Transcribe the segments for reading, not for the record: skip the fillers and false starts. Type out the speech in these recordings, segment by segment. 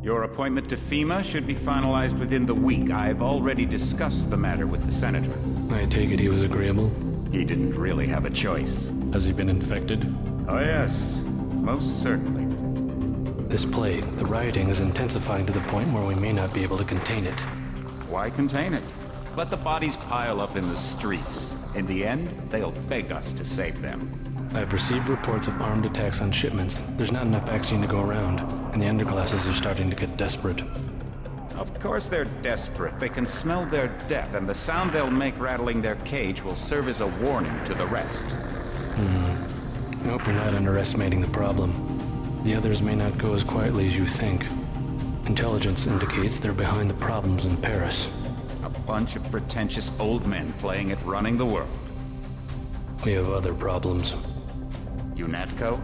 Your appointment to FEMA should be finalized within the week. I've already discussed the matter with the senator. I take it he was agreeable? He didn't really have a choice. Has he been infected? Oh yes, most certainly. This plague, the rioting is intensifying to the point where we may not be able to contain it. Why contain it? Let the bodies pile up in the streets. In the end, they'll beg us to save them. I've received reports of armed attacks on shipments. There's not enough vaccine to go around, and the underclasses are starting to get desperate. Of course they're desperate. They can smell their death, and the sound they'll make rattling their cage will serve as a warning to the rest. I hope you're not underestimating the problem. The others may not go as quietly as you think. Intelligence indicates they're behind the problems in Paris. A bunch of pretentious old men playing at running the world. We have other problems. UNATCO?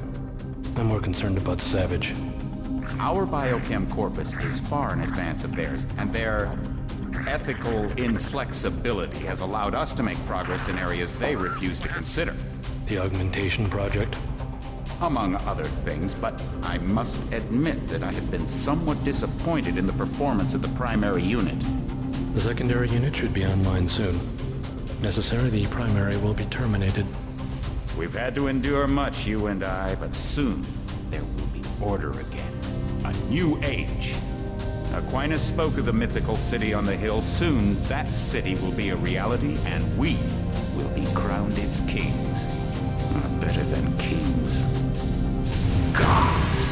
I'm more concerned about Savage. Our biochem corpus is far in advance of theirs, and their ethical inflexibility has allowed us to make progress in areas they refuse to consider. The augmentation project? Among other things, but I must admit that I have been somewhat disappointed in the performance of the primary unit. The secondary unit should be online soon. If necessary, the primary will be terminated. We've had to endure much, you and I, but soon there will be order again. A new age. Aquinas spoke of the mythical city on the hill. Soon, that city will be a reality, and we will be crowned its kings. Better than kings. Gods!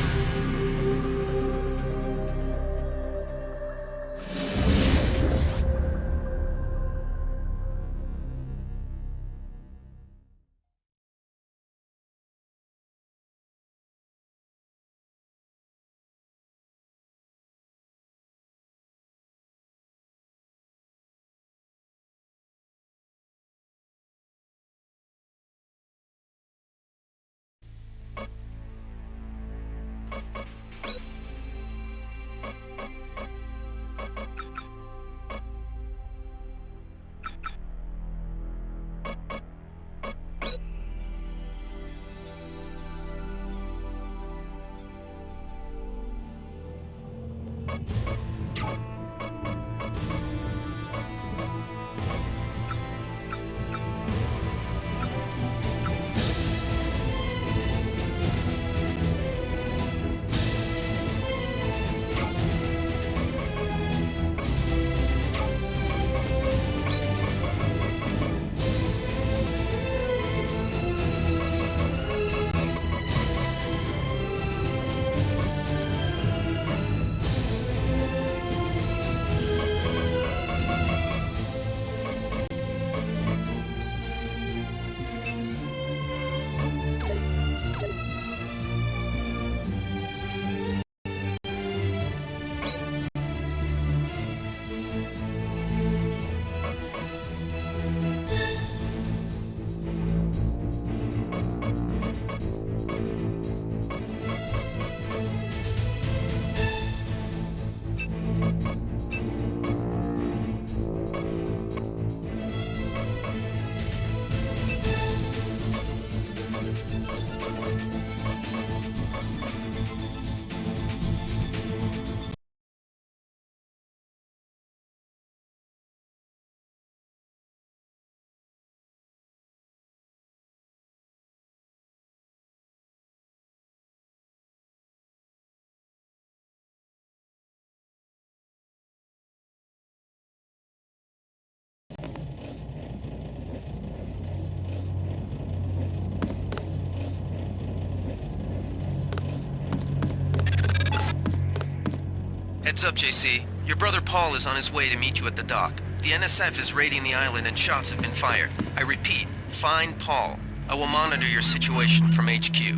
Heads up, JC. Your brother Paul is on his way to meet you at the dock. The NSF is raiding the island and shots have been fired. I repeat, find Paul. I will monitor your situation from HQ.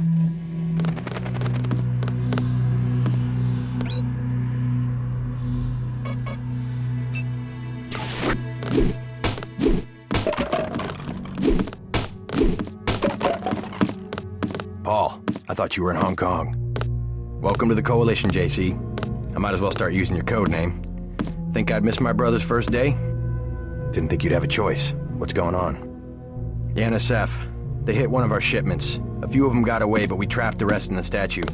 Paul, I thought you were in Hong Kong. Welcome to the Coalition, JC. I might as well start using your code name. Think I'd miss my brother's first day? Didn't think you'd have a choice. What's going on? The NSF. They hit one of our shipments. A few of them got away, but we trapped the rest in the statue.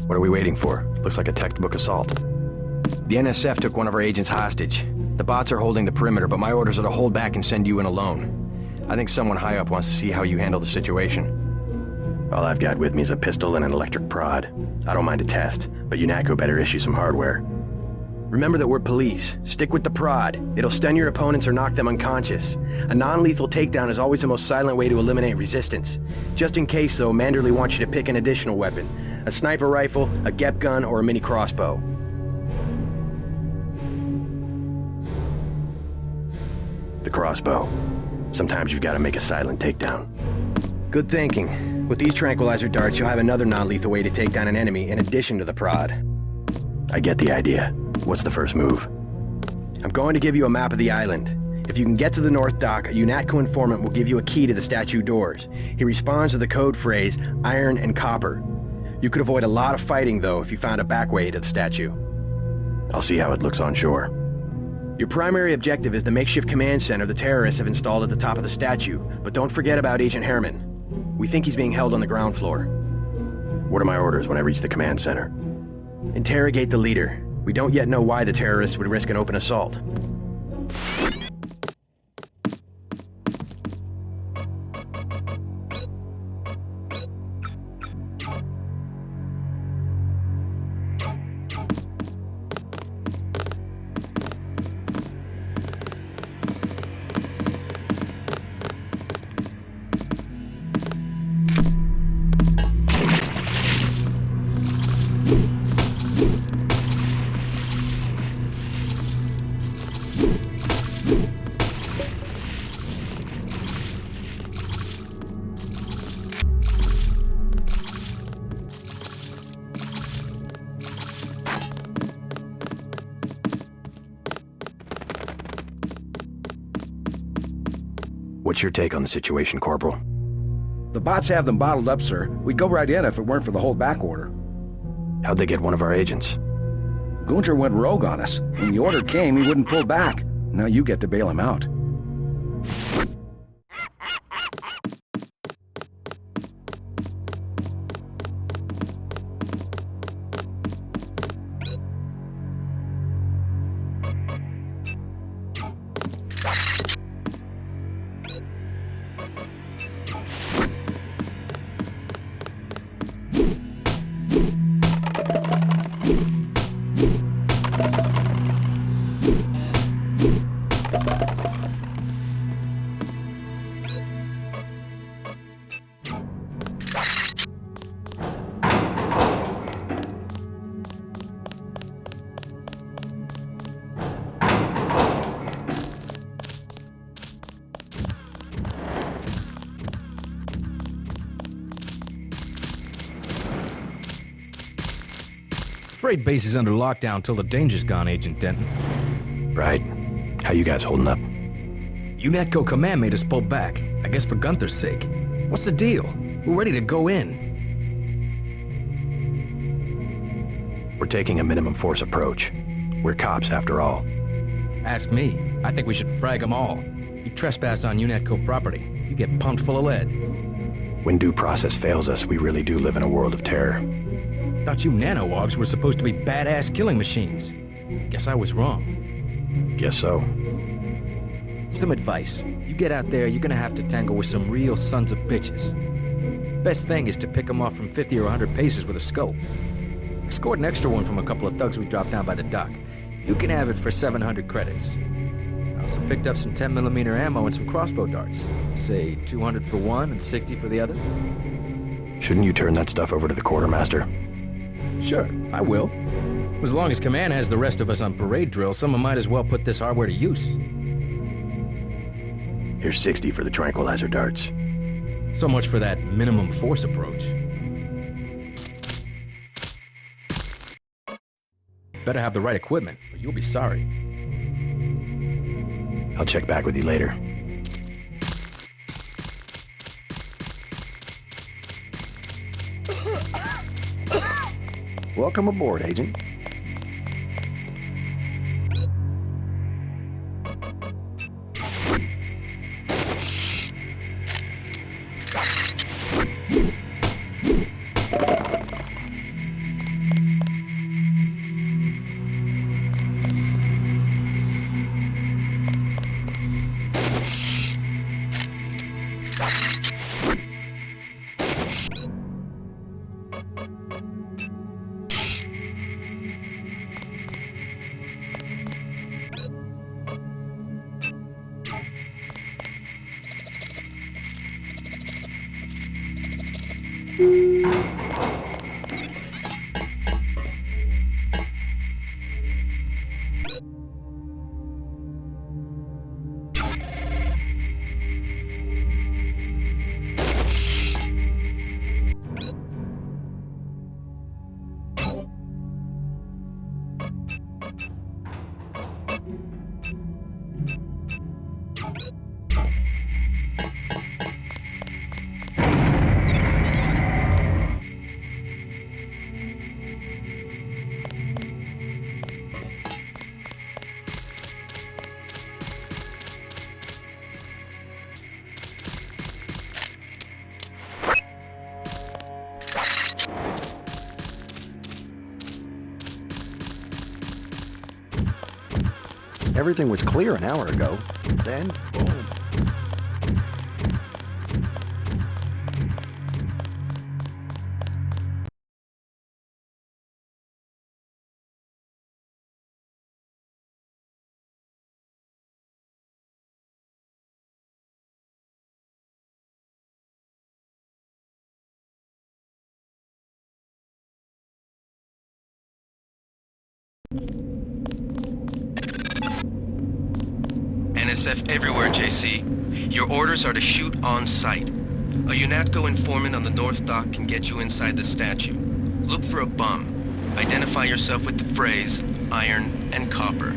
What are we waiting for? Looks like a textbook assault. The NSF took one of our agents hostage. The bots are holding the perimeter, but my orders are to hold back and send you in alone. I think someone high up wants to see how you handle the situation. All I've got with me is a pistol and an electric prod. I don't mind a test, but UNATCO better issue some hardware. Remember that we're police. Stick with the prod. It'll stun your opponents or knock them unconscious. A non-lethal takedown is always the most silent way to eliminate resistance. Just in case, though, Manderley wants you to pick an additional weapon. A sniper rifle, a GEP gun, or a mini crossbow. The crossbow. Sometimes you've got to make a silent takedown. Good thinking. With these tranquilizer darts, you'll have another non-lethal way to take down an enemy in addition to the prod. I get the idea. What's the first move? I'm going to give you a map of the island. If you can get to the North Dock, a UNATCO informant will give you a key to the statue doors. He responds to the code phrase, iron and copper. You could avoid a lot of fighting, though, if you found a back way to the statue. I'll see how it looks on shore. Your primary objective is the makeshift command center the terrorists have installed at the top of the statue, but don't forget about Agent Herman. We think he's being held on the ground floor. What are my orders when I reach the command center? Interrogate the leader. We don't yet know why the terrorists would risk an open assault. What's your take on the situation, Corporal? The bots have them bottled up, sir. We'd go right in if it weren't for the hold back order. How'd they get one of our agents? Gunter went rogue on us. When the order came, he wouldn't pull back. Now you get to bail him out. Freight base is under lockdown till the danger's gone, Agent Denton. Right. How you guys holding up? UNATCO command made us pull back. I guess for Gunther's sake. What's the deal? We're ready to go in. We're taking a minimum force approach. We're cops, after all. Ask me. I think we should frag them all. You trespass on UNATCO property, you get pumped full of lead. When due process fails us, we really do live in a world of terror. Thought you nano-augs were supposed to be badass killing machines. Guess I was wrong. Guess so. Some advice. You get out there, you're gonna have to tangle with some real sons of bitches. Best thing is to pick them off from 50 or 100 paces with a scope. I scored an extra one from a couple of thugs we dropped down by the dock. You can have it for 700 credits. I also picked up some 10mm ammo and some crossbow darts. Say 200 for one and 60 for the other. Shouldn't you turn that stuff over to the quartermaster? Sure, I will. As long as Command has the rest of us on parade drill, someone might as well put this hardware to use. Here's 60 for the tranquilizer darts. So much for that minimum force approach. Better have the right equipment, or you'll be sorry. I'll check back with you later. Welcome aboard, Agent. Everything was clear an hour ago. Then, boom. NSF everywhere, JC. Your orders are to shoot on sight. A UNATCO informant on the North Dock can get you inside the statue. Look for a bum. Identify yourself with the phrase, iron and copper.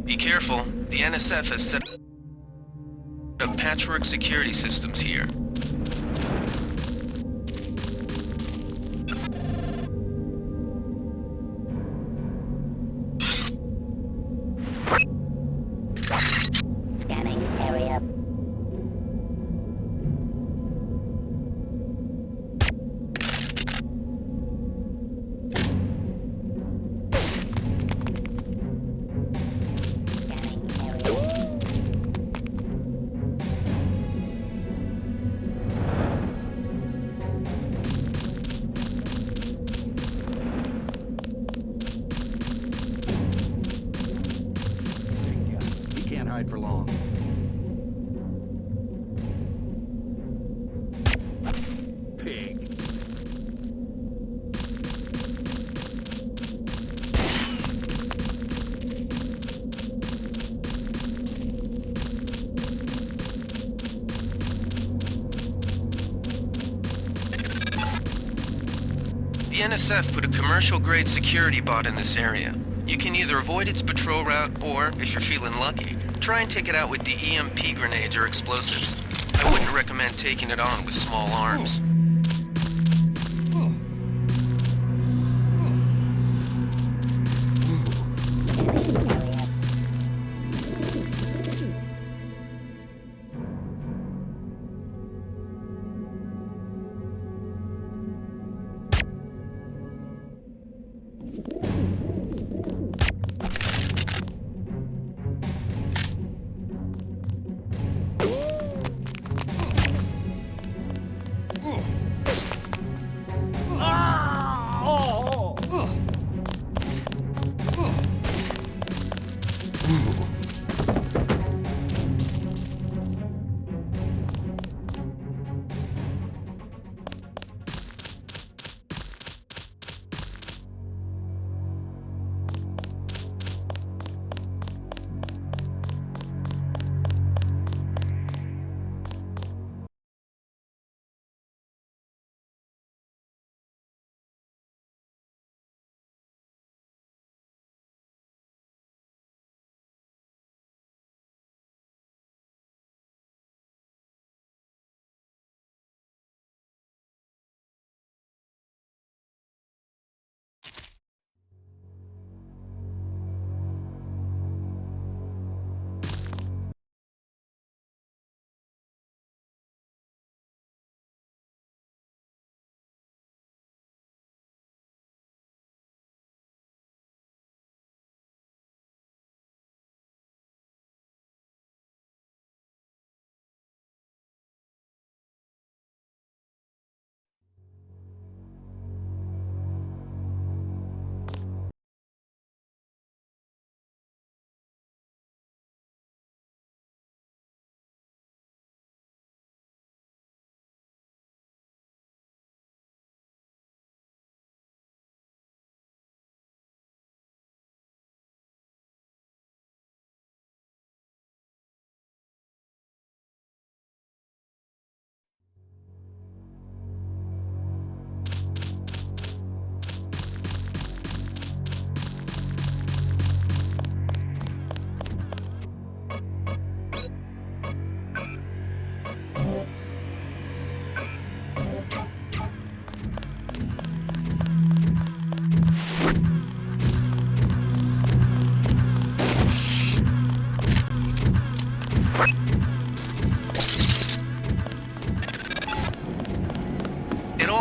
Be careful. The NSF has set up patchwork security systems here. Scanning area. He can't hide for long. Pig. The NSF put a commercial-grade security bot in this area. You can either avoid its patrol route, or, if you're feeling lucky, try and take it out with the EMP grenades or explosives. I wouldn't recommend taking it on with small arms.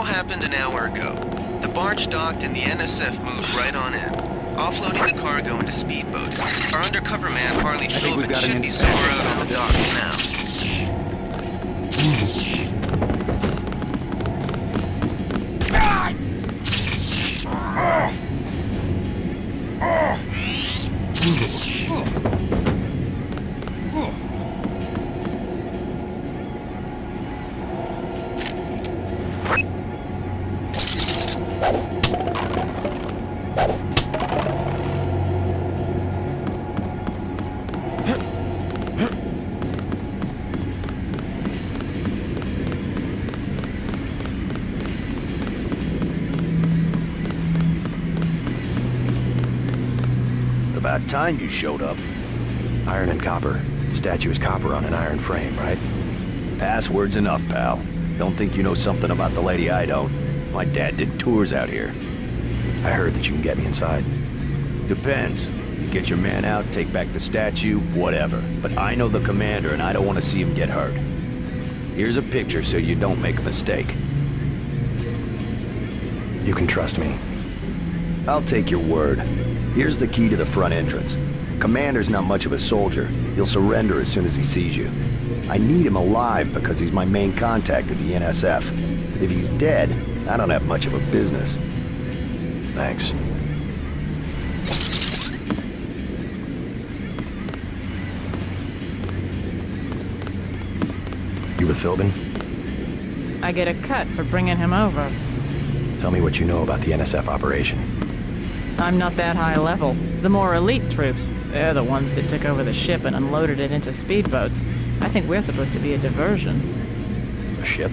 Happened an hour ago. The barge docked and the NSF moved right on in, offloading the cargo into speedboats. Our undercover man, Harley Philbin, should be somewhere out on the docks now. About time you showed up. Iron and copper. The statue is copper on an iron frame, right? Password's enough, pal. Don't think you know something about the lady I don't. My dad did tours out here. I heard that you can get me inside. Depends. You get your man out, take back the statue, whatever. But I know the commander and I don't want to see him get hurt. Here's a picture so you don't make a mistake. You can trust me. I'll take your word. Here's the key to the front entrance. The commander's not much of a soldier. He'll surrender as soon as he sees you. I need him alive because he's my main contact at the NSF. If he's dead, I don't have much of a business. Thanks. You with Philbin? I get a cut for bringing him over. Tell me what you know about the NSF operation. I'm not that high level. The more elite troops, they're the ones that took over the ship and unloaded it into speedboats. I think we're supposed to be a diversion. A ship?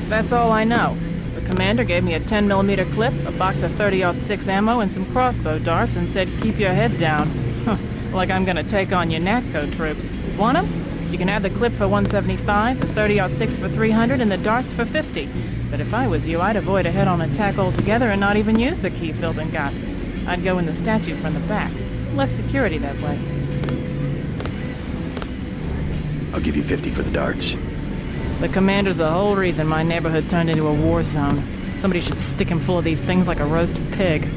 That's all I know. The commander gave me a 10mm clip, a box of 30-06 ammo, and some crossbow darts and said keep your head down. Huh, like I'm gonna take on your NATCO troops. Want 'em? You can have the clip for 175, the 30-06 for 300, and the darts for 50. But if I was you, I'd avoid a head-on attack altogether and not even use the key Philbin got. I'd go in the statue from the back. Less security that way. I'll give you 50 for the darts. The commander's the whole reason my neighborhood turned into a war zone. Somebody should stick him full of these things like a roast pig.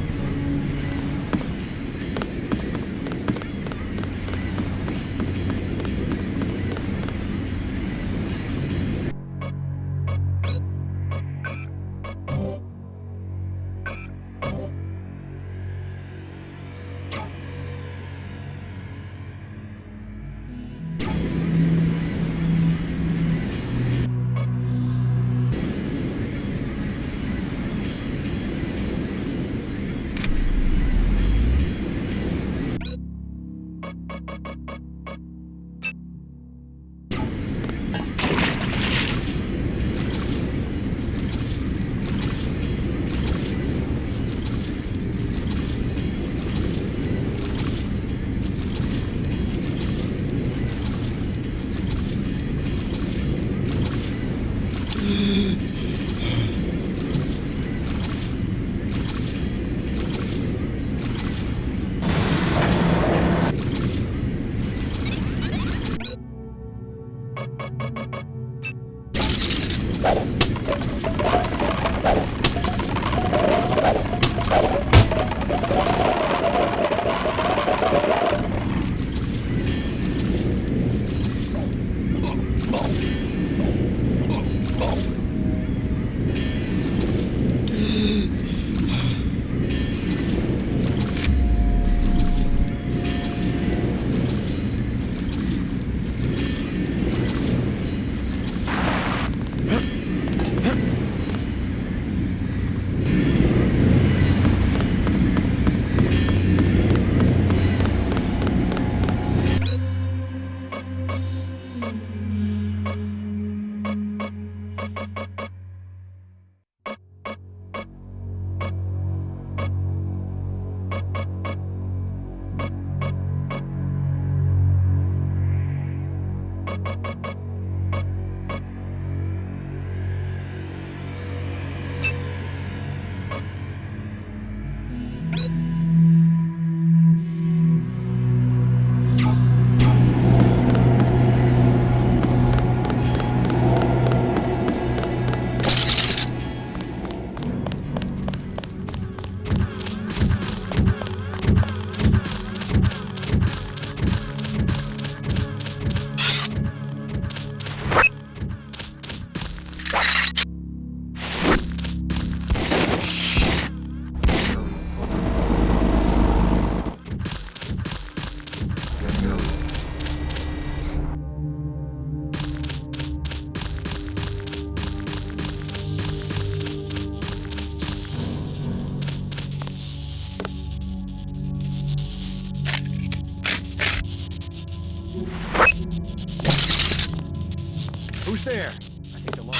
Who's there? I think the law.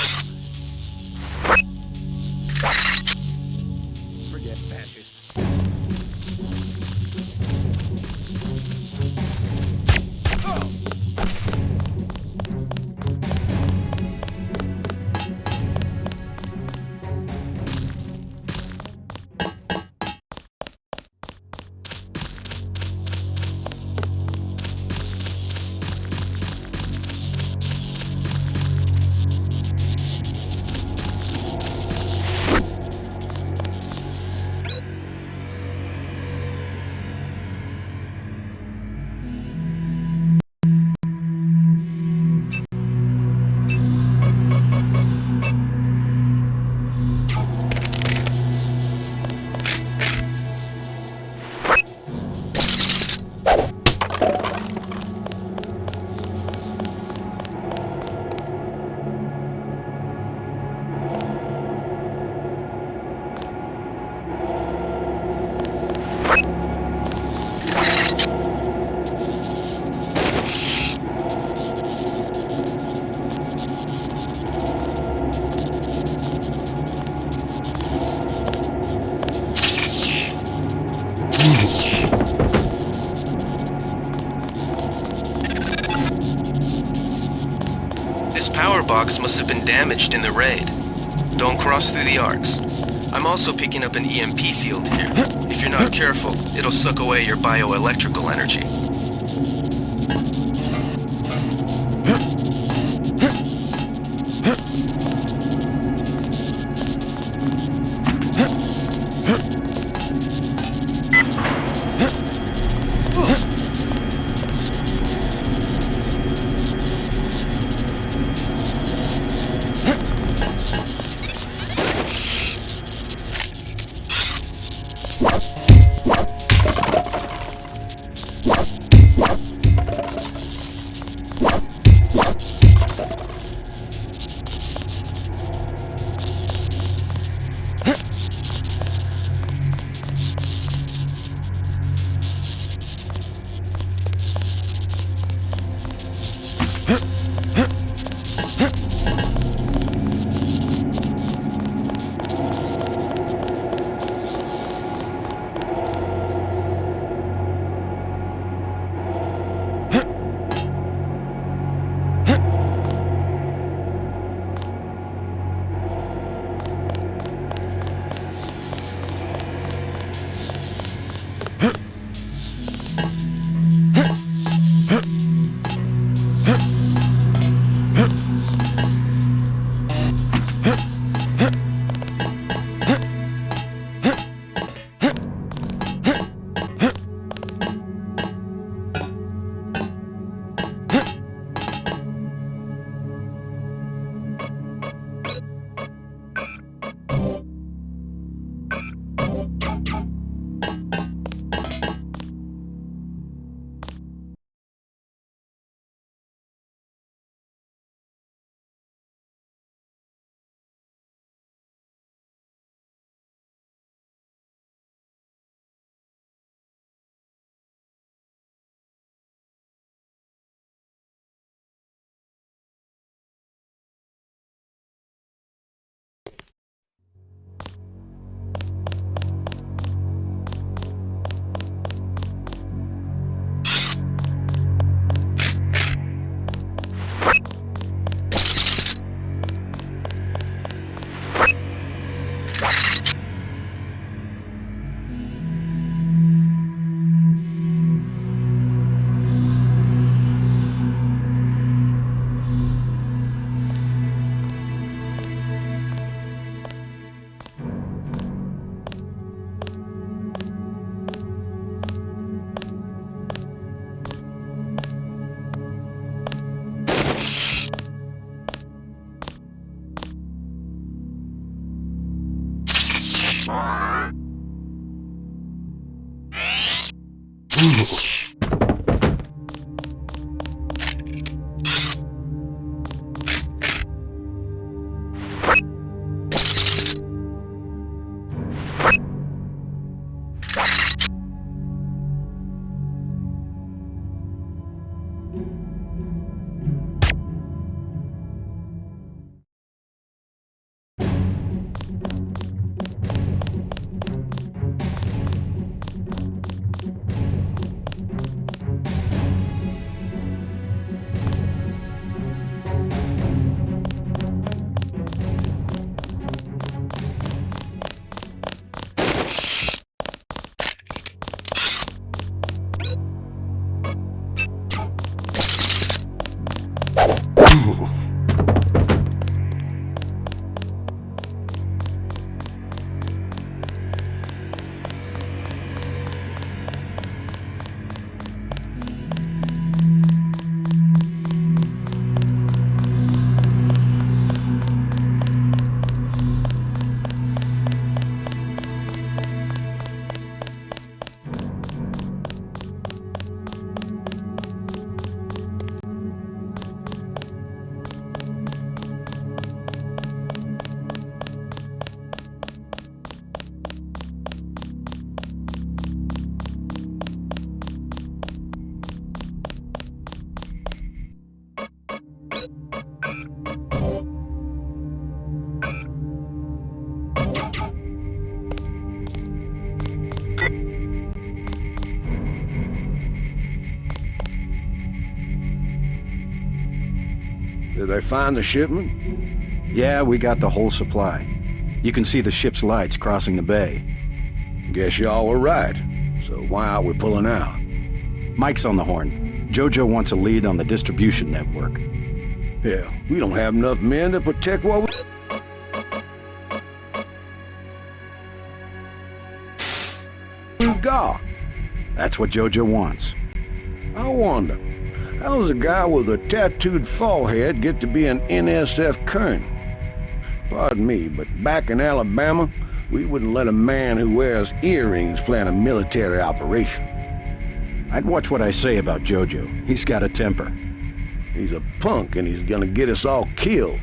Forget fascist. box must have been damaged in the raid. Don't cross through the augs. I'm also picking up an EMP field here. If you're not careful, it'll suck away your bioelectrical energy. Did they find the shipment? Yeah, we got the whole supply. You can see the ship's lights crossing the bay. Guess y'all were right. So why aren't we pulling out? Mike's on the horn. Jojo wants a lead on the distribution network. Hell, we don't have enough men to protect what we've got. That's what Jojo wants. I wonder, how does a guy with a tattooed forehead get to be an NSF colonel? Pardon me, but back in Alabama, we wouldn't let a man who wears earrings plan a military operation. I'd watch what I say about Jojo. He's got a temper. He's a punk and he's gonna get us all killed.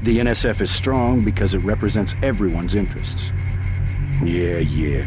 The NSF is strong because it represents everyone's interests. Yeah.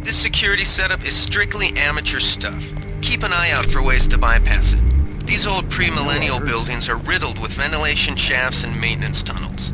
This security setup is strictly amateur stuff. Keep an eye out for ways to bypass it. These old pre-millennial buildings are riddled with ventilation shafts and maintenance tunnels.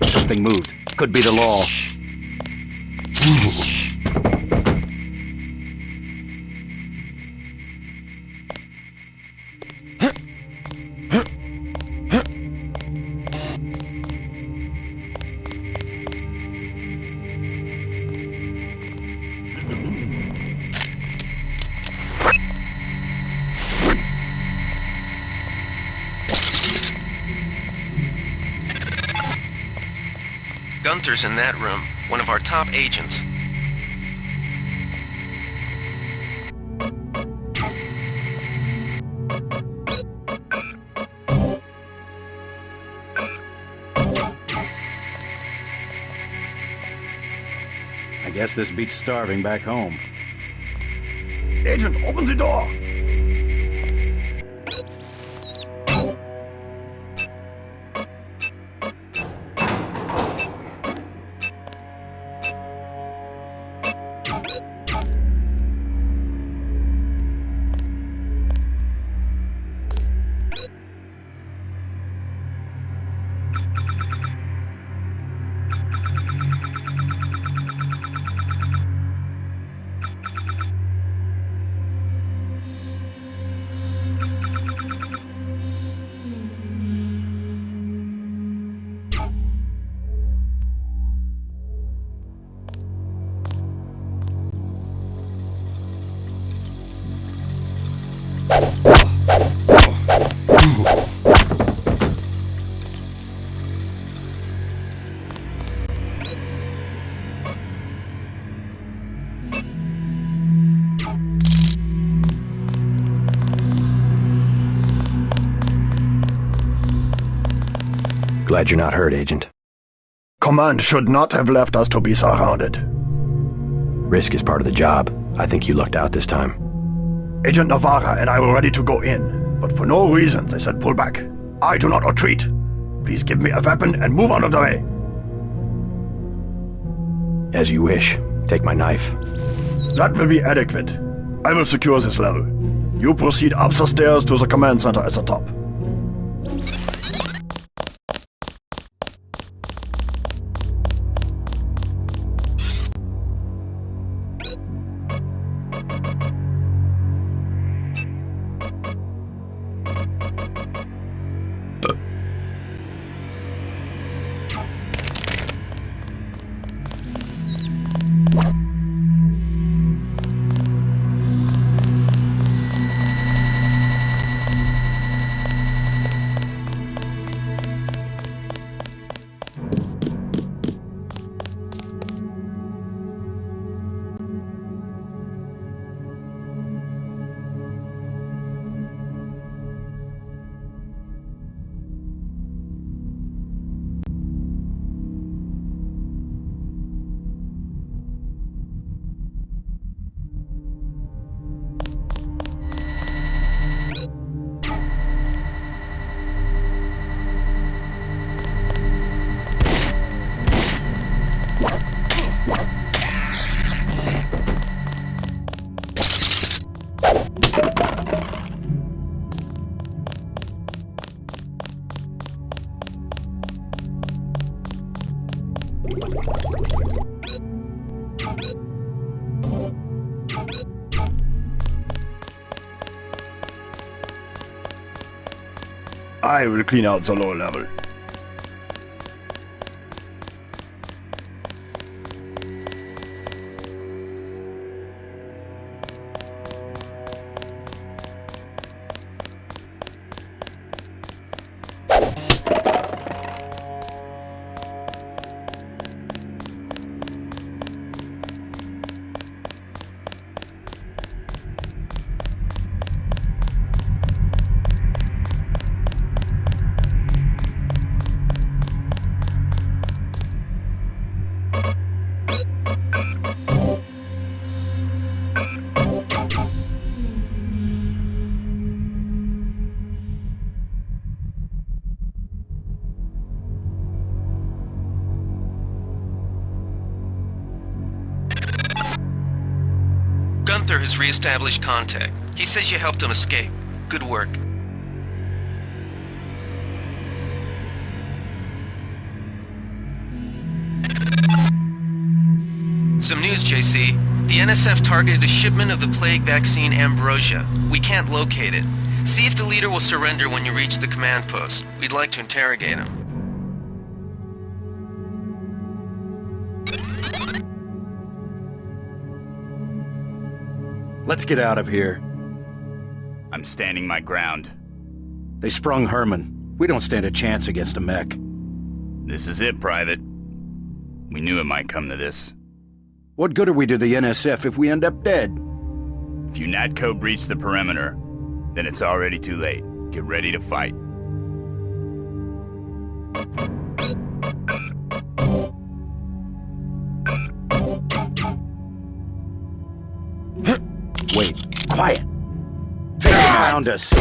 Something moved. Could be the law. Gunther's in that room, one of our top agents. I guess this beats starving back home. Agent, open the door! Glad you're not hurt, Agent. Command should not have left us to be surrounded. Risk is part of the job. I think you lucked out this time. Agent Navarra and I were ready to go in, but for no reason they said pull back. I do not retreat. Please give me a weapon and move out of the way. As you wish. Take my knife. That will be adequate. I will secure this level. You proceed up the stairs to the command center at the top. I will clean out the lower level. Gunther has re-established contact. He says you helped him escape. Good work. Some news, JC. The NSF targeted a shipment of the plague vaccine Ambrosia. We can't locate it. See if the leader will surrender when you reach the command post. We'd like to interrogate him. Let's get out of here. I'm standing my ground. They sprung Herman. We don't stand a chance against a mech. This is it, Private. We knew it might come to this. What good are we to the NSF if we end up dead? If you NatCo breach the perimeter, then it's already too late. Get ready to fight. Wait. Quiet. They found us.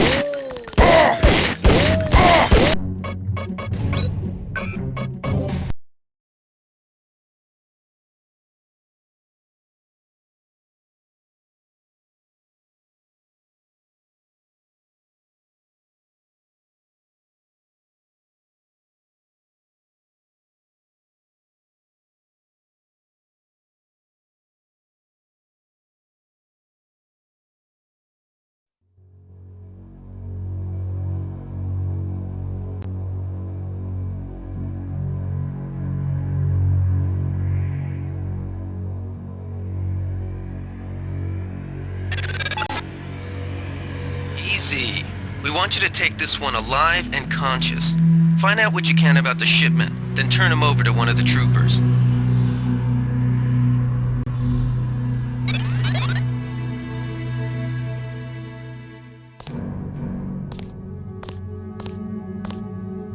see. We want you to take this one alive and conscious. Find out what you can about the shipment, then turn him over to one of the troopers.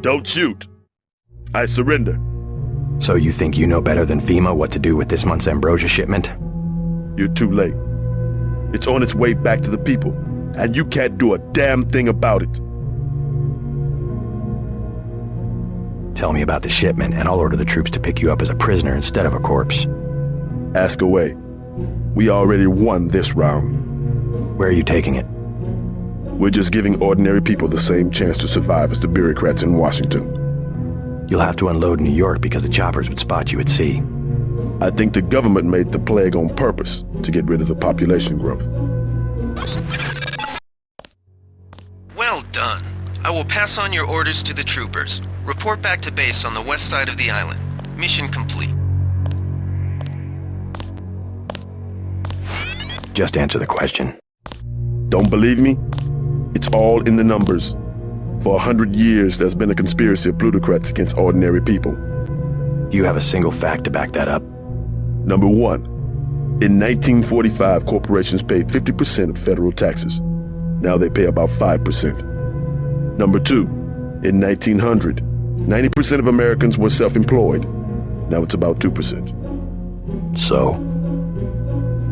Don't shoot. I surrender. So you think you know better than FEMA what to do with this month's ambrosia shipment? You're too late. It's on its way back to the people, and you can't do a damn thing about it. Tell me about the shipment, and I'll order the troops to pick you up as a prisoner instead of a corpse. Ask away. We already won this round. Where are you taking it? We're just giving ordinary people the same chance to survive as the bureaucrats in Washington. You'll have to unload in New York because the choppers would spot you at sea. I think the government made the plague on purpose to get rid of the population growth. Well done. I will pass on your orders to the troopers. Report back to base on the west side of the island. Mission complete. Just answer the question. Don't believe me? It's all in the numbers. For 100 years, there's been a conspiracy of plutocrats against ordinary people. Do you have a single fact to back that up? Number one, in 1945, corporations paid 50% of federal taxes. Now they pay about 5%. Number two, in 1900, 90% of Americans were self-employed. Now it's about 2%. So?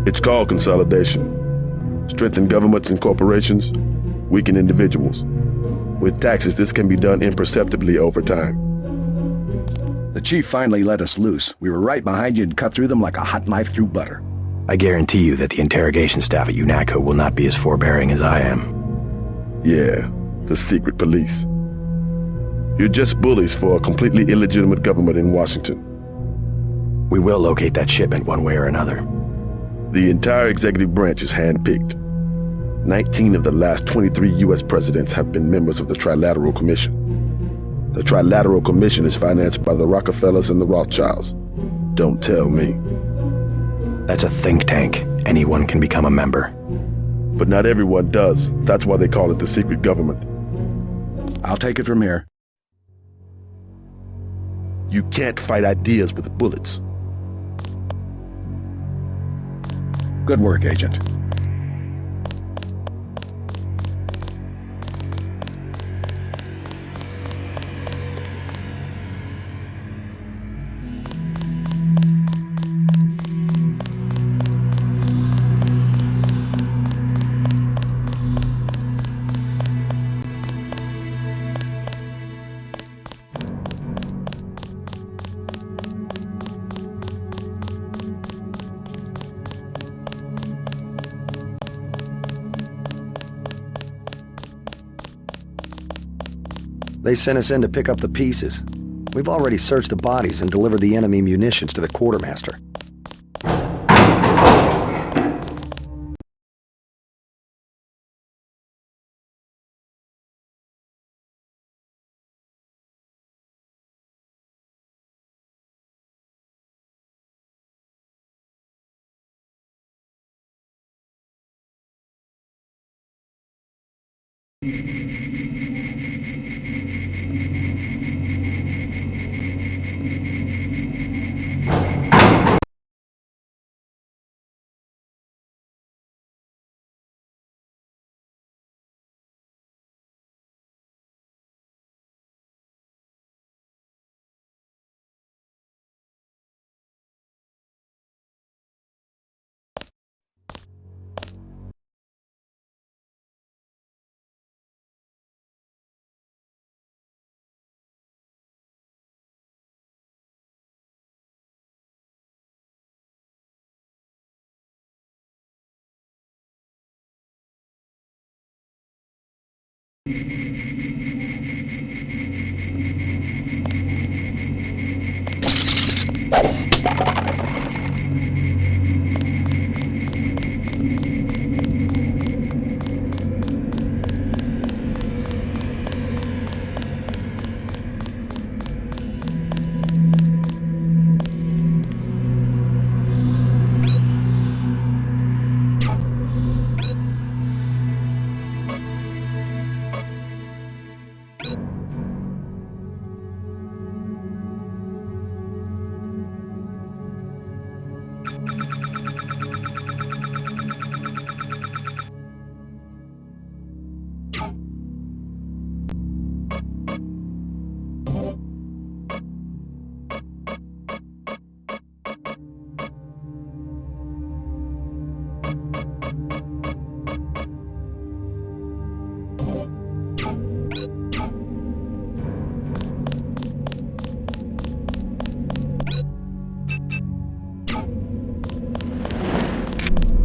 It's called consolidation. Strengthen governments and corporations, weaken individuals. With taxes, this can be done imperceptibly over time. The chief finally let us loose. We were right behind you and cut through them like a hot knife through butter. I guarantee you that the interrogation staff at UNATCO will not be as forbearing as I am. Yeah, the secret police. You're just bullies for a completely illegitimate government in Washington. We will locate that shipment one way or another. The entire executive branch is handpicked. 19 of the last 23 U.S. presidents have been members of the Trilateral Commission. The Trilateral Commission is financed by the Rockefellers and the Rothschilds. Don't tell me. That's a think tank. Anyone can become a member. But not everyone does. That's why they call it the secret government. I'll take it from here. You can't fight ideas with bullets. Good work, Agent. They sent us in to pick up the pieces. We've already searched the bodies and delivered the enemy munitions to the quartermaster.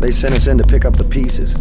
They sent us in to pick up the pieces.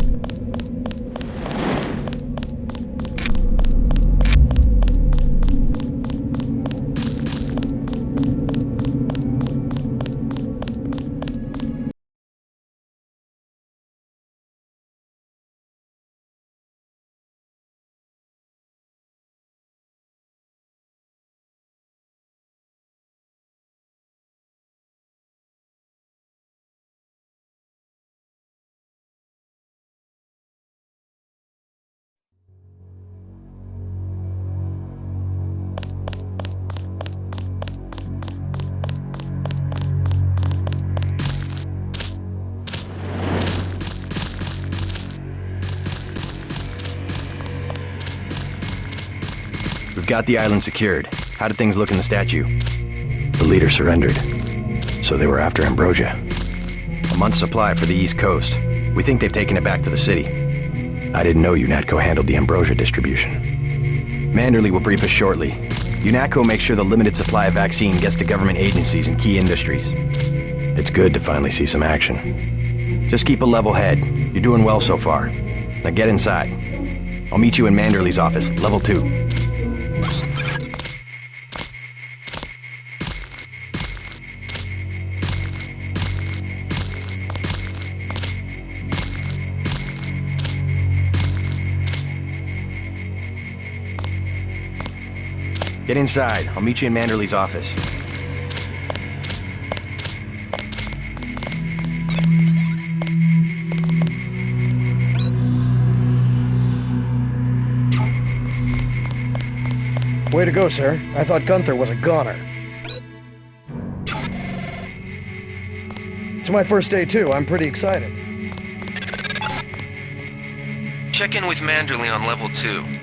We've got the island secured. How did things look in the statue? The leader surrendered. So they were after Ambrosia. A month's supply for the East Coast. We think they've taken it back to the city. I didn't know UNATCO handled the Ambrosia distribution. Manderley will brief us shortly. UNATCO makes sure the limited supply of vaccine gets to government agencies and key industries. It's good to finally see some action. Just keep a level head. You're doing well so far. Now get inside. I'll meet you in Manderley's office, level 2. Get inside. I'll meet you in Manderley's office. Way to go, sir. I thought Gunther was a goner. It's my first day, too. I'm pretty excited. Check in with Manderley on level 2.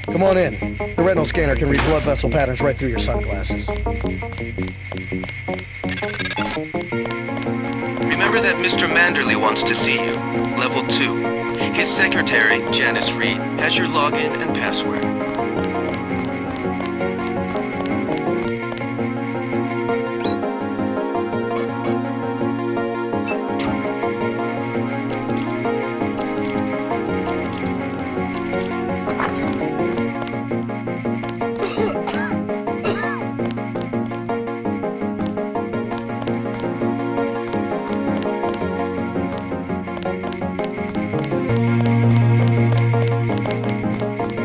Come on in. The retinal scanner can read blood vessel patterns right through your sunglasses. Remember that Mr. Manderley wants to see you. Level 2. His secretary, Janice Reed, has your login and password.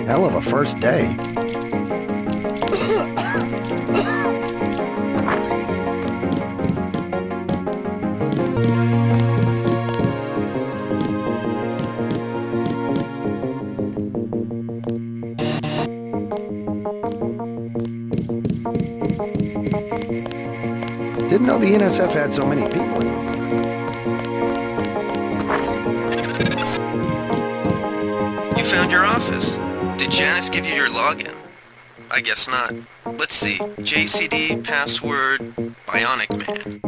Hell of a first day. Didn't know the NSF had so many people in it. You found your office. Did Janice give you your login? I guess not. Let's see. JCD, password, Bionic Man.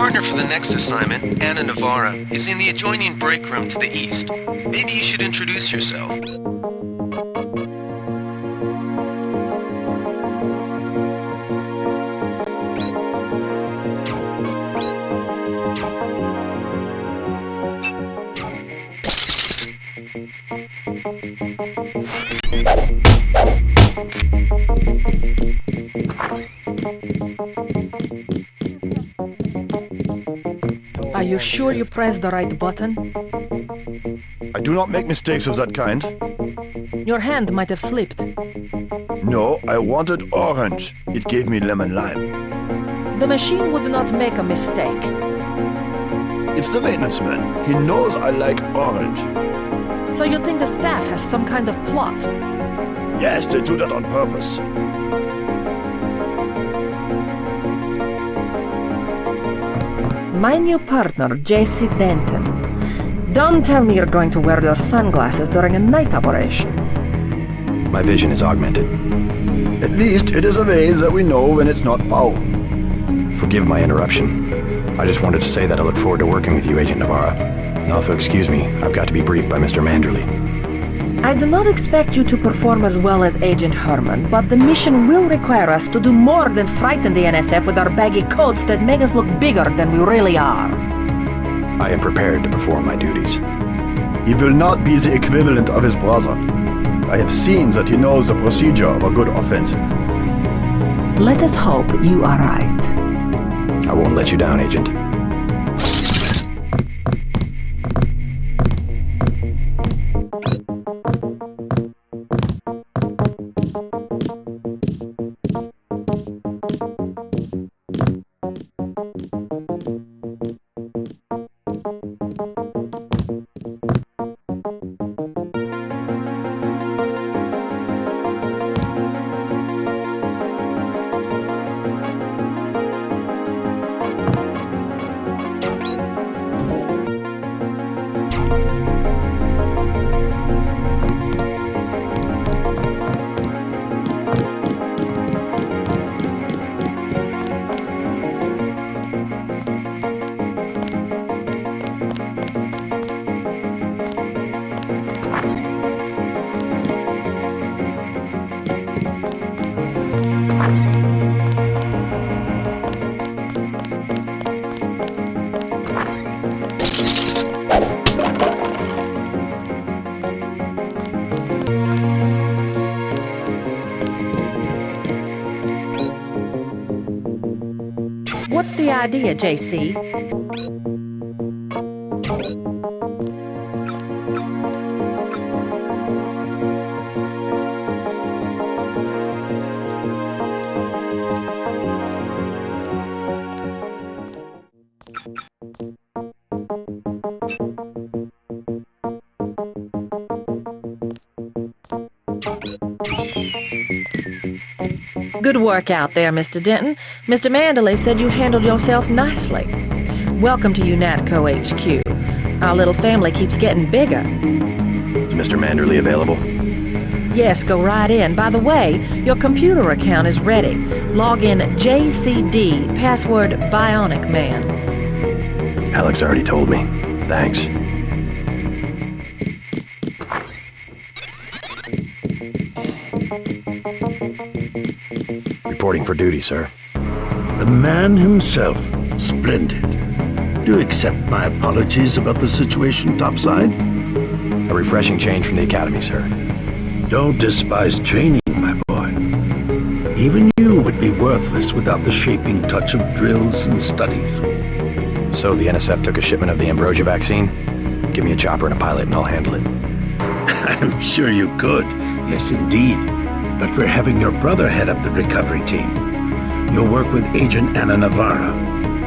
partner for the next assignment, Anna Navarra, is in the adjoining break room to the east. Maybe you should introduce yourself. Are you sure you pressed the right button? I do not make mistakes of that kind. Your hand might have slipped. No, I wanted orange. It gave me lemon lime. The machine would not make a mistake. It's the maintenance man. He knows I like orange. So you think the staff has some kind of plot? Yes, they do that on purpose. My new partner, J.C. Denton. Don't tell me you're going to wear those sunglasses during a night operation. My vision is augmented. At least it is a way that we know when it's not pow. Forgive my interruption. I just wanted to say that I look forward to working with you, Agent Navarra. Now, if you'll excuse me, I've got to be briefed by Mr. Manderley. I do not expect you to perform as well as Agent Herman, but the mission will require us to do more than frighten the NSF with our baggy coats that make us look bigger than we really are. I am prepared to perform my duties. He will not be the equivalent of his brother. I have seen that he knows the procedure of a good offensive. Let us hope you are right. I won't let you down, Agent. What's the idea, JC? Good work out there, Mr. Denton. Mr. Manderley said you handled yourself nicely. Welcome to UNATCO HQ. Our little family keeps getting bigger. Is Mr. Manderley available? Yes, go right in. By the way, your computer account is ready. Log in JCD, password Bionic Man. Alex already told me. Thanks. Reporting for duty, sir. The man himself. Splendid. Do you accept my apologies about the situation topside? A refreshing change from the academy, sir. Don't despise training, my boy. Even you would be worthless without the shaping touch of drills and studies. So the NSF took a shipment of the ambrosia vaccine? Give me a chopper and a pilot and I'll handle it. I'm sure you could. Yes, indeed. But we're having your brother head up the recovery team. You'll work with Agent Anna Navarra.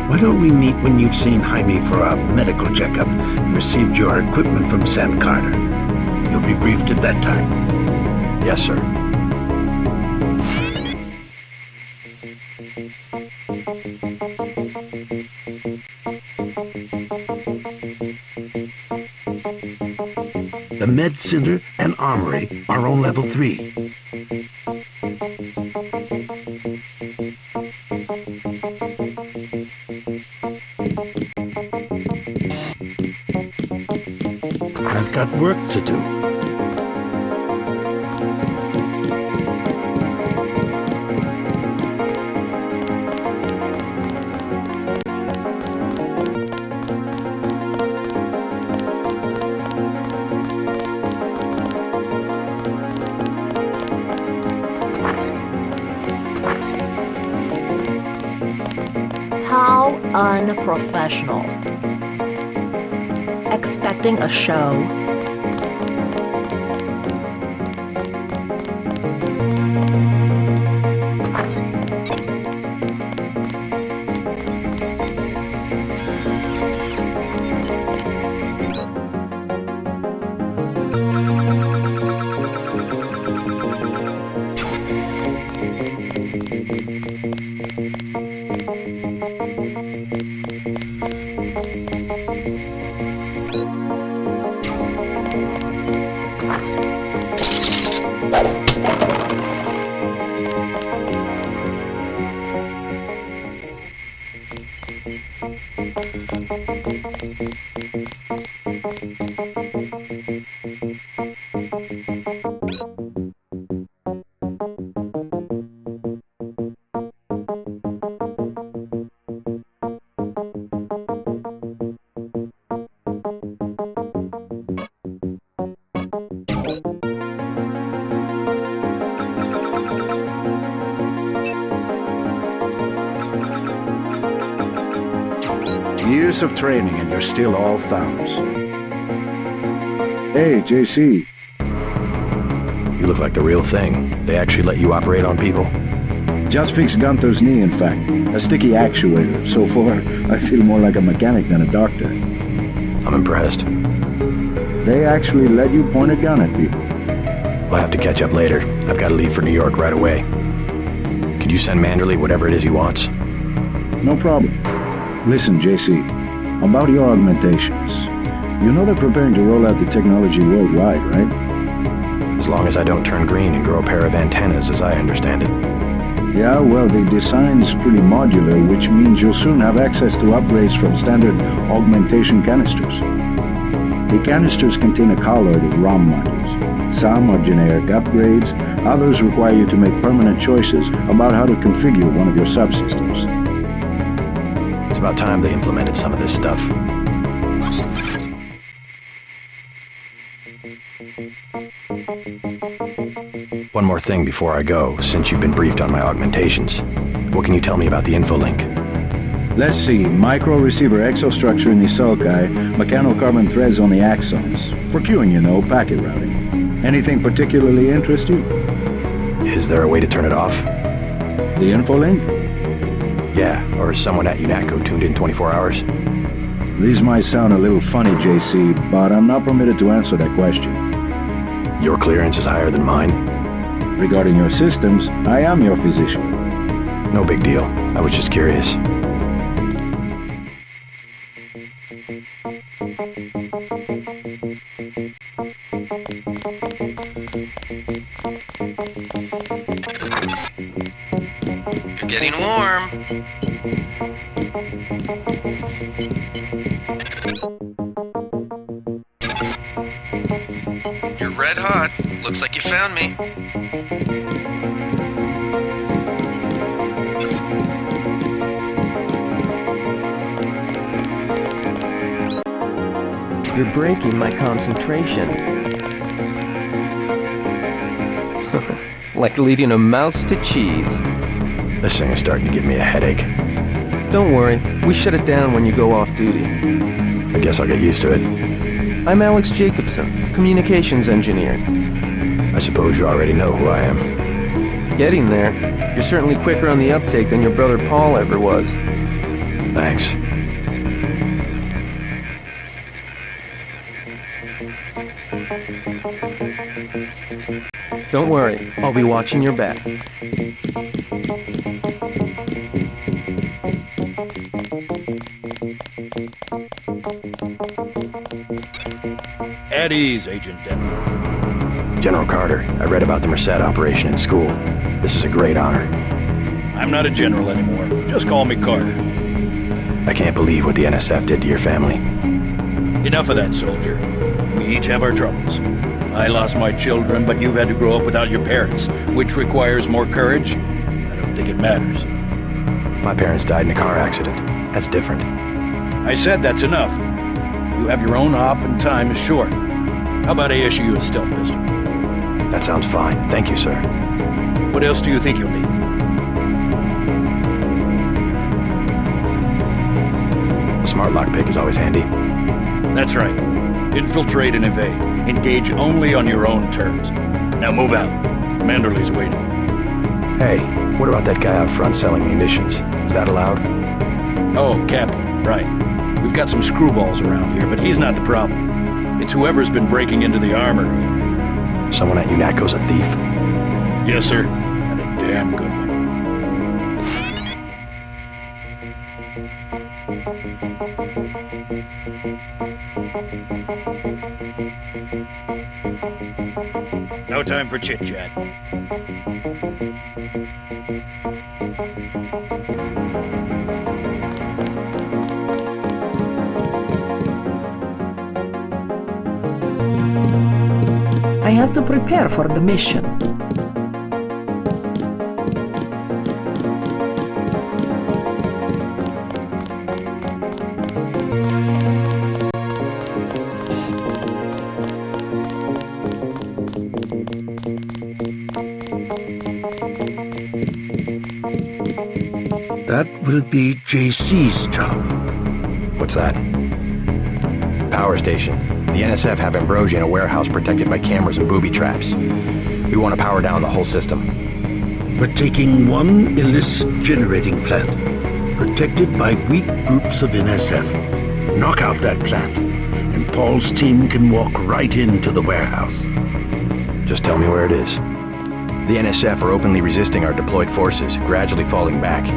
Why don't we meet when you've seen Jaime for a medical checkup and received your equipment from Sam Carter? You'll be briefed at that time. Yes, sir. The Med Center and Armory are on level 3. got work to do. How unprofessional. Expecting a show. Years of training and you're still all thumbs. Hey, JC. You look like the real thing. They actually let you operate on people? Just fixed Gunther's knee, in fact. A sticky actuator. So far, I feel more like a mechanic than a doctor. I'm impressed. They actually let you point a gun at people. We'll have to catch up later. I've got to leave for New York right away. Could you send Manderley whatever it is he wants? No problem. Listen, JC, about your augmentations. You know they're preparing to roll out the technology worldwide, right? As long as I don't turn green and grow a pair of antennas, as I understand it. Yeah, well, the design's pretty modular, which means you'll soon have access to upgrades from standard augmentation canisters. The canisters contain a colloid of ROM modules. Some are generic upgrades, others require you to make permanent choices about how to configure one of your subsystems. It's about time they implemented some of this stuff. One more thing before I go, since you've been briefed on my augmentations. What can you tell me about the info link? Let's see, micro-receiver exostructure in the sulci, mechanocarbon threads on the axons. For queuing, you know, packet routing. Anything particularly interest you? Is there a way to turn it off? The info link? Yeah, or is someone at UNATCO tuned in 24 hours? These might sound a little funny, JC, but I'm not permitted to answer that question. Your clearance is higher than mine? Regarding your systems, I am your physician. No big deal. I was just curious. You're getting warm. You're red hot. Looks like you found me. You're breaking my concentration. Like leading a mouse to cheese. This thing is starting to give me a headache. Don't worry, we shut it down when you go off duty. I guess I'll get used to it. I'm Alex Jacobson, communications engineer. I suppose you already know who I am. Getting there. You're certainly quicker on the uptake than your brother Paul ever was. Thanks. Don't worry, I'll be watching your back. At ease, Agent Denton. General Carter, I read about the Merced operation in school. This is a great honor. I'm not a general anymore. Just call me Carter. I can't believe what the NSF did to your family. Enough of that, soldier. We We each have our troubles. I lost my children, but you've had to grow up without your parents, which requires more courage. I don't think it matters. My parents died in a car accident. That's different. I said that's enough. You have your own op and time is short. How about I issue you a stealth pistol? That sounds fine. Thank you, sir. What else do you think you'll need? A smart lockpick is always handy. That's right. Infiltrate and evade. Engage only on your own terms. Now move out. Manderley's waiting. Hey, what about that guy out front selling munitions? Is that allowed? Oh, Captain, right. We've got some screwballs around here, but he's not the problem. It's whoever's been breaking into the armory. Someone at UNATCO's a thief? Yes, sir. And a damn good one. No time for chit-chat. I have to prepare for the mission. That will be JC's job. What's that? Power station. The NSF have Ambrosia in a warehouse protected by cameras and booby traps. We want to power down the whole system. We're taking one illicit generating plant, protected by weak groups of NSF. Knock out that plant, and Paul's team can walk right into the warehouse. Just tell me where it is. The NSF are openly resisting our deployed forces, gradually falling back.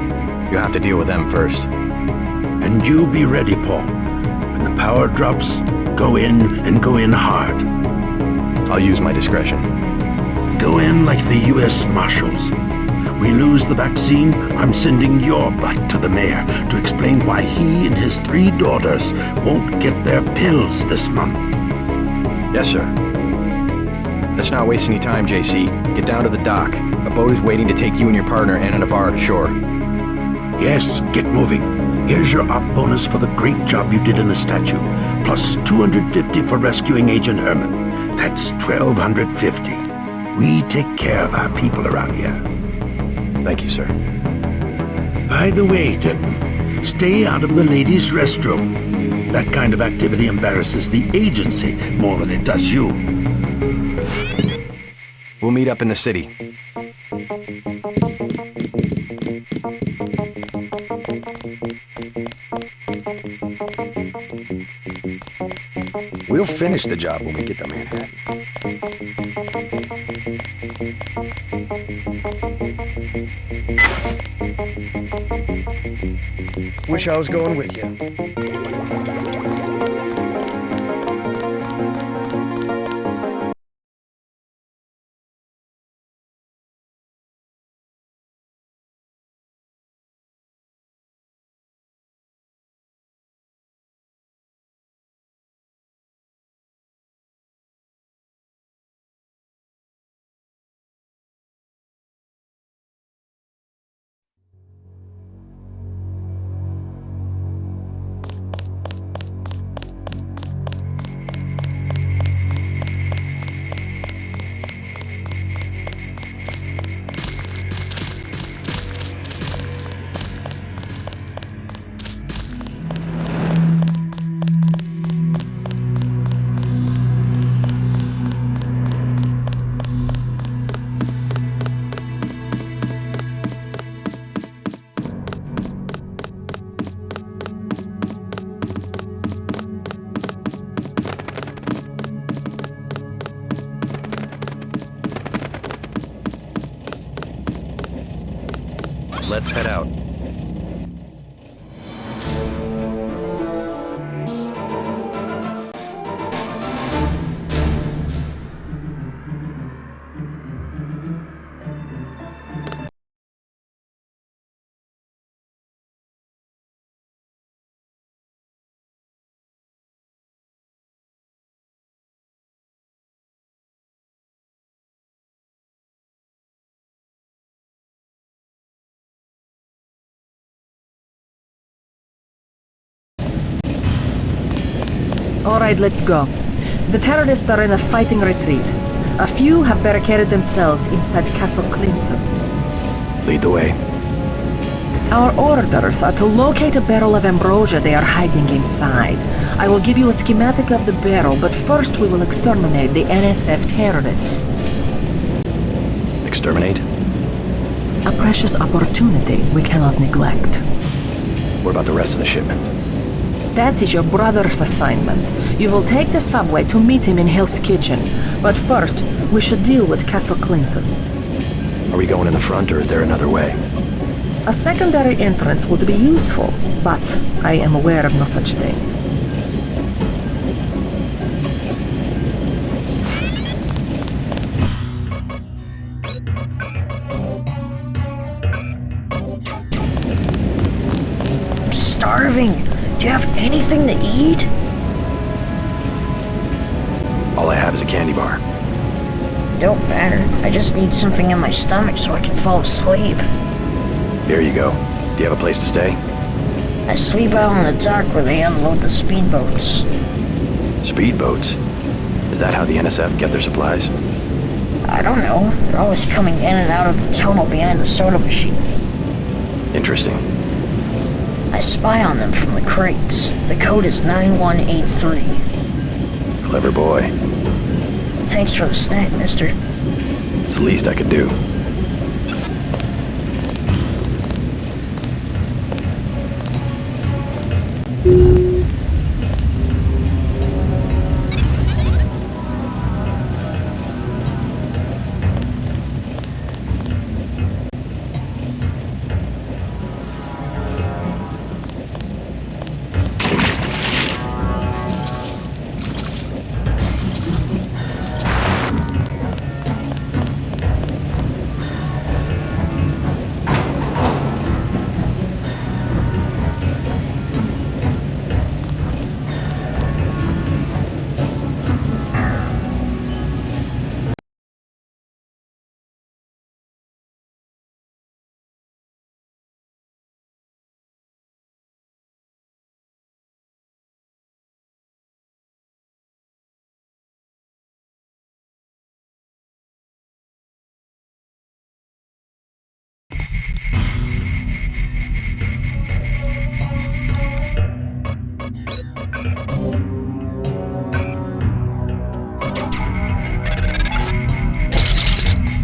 You'll have to deal with them first. And you be ready, Paul. When the power drops, go in and go in hard. I'll use my discretion. Go in like the U.S. Marshals. We lose the vaccine, I'm sending your butt to the mayor to explain why he and his 3 daughters won't get their pills this month. Yes, sir. Let's not waste any time, JC. Get down to the dock. A boat is waiting to take you and your partner, Anna Navarro, to shore. Yes, get moving. Here's your op bonus for the great job you did in the statue, plus 250 for rescuing Agent Herman. That's 1,250. We take care of our people around here. Thank you, sir. By the way, Denton, stay out of the ladies' restroom. That kind of activity embarrasses the agency more than it does you. We'll meet up in the city. We'll finish the job when we get to Manhattan. Wish I was going with you. Let's head out. All right, let's go. The terrorists are in a fighting retreat. A few have barricaded themselves inside Castle Clinton. Lead the way. Our orders are to locate a barrel of ambrosia they are hiding inside. I will give you a schematic of the barrel, but first we will exterminate the NSF terrorists. Exterminate? A precious opportunity we cannot neglect. What about the rest of the shipment? That is your brother's assignment. You will take the subway to meet him in Hill's Kitchen. But first, we should deal with Castle Clinton. Are we going in the front, or is there another way? A secondary entrance would be useful, but I am aware of no such thing. I'm starving. Do you have anything to eat? All I have is a candy bar. Don't matter. I just need something in my stomach so I can fall asleep. Here you go. Do you have a place to stay? I sleep out on the dock where they unload the speedboats. Speedboats? Is that how the NSF get their supplies? I don't know. They're always coming in and out of the tunnel behind the soda machine. Interesting. I spy on them from the crates. The code is 9183. Clever boy. Thanks for the snack, mister. It's the least I could do.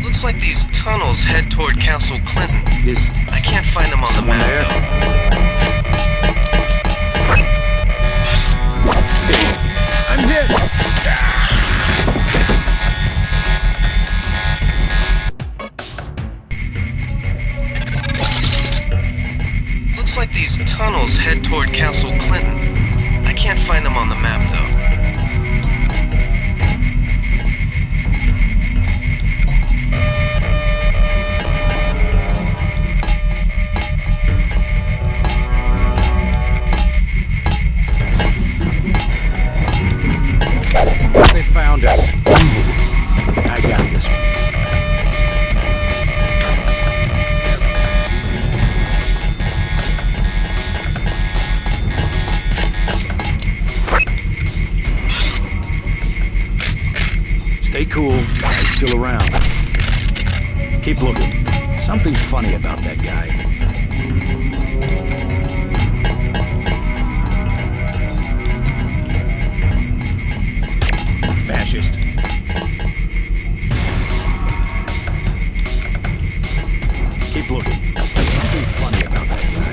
Looks like these tunnels head toward Castle Clinton. I can't find them on the map, I'm hit! Looks like these tunnels head toward Castle Clinton. I can't find them on the map, though. They found us. I got this one. Stay cool. He's still around. Keep looking. Something funny about that guy. Fascist. Keep looking. Something funny about that guy.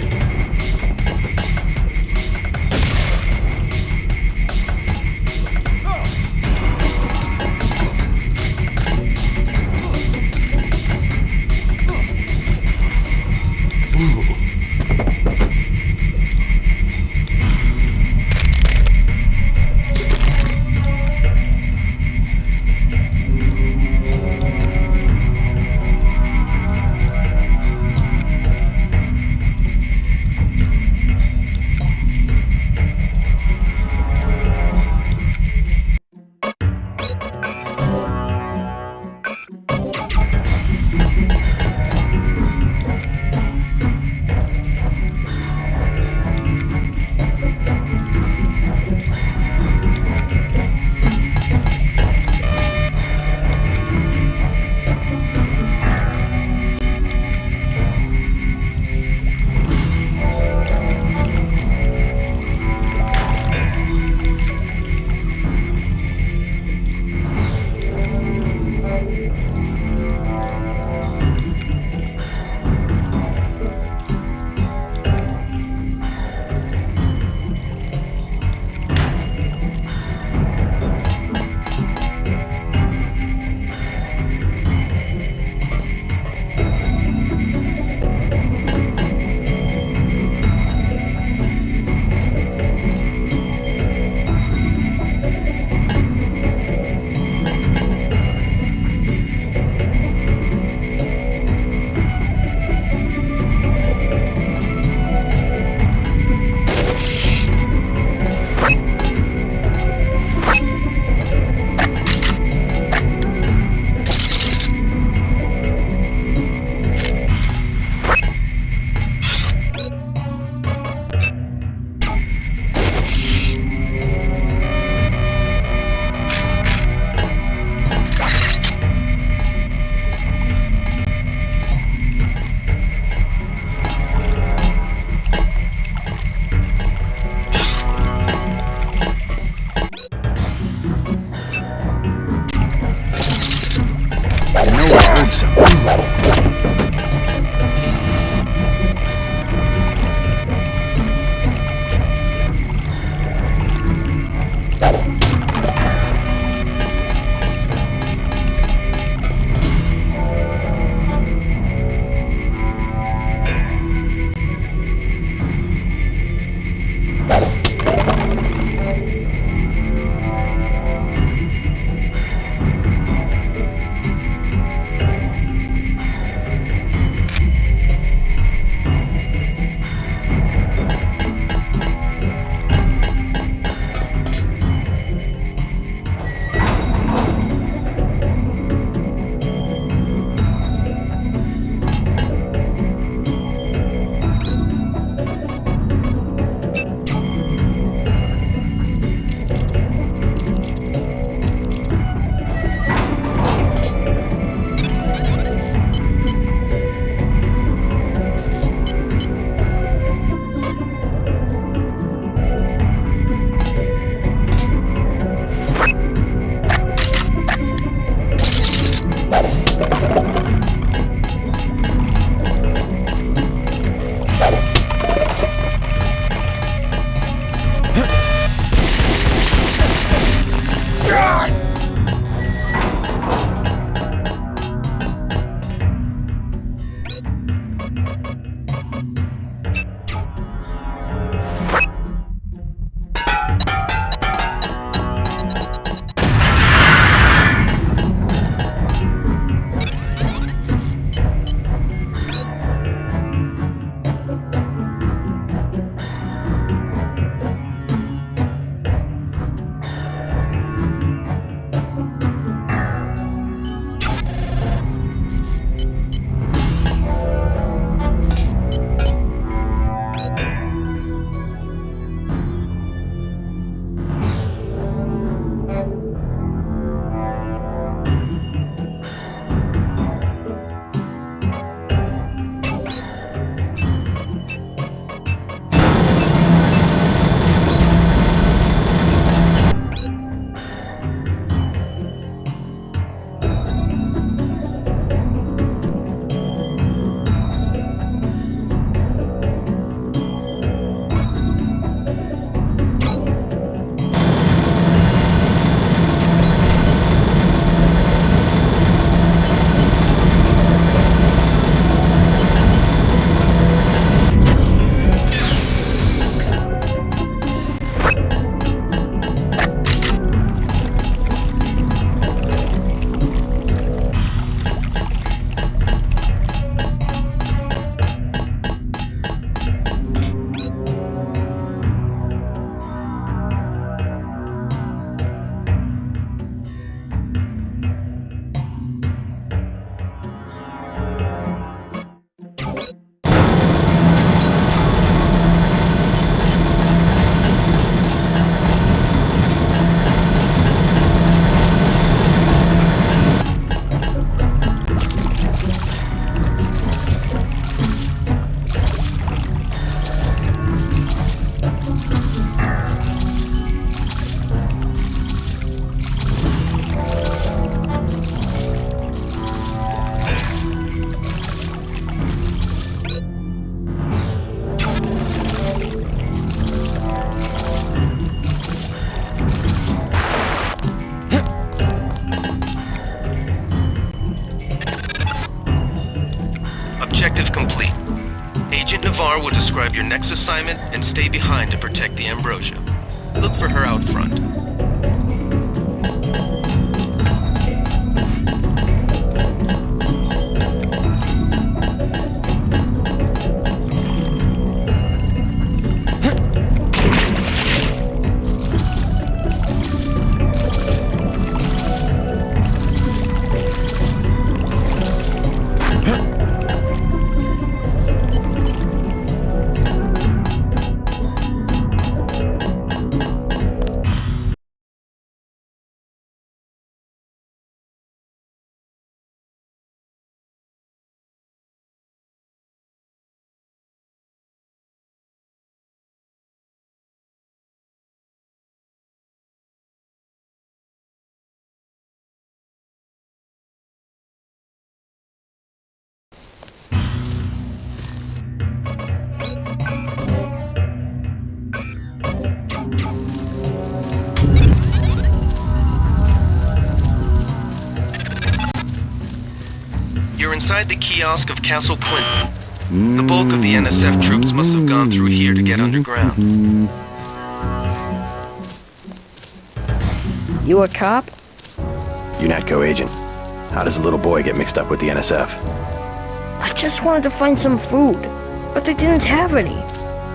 Navarre will describe your next assignment and stay behind to protect the Ambrosia. Look for her out front. You're inside the kiosk of Castle Quinton. The bulk of the NSF troops must have gone through here to get underground. You a cop? UNATCO agent. How does a little boy get mixed up with the NSF? I just wanted to find some food, but they didn't have any.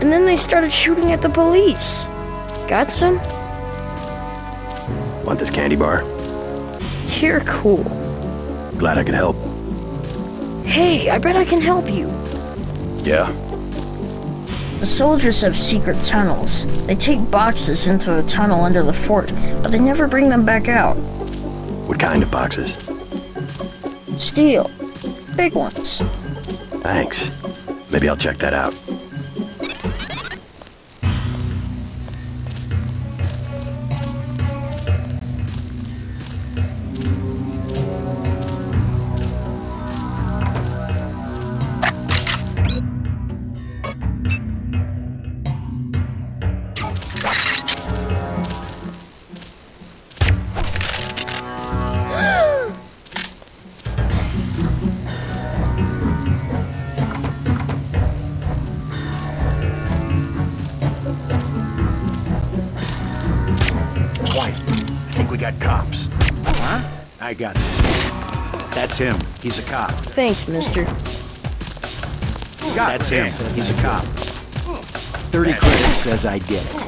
And then they started shooting at the police. Got some? Want this candy bar? You're cool. Glad I could help. Hey, I bet I can help you. Yeah? The soldiers have secret tunnels. They take boxes into the tunnel under the fort, but they never bring them back out. What kind of boxes? Steel. Big ones. Thanks. Maybe I'll check that out. I got this. That's him. He's a cop. Thanks, mister. That's him. He's a cop. 30 credits says I get it.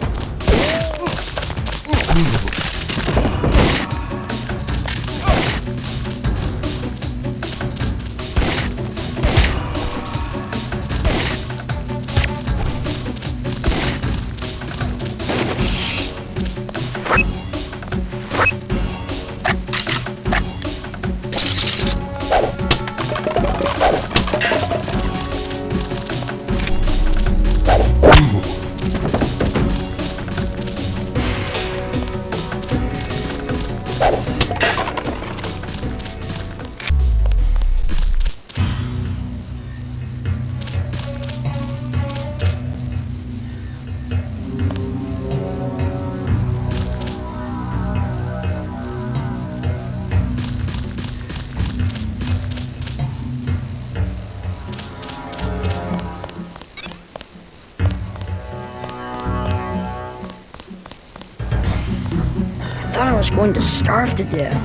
I thought I was going to starve to death.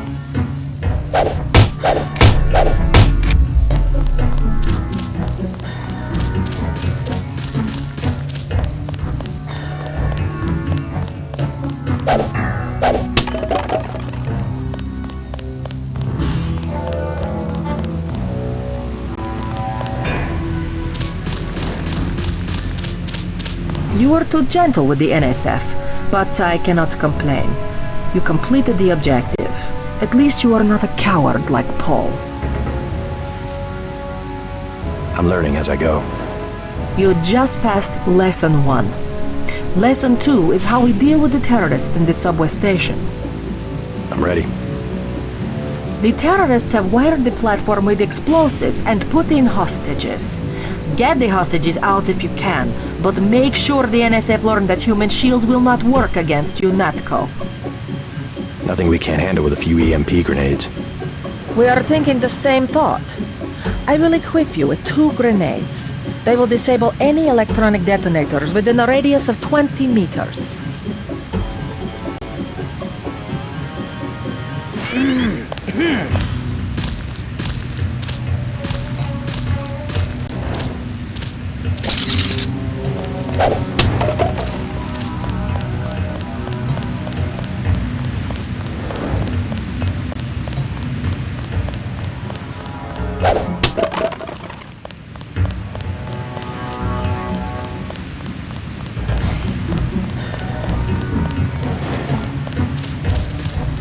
You were too gentle with the NSF, but I cannot complain. You completed the objective. At least you are not a coward like Paul. I'm learning as I go. You just passed Lesson 1. Lesson 2 is how we deal with the terrorists in the subway station. I'm ready. The terrorists have wired the platform with explosives and put in hostages. Get the hostages out if you can, but make sure the NSF learn that human shields will not work against UNATCO. Nothing we can't handle with a few EMP grenades. We are thinking the same thought. I will equip you with 2 grenades. They will disable any electronic detonators within a radius of 20 meters.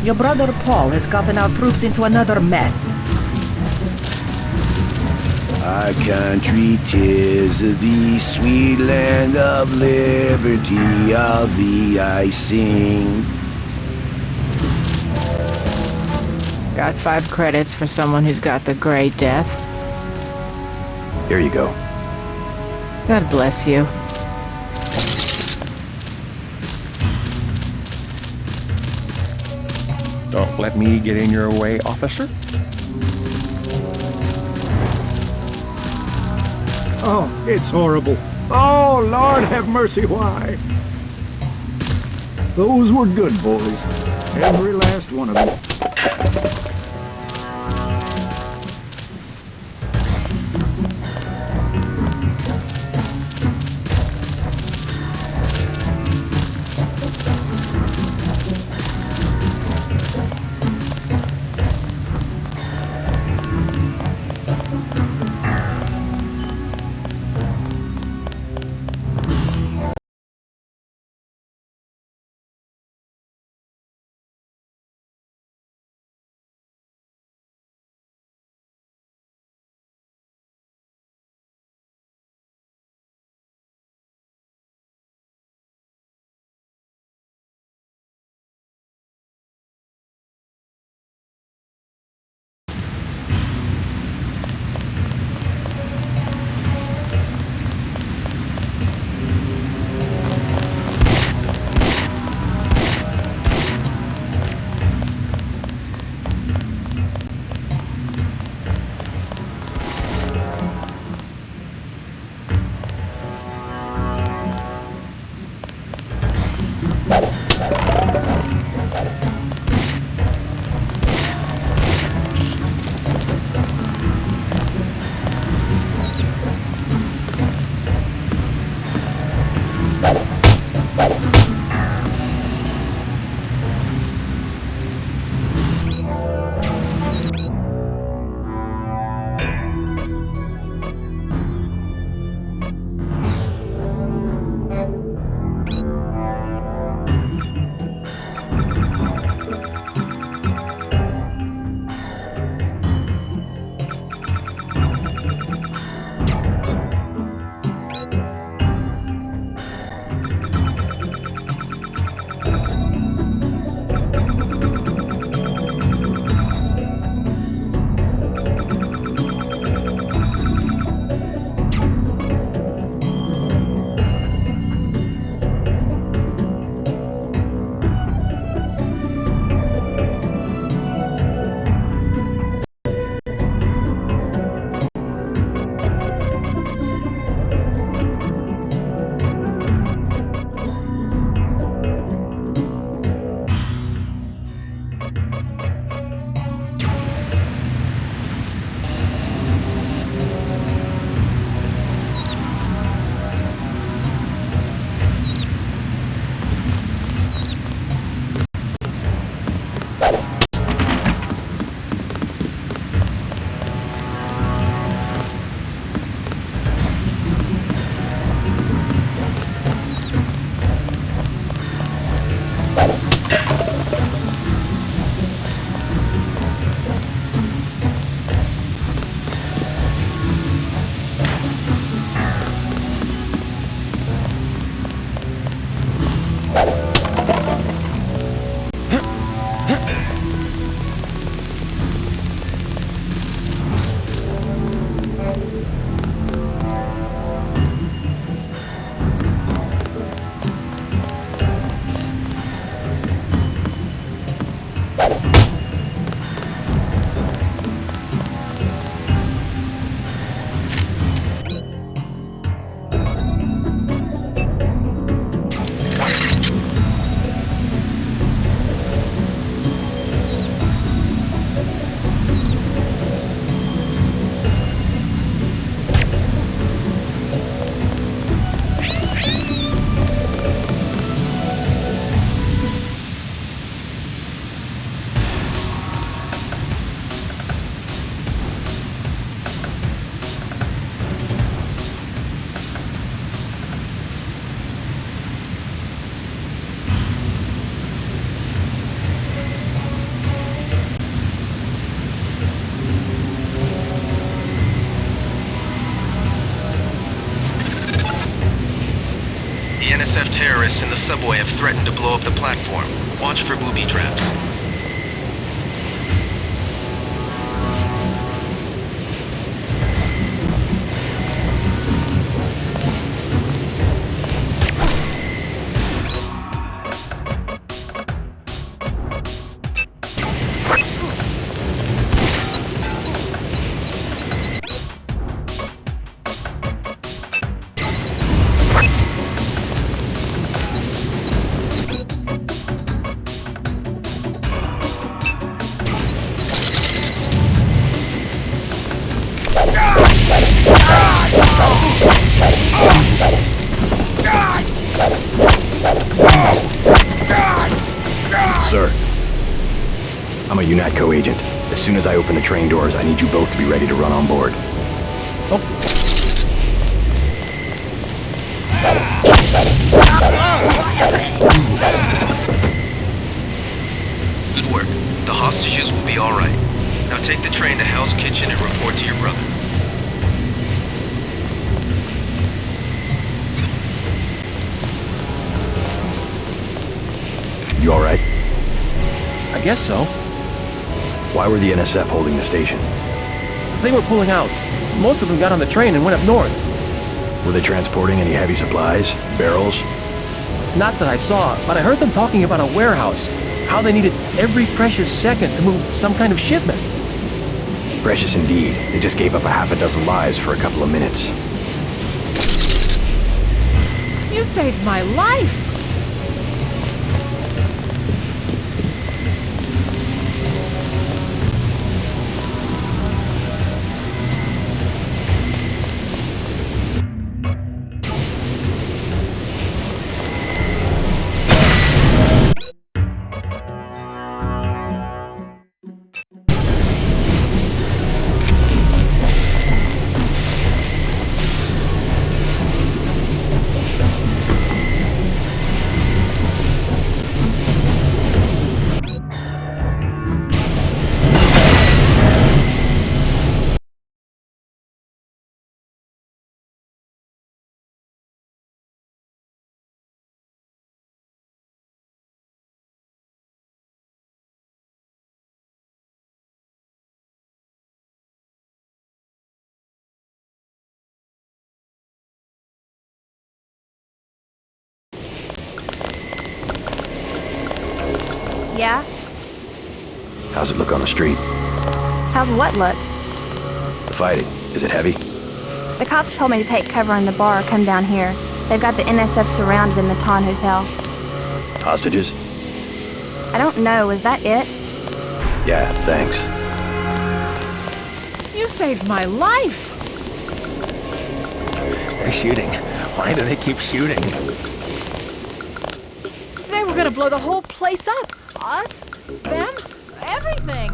Your brother Paul has gotten our troops into another mess. Our country, 'tis of the sweet land of liberty, of thee I sing. Got 5 credits for someone who's got the Grey Death. Here you go. God bless you. Don't let me get in your way, officer. Oh, it's horrible. Oh, Lord have mercy, why? Those were good boys. Every last one of them. NSF terrorists in the subway have threatened to blow up the platform. Watch for booby traps. Sir, I'm a UNATCO agent. As soon as I open the train doors, I need you both to be ready to run on board. Good work. The hostages will be all right. Now take the train to Hell's Kitchen and report to your brother. You all right? I guess so. Why were the NSF holding the station? They were pulling out. Most of them got on the train and went up north. Were they transporting any heavy supplies? Barrels? Not that I saw, but I heard them talking about a warehouse. How they needed every precious second to move some kind of shipment. Precious indeed. They just gave up a half a dozen lives for a couple of minutes. You saved my life! Yeah? How's it look on the street? How's what look? The fighting. Is it heavy? The cops told me to take cover in the bar or come down here. They've got the NSF surrounded in the Ton Hotel. Hostages? I don't know, is that it? Yeah, thanks. You saved my life! They're shooting. Why do they keep shooting? They were gonna blow the whole place up! Us, them, everything!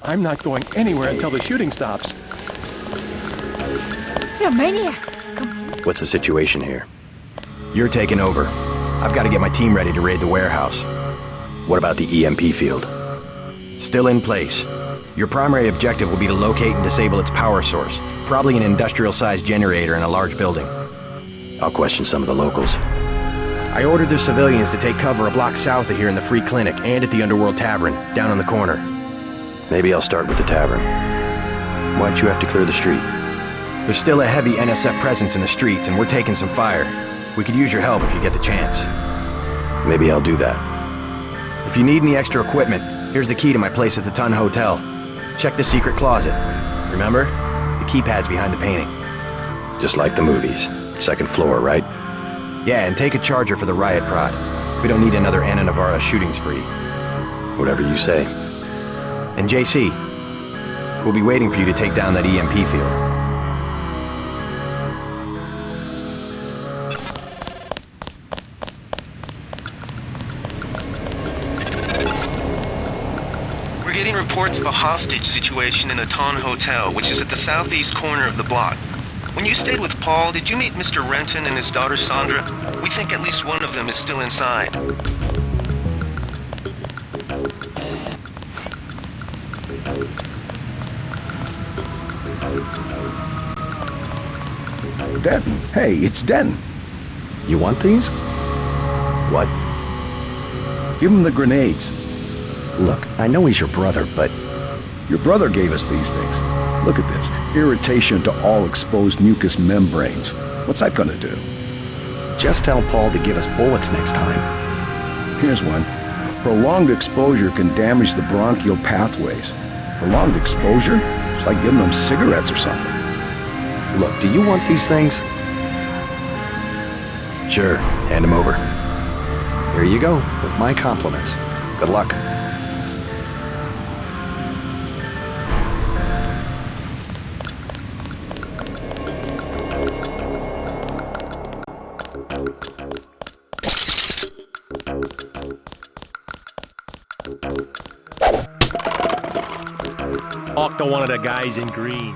I'm not going anywhere until the shooting stops. They're maniacs! What's the situation here? You're taking over. I've got to get my team ready to raid the warehouse. What about the EMP field? Still in place. Your primary objective will be to locate and disable its power source, probably an industrial-sized generator in a large building. I'll question some of the locals. I ordered the civilians to take cover a block south of here in the Free Clinic and at the Underworld Tavern, down on the corner. Maybe I'll start with the tavern. Why'd you have to clear the street? There's still a heavy NSF presence in the streets, and we're taking some fire. We could use your help if you get the chance. Maybe I'll do that. If you need any extra equipment, here's the key to my place at the Ton Hotel. Check the secret closet. Remember? The keypad's behind the painting. Just like the movies. Second floor, right? Yeah, and take a charger for the riot prod. We don't need another Anna Navarra shooting spree. Whatever you say. And JC, we'll be waiting for you to take down that EMP field. reports a hostage situation in a Ton Hotel, which is at the southeast corner of the block. When you stayed with Paul, did you meet Mr. Renton and his daughter Sandra? We think at least one of them is still inside. Denton. Hey, it's Denton. You want these? What? Give him the grenades. Look, I know he's your brother, but... Your brother gave us these things. Look at this. Irritation to all exposed mucous membranes. What's that gonna do? Just tell Paul to give us bullets next time. Here's one. Prolonged exposure can damage the bronchial pathways. Prolonged exposure? It's like giving them cigarettes or something. Look, do you want these things? Sure, hand them over. Here you go, with my compliments. Good luck. Talk to one of the guys in green.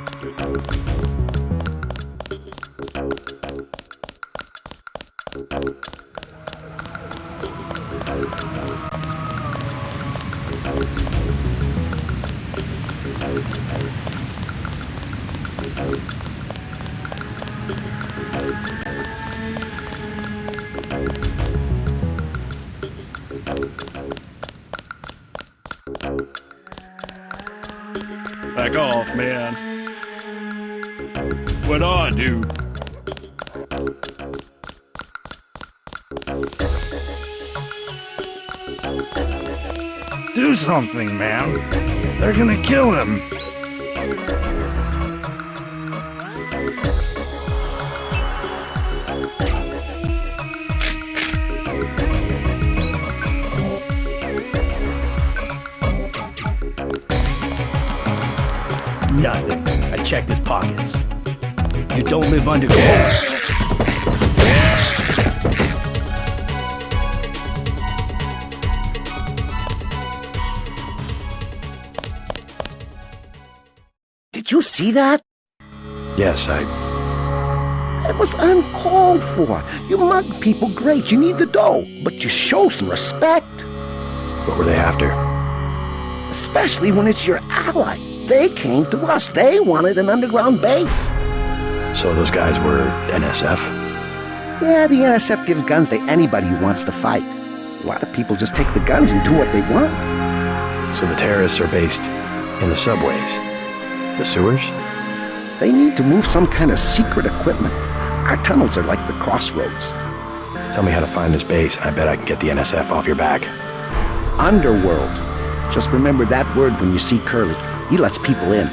Back off, man. What I do? Do something, man. They're gonna kill him. Nothing. I checked his pockets. You don't live underground. Did you see that? Yes, It was uncalled for. You mug people, great. You need the dough. But you show some respect. What were they after? Especially when it's your ally. They came to us. They wanted an underground base. So those guys were NSF? Yeah, the NSF gives guns to anybody who wants to fight. A lot of people just take the guns and do what they want. So the terrorists are based in the subways? The sewers? They need to move some kind of secret equipment. Our tunnels are like the crossroads. Tell me how to find this base, and I bet I can get the NSF off your back. Underworld. Just remember that word when you see Curly. He lets people in.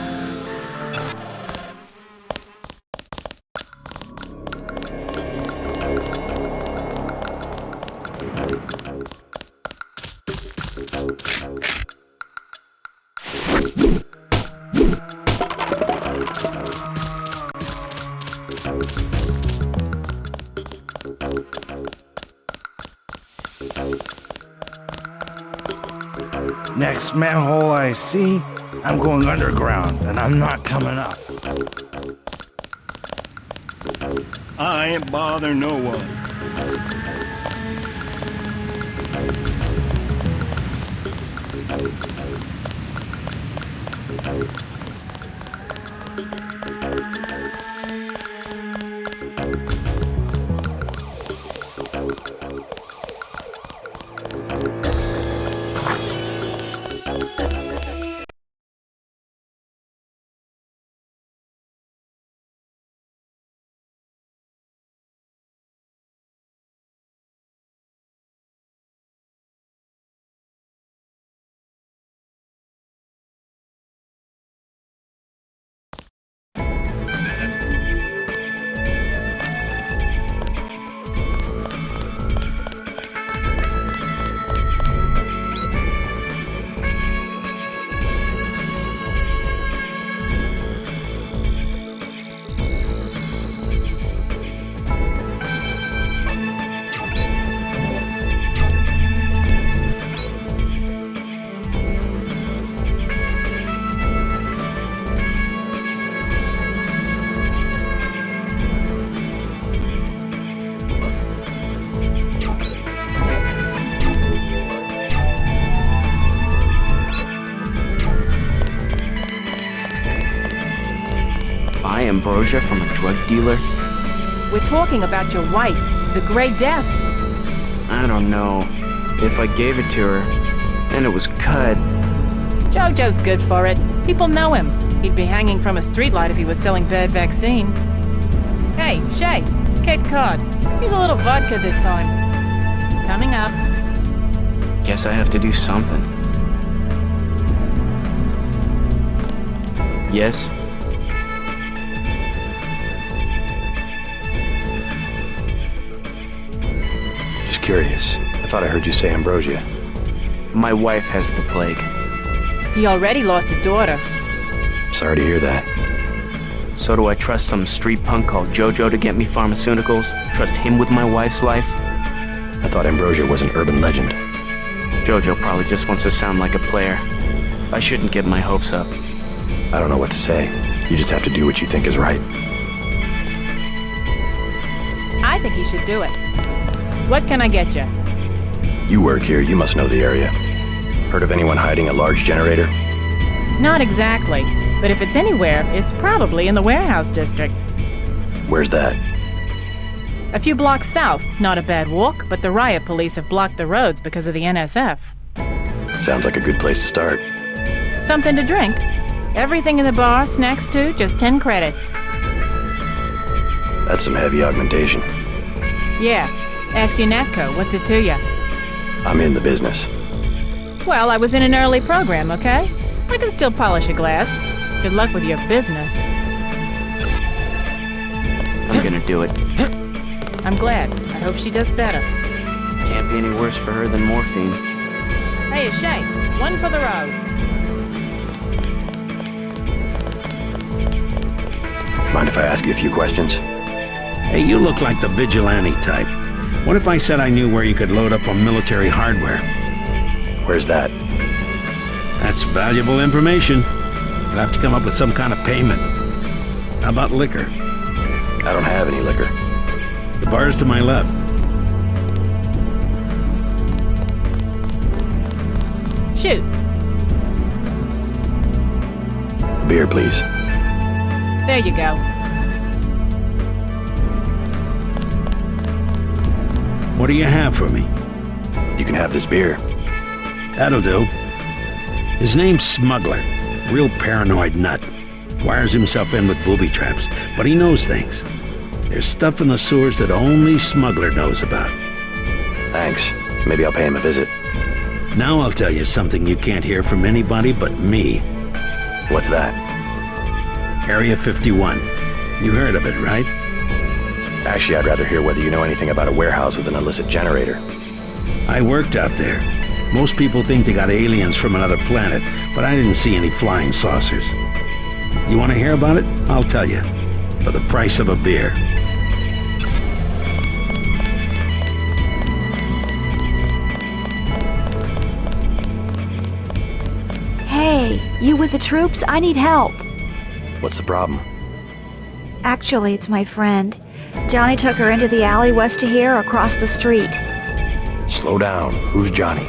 Next manhole I see, I'm going underground, and I'm not coming up. I ain't bother no one. ambrosia from a drug dealer? We're talking about your wife, the Grey Death. I don't know. If I gave it to her, and it was cut... Jojo's good for it. People know him. He'd be hanging from a streetlight if he was selling bad vaccine. Hey, Shay, Cape Cod. Here's a little vodka this time. Coming up. Guess I have to do something. Yes? Just curious. I thought I heard you say ambrosia. My wife has the plague. He already lost his daughter. Sorry to hear that. So do I trust some street punk called Jojo to get me pharmaceuticals? Trust him with my wife's life? I thought ambrosia was an urban legend. Jojo probably just wants to sound like a player. I shouldn't get my hopes up. I don't know what to say. You just have to do what you think is right. I think he should do it. What can I get you? You work here, you must know the area. Heard of anyone hiding a large generator? Not exactly, but if it's anywhere, it's probably in the warehouse district. Where's that? A few blocks south. Not a bad walk, but the riot police have blocked the roads because of the NSF. Sounds like a good place to start. Something to drink. Everything in the bar, snacks too, just 10 credits. That's some heavy augmentation. Yeah. Ask your Natco, what's it to ya? I'm in the business. Well, I was in an early program, okay? I can still polish a glass. Good luck with your business. I'm gonna do it. I'm glad. I hope she does better. Can't be any worse for her than morphine. Hey, Shay, one for the road. Mind if I ask you a few questions? Hey, you look like the vigilante type. What if I said I knew where you could load up on military hardware? Where's that? That's valuable information. You'll have to come up with some kind of payment. How about liquor? I don't have any liquor. The bar's to my left. Shoot. Beer, please. There you go. What do you have for me? You can have this beer. That'll do. His name's Smuggler. Real paranoid nut. Wires himself in with booby traps, but he knows things. There's stuff in the sewers that only Smuggler knows about. Thanks. Maybe I'll pay him a visit. Now I'll tell you something you can't hear from anybody but me. What's that? Area 51. You heard of it, right? Actually, I'd rather hear whether you know anything about a warehouse with an illicit generator. I worked out there. Most people think they got aliens from another planet, but I didn't see any flying saucers. You want to hear about it? I'll tell you. For the price of a beer. Hey, you with the troops? I need help. What's the problem? Actually, it's my friend. Johnny took her into the alley west of here, across the street. Slow down. Who's Johnny?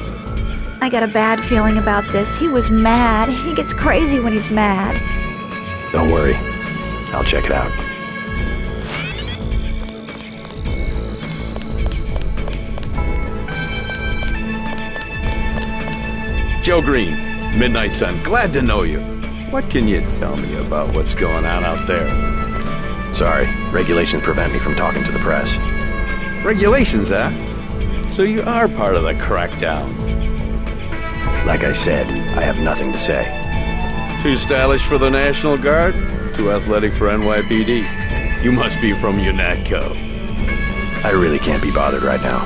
I got a bad feeling about this. He was mad. He gets crazy when he's mad. Don't worry. I'll check it out. Joe Green, Midnight Sun. Glad to know you. What can you tell me about what's going on out there? Sorry, regulations prevent me from talking to the press. Regulations, huh? So you are part of the crackdown. Like I said, I have nothing to say. Too stylish for the National Guard? Too athletic for NYPD? You must be from UNATCO. I really can't be bothered right now.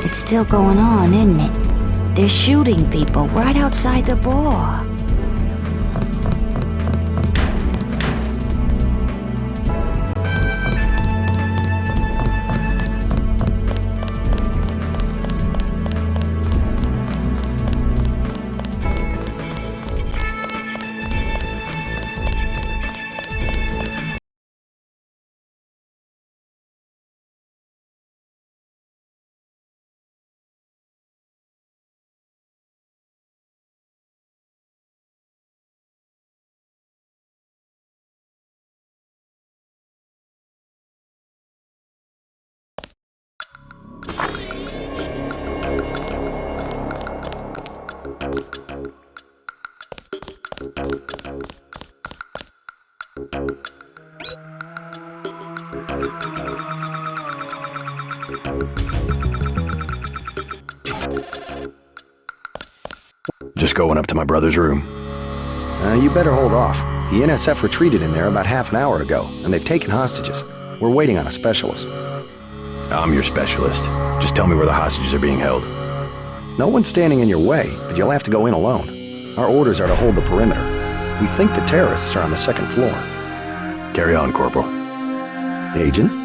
It's still going on, isn't it? They're shooting people right outside the bar. Just going up to my brother's room. You better hold off. The NSF retreated in there about half an hour ago, and they've taken hostages. We're waiting on a specialist. I'm your specialist. Just tell me where the hostages are being held. No one's standing in your way, but you'll have to go in alone. Our orders are to hold the perimeter. We think the terrorists are on the second floor. Carry on, Corporal. Agent?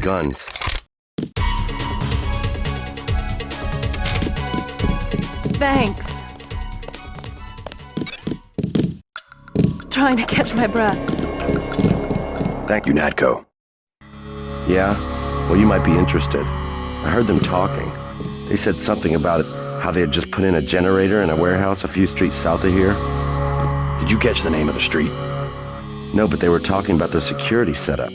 Guns. Thanks. Trying to catch my breath. Thank you, Natco. Yeah? Well, you might be interested. I heard them talking. They said something about how they had just put in a generator in a warehouse a few streets south of here. Did you catch the name of the street? No, but they were talking about their security setup.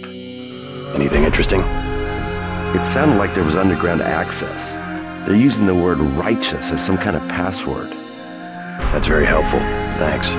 Anything interesting? It sounded like there was underground access. They're using the word righteous as some kind of password. That's very helpful. Thanks.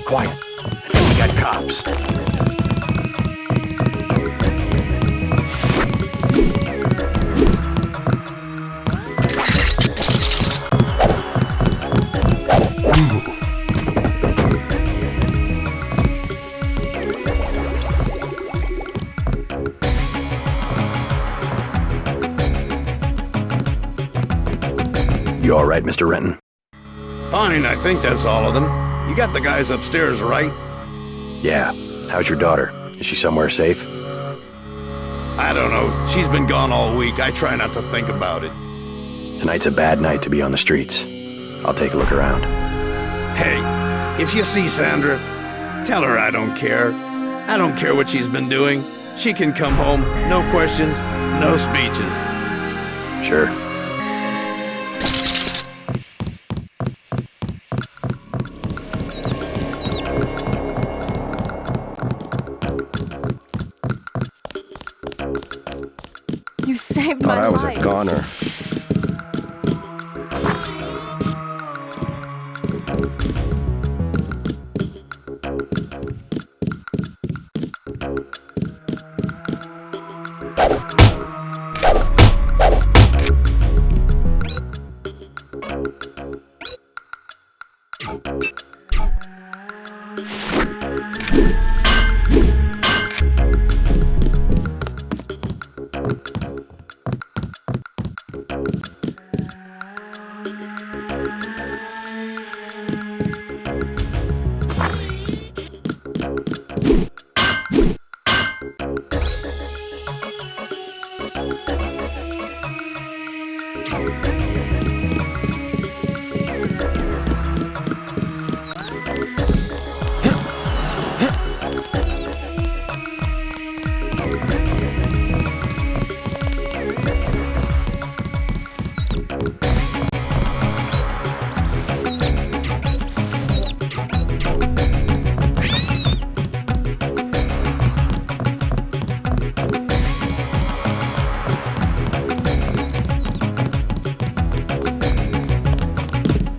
Quiet. We got cops. You all right, Mr. Renton? Fine, I think that's all of them. You got the guys upstairs, right? Yeah. How's your daughter? Is she somewhere safe? I don't know. She's been gone all week. I try not to think about it. Tonight's a bad night to be on the streets. I'll take a look around. Hey, if you see Sandra, tell her I don't care. I don't care what she's been doing. She can come home. No questions, no speeches. Sure. You saved Thought my I was life. a goner.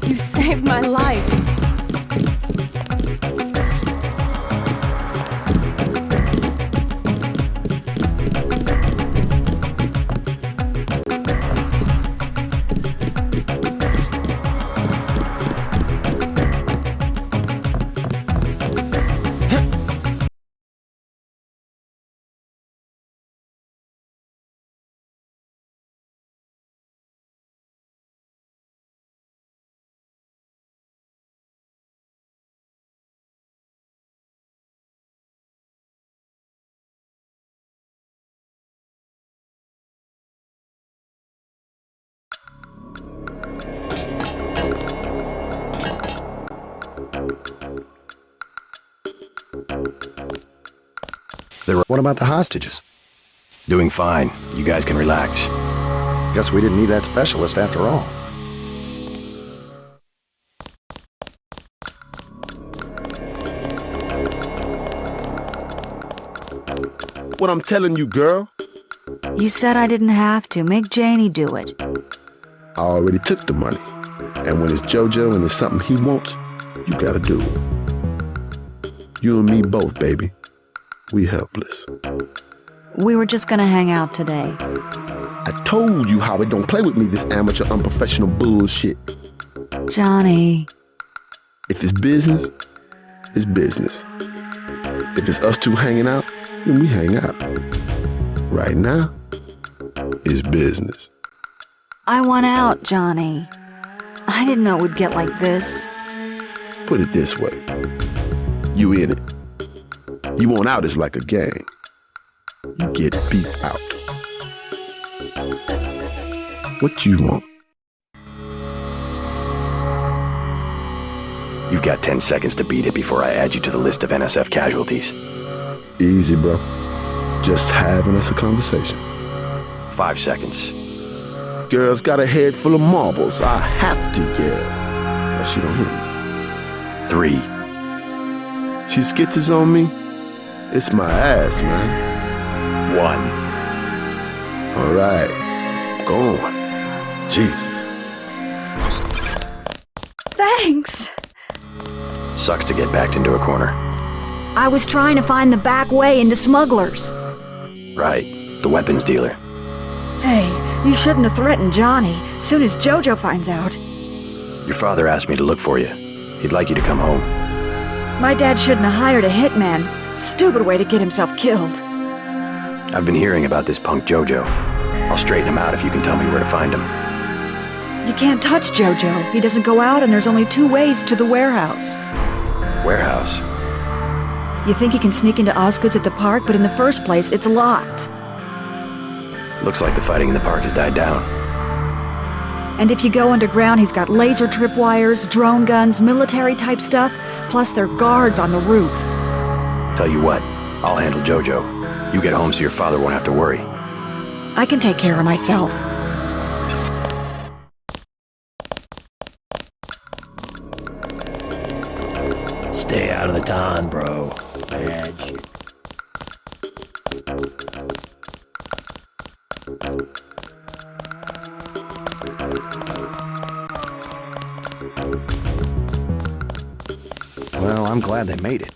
You saved my life. What about the hostages? Doing fine. You guys can relax. Guess we didn't need that specialist after all. What I'm telling you, girl. You said I didn't have to. Make Janie do it. I already took the money. And when it's JoJo and it's something he wants, you gotta do it. You and me both, baby. We helpless. We were just gonna hang out today. I told you how it don't play with me, this amateur unprofessional bullshit. Johnny. If it's business, it's business. If it's us two hanging out, then we hang out. Right now, it's business. I want out, Johnny. I didn't know it would get like this. Put it this way. You in it. You want out is like a gang. You get beat out. What you want? You've got 10 seconds to beat it before I add you to the list of NSF casualties. Easy, bro. Just having us a conversation. 5 seconds. Girl's got a head full of marbles. I have to yell. But she don't hear me. 3. She skitches on me. It's my ass, man. 1. All right. Go on. Jesus. Thanks. Sucks to get backed into a corner. I was trying to find the back way into smugglers. Right. The weapons dealer. Hey, you shouldn't have threatened Johnny. Soon as JoJo finds out. Your father asked me to look for you. He'd like you to come home. My dad shouldn't have hired a hitman. Stupid way to get himself killed. I've been hearing about this punk JoJo. I'll straighten him out if you can tell me where to find him. You can't touch Jojo. He doesn't go out, and there's only 2 ways to the warehouse. Warehouse? You think he can sneak into Osgood's at the park, but in the first place, it's locked. Looks like the fighting in the park has died down. And if you go underground, he's got laser tripwires, drone guns, military-type stuff, plus there are guards on the roof. Tell you what, I'll handle Jojo. You get home so your father won't have to worry. I can take care of myself. Stay out of the ton, bro. Bad shit. Well, I'm glad they made it.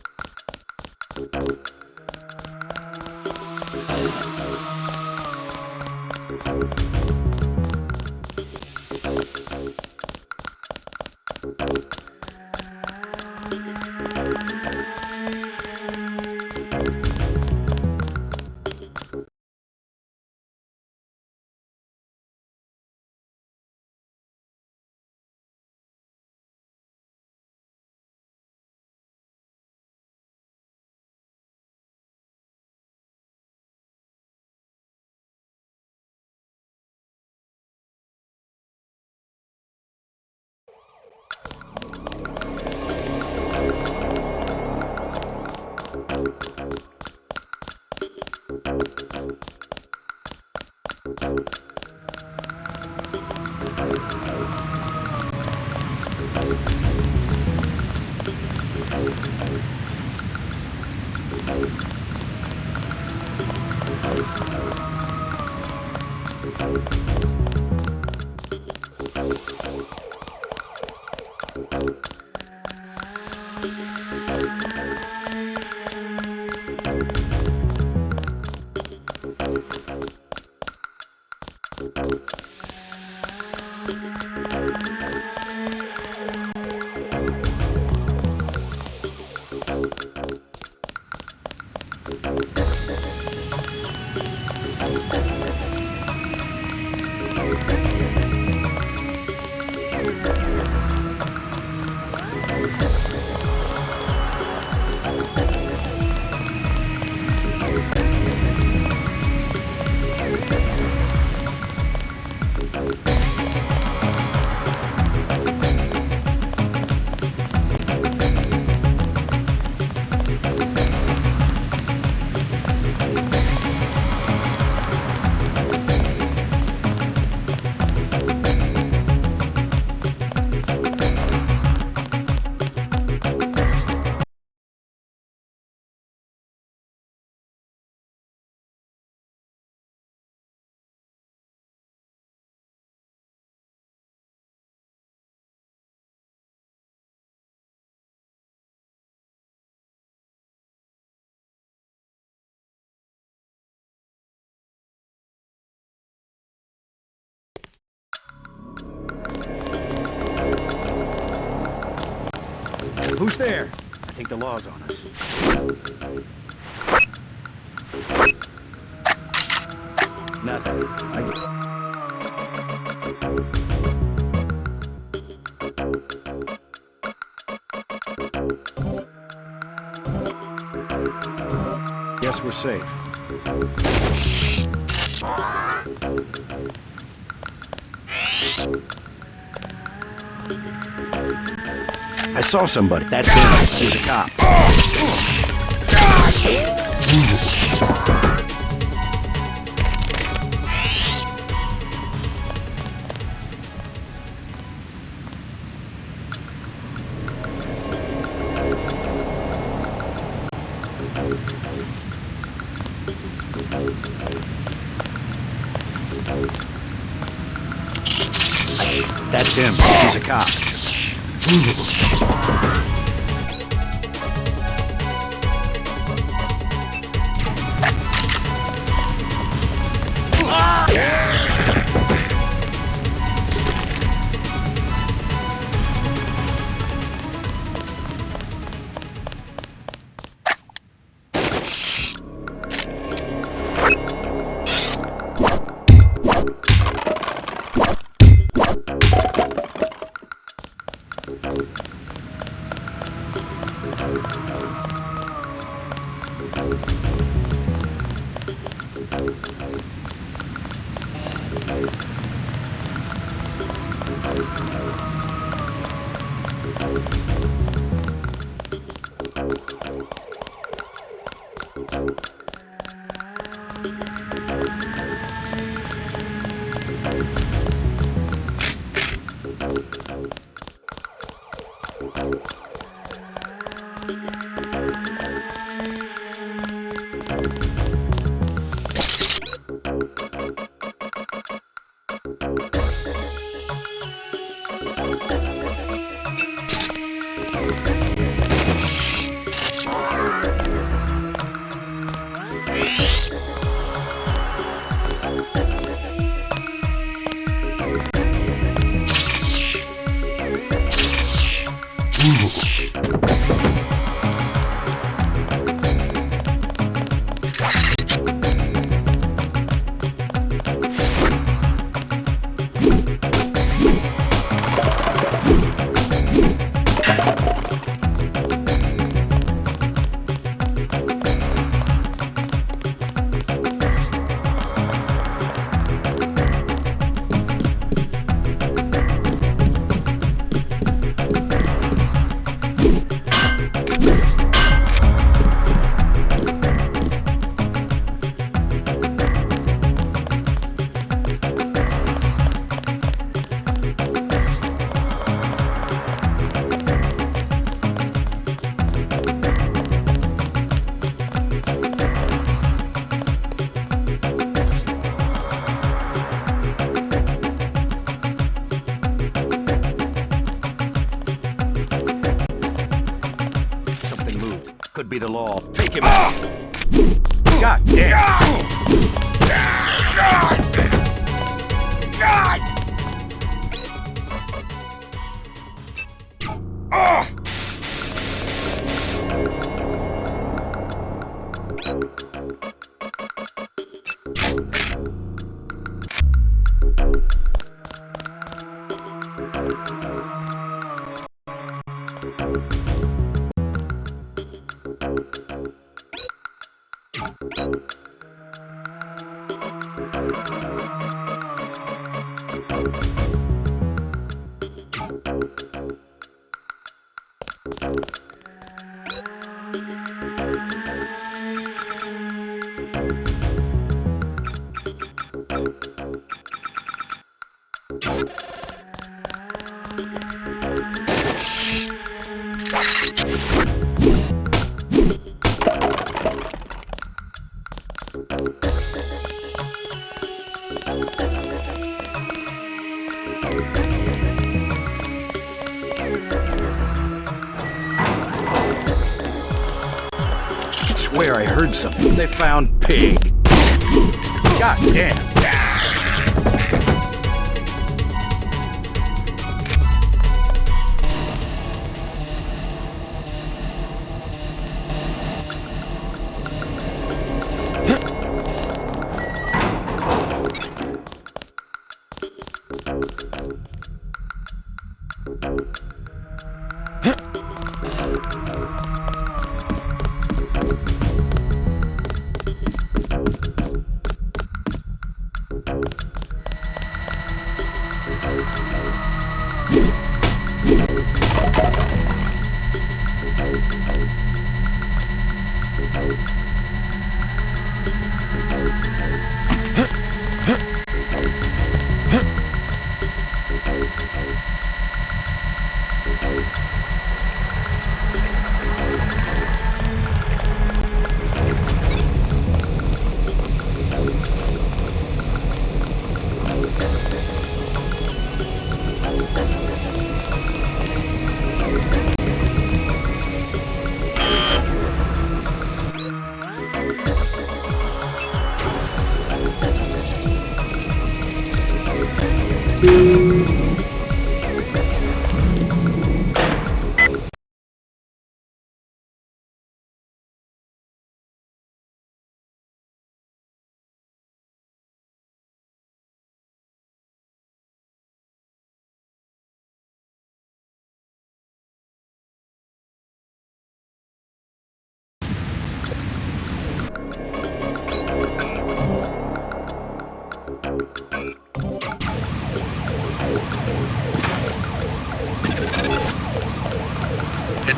Who's there? I think the law's on us. Nothing. Guess we're safe. I saw somebody. That's him. He's a cop. That's him. He's a cop. Could be the law. Take him out. God damn. I swear I heard something. They found pig. God damn.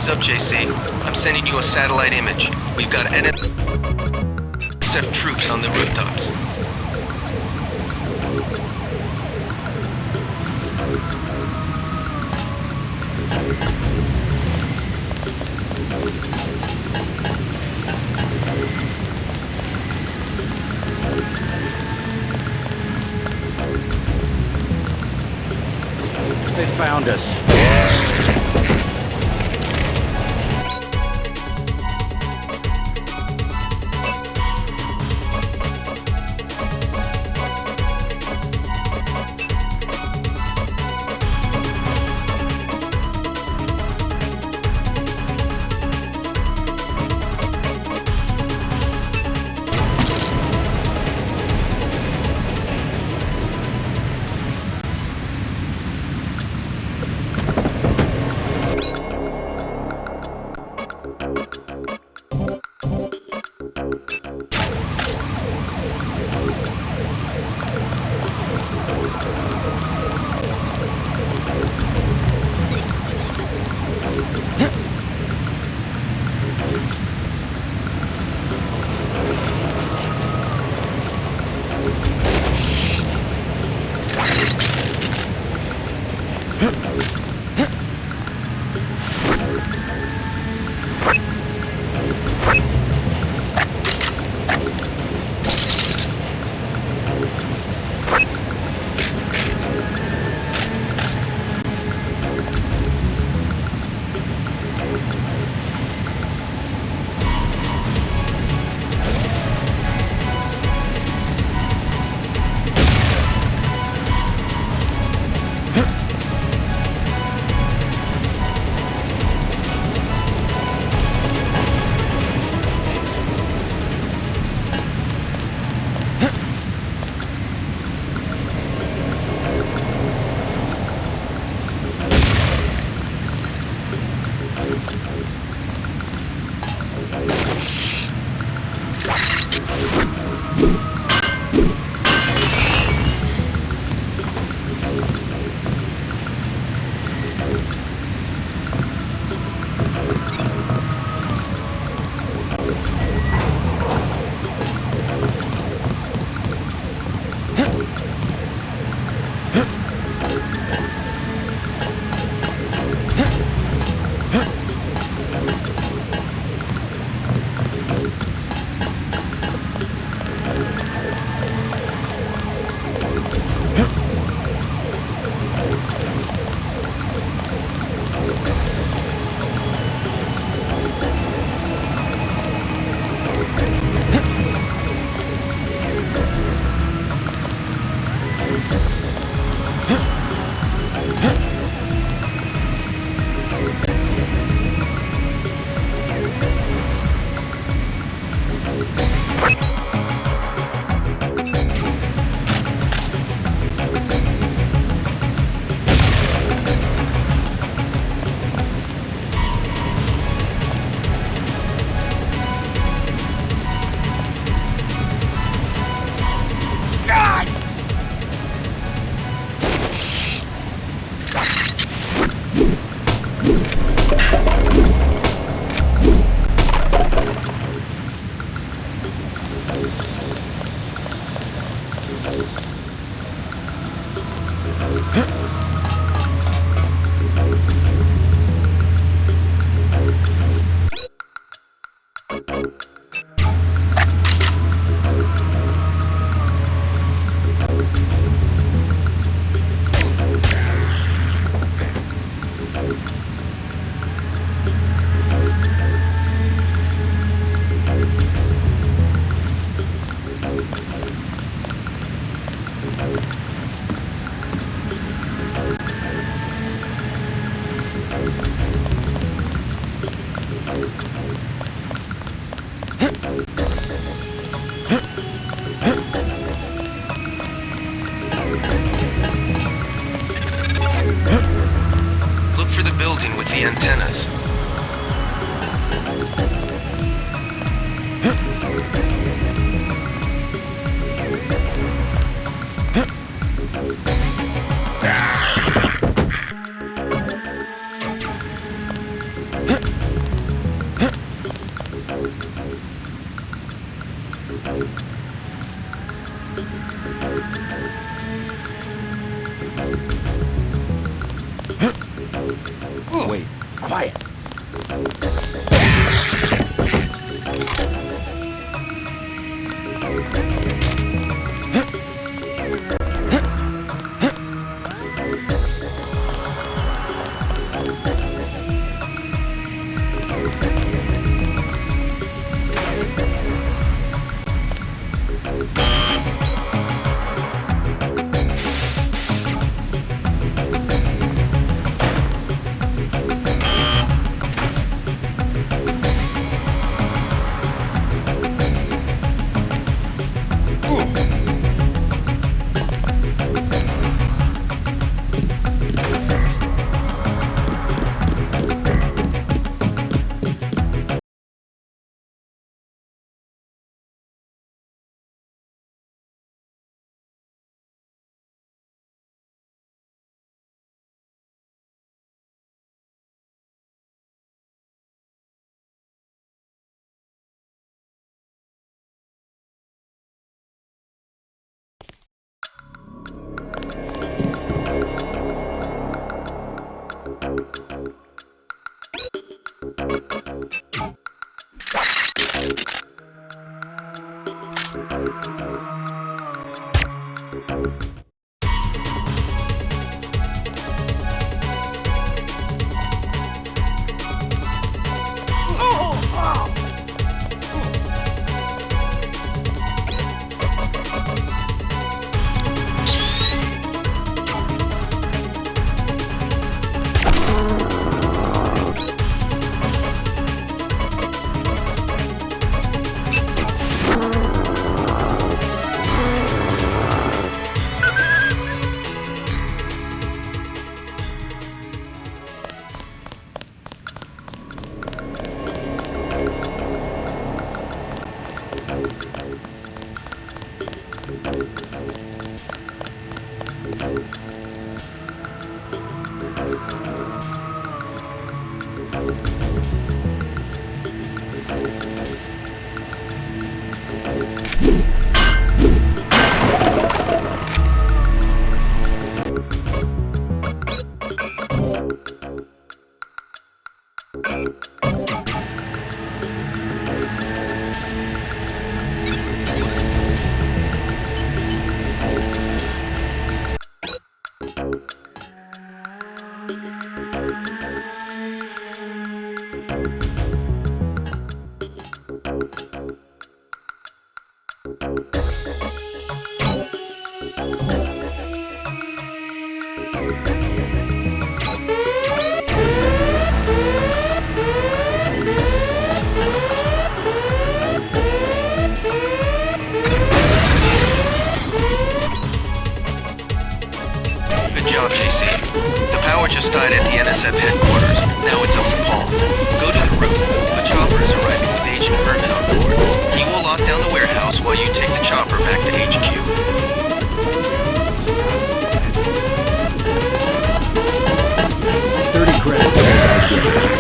Heads up, JC. I'm sending you a satellite image. We've got NSF troops on the rooftops. They found us. Look for the building with the antennas. Wait, quiet. job, JC. The power just died at the NSF headquarters. Now it's up to Paul. Go to the roof. A chopper is arriving with Agent Herman on board. He will lock down the warehouse while you take the chopper back to HQ. 30 credits as I get.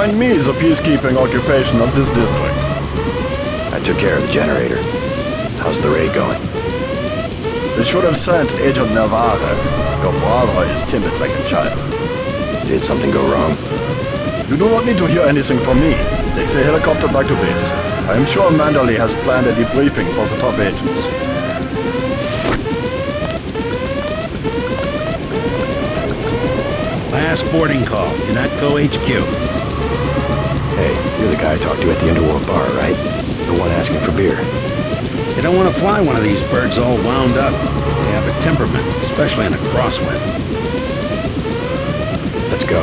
Assign me the peacekeeping occupation of this district. I took care of the generator. How's the raid going? They should have sent Agent Navarre. Your brother is timid like a child. Did something go wrong? You do not need to hear anything from me. Take the helicopter back to base. I am sure Manderley has planned a debriefing for the top agents. Last boarding call. UNATCO HQ. Hey, you're the guy I talked to at the Underworld bar, right? The one asking for beer. You don't want to fly one of these birds all wound up. They have a temperament, especially in a crosswind. Let's go.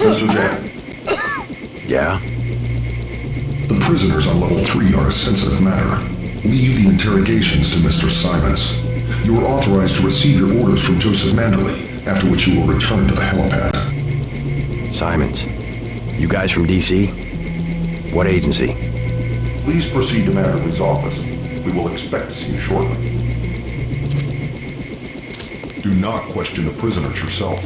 Mr. J. Yeah? The prisoners on level 3 are a sensitive matter. Leave the interrogations to Mr. Simons. You are authorized to receive your orders from Joseph Manderley, after which you will return to the helipad. Simons. You guys from DC? What agency? Please proceed to Manderley's office. We will expect to see you shortly. Do not question the prisoners yourself.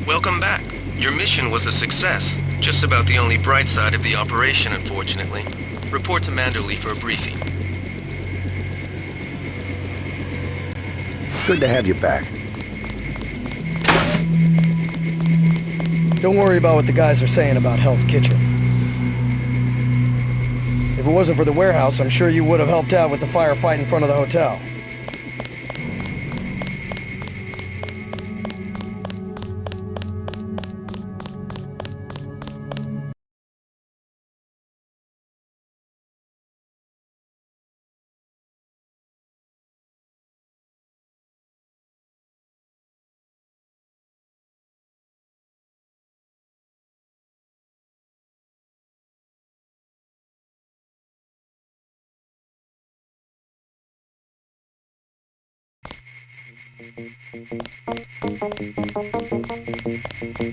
Welcome back. Your mission was a success. Just about the only bright side of the operation, unfortunately. Report to Manderley for a briefing. Good to have you back. Don't worry about what the guys are saying about Hell's Kitchen. If it wasn't for the warehouse, I'm sure you would have helped out with the firefight in front of the hotel.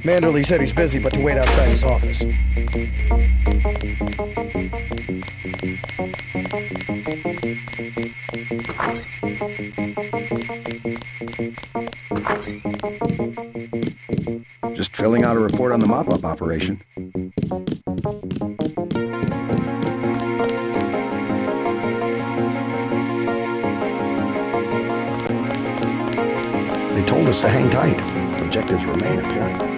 Manderley said he's busy, but to wait outside his office. Just filling out a report on the mop-up operation. They told us to hang tight. Objectives remain apparent.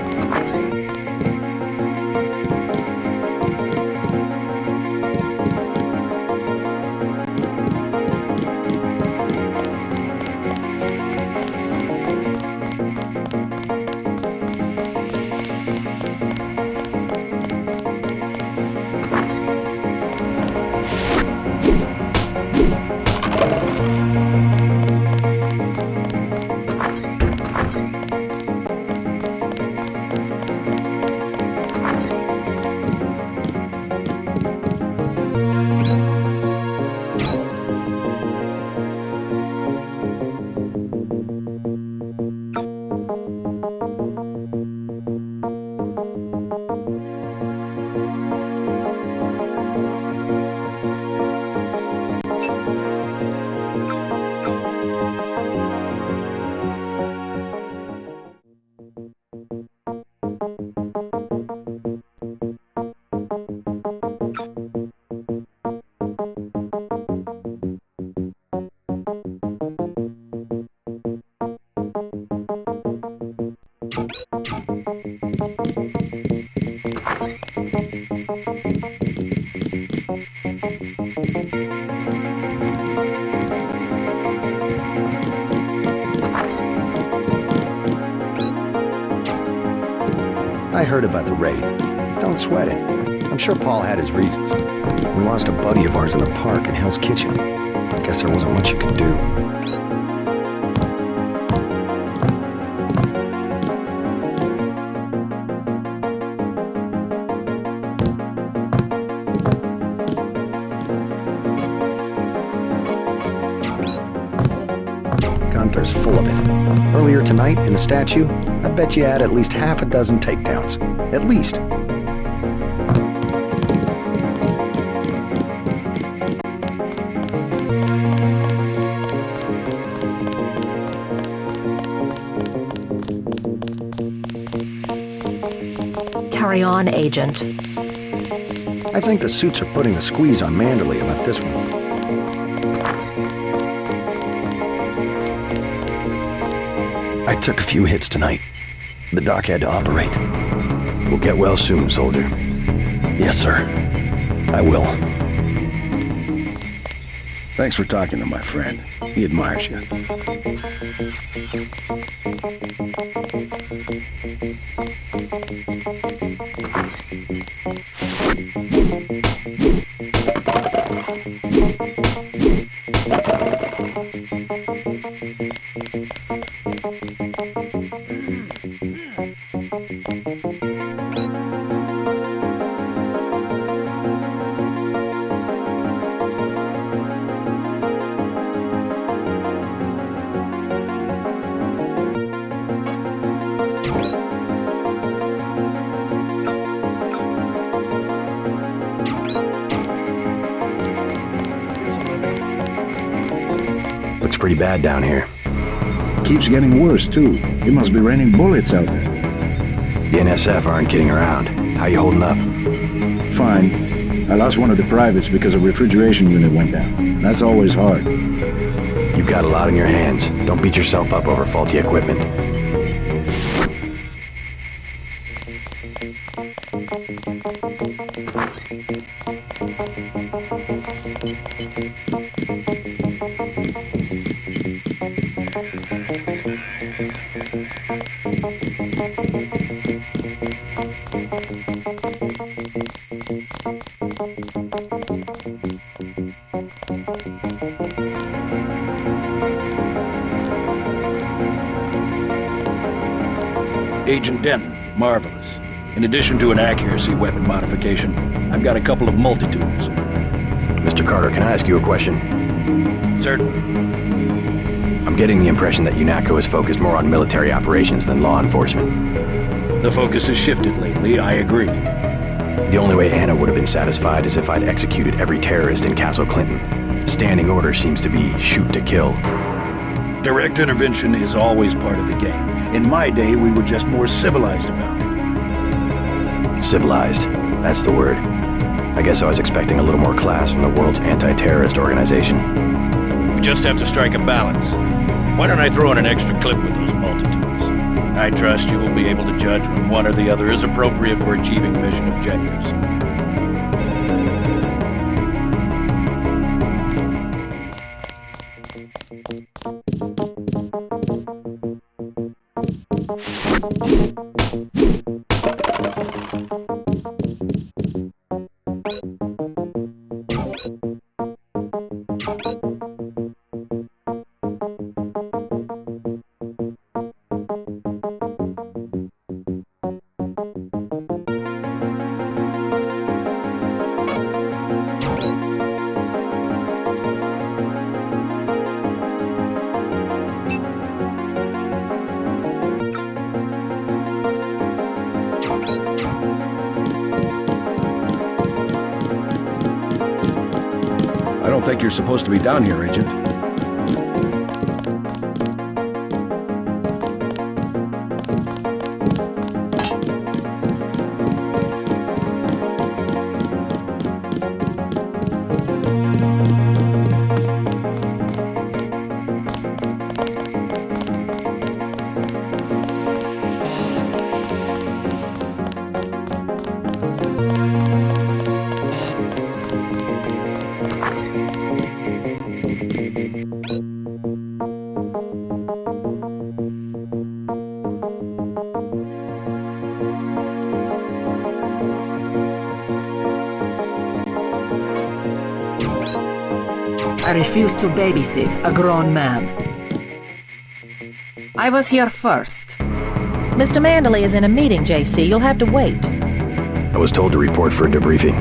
I heard about the raid. Don't sweat it. I'm sure Paul had his reasons. We lost a buddy of ours in the park in Hell's Kitchen. Guess there wasn't much you could do. Gunther's full of it. Earlier tonight, in the statue, I bet you had at least half a dozen takedowns. At least. Carry on, Agent. I think the suits are putting the squeeze on Manderley about this one. I took a few hits tonight. The doc had to operate. We'll get well soon, soldier. Yes, sir. I will. Thanks for talking to my friend. He admires you. Looks pretty bad down here. Keeps getting worse, too. It must be raining bullets out there. The NSF aren't kidding around. How you holding up? Fine. I lost one of the privates because a refrigeration unit went down. That's always hard. You've got a lot on your hands. Don't beat yourself up over faulty equipment. Agent Denton, marvelous. In addition to an accuracy weapon modification, I've got a couple of multi-tools. Mr. Carter, can I ask you a question? Certainly. I'm getting the impression that UNATCO is focused more on military operations than law enforcement. The focus has shifted lately, I agree. The only way Anna would have been satisfied is if I'd executed every terrorist in Castle Clinton. The standing order seems to be shoot to kill. Direct intervention is always part of the game. In my day, we were just more civilized about it. Civilized. That's the word. I guess I was expecting a little more class from the world's anti-terrorist organization. We just have to strike a balance. Why don't I throw in an extra clip with those multi-tools? I trust you will be able to judge when one or the other is appropriate for achieving mission objectives. I don't think you're supposed to be down here, Agent. I refuse to babysit a grown man. I was here first. Mr. Manderley is in a meeting, JC. You'll have to wait. I was told to report for a debriefing.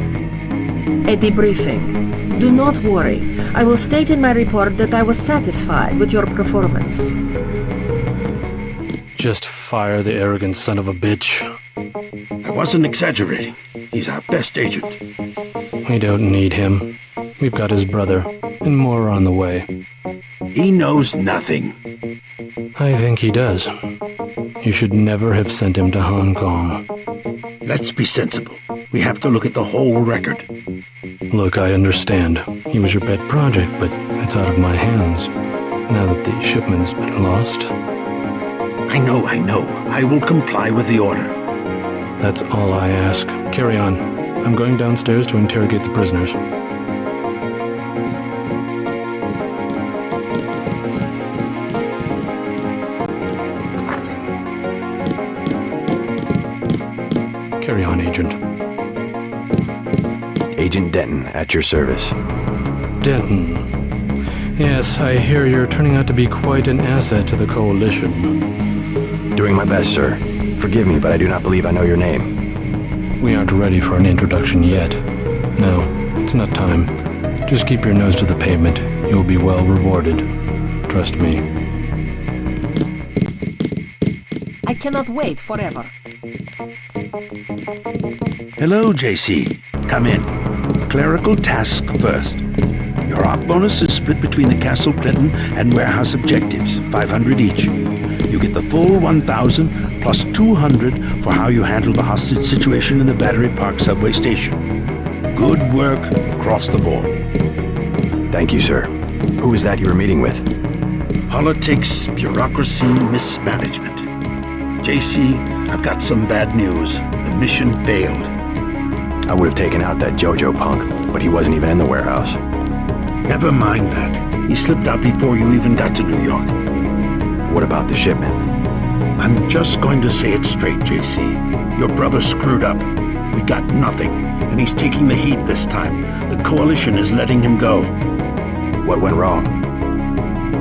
A debriefing. Do not worry. I will state in my report that I was satisfied with your performance. Just fire the arrogant son of a bitch. I wasn't exaggerating. He's our best agent. We don't need him. We've got his brother, and more are on the way. He knows nothing. I think he does. You should never have sent him to Hong Kong. Let's be sensible. We have to look at the whole record. Look, I understand. He was your pet project, but it's out of my hands. Now that the shipment's been lost. I know. I will comply with the order. That's all I ask. Carry on. I'm going downstairs to interrogate the prisoners. Carry on, Agent. Agent Denton, at your service. Denton. Yes, I hear you're turning out to be quite an asset to the Coalition. Doing my best, sir. Forgive me, but I do not believe I know your name. We aren't ready for an introduction yet. No, it's not time. Just keep your nose to the pavement. You'll be well rewarded. Trust me. I cannot wait forever. Hello, JC. Come in. Clerical task first. Your op bonus is split between the Castle Clinton and warehouse objectives, 500 each. You get the full 1,000 plus 200 for how you handle the hostage situation in the Battery Park subway station. Good work across the board. Thank you, sir. Who is that you were meeting with? Politics, bureaucracy, mismanagement. JC, I've got some bad news. The mission failed. I would have taken out that JoJo punk, but he wasn't even in the warehouse. Never mind that. He slipped out before you even got to New York. What about the shipment? I'm just going to say it straight, JC. Your brother screwed up. We got nothing, and he's taking the heat this time. The Coalition is letting him go. What went wrong?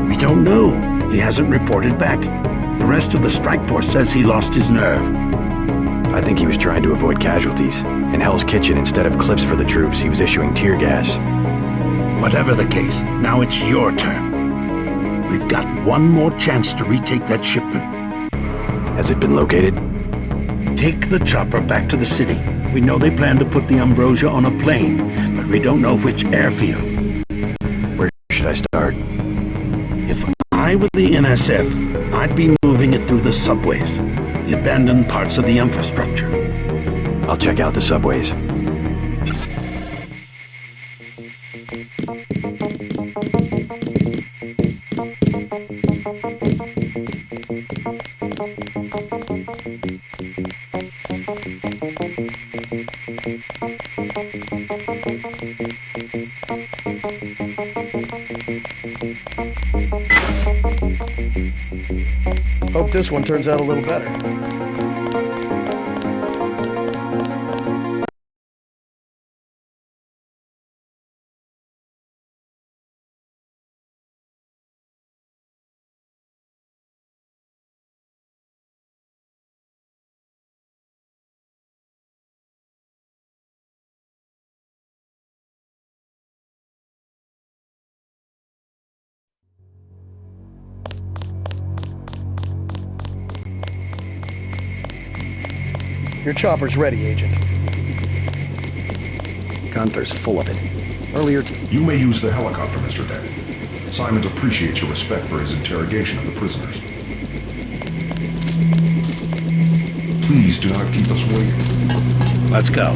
We don't know. He hasn't reported back. The rest of the strike force says he lost his nerve. I think he was trying to avoid casualties. In Hell's Kitchen, instead of clips for the troops, he was issuing tear gas. Whatever the case, now it's your turn. We've got one more chance to retake that shipment. Has it been located? Take the chopper back to the city. We know they plan to put the Ambrosia on a plane, but we don't know which airfield. Where should I start? If I were the NSF, I'd be moving it through the subways, the abandoned parts of the infrastructure. I'll check out the subways. Hope this one turns out a little better. Your chopper's ready, Agent. Gunther's full of it. Earlier You may use the helicopter, Mr. Denton. Simons appreciates your respect for his interrogation of the prisoners. Please do not keep us waiting. Let's go.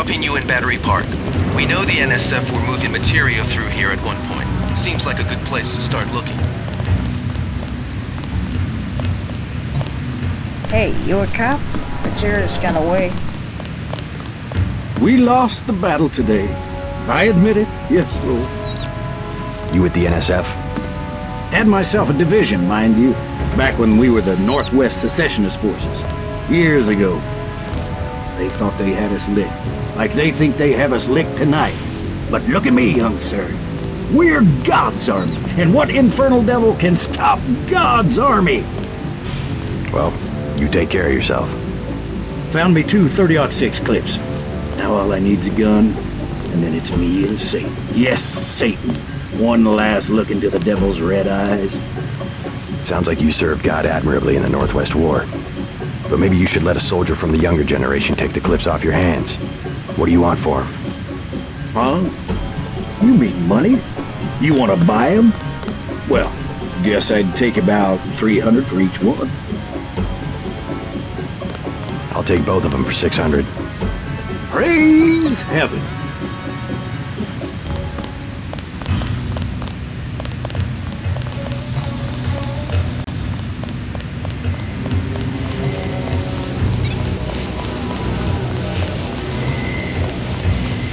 dropping you in Battery Park. We know the NSF were moving material through here at one point. Seems like a good place to start looking. Hey, you a cop? Material's got away. We lost the battle today. I admit it. Yes, Lord. You with the NSF? Had myself a division, mind you, back when we were the Northwest Secessionist Forces. Years ago. They thought they had us licked. Like they think they have us licked tonight. But look at me, young sir. We're God's army. And what infernal devil can stop God's army? Well, you take care of yourself. Found me 2 30-06 clips. Now all I need's a gun, and then it's me and Satan. Yes, Satan. One last look into the devil's red eyes. Sounds like you served God admirably in the Northwest War. But maybe you should let a soldier from the younger generation take the clips off your hands. What do you want for them? Huh? You mean money? You want to buy them? Well, guess I'd take about 300 for each one. I'll take both of them for 600. Praise heaven!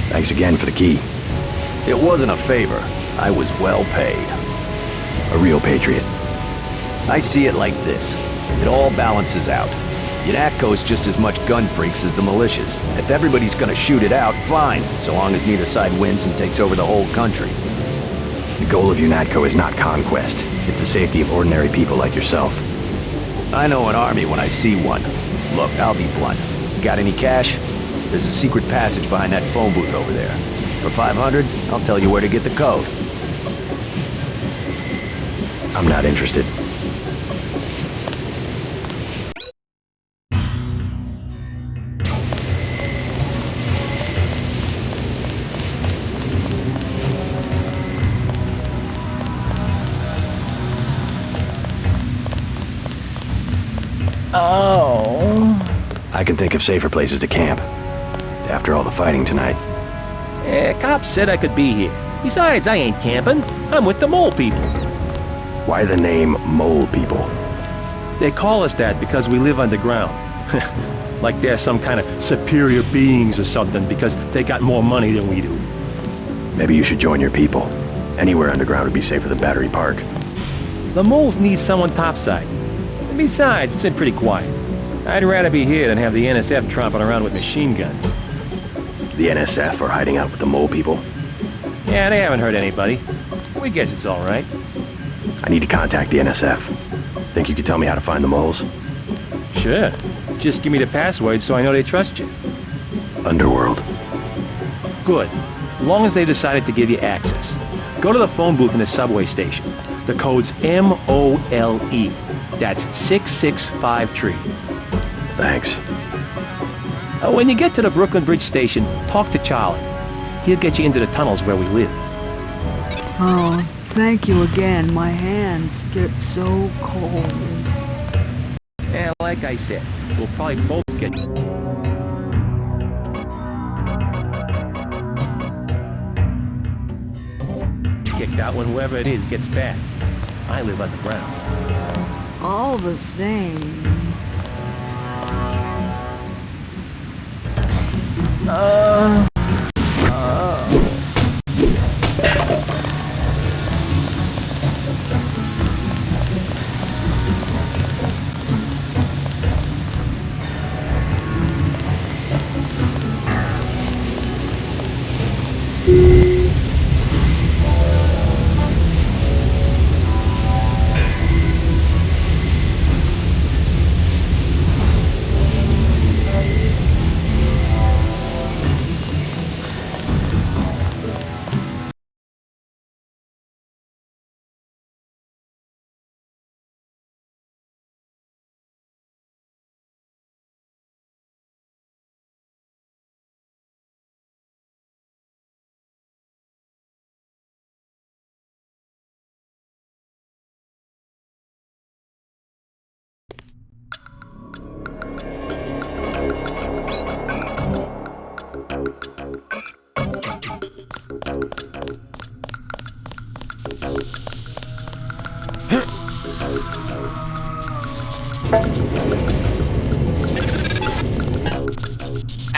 Thanks again for the key. It wasn't a favor. I was well paid. A real patriot. I see it like this. It all balances out. UNATCO's just as much gun freaks as the militias. If everybody's gonna shoot it out, fine, so long as neither side wins and takes over the whole country. The goal of UNATCO is not conquest. It's the safety of ordinary people like yourself. I know an army when I see one. Look, I'll be blunt. Got any cash? There's a secret passage behind that phone booth over there. For 500, I'll tell you where to get the code. I'm not interested. Oh. I can think of safer places to camp. After all the fighting tonight. Cops said I could be here. Besides, I ain't camping. I'm with the mole people. Why the name Mole People? They call us that because we live underground. Like they're some kind of superior beings or something because they got more money than we do. Maybe you should join your people. Anywhere underground would be safer than Battery Park. The moles need someone topside. And besides, it's been pretty quiet. I'd rather be here than have the NSF tromping around with machine guns. The NSF are hiding out with the Mole People? Yeah, they haven't hurt anybody. We guess it's all right. I need to contact the NSF. Think you could tell me how to find the moles? Sure. Just give me the password so I know they trust you. Underworld. Good. As long as they decided to give you access. Go to the phone booth in the subway station. The code's MOLE. That's 665 tree. Thanks. When you get to the Brooklyn Bridge station, talk to Charlie. He'll get you into the tunnels where we live. Oh, thank you again. My hands get so cold. Yeah, like I said, we'll probably both get... kicked out when whoever it is gets back. I live underground. All the same.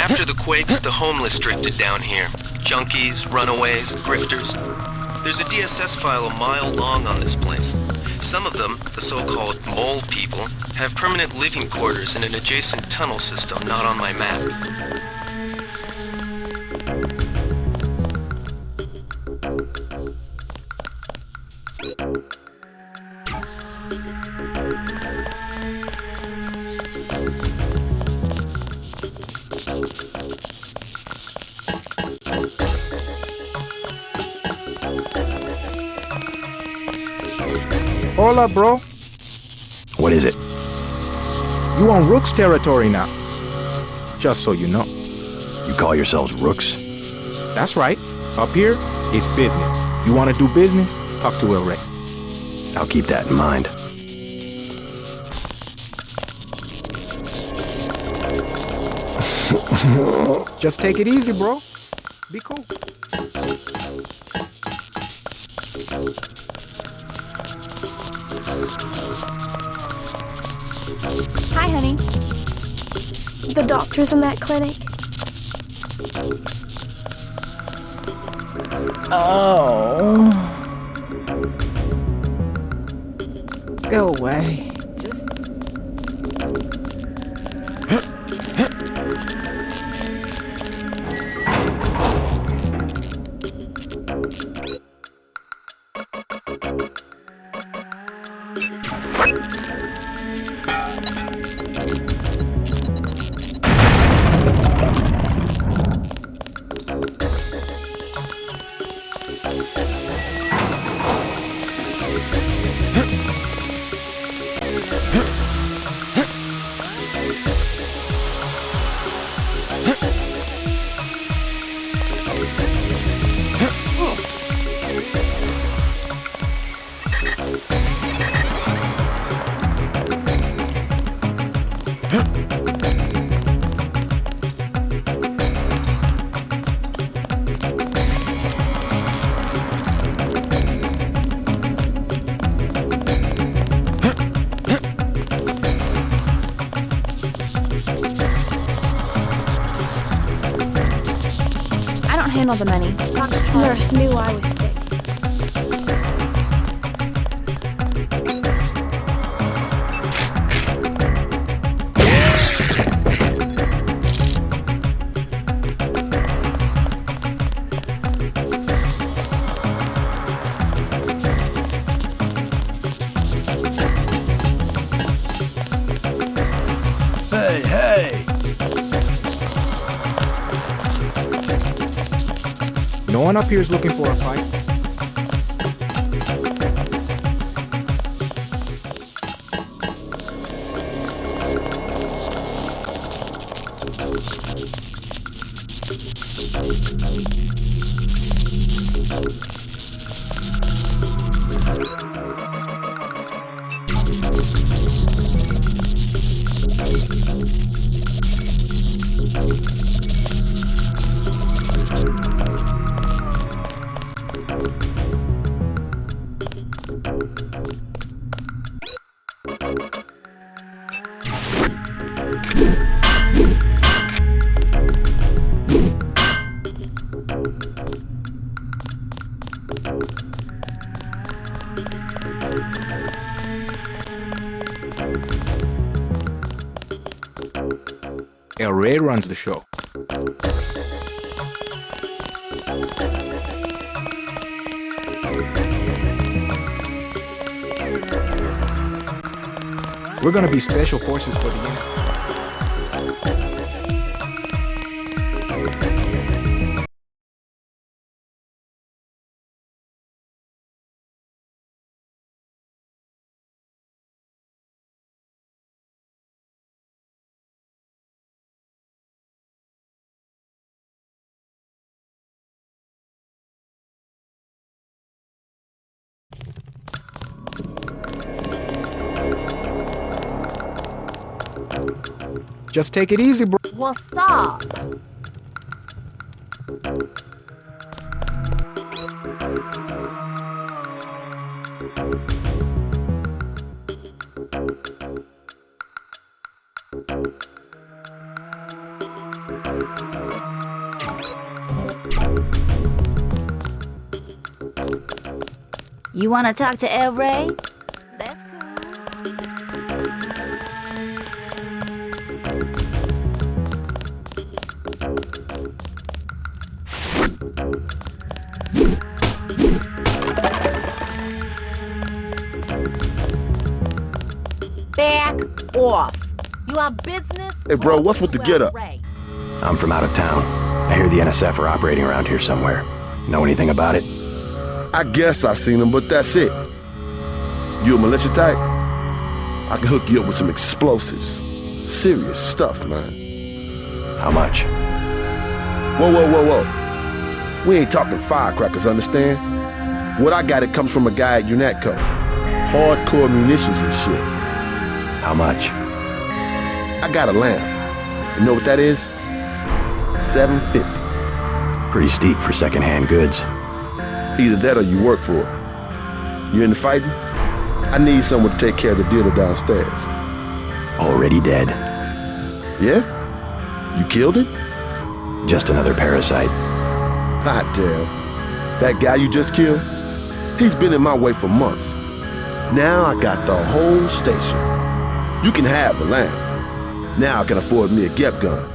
After the quakes, the homeless drifted down here. Junkies, runaways, grifters. There's a DSS file a mile long on this place. Some of them, the so-called mole people, have permanent living quarters in an adjacent tunnel system not on my map. Hold up, bro. What is it? You on Rook's territory now. Just so you know. You call yourselves Rooks? That's right. Up here, it's business. You want to do business? Talk to El Rey. I'll keep that in mind. Just take it easy, bro. Be cool. Hi, honey. The doctor's in that clinic. Oh. Go away. Handle the money. Nurse knew I was sick. Hey, hey! No one up here is looking for a fight. El Rey runs the show. We're gonna be special forces for the unit. Just take it easy, bro. What's up? You want to talk to El Rey? Back off. You have business? Hey, bro, what's with the get-up? I'm from out of town. I hear the NSF are operating around here somewhere. Know anything about it? I guess I've seen them, but that's it. You a militia type? I can hook you up with some explosives. Serious stuff, man. How much? Whoa, whoa, whoa, whoa. We ain't talking firecrackers, understand? What I got, it comes from a guy at UNATCO. Hardcore munitions and shit. How much? I got a lamb. You know what that is? $750. Pretty steep for secondhand goods. Either that or you work for it. You into fighting? I need someone to take care of the dealer downstairs. Already dead. Yeah? You killed it? Just another parasite. Hot damn. That guy you just killed? He's been in my way for months. Now I got the whole station. You can have the land. Now I can afford me a Gep gun.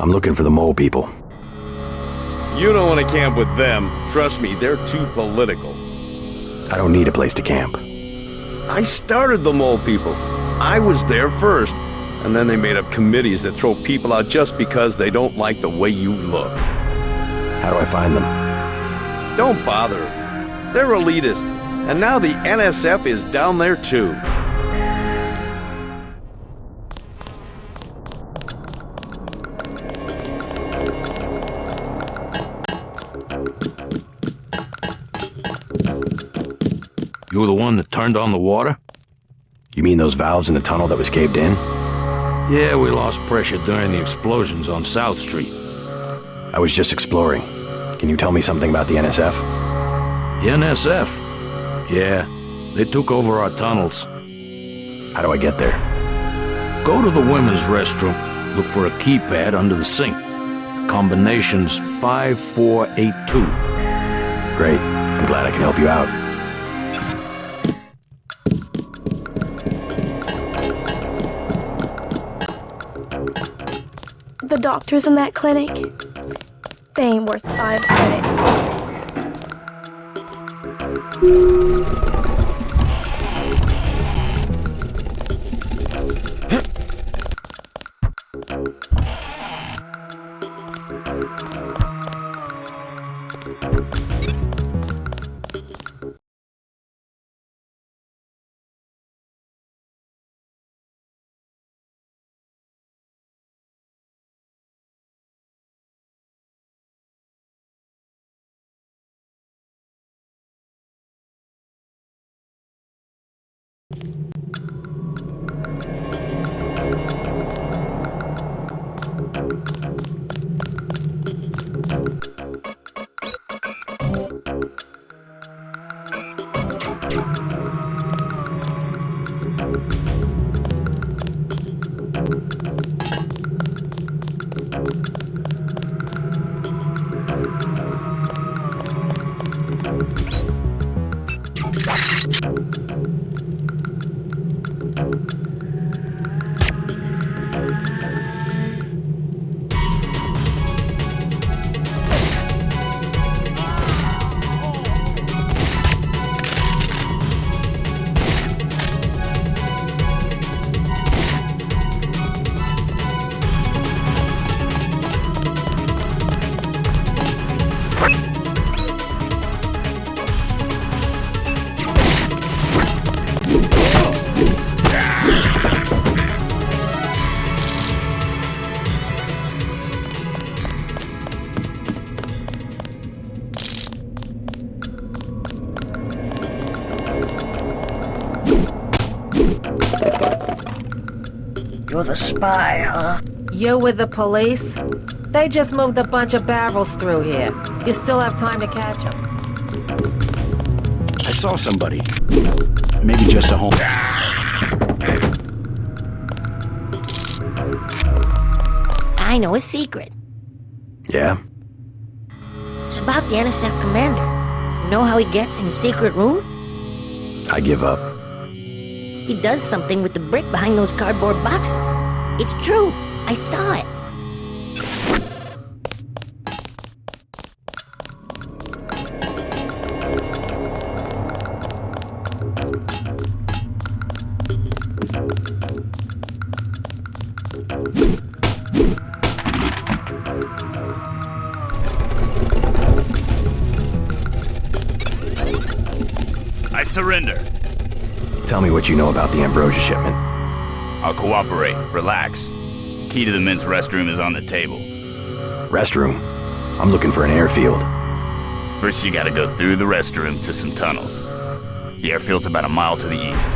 I'm looking for the mole people. You don't want to camp with them. Trust me, they're too political. I don't need a place to camp. I started the mole people. I was there first. And then they made up committees that throw people out just because they don't like the way you look. How do I find them? Don't bother. They're elitist. And now the NSF is down there too. You were the one that turned on the water? You mean those valves in the tunnel that was caved in? Yeah, we lost pressure during the explosions on South Street. I was just exploring. Can you tell me something about the NSF? The NSF? Yeah, they took over our tunnels. How do I get there? Go to the women's restroom. Look for a keypad under the sink. Combination's 5482. Great. I'm glad I can help you out. The doctors in that clinic, they ain't worth 5 credits. You're the spy, huh? You with the police? They just moved a bunch of barrels through here. You still have time to catch them. I saw somebody. Maybe just a home. I know a secret. Yeah? It's about the NSF commander. You know how he gets in his secret room? I give up. He does something with the brick behind those cardboard boxes. It's true. I saw it. I surrender. Tell me what you know about the Ambrosia shipment. I'll cooperate. Relax. Key to the men's restroom is on the table. Restroom? I'm looking for an airfield. First you gotta go through the restroom to some tunnels. The airfield's about a mile to the east.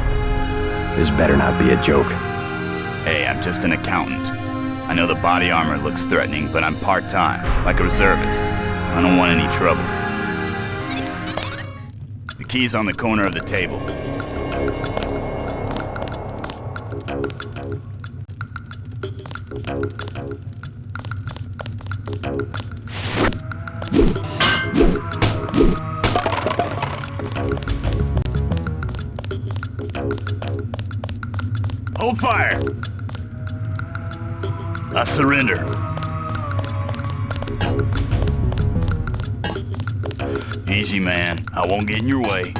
This better not be a joke. Hey, I'm just an accountant. I know the body armor looks threatening, but I'm part-time, like a reservist. I don't want any trouble. The key's on the corner of the table. Hold fire! I surrender. Easy, man. I won't get in your way.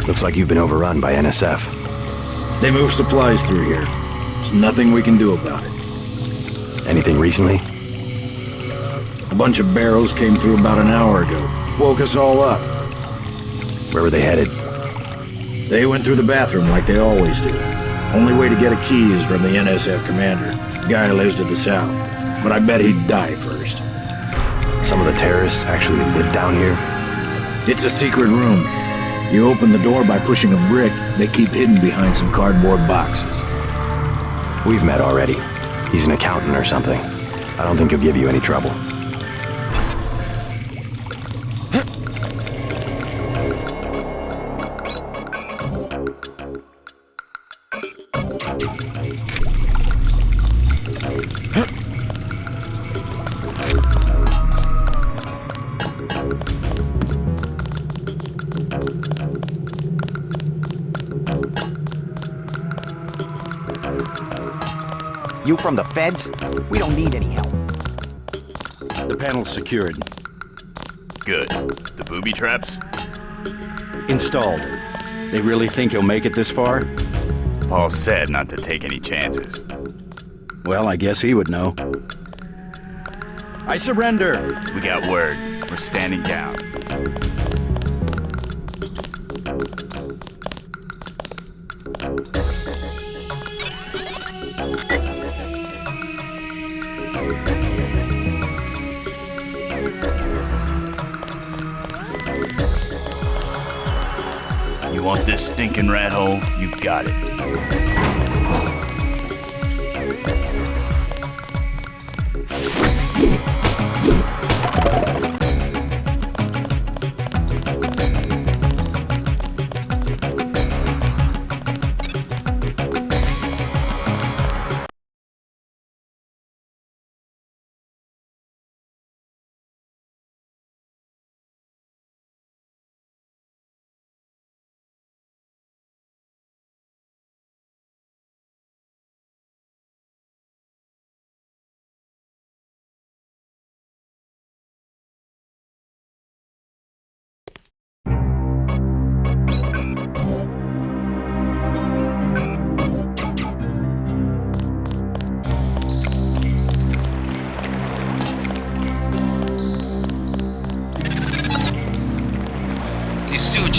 Looks like you've been overrun by NSF. They move supplies through here. There's nothing we can do about it. Anything recently? A bunch of barrels came through about an hour ago. Woke us all up. Where were they headed? They went through the bathroom like they always do. Only way to get a key is from the NSF commander. Guy lives to the south. But I bet he'd die first. Some of the terrorists actually live down here? It's a secret room. You open the door by pushing a brick. They keep hidden behind some cardboard boxes. We've met already. He's an accountant or something. I don't think he'll give you any trouble. You from the feds? We don't need any help. The panel's secured. Good. The booby traps? Installed. They really think he'll make it this far? Paul said not to take any chances. Well, I guess he would know. I surrender! We got word. We're standing down. You want this stinking rat hole? You got it.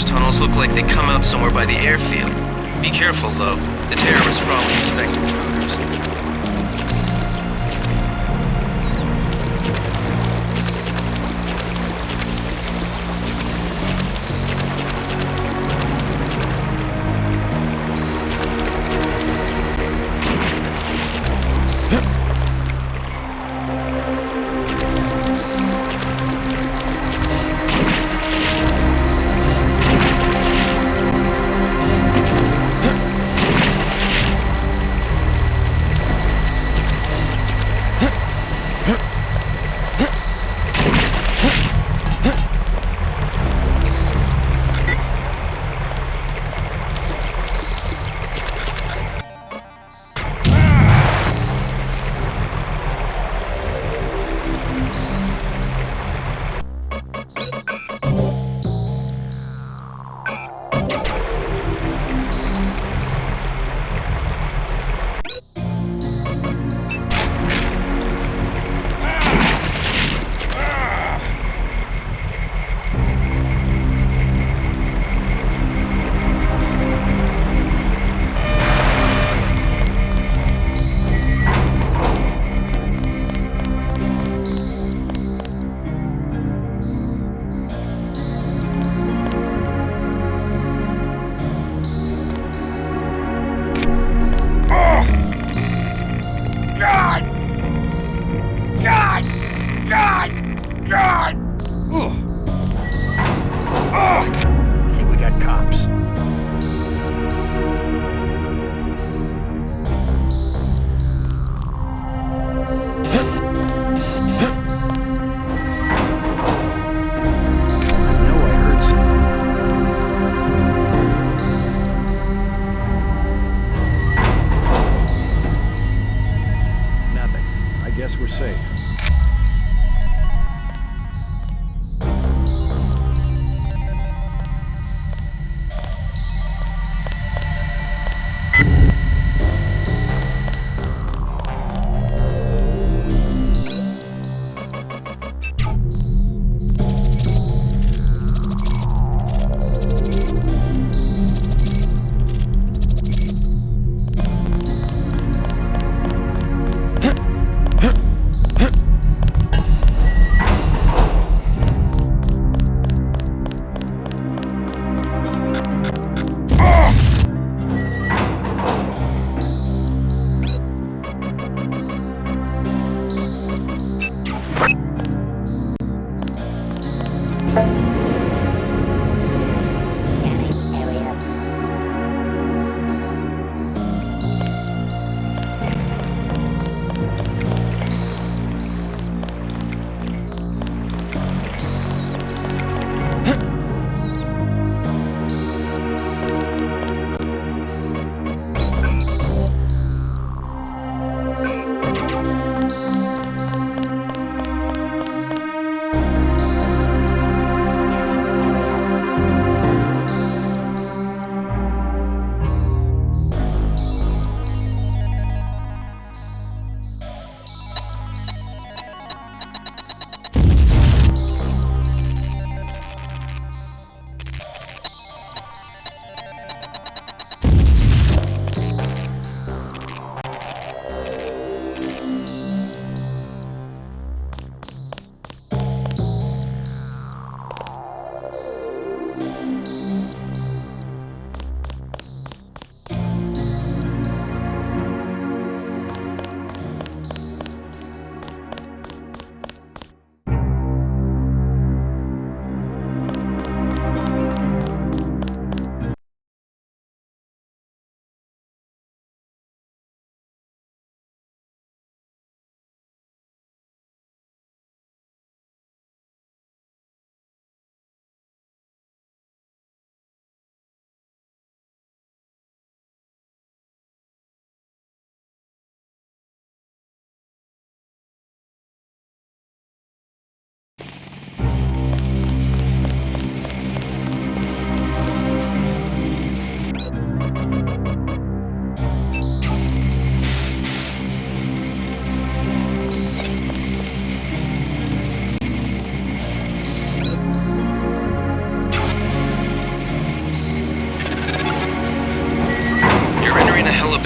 Tunnels look like they come out somewhere by the airfield. Be careful, though. The terrorists probably expect intruder. using. I think we got cops. Guess we're safe.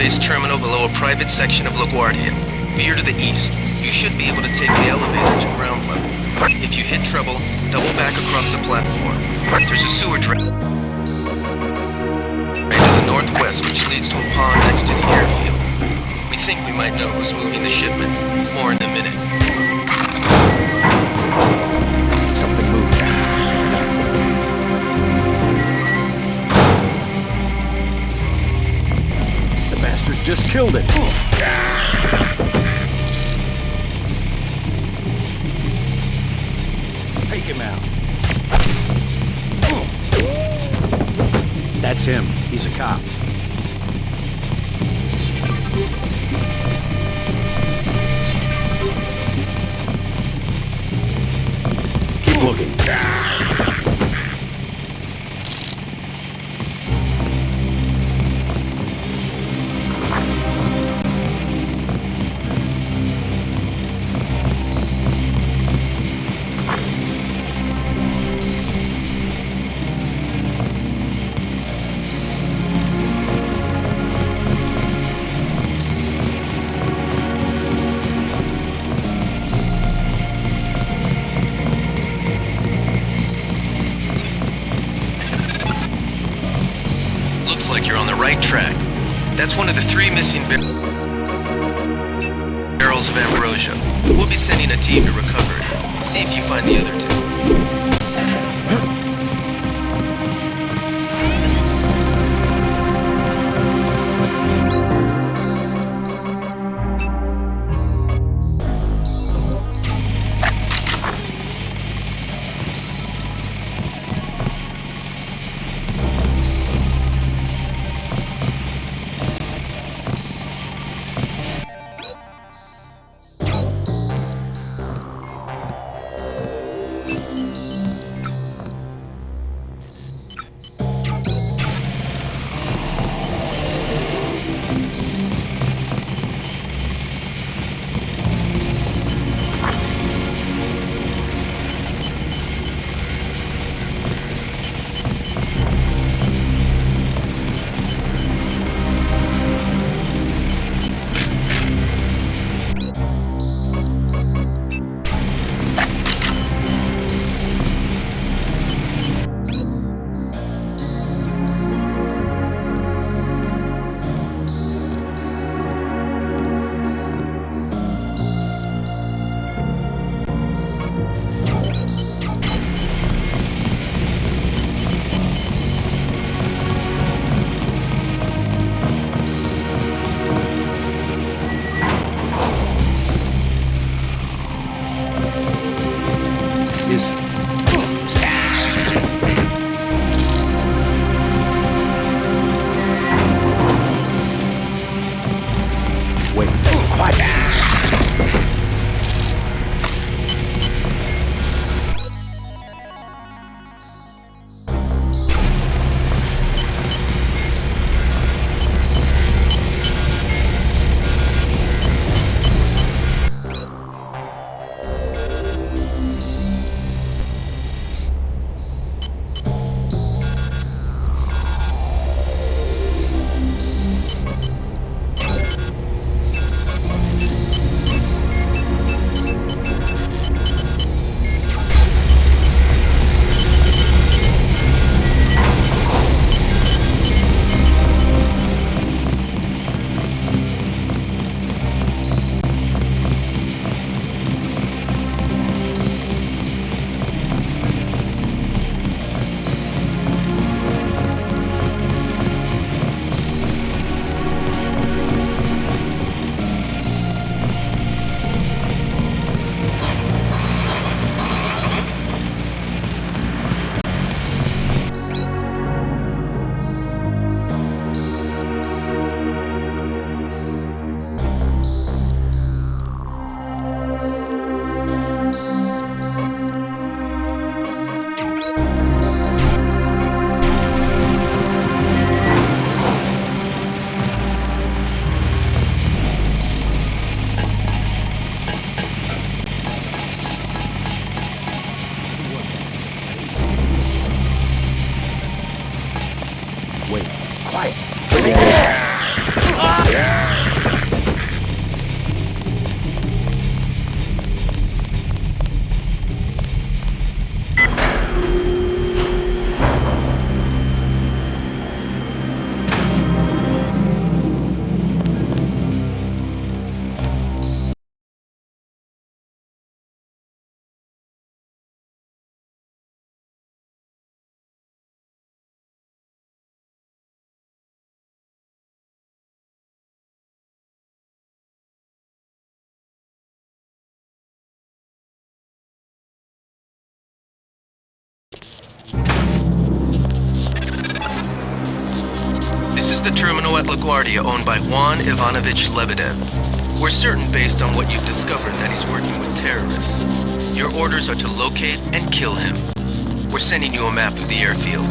space terminal below a private section of LaGuardia. Veer to the east. You should be able to take the elevator to ground level. If you hit trouble, double back across the platform. There's a sewer drain to the northwest, which leads to a pond next to the airfield. We think we might know who's moving the shipment. More in a minute. Something moved. The bastard just killed it. Take him out. That's him. He's a cop. Keep looking. Looks like you're on the right track. That's one of the 3 missing barrels of ambrosia. We'll be sending a team to recover it. See if you find the other 2. Quiet. the terminal at LaGuardia owned by Juan Ivanovich Lebedev. We're certain based on what you've discovered that he's working with terrorists. Your orders are to locate and kill him. We're sending you a map of the airfield.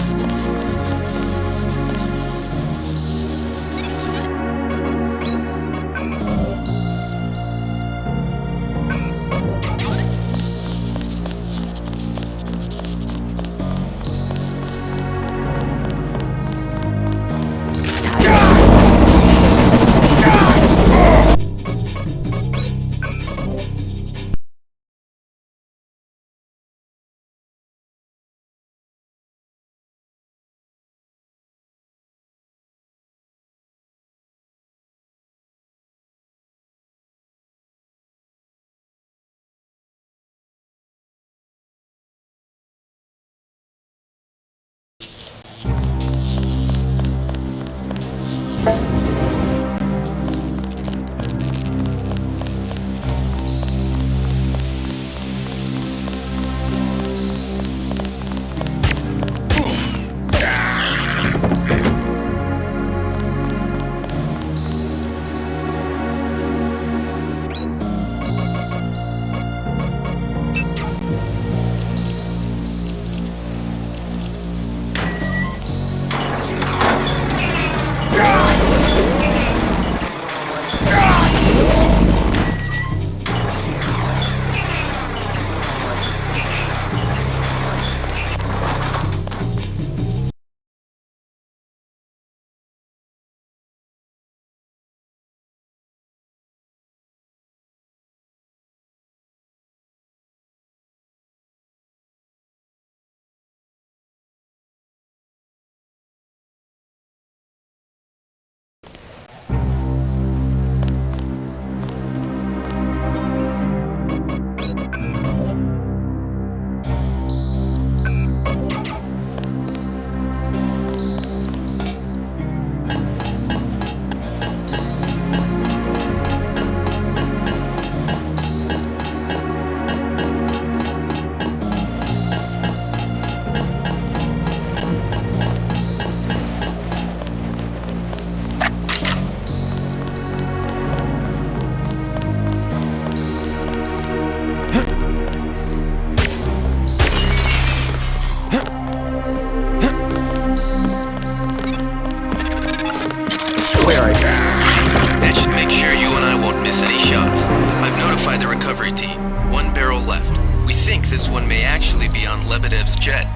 That should make sure you and I won't miss any shots. I've notified the recovery team. One barrel left. We think this one may actually be on Lebedev's jet.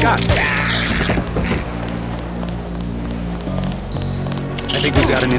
God. I think we've got an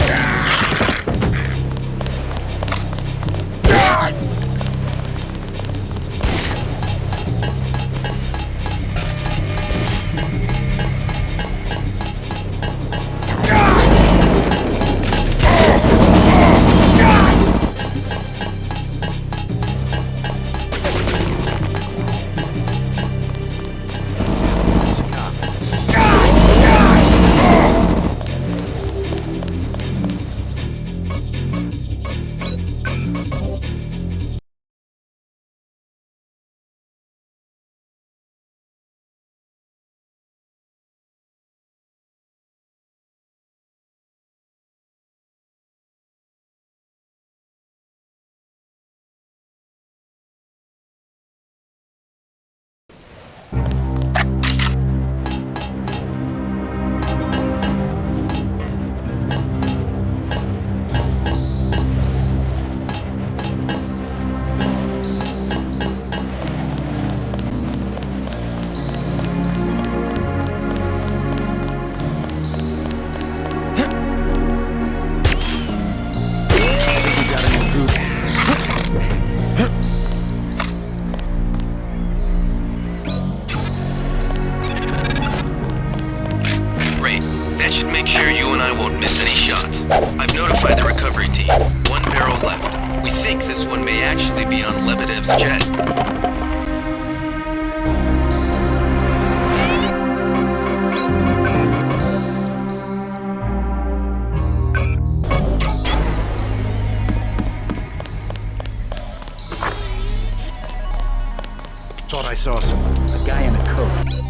Great. That should make sure you and I won't miss any shots. I've notified the recovery team. One barrel left. We think this one may actually be on Lebedev's jet. Thought I saw someone. A guy in a coat.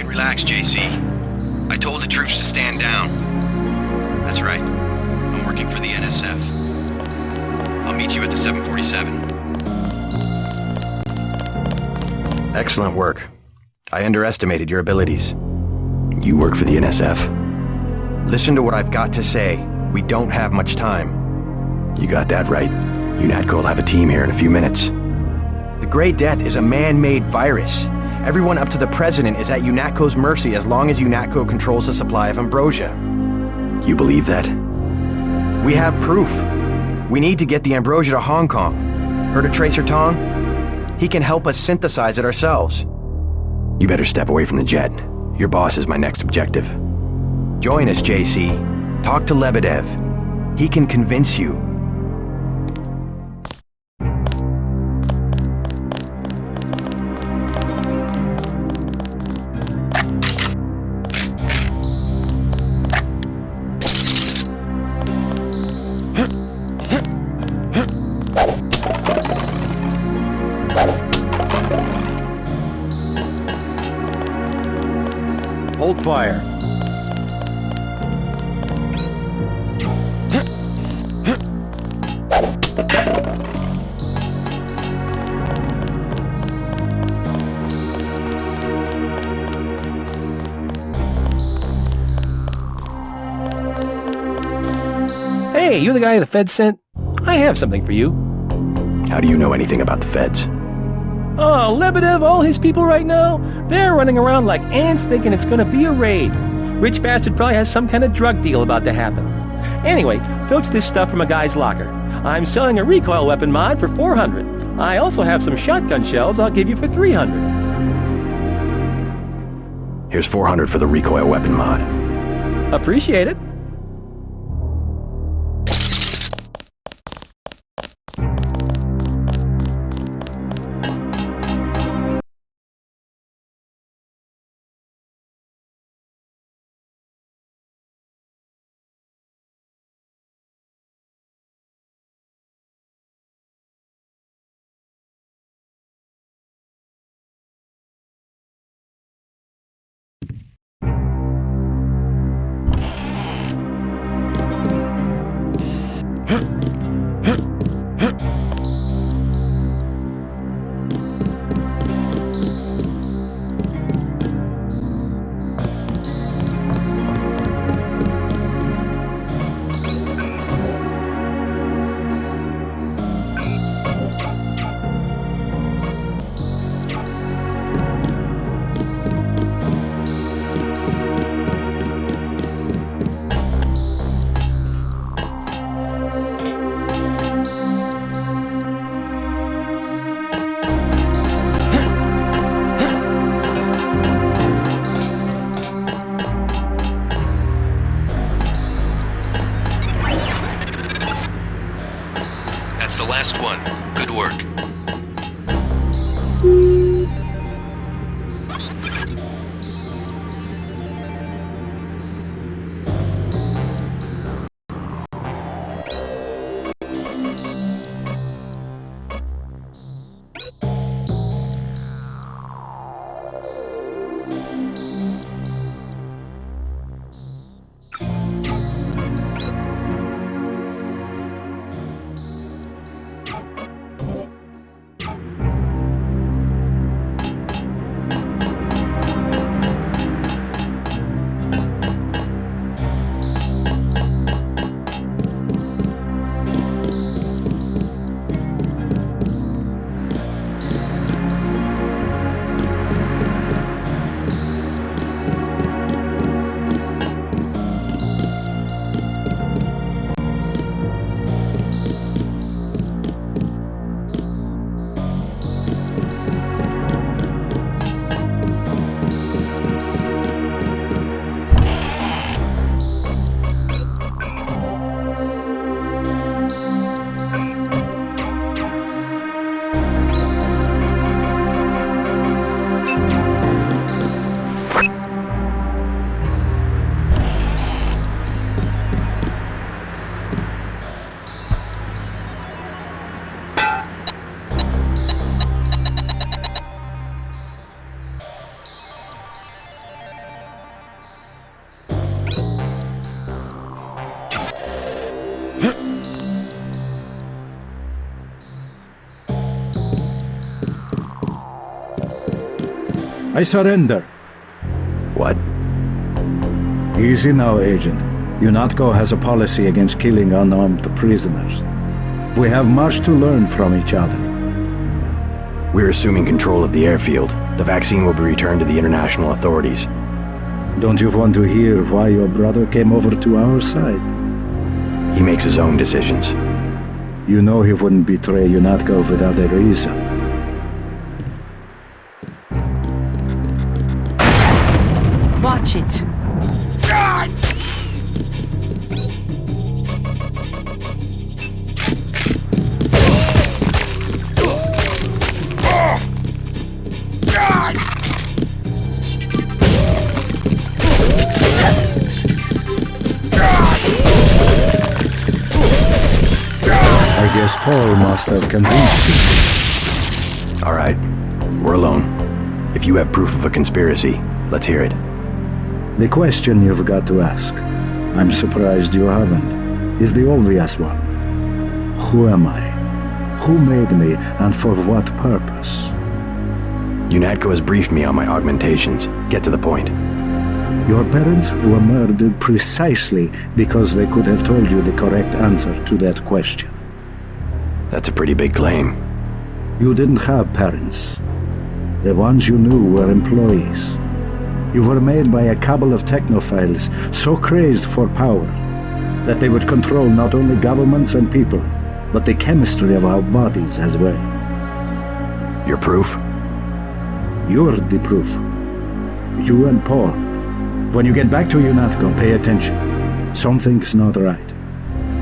Relax, JC. I told the troops to stand down. That's right. I'm working for the NSF. I'll meet you at the 747. Excellent work. I underestimated your abilities. You work for the NSF? Listen to what I've got to say. We don't have much time. You got that right. UNATCO will have a team here in a few minutes. The Grey Death is a man-made virus. Everyone up to the President is at UNATCO's mercy as long as UNATCO controls the supply of ambrosia. You believe that? We have proof. We need to get the ambrosia to Hong Kong. Heard of Tracer Tong? He can help us synthesize it ourselves. You better step away from the jet. Your boss is my next objective. Join us, JC. Talk to Lebedev. He can convince you. Hold fire. Hey, you the guy the Feds sent? I have something for you. How do you know anything about the Feds? Oh, Lebedev, all his people right now, they're running around like ants thinking it's gonna be a raid. Rich bastard probably has some kind of drug deal about to happen. Anyway, filch this stuff from a guy's locker. I'm selling a recoil weapon mod for 400. I also have some shotgun shells I'll give you for 300. Here's 400 for the recoil weapon mod. Appreciate it. That's the last one. Good work. I surrender. What? Easy now, Agent. UNATCO has a policy against killing unarmed prisoners. We have much to learn from each other. We're assuming control of the airfield. The vaccine will be returned to the international authorities. Don't you want to hear why your brother came over to our side? He makes his own decisions. You know he wouldn't betray UNATCO without a reason. Watch it. I guess Paul must have convinced you. All right, we're alone. If you have proof of a conspiracy, let's hear it. The question you've got to ask, I'm surprised you haven't, is the obvious one. Who am I? Who made me, and for what purpose? UNATCO has briefed me on my augmentations. Get to the point. Your parents were murdered precisely because they could have told you the correct answer to that question. That's a pretty big claim. You didn't have parents. The ones you knew were employees. You were made by a cabal of technophiles so crazed for power that they would control not only governments and people, but the chemistry of our bodies as well. Your proof? You're the proof. You and Paul. When you get back to UNATCO, pay attention. Something's not right.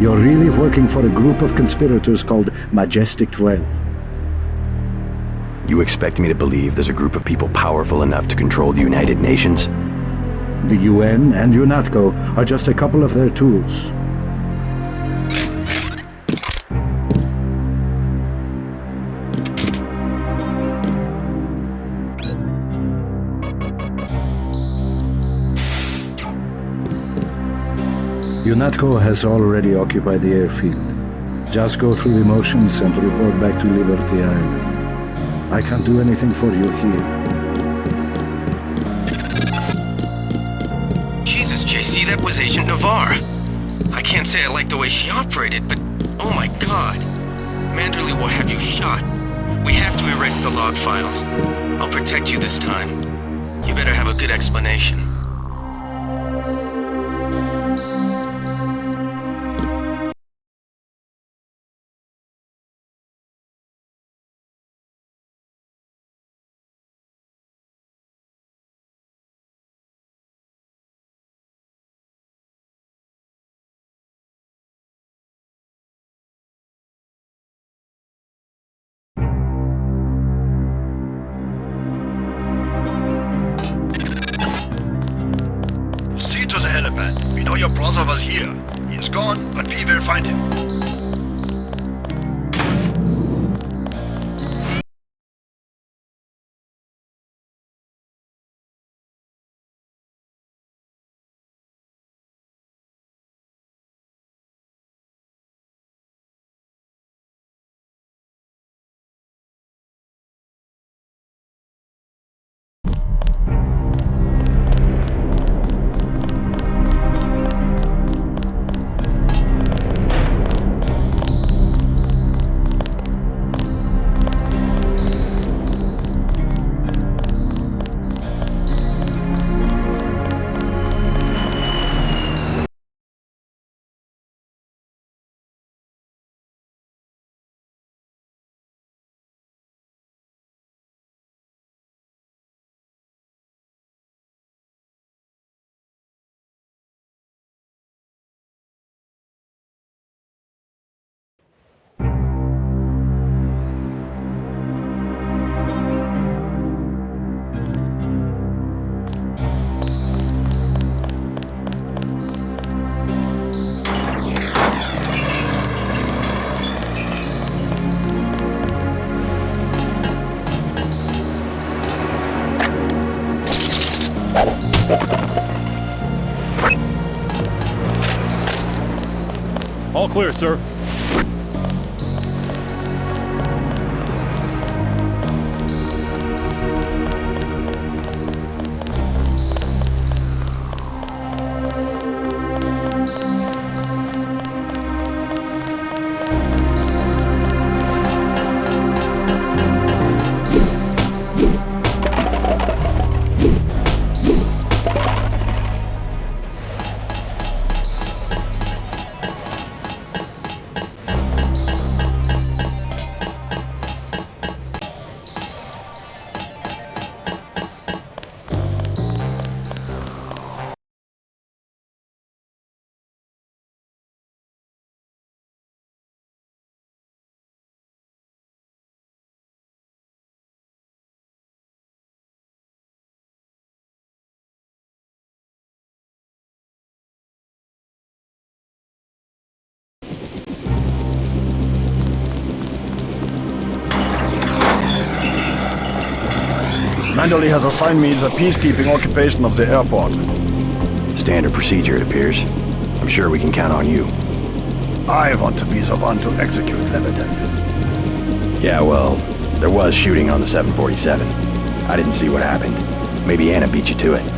You're really working for a group of conspirators called Majestic 12. You expect me to believe there's a group of people powerful enough to control the United Nations? The UN and UNATCO are just a couple of their tools. UNATCO has already occupied the airfield. Just go through the motions and report back to Liberty Island. I can't do anything for you here. Jesus, JC, that was Agent Navarre. I can't say I like the way she operated, but oh my god. Manderley will have you shot. We have to erase the log files. I'll protect you this time. You better have a good explanation. Proceed to the helipad. We know your brother was here. He is gone, but we will find him. All clear, sir. Manderley has assigned me the peacekeeping occupation of the airport. Standard procedure, it appears. I'm sure we can count on you. I want to be the one to execute Lebedev. Yeah, well, there was shooting on the 747. I didn't see what happened. Maybe Anna beat you to it.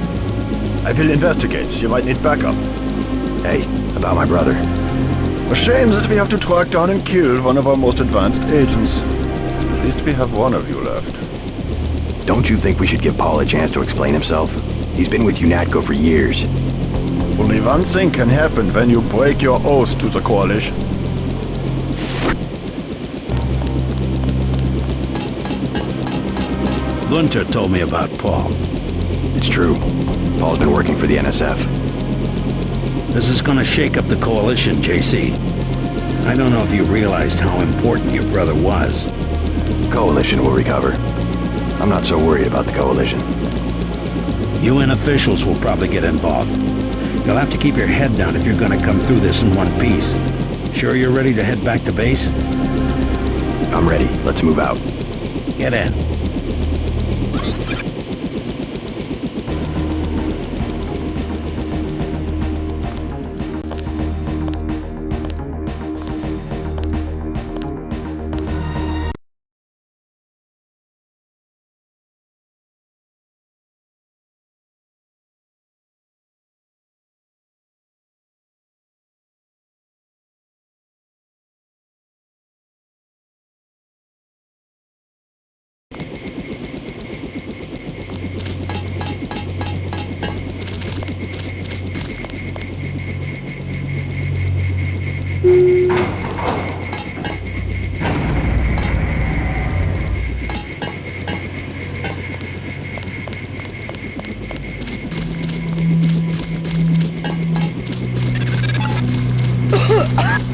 I will investigate. You might need backup. Hey, about my brother. A shame that we have to track down and kill one of our most advanced agents. At least we have one of you left. Don't you think we should give Paul a chance to explain himself? He's been with UNATCO for years. Only one thing can happen when you break your oath to the Coalition. Gunter told me about Paul. It's true. Paul's been working for the NSF. This is gonna shake up the Coalition, JC. I don't know if you realized how important your brother was. Coalition will recover. I'm not so worried about the Coalition. UN officials will probably get involved. You'll have to keep your head down if you're gonna come through this in one piece. Sure you're ready to head back to base? I'm ready. Let's move out. Get in.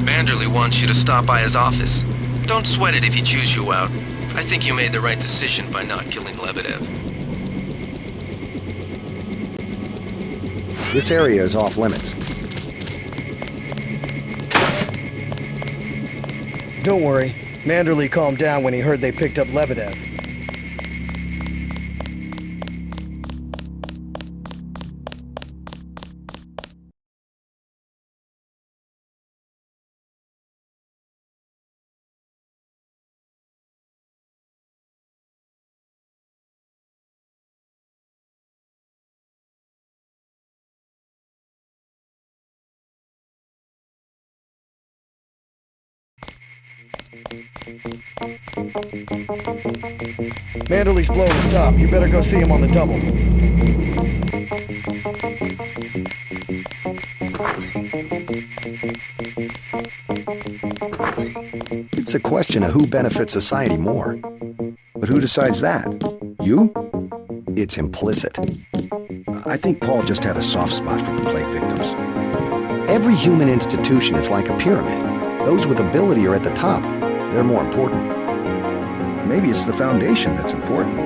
Manderley wants you to stop by his office. Don't sweat it if he chews you out. I think you made the right decision by not killing Lebedev. This area is off limits. Don't worry. Manderley calmed down when he heard they picked up Lebedev. Manderley's blowing his top. You better go see him on the double. It's a question of who benefits society more. But who decides that? You? It's implicit. I think Paul just had a soft spot for the plague victims. Every human institution is like a pyramid. Those with ability are at the top. They're more important. Maybe it's the Foundation that's important.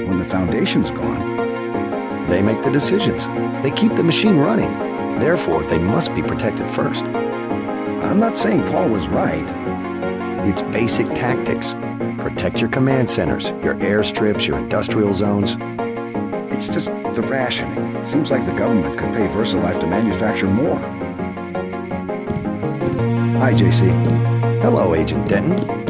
When the Foundation's gone, they make the decisions. They keep the machine running. Therefore, they must be protected first. I'm not saying Paul was right. It's basic tactics. Protect your command centers, your airstrips, your industrial zones. It's just the rationing. Seems like the government could pay VersaLife to manufacture more. Hi, JC. Hello, Agent Denton.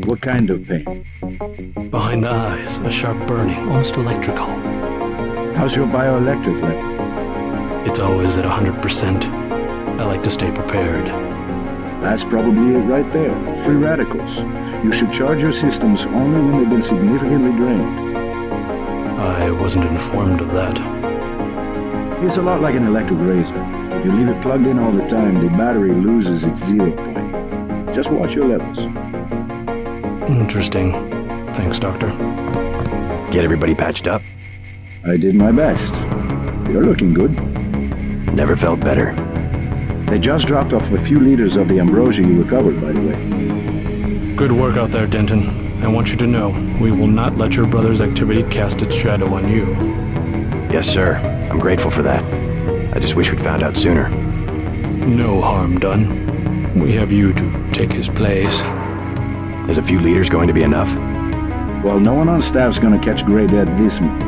What kind of pain? Behind the eyes, a sharp burning, almost electrical. How's your bioelectric level? It's always at 100%. I like to stay prepared. That's probably it right there. Free radicals. You should charge your systems only when they've been significantly drained. I wasn't informed of that. It's a lot like an electric razor. If you leave it plugged in all the time, the battery loses its 0 point. Just watch your levels. Interesting. Thanks, Doctor. Get everybody patched up? I did my best. You're looking good. Never felt better. They just dropped off a few liters of the ambrosia you recovered, by the way. Good work out there, Denton. I want you to know, we will not let your brother's activity cast its shadow on you. Yes, sir. I'm grateful for that. I just wish we'd found out sooner. No harm done. We have you to take his place. Is a few liters going to be enough? Well, no one on staff's gonna catch Gray dead this month.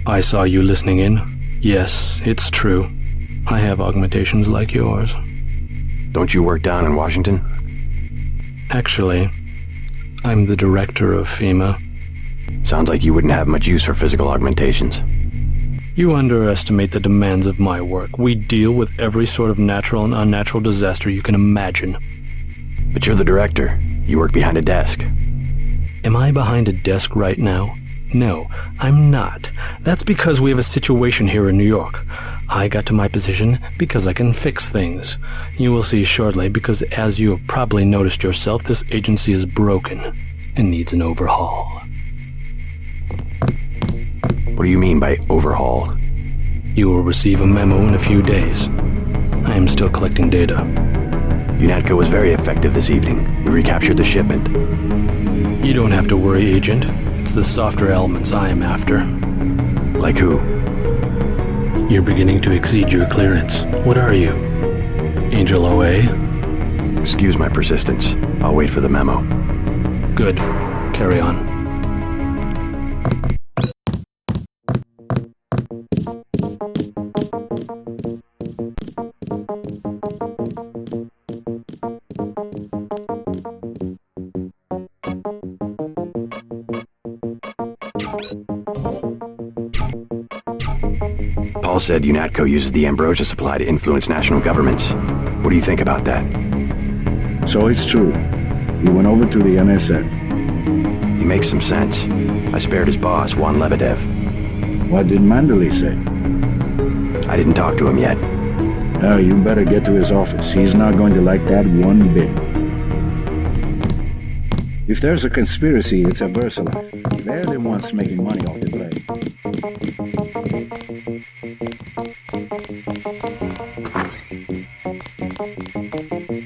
I saw you listening in. Yes, it's true. I have augmentations like yours. Don't you work down in Washington? Actually, I'm the director of FEMA. Sounds like you wouldn't have much use for physical augmentations. You underestimate the demands of my work. We deal with every sort of natural and unnatural disaster you can imagine. But you're the director. You work behind a desk. Am I behind a desk right now? No, I'm not. That's because we have a situation here in New York. I got to my position because I can fix things. You will see shortly, because as you have probably noticed yourself, this agency is broken and needs an overhaul. What do you mean by overhaul? You will receive a memo in a few days. I am still collecting data. UNATCO was very effective this evening. We recaptured the shipment. You don't have to worry, Agent. It's the softer elements I am after. Like who? You're beginning to exceed your clearance. What are you? Angel OA? Excuse my persistence. I'll wait for the memo. Good. Carry on. Paul said UNATCO uses the ambrosia supply to influence national governments. What do you think about that? So it's true. He went over to the NSF. He makes some sense. I spared his boss, Juan Lebedev. What did Manderley say? I didn't talk to him yet. Oh, you better get to his office. He's not going to like that one bit. If there's a conspiracy, it's a VersaLife. They're the ones making money off the play.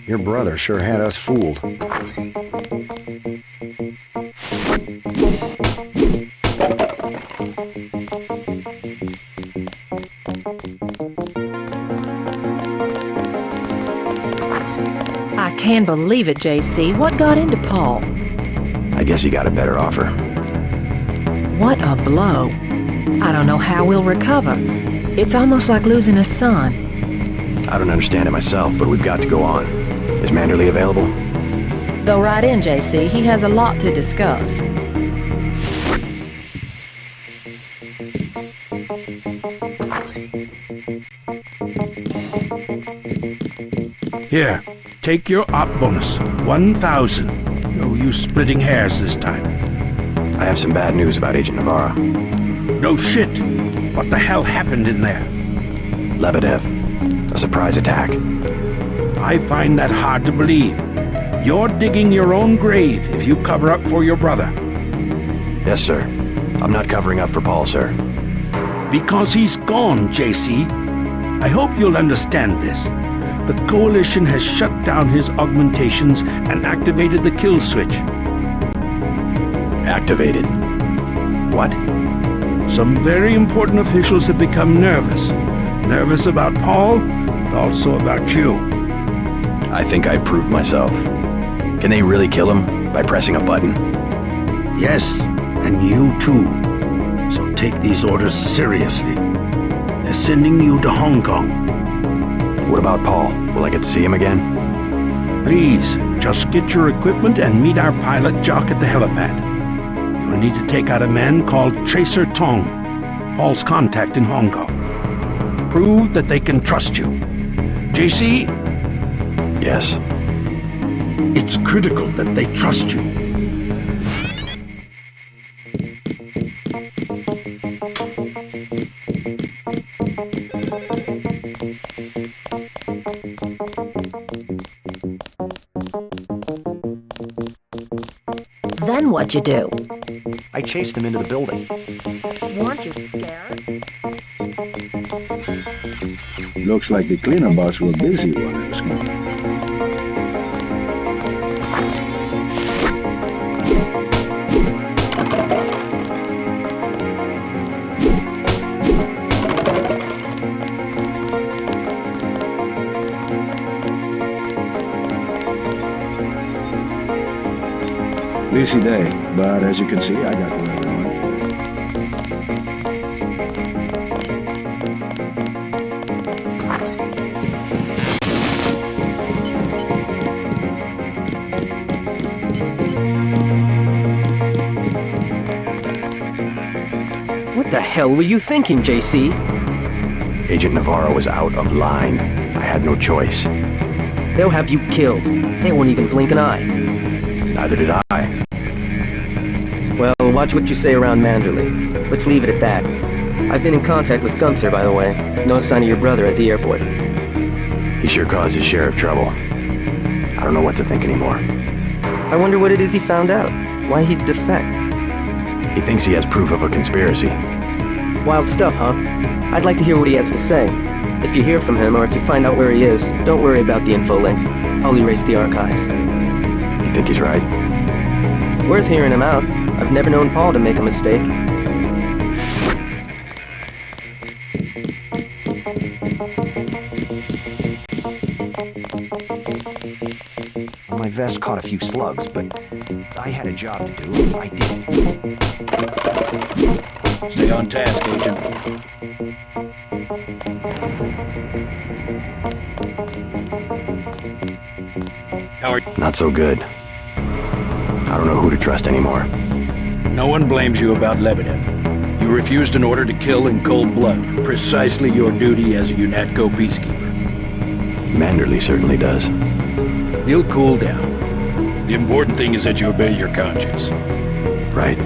Your brother sure had us fooled. I can't believe it, JC. What got into Paul? I guess he got a better offer. What a blow. I don't know how we'll recover. It's almost like losing a son. I don't understand it myself, but we've got to go on. Is Manderley available? Go right in, JC. He has a lot to discuss. Here, take your op bonus. 1,000. No use splitting hairs this time. I have some bad news about Agent Navarro. No shit. What the hell happened in there? Lebedev. A surprise attack. I find that hard to believe. You're digging your own grave if you cover up for your brother. Yes, sir. I'm not covering up for Paul, sir. Because he's gone, JC. I hope you'll understand this. The Coalition has shut down his augmentations and activated the kill switch. Activated? What? Some very important officials have become nervous. Nervous about Paul, but also about you. I think I proved myself. Can they really kill him by pressing a button? Yes, and you too. So take these orders seriously. They're sending you to Hong Kong. What about Paul? Will I get to see him again? Please, just get your equipment and meet our pilot Jock at the helipad. You'll need to take out a man called Tracer Tong, Paul's contact in Hong Kong. Prove that they can trust you. JC, Yes. It's critical that they trust you. Then what'd you do? I chased him into the building. Weren't you scared? Looks like the cleaner bots were busy while I was gone. Busy day, but as you can see, I got what I want. What the hell were you thinking, JC? Agent Navarro was out of line. I had no choice. They'll have you killed. They won't even blink an eye. Neither did I. Well, watch what you say around Manderley. Let's leave it at that. I've been in contact with Gunther, by the way. No sign of your brother at the airport. He sure caused his share of trouble. I don't know what to think anymore. I wonder what it is he found out. Why he'd defect. He thinks he has proof of a conspiracy. Wild stuff, huh? I'd like to hear what he has to say. If you hear from him, or if you find out where he is, don't worry about the info link. I'll erase the archives. You think he's right? Worth hearing him out. I've never known Paul to make a mistake. My vest caught a few slugs, but I had a job to do. I did. Stay on task, Agent. How are you? Not so good. I don't know who to trust anymore. No one blames you about Lebedev. You refused an order to kill in cold blood. Precisely your duty as a UNATCO peacekeeper. Manderley certainly does. He'll cool down. The important thing is that you obey your conscience. Right.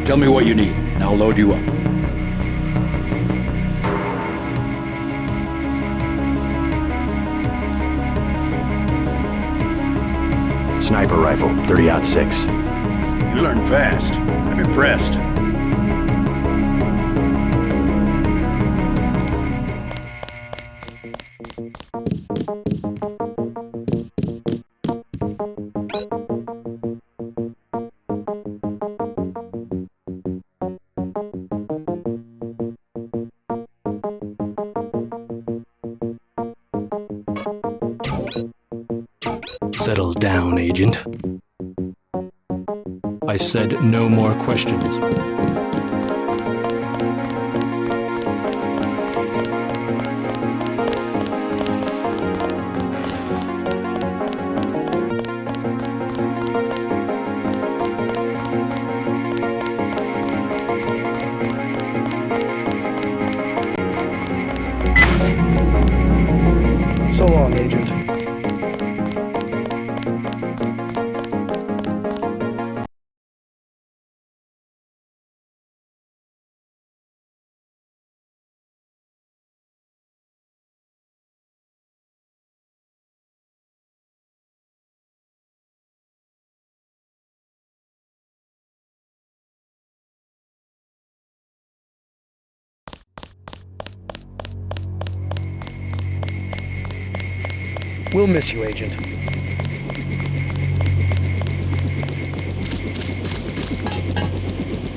Tell me what you need, and I'll load you up. Sniper rifle, 30-06. You learn fast. I'm impressed. Settle down, Agent. I said no more questions. So long, Agent. We'll miss you, Agent.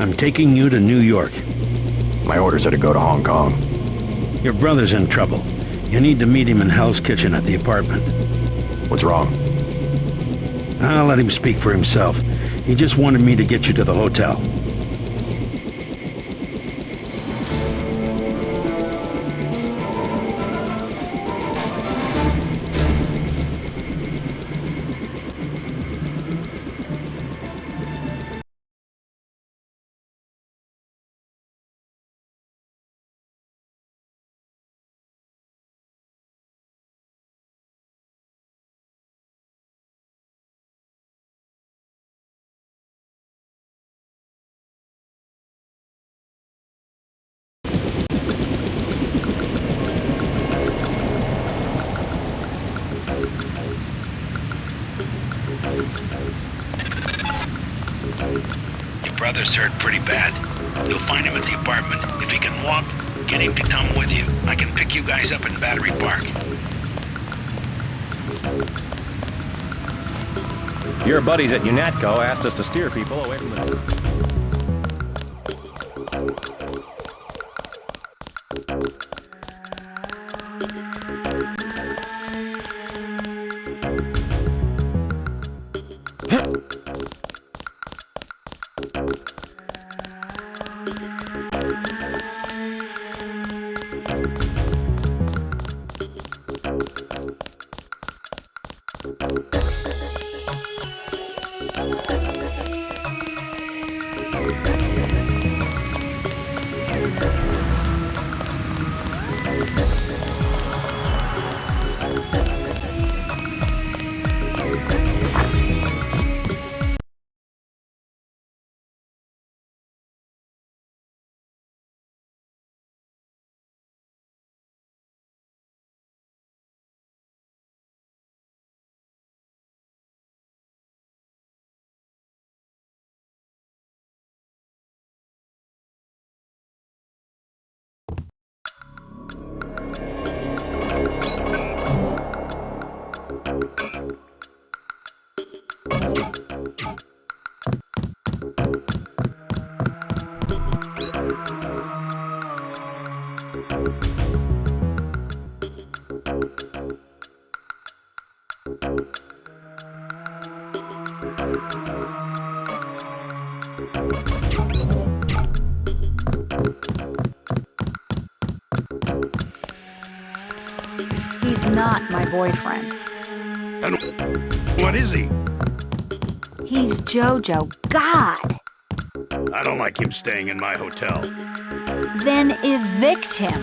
I'm taking you to New York. My orders are to go to Hong Kong. Your brother's in trouble. You need to meet him in Hell's Kitchen at the apartment. What's wrong? I'll let him speak for himself. He just wanted me to get you to the hotel. brother's hurt pretty bad. You'll find him at the apartment. If he can walk, get him to come with you. I can pick you guys up in Battery Park. Your buddies at UNATCO asked us to steer people away from the... He's not my boyfriend. And what is he? He's Jojo. God! I don't like him staying in my hotel. Then evict him.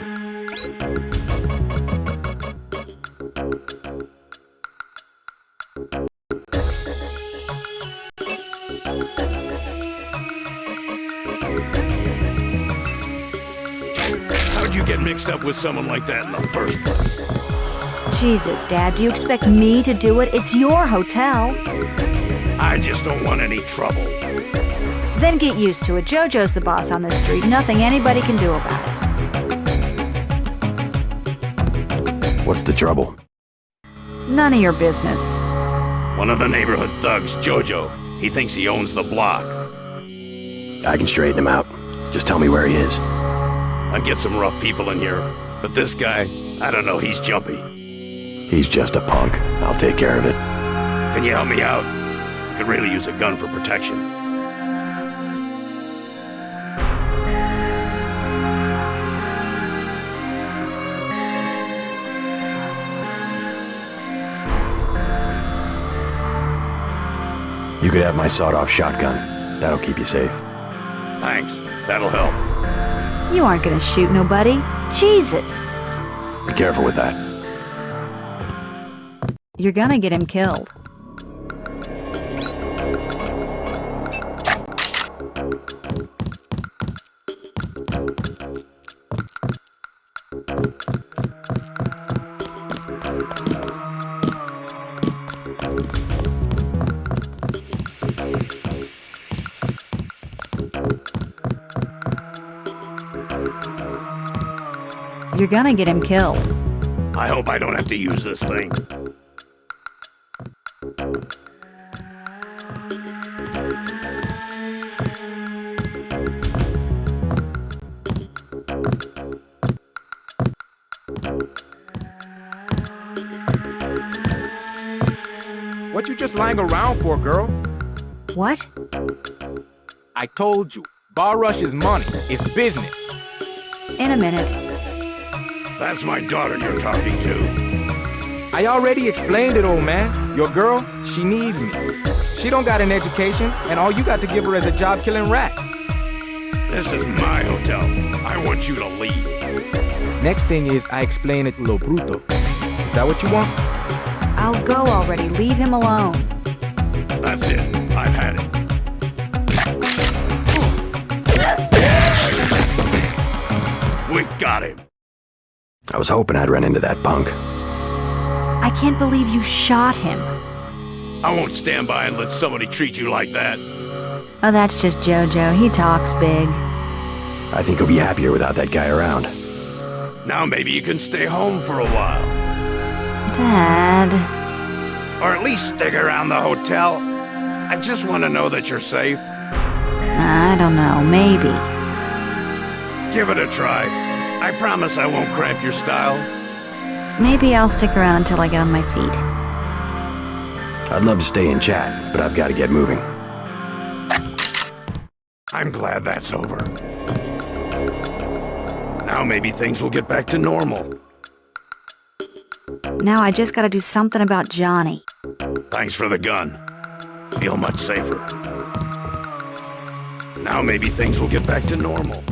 How'd you get mixed up with someone like that in the first place? Jesus, Dad, do you expect me to do it? It's your hotel. I just don't want any trouble. Then get used to it. Jojo's the boss on this street. Nothing anybody can do about it. What's the trouble? None of your business. One of the neighborhood thugs, Jojo. He thinks he owns the block. I can straighten him out. Just tell me where he is. I get some rough people in here, but this guy, I don't know, he's jumpy. He's just a punk. I'll take care of it. Can you help me out? Could really use a gun for protection. You could have my sawed-off shotgun. That'll keep you safe. Thanks. That'll help. You aren't gonna shoot nobody. Jesus! Be careful with that. You're gonna get him killed. You're gonna get him killed. I hope I don't have to use this thing. What you just lying around for, girl? What? I told you, bar rush is money, it's business. In a minute. That's my daughter you're talking to. I already explained it, old man. Your girl, she needs me. She don't got an education, and all you got to give her is a job killing rats. This is my hotel. I want you to leave. Next thing is I explain it lo bruto. Is that what you want? I'll go already. Leave him alone. That's it. I've had it. We got him. I was hoping I'd run into that punk. I can't believe you shot him. I won't stand by and let somebody treat you like that. Oh, that's just Jojo. He talks big. I think he'll be happier without that guy around. Now maybe you can stay home for a while. Dad. Or at least stick around the hotel. I just want to know that you're safe. I don't know. Maybe. Give it a try. I promise I won't cramp your style. Maybe I'll stick around until I get on my feet. I'd love to stay and chat, but I've got to get moving. I'm glad that's over. Now maybe things will get back to normal. Now I just gotta do something about Johnny. Thanks for the gun. Feel much safer. Now maybe things will get back to normal.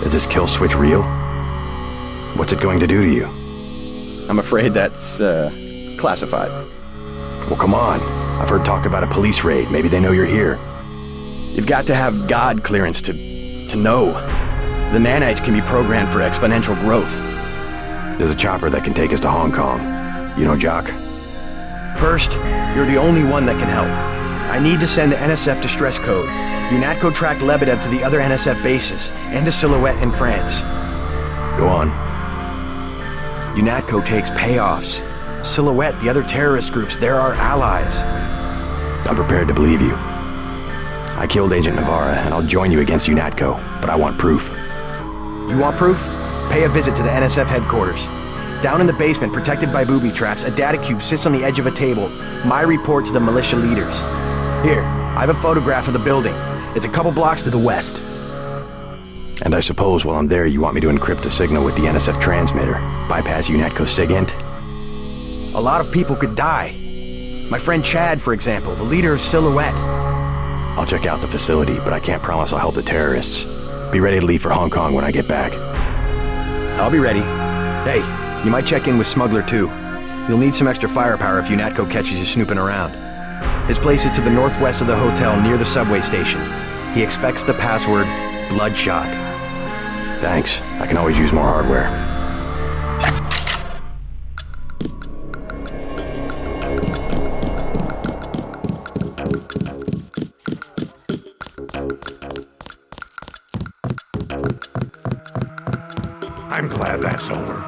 Is this kill switch real? What's it going to do to you? I'm afraid that's, classified. Well, come on. I've heard talk about a police raid. Maybe they know you're here. You've got to have God clearance to know. The nanites can be programmed for exponential growth. There's a chopper that can take us to Hong Kong. You know Jock? First, you're the only one that can help. I need to send the NSF distress code. UNATCO tracked Lebedev to the other NSF bases, and to Silhouette in France. Go on. UNATCO takes payoffs. Silhouette, the other terrorist groups, they're our allies. I'm prepared to believe you. I killed Agent Navarra, and I'll join you against UNATCO, but I want proof. You want proof? Pay a visit to the NSF headquarters. Down in the basement, protected by booby traps, a data cube sits on the edge of a table. My report to the militia leaders. Here, I have a photograph of the building. It's a couple blocks to the west. And I suppose while I'm there, you want me to encrypt the signal with the NSF transmitter, bypass UNATCO SIGINT? A lot of people could die. My friend Chad, for example, the leader of Silhouette. I'll check out the facility, but I can't promise I'll help the terrorists. Be ready to leave for Hong Kong when I get back. I'll be ready. Hey, you might check in with Smuggler too. You'll need some extra firepower if UNATCO catches you snooping around. His place is to the northwest of the hotel near the subway station. He expects the password, Bloodshot. Thanks. I can always use more hardware. I'm glad that's over.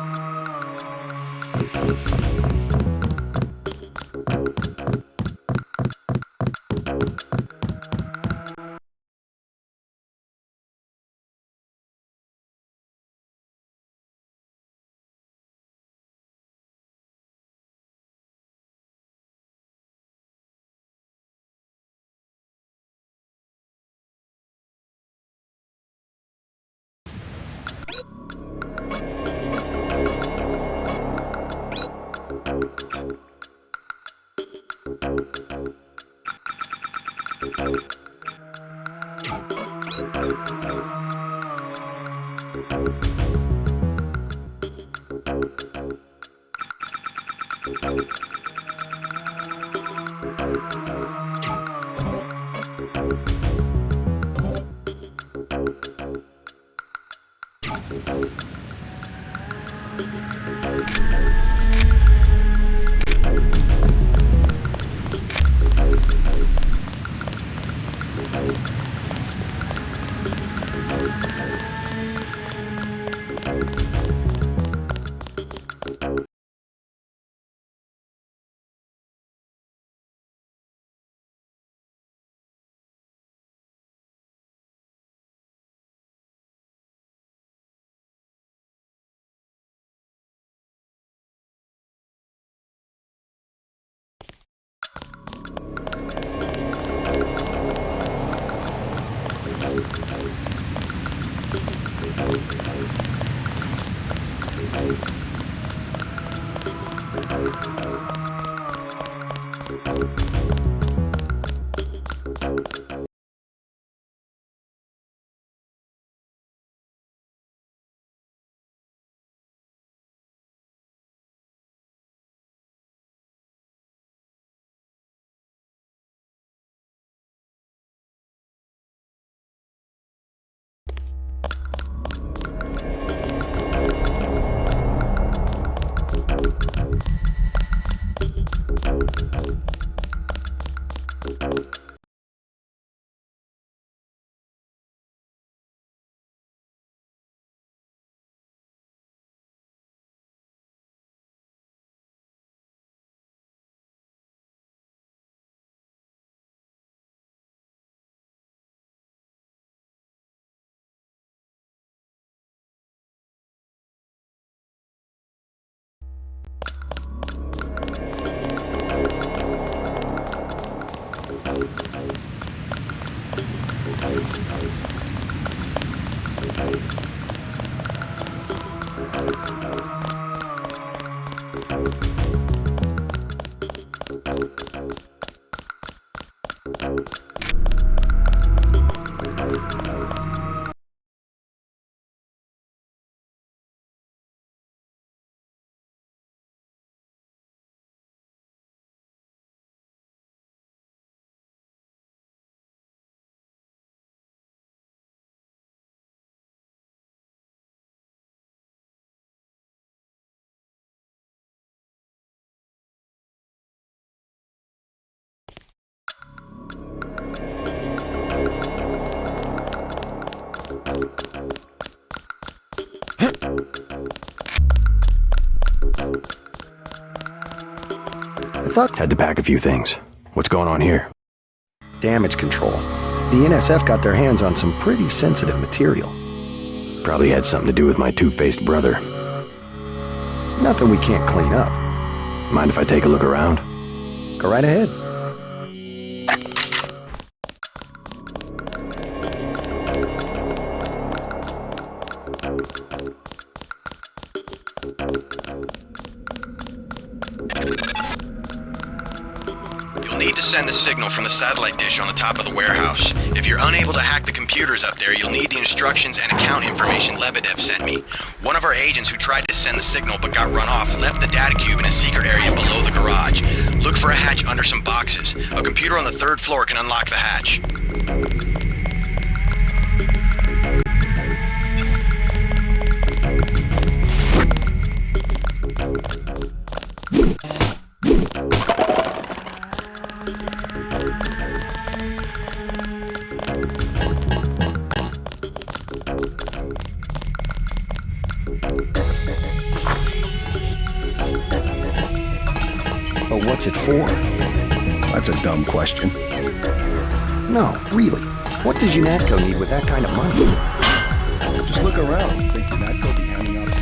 Had to pack a few things. What's going on here? Damage control. The NSF got their hands on some pretty sensitive material. Probably had something to do with my two-faced brother. Nothing we can't clean up. Mind if I take a look around? Go right ahead. You'll need to send the signal from the satellite dish on the top of the warehouse. If you're unable to hack the computers up there, you'll need the instructions and account information Lebedev sent me. One of our agents who tried to send the signal but got run off left the data cube in a secret area below the garage. Look for a hatch under some boxes. A computer on the 3rd floor can unlock the hatch. But what's it for? That's a dumb question. No, really. What does UNATCO need with that kind of money? Just look around. Think UNATCO be handing out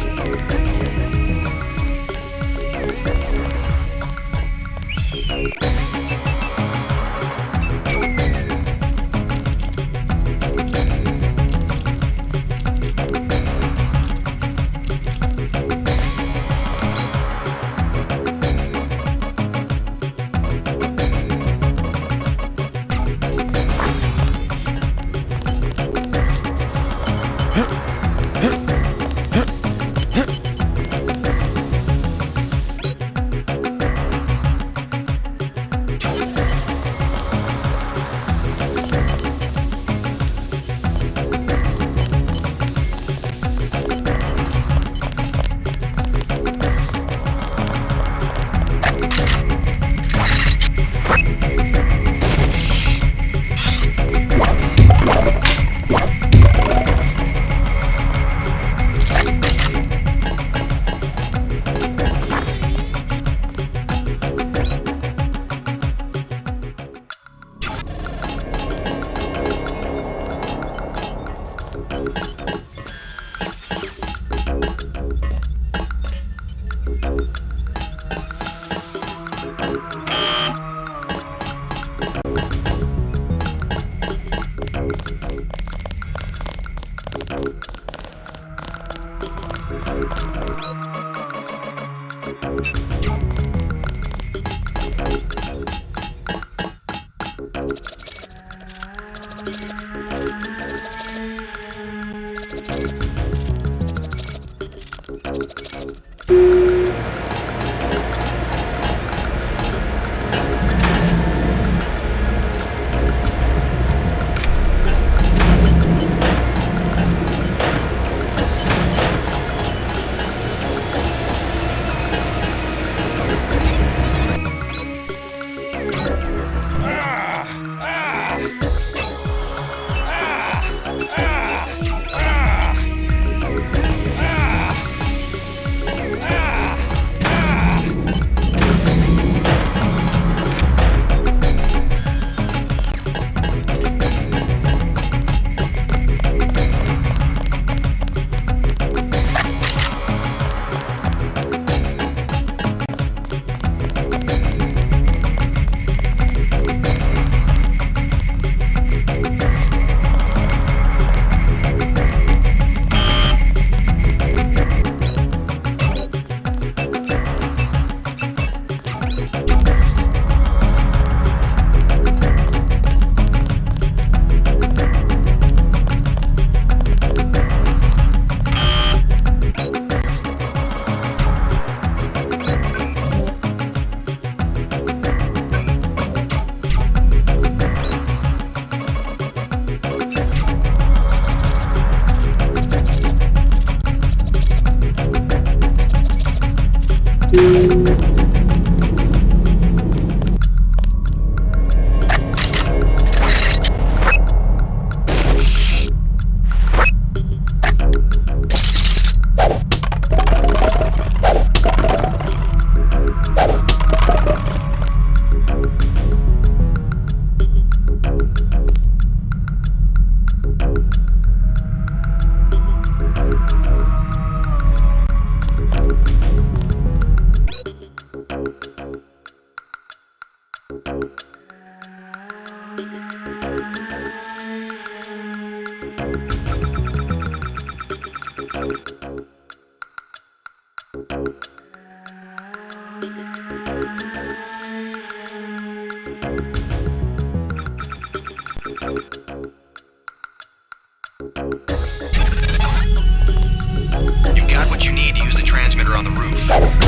You've got what you need to use the transmitter on the roof.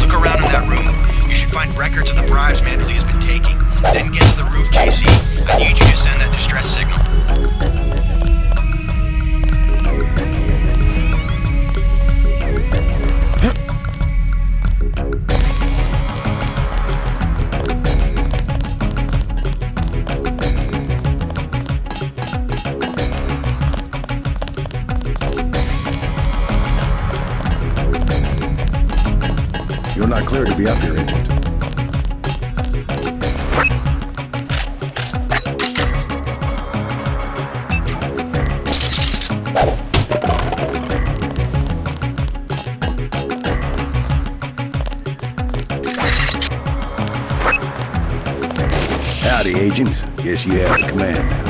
Look around in that room. You should find records of the bribes Manderly has been taking. Then get to the roof, JC. I need you to send that distress signal. You're not clear to be up here, Agent. Howdy, Agent. Guess you have the command now.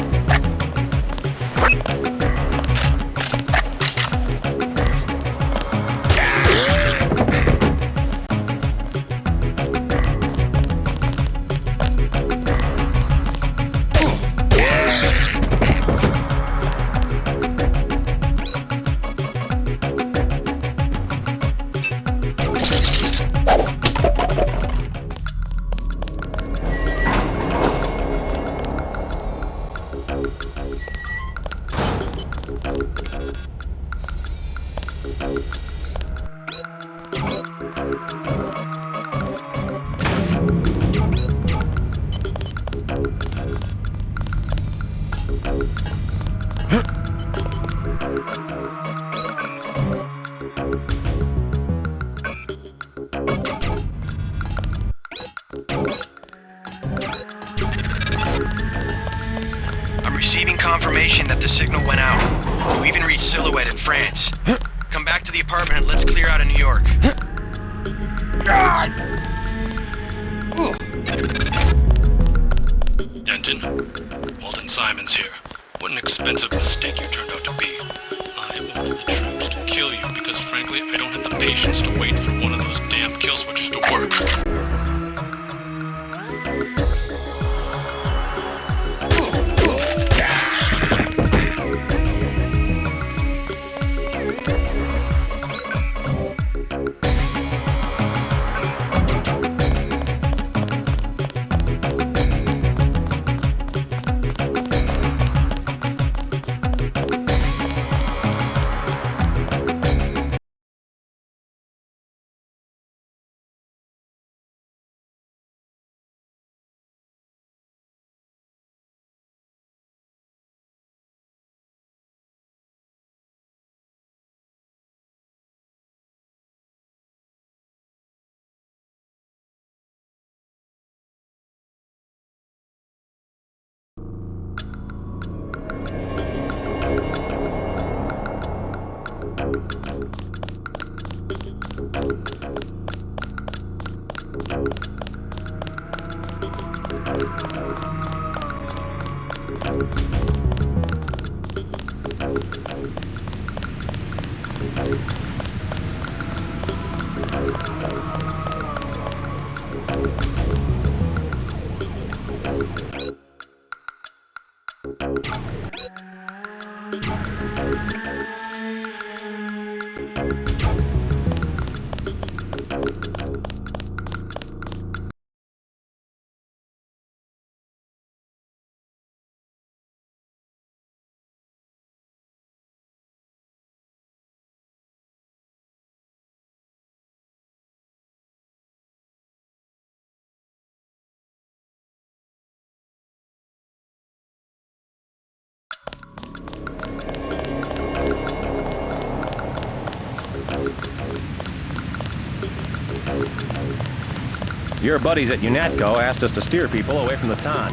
I'm receiving confirmation that the signal went out. You even reached Silhouette in France. Come back to the apartment and let's clear out of New York. Denton, Walton Simons here. What an expensive mistake you turned out to be. I ordered the troops to kill you because frankly I don't have the patience to wait for one of those damn kill switches to work. Your buddies at UNATCO asked us to steer people away from the ton.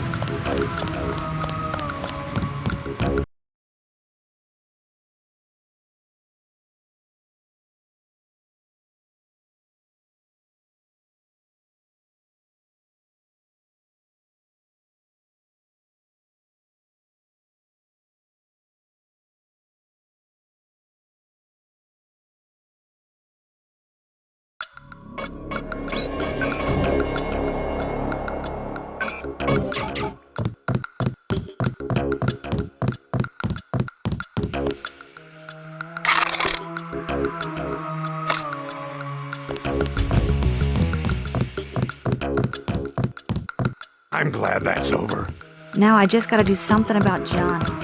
I'm glad that's over. Now I just gotta do something about Johnny.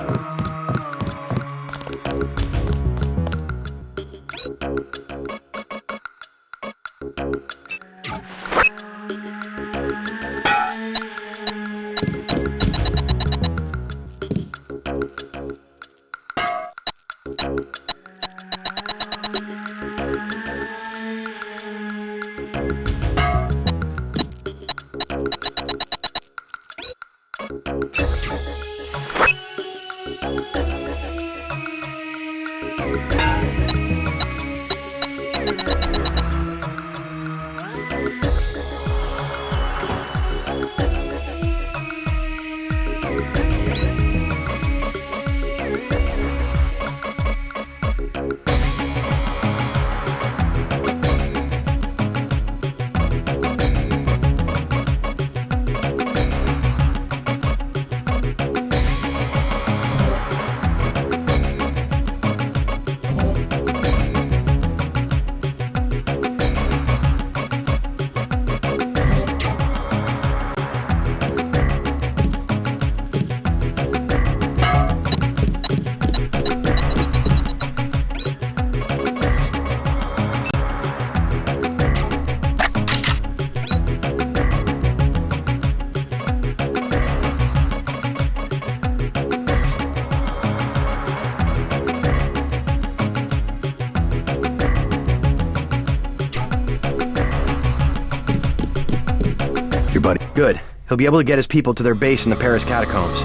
Good. He'll be able to get his people to their base in the Paris catacombs.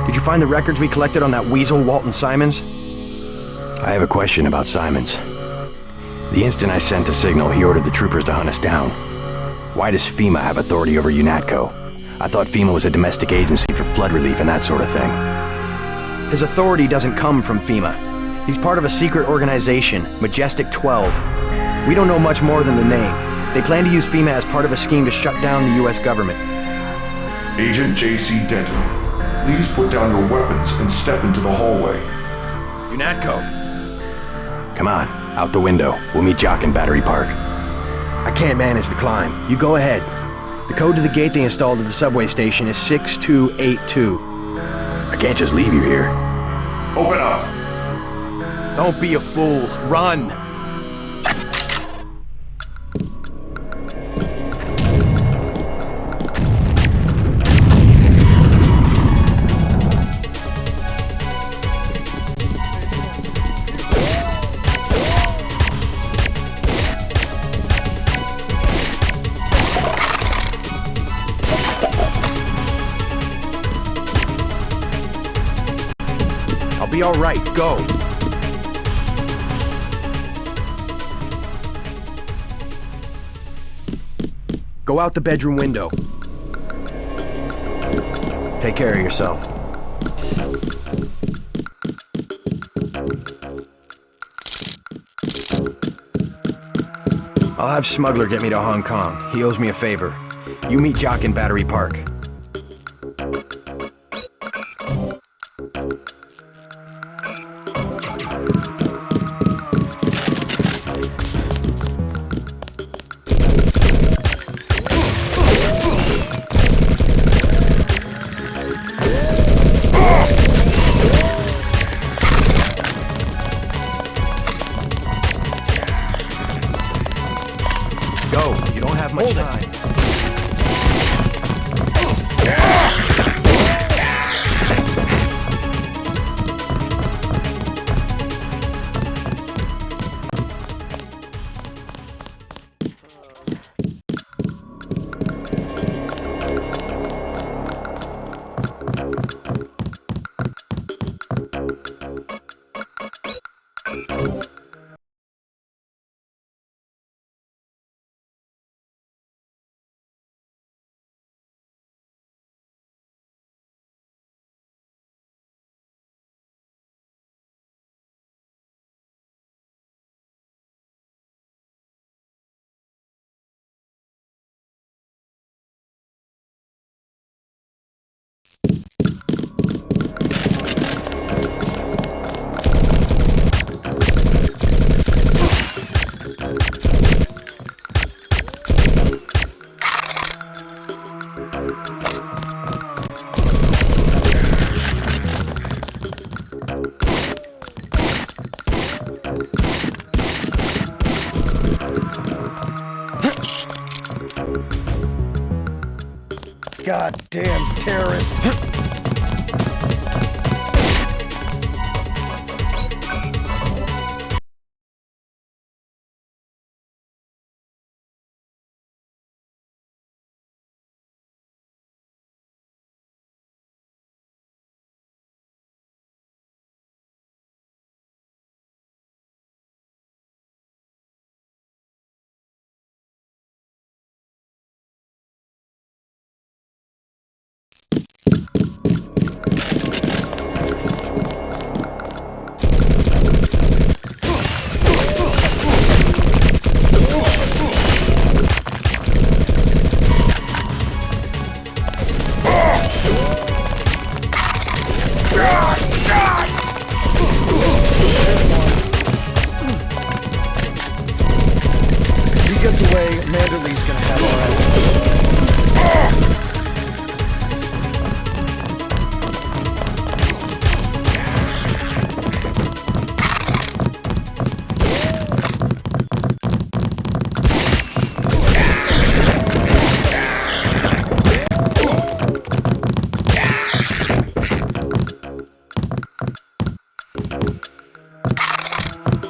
Did you find the records we collected on that weasel, Walton Simons? I have a question about Simons. The instant I sent the signal, he ordered the troopers to hunt us down. Why does FEMA have authority over UNATCO? I thought FEMA was a domestic agency for flood relief and that sort of thing. His authority doesn't come from FEMA. He's part of a secret organization, Majestic 12. We don't know much more than the name. They plan to use FEMA as part of a scheme to shut down the U.S. government. Agent J.C. Denton, please put down your weapons and step into the hallway. UNATCO. Come on, Out the window. We'll meet Jock in Battery Park. I can't manage the climb. You go ahead. The code to the gate they installed at the subway station is 6282. I can't just leave you here. Open up. Don't be a fool. Run! I'll be all right. Go. Go out the bedroom window. Take care of yourself. I'll have Smuggler get me to Hong Kong. He owes me a favor. You meet Jock in Battery Park. Go. You don't have much time. Goddamn terrorist.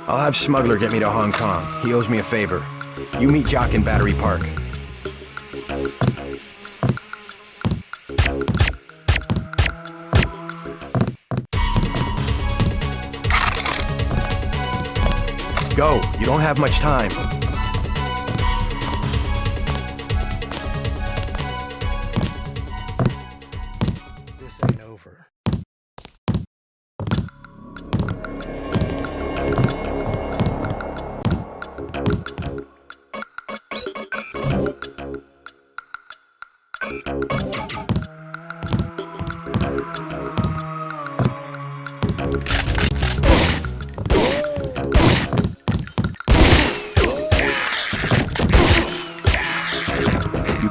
I'll have Smuggler get me to Hong Kong. He owes me a favor. You meet Jock in Battery Park. Go. You don't have much time. This ain't over.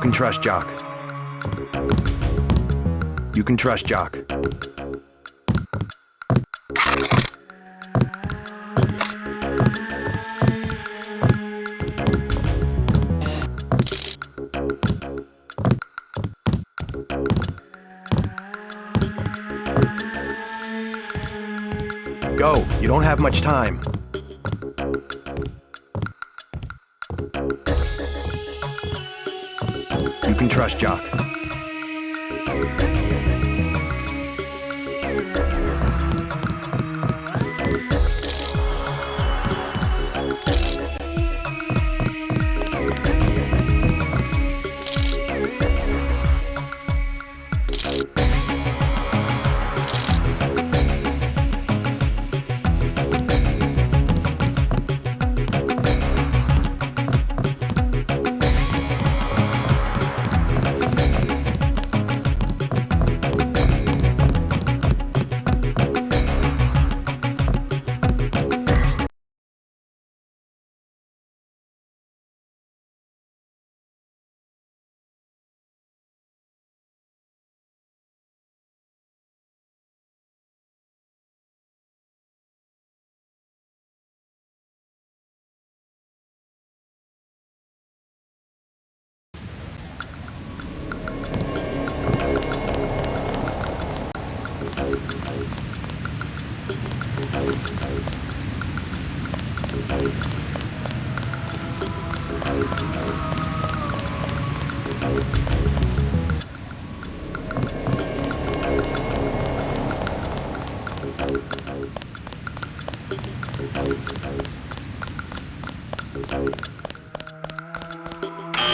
can trust Jock. You can trust Jock. Go. You don't have much time. You can trust Jock.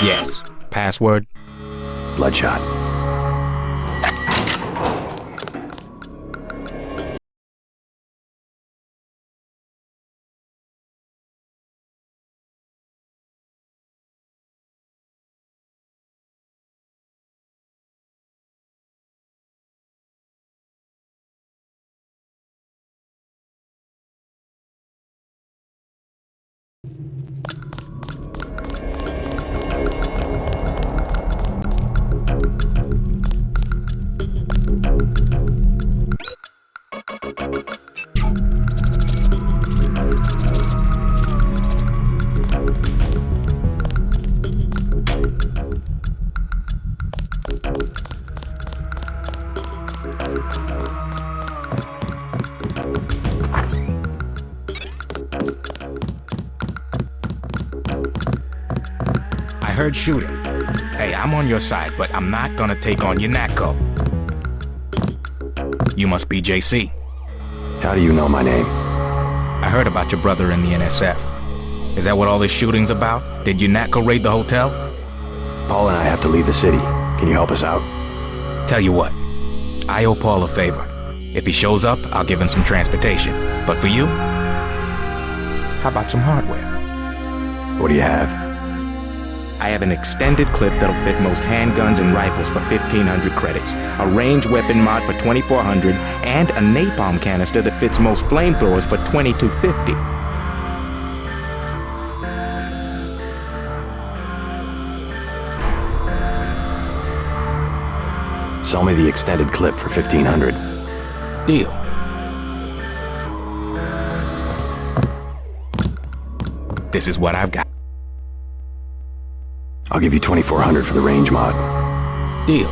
Yes. Password? Bloodshot. I heard shooting. Hey, I'm on your side, but I'm not gonna take on your Natco. You must be JC. How do you know my name? I heard about your brother in the NSF. Is that what all this shooting's about? Did you Natco raid the hotel? Paul and I have to leave the city. Can you help us out? Tell you what, I owe Paul a favor. If he shows up, I'll give him some transportation. But for you, how about some hardware? What do you have? I have an extended clip that'll fit most handguns and rifles for 1,500 credits, a range weapon mod for 2,400, and a napalm canister that fits most flamethrowers for 2,250. Sell me the extended clip for 1,500. Deal. This is what I've got. I'll give you 2,400 for the range mod. Deal.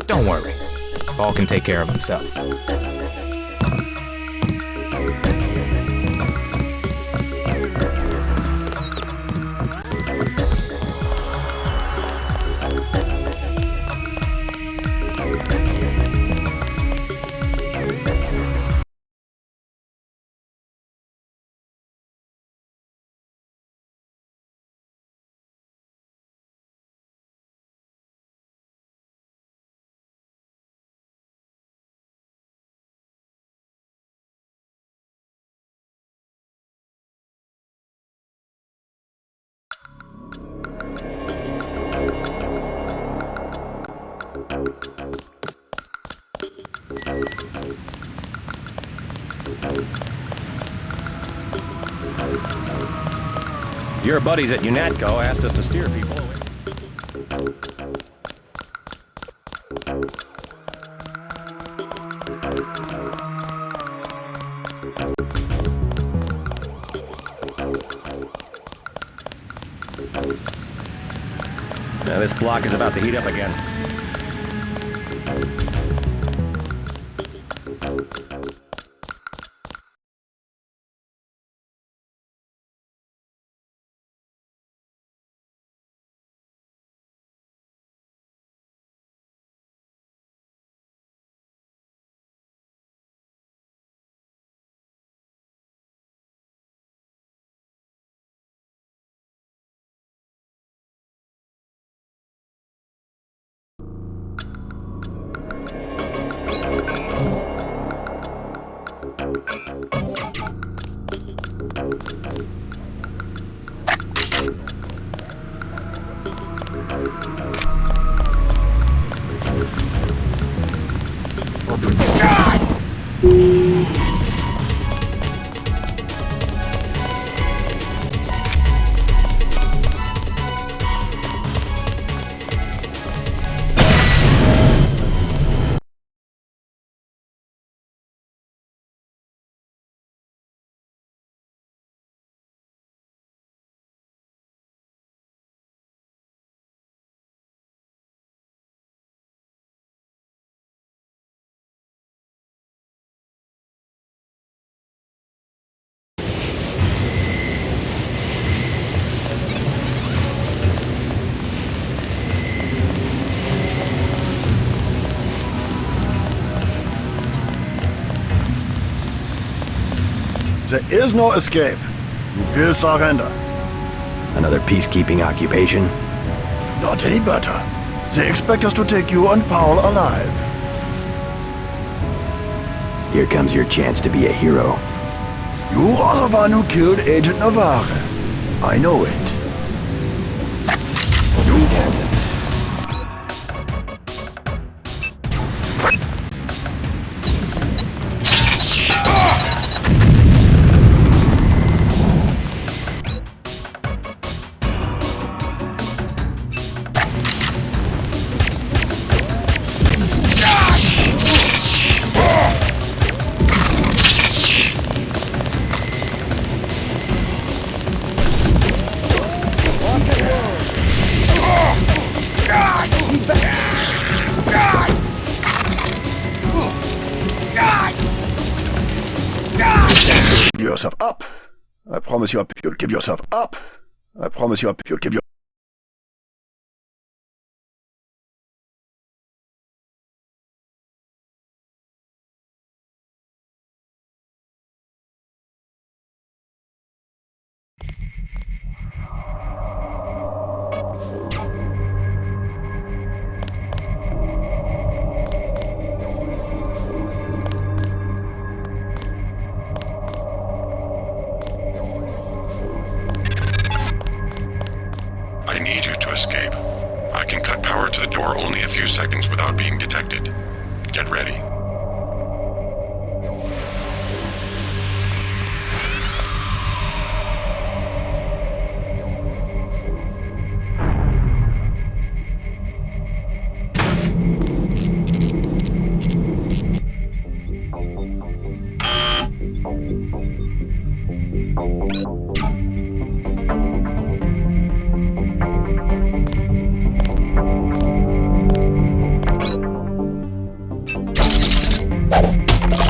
Don't worry. Paul can take care of himself. Your buddies at UNATCO asked us to steer people away. Now this block is about to heat up again. There is no escape. You will surrender. Another peacekeeping occupation? Not any better. They expect us to take you and Paul alive. Here comes your chance to be a hero. You are the one who killed Agent Navarre. I know it. You get it. Give yourself up. I promise you you'll give yourself up. I promise you you'll give your... I need you to escape. I can cut power to the door only a few seconds without being detected. Get ready.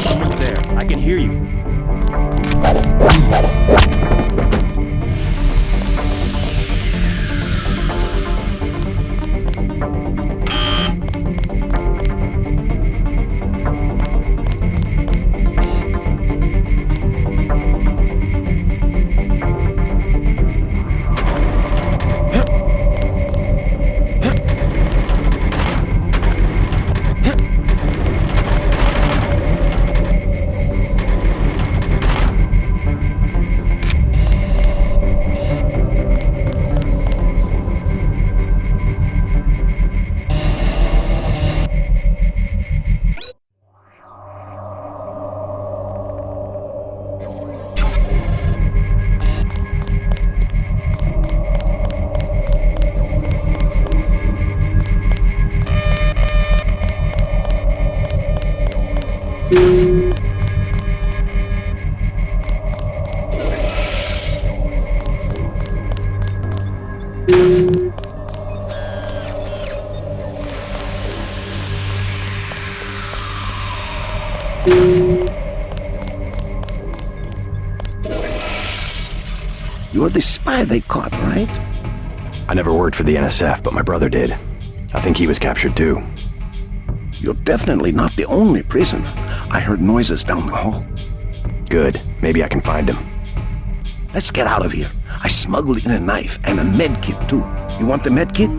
Someone's there. I can hear you. You're the spy they caught, right? I never worked for the NSF, but my brother did. I think he was captured too. You're definitely not the only prisoner. I heard noises down the hall. Good. Maybe I can find him. Let's get out of here. I smuggled in a knife and a med kit too. You want the med kit?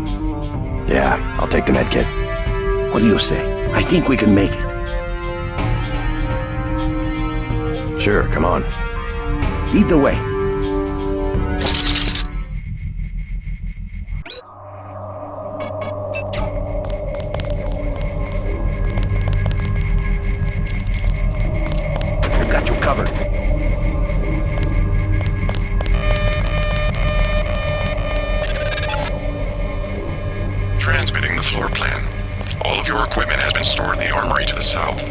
Yeah, I'll take the med kit. What do you say? I think we can make it. Sure, come on. Lead the way. I've got you covered. Transmitting the floor plan. All of your equipment has been stored in the armory to the south.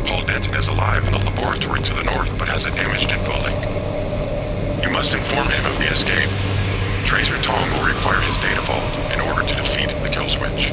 Paul Denton is alive in the laboratory to the north, but has a damaged info link. You must inform him of the escape. Tracer Tom will require his data vault in order to defeat the kill switch.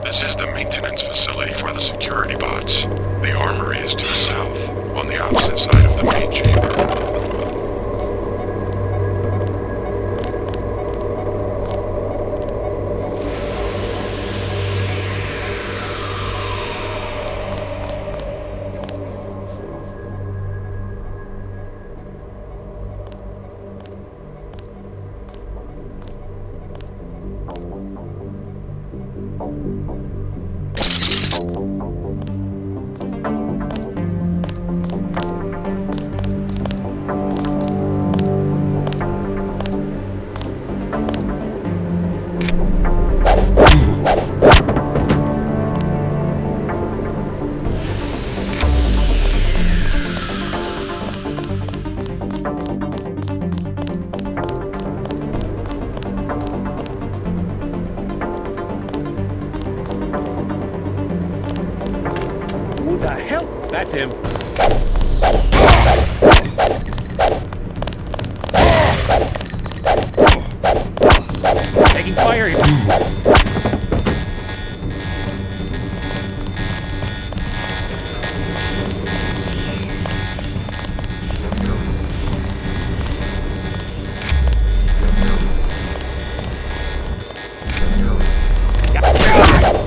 This is the maintenance facility for the security bots. The armory is to the south, on the opposite side of the main chamber. Who the hell? That's him. Taking fire here.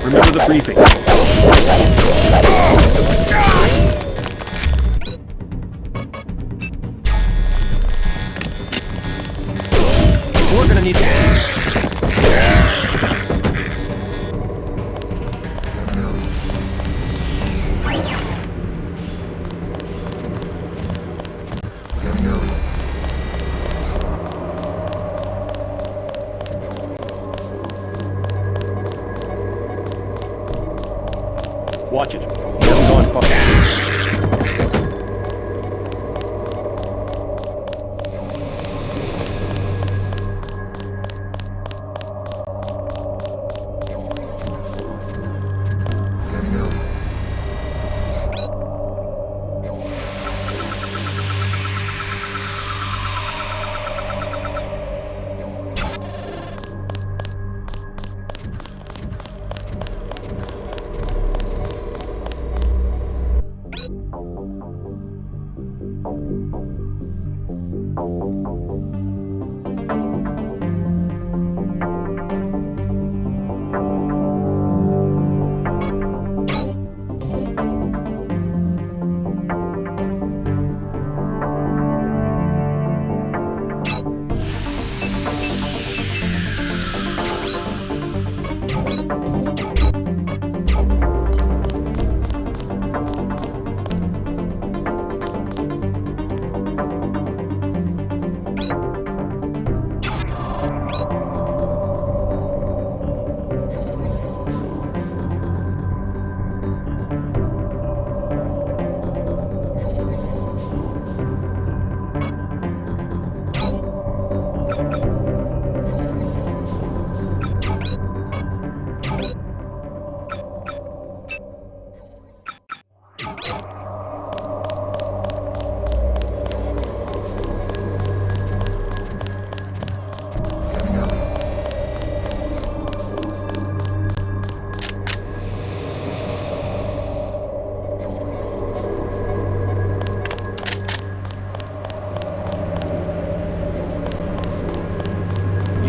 Remember the briefing. We're gonna need to... Watch it. You haven't gone far.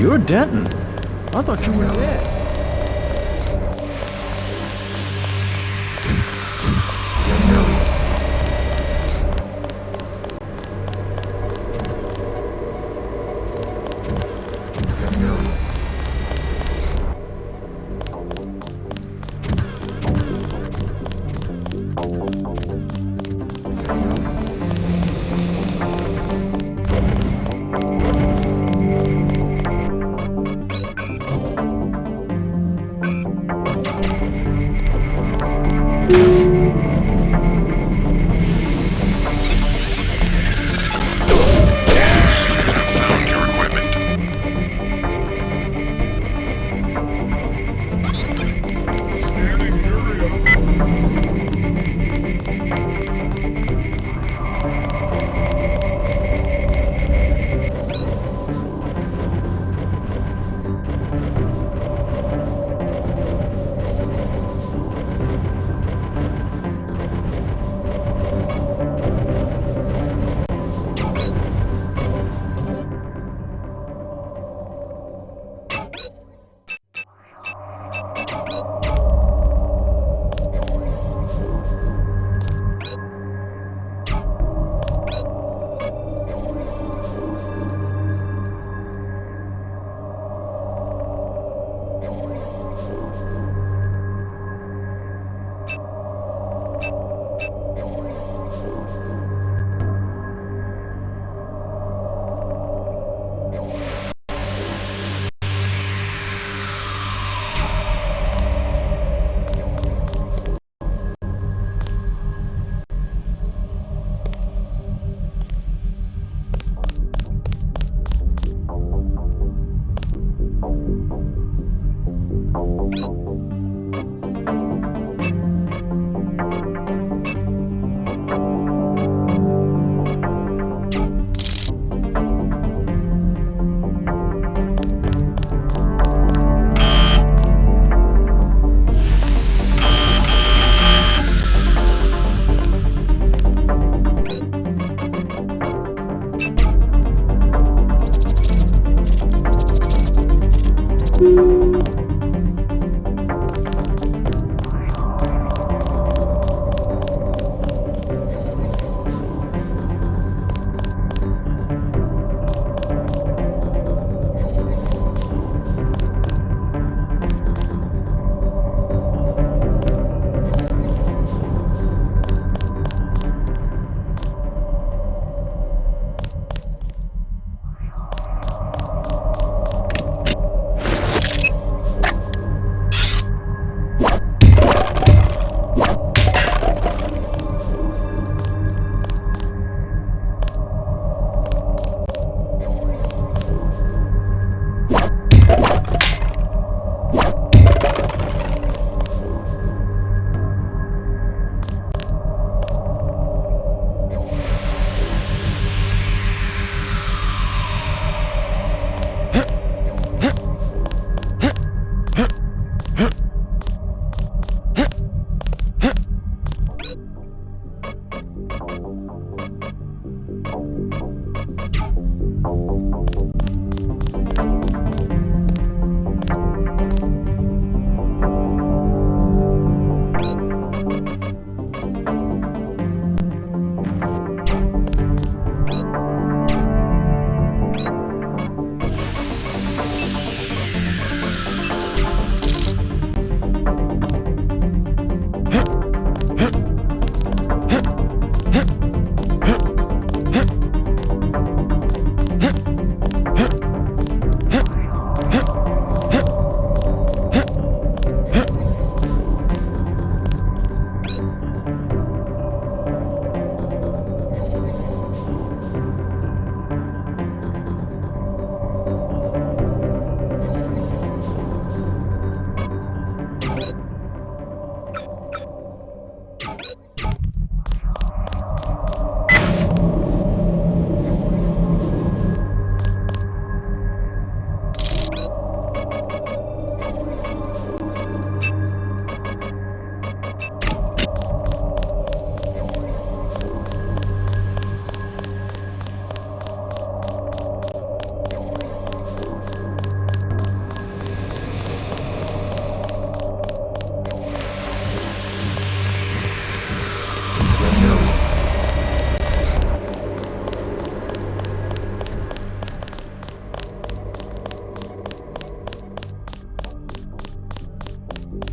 You're Denton. I thought you were dead.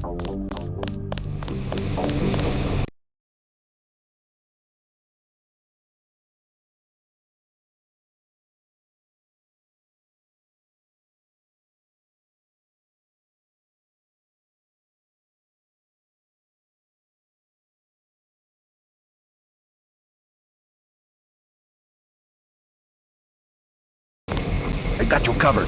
I got you covered.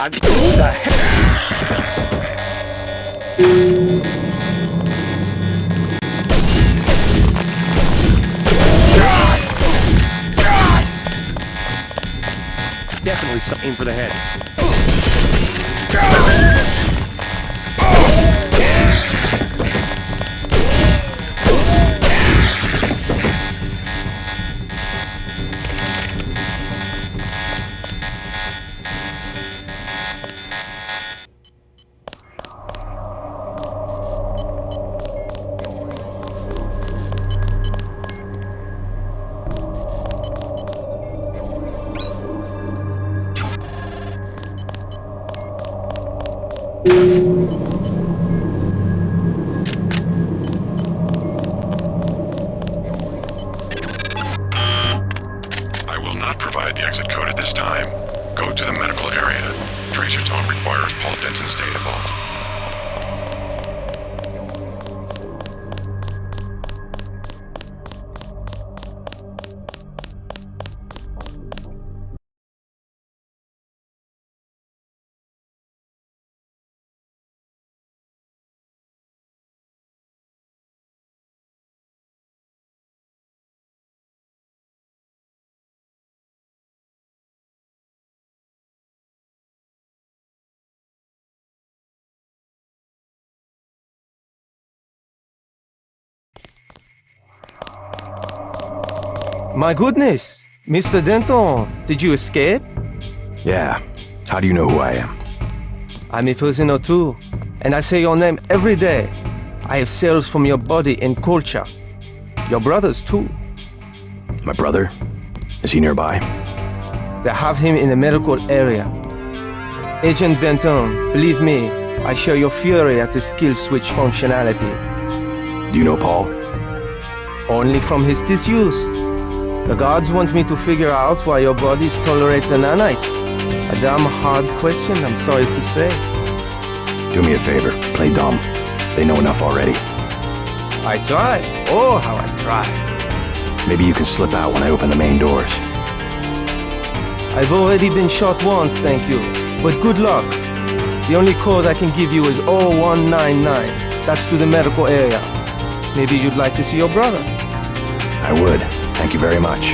I'm who the heck? Definitely something for the head. I will not provide the exit code at this time. Go to the medical area. Tracer tone requires Paul Denson's data vault. My goodness! Mr. Denton, did you escape? Yeah. How do you know who I am? I'm a prisoner too, and I say your name every day. I have cells from your body and culture. Your brothers too. My brother? Is he nearby? They have him in the medical area. Agent Denton, believe me, I share your fury at the skill switch functionality. Do you know Paul? Only from his disuse. The guards want me to figure out why your bodies tolerate the nanites. A damn hard question, I'm sorry to say. Do me a favor. Play dumb. They know enough already. I try. Oh, how I try. Maybe you can slip out when I open the main doors. I've already been shot once, thank you. But good luck. The only code I can give you is 0199. That's to the medical area. Maybe you'd like to see your brother. I would. Thank you very much.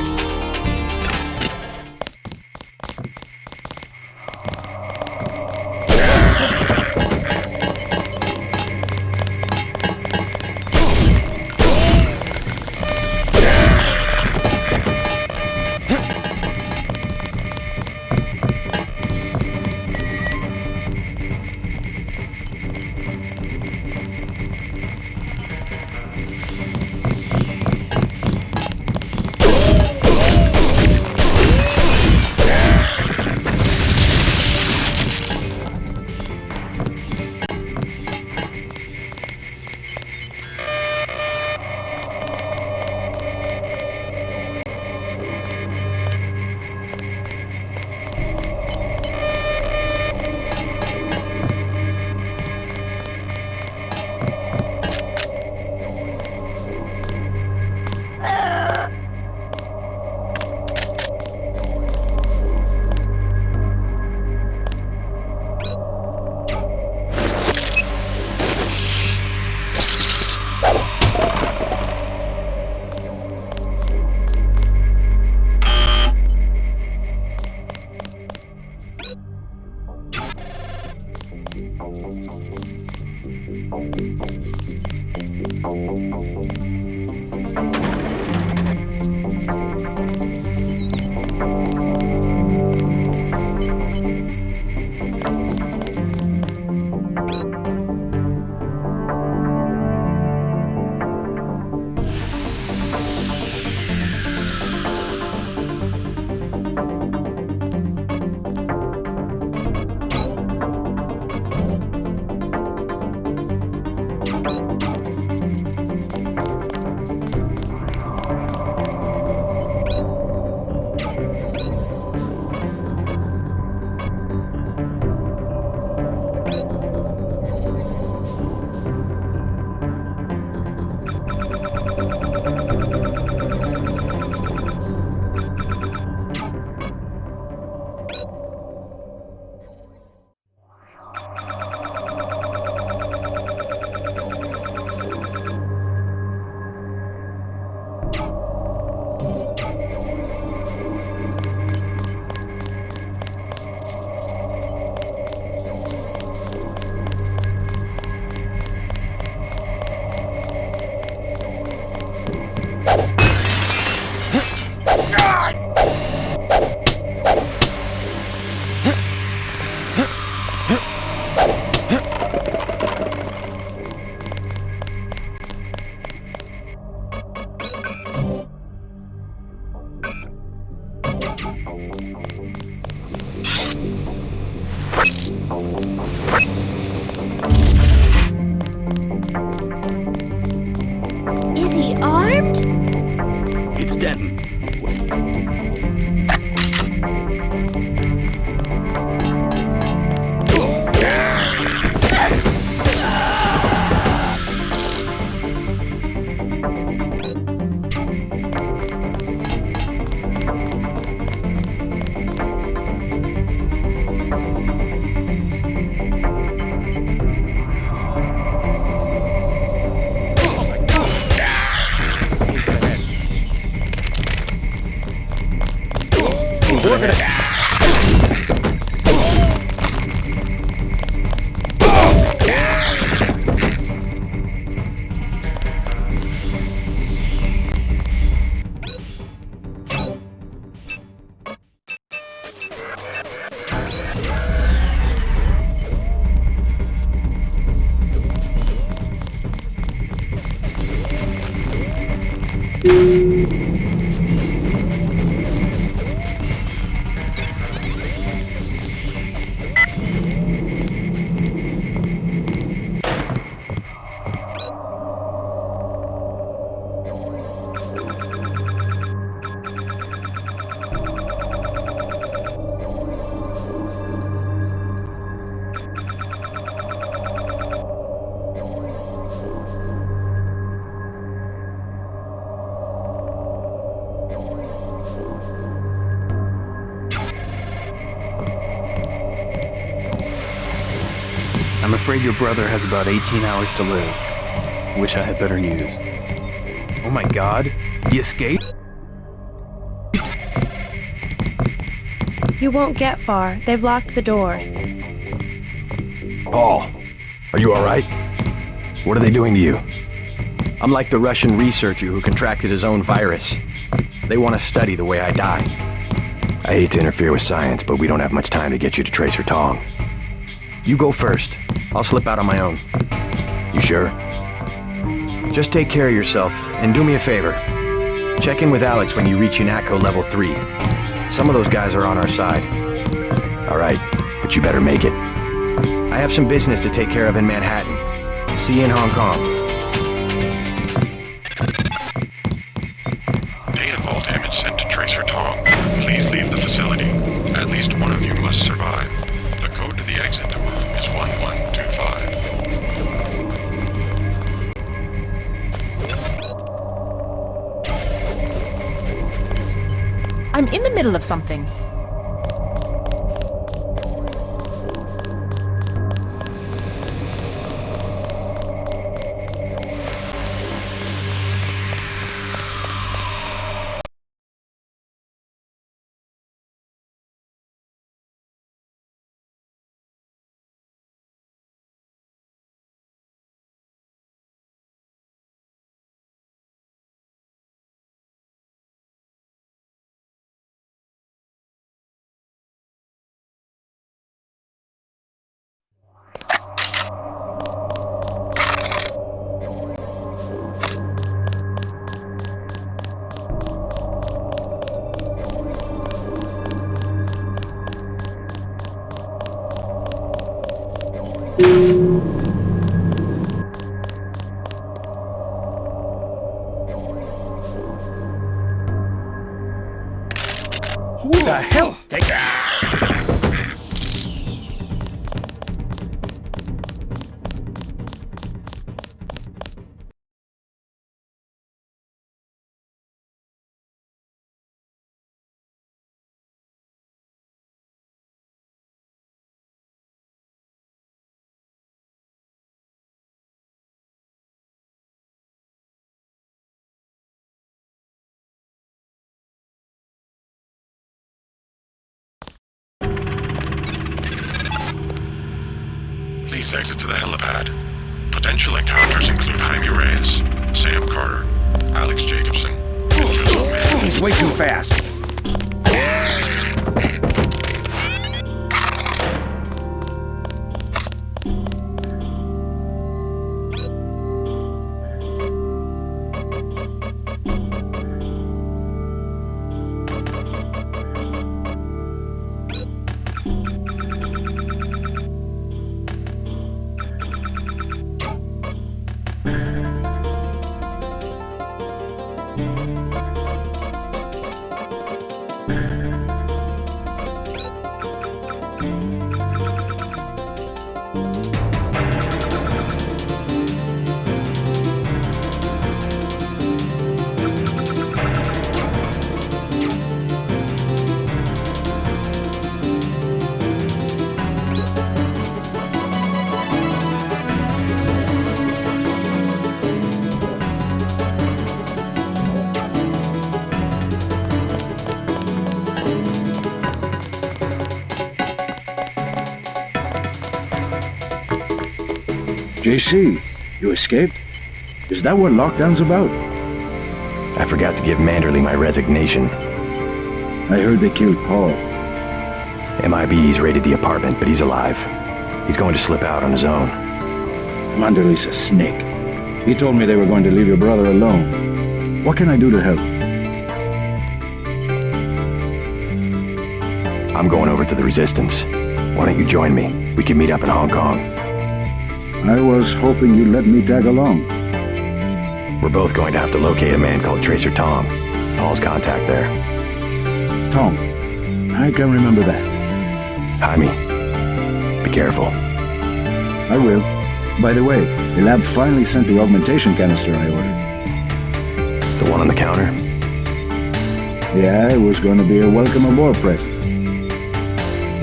Is he armed? It's Denton. I'm afraid your brother has about 18 hours to live. Wish I had better news. Oh my god, he escaped? You won't get far. They've locked the doors. Paul, are you alright? What are they doing to you? I'm like the Russian researcher who contracted his own virus. They want to study the way I die. I hate to interfere with science, but we don't have much time to get you to Tracer Tong. You go first. I'll slip out on my own. You sure? Just take care of yourself, and do me a favor. Check in with Alex when you reach UNATCO level 3. Some of those guys are on our side. Alright, but you better make it. I have some business to take care of in Manhattan. See you in Hong Kong. Data vault image sent to Tracer Tong. Please leave the facility. At least one of you must survive. The code to the exit door is 1125. I'm in the middle of something. East exit to the helipad. Potential encounters include Jaime Reyes, Sam Carter, Alex Jacobson, and Joseph Mann. He's way too fast. JC, you escaped? Is that what lockdown's about? I forgot to give Manderley my resignation. I heard they killed Paul. MIB's raided the apartment, but he's alive. He's going to slip out on his own. Manderley's a snake. He told me they were going to leave your brother alone. What can I do to help? I'm going over to the Resistance. Why don't you join me? We can meet up in Hong Kong. I was hoping you'd let me tag along. We're both going to have to locate a man called Tracer Tong. Paul's contact there. Tong. I can remember that. Jaime, be careful. I will. By the way, the lab finally sent the augmentation canister I ordered. The one on the counter? Yeah, it was going to be a welcome aboard present.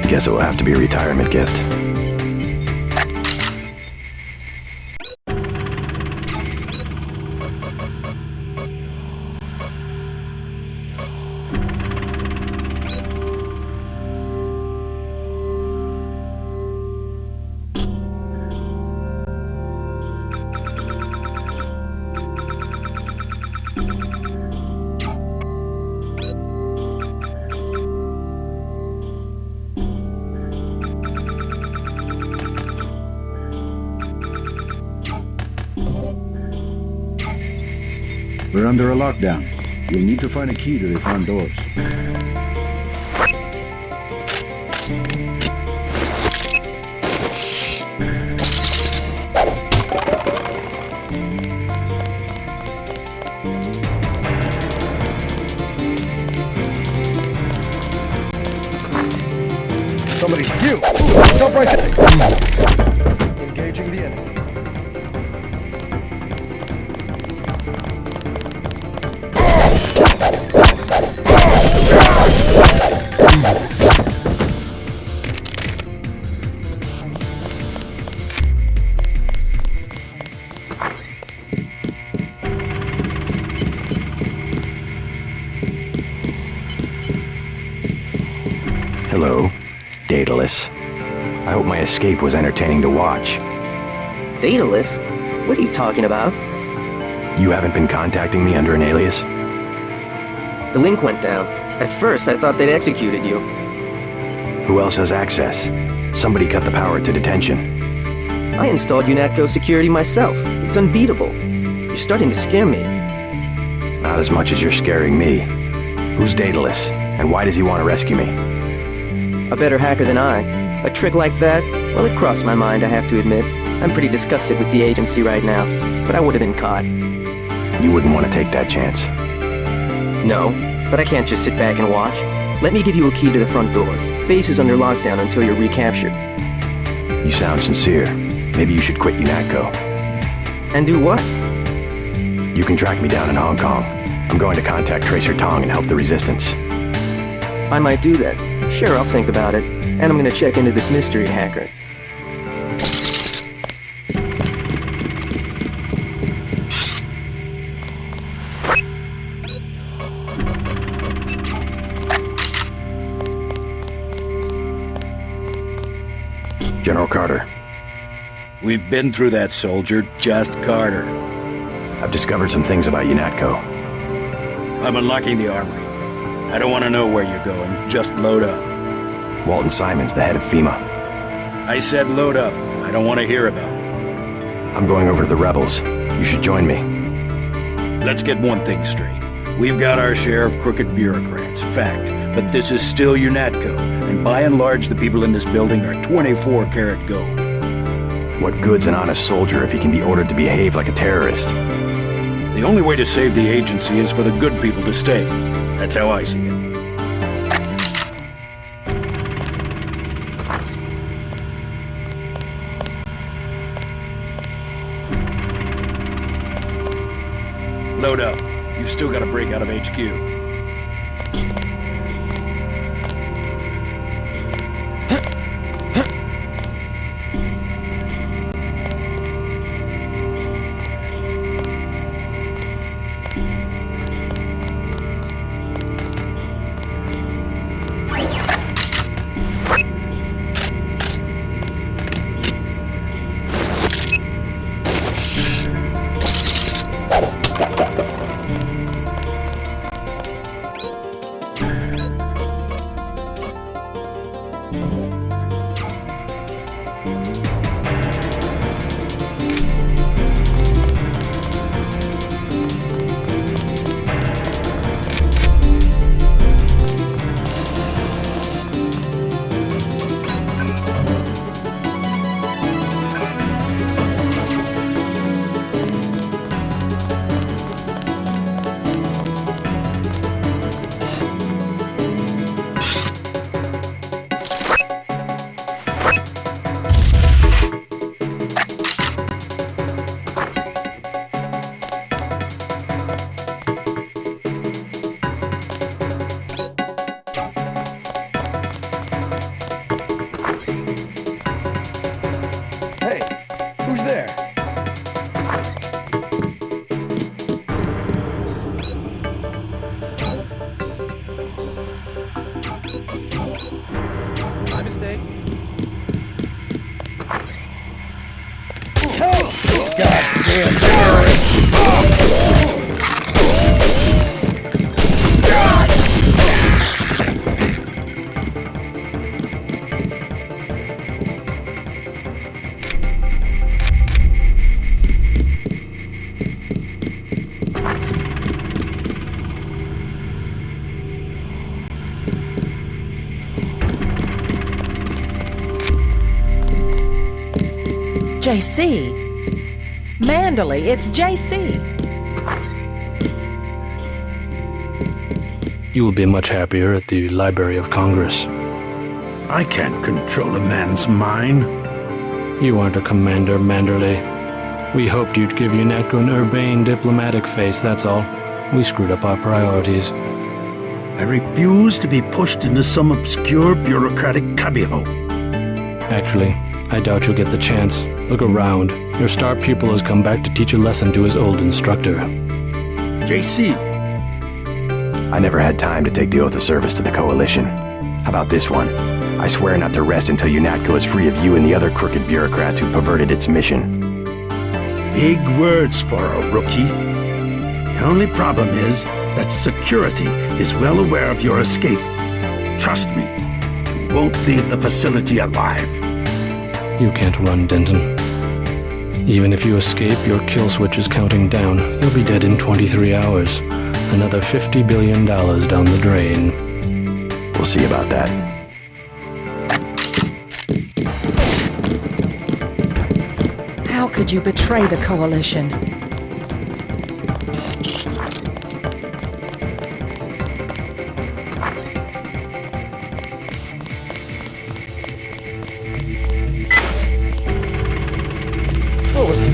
Guess it will have to be a retirement gift. We're under a lockdown. You'll need to find a key to the front doors. Somebody, you! Stop right there! Engaging the enemy. Hello, Daedalus. I hope my escape was entertaining to watch. Daedalus? What are you talking about? You haven't been contacting me under an alias? The link went down. At first, I thought they'd executed you. Who else has access? Somebody cut the power to detention. I installed UNATCO security myself. It's unbeatable. You're starting to scare me. Not as much as you're scaring me. Who's Daedalus, and why does he want to rescue me? A better hacker than I. A trick like that? Well, it crossed my mind, I have to admit. I'm pretty disgusted with the agency right now, but I would have been caught. You wouldn't want to take that chance. No, but I can't just sit back and watch. Let me give you a key to the front door. Base is under lockdown until you're recaptured. You sound sincere. Maybe you should quit UNATCO. And do what? You can track me down in Hong Kong. I'm going to contact Tracer Tong and help the Resistance. I might do that. Sure, I'll think about it. And I'm gonna check into this mystery hacker. General Carter, We've been through that, soldier. Just Carter. I've discovered some things about UNATCO. I'm unlocking the armory. I don't want to know where you're going. Just load up. Walton Simon's the head of FEMA. I said load up. I don't want to hear about it. I'm going over to the rebels. You should join me. Let's get one thing straight. We've got our share of crooked bureaucrats, fact. But this is still UNATCO, and by and large the people in this building are 24 karat gold. What good's an honest soldier if he can be ordered to behave like a terrorist? The only way to save the agency is for the good people to stay. That's how I see it. Load up. You've still got to break out of HQ. JC. Manderley, it's JC. You will be much happier at the Library of Congress. I can't control a man's mind. You aren't a commander, Manderley. We hoped you'd give UNATCO an urbane diplomatic face, that's all. We screwed up our priorities. I refuse to be pushed into some obscure bureaucratic cubbyhole. Actually, I doubt you'll get the chance. Look around. Your star pupil has come back to teach a lesson to his old instructor. JC. I never had time to take the oath of service to the Coalition. How about this one? I swear not to rest until UNATCO is free of you and the other crooked bureaucrats who've perverted its mission. Big words for a rookie. The only problem is that security is well aware of your escape. Trust me, you won't leave the facility alive. You can't run, Denton. Even if you escape, your kill switch is counting down. You'll be dead in 23 hours. Another $50 billion down the drain. We'll see about that. How could you betray the Coalition?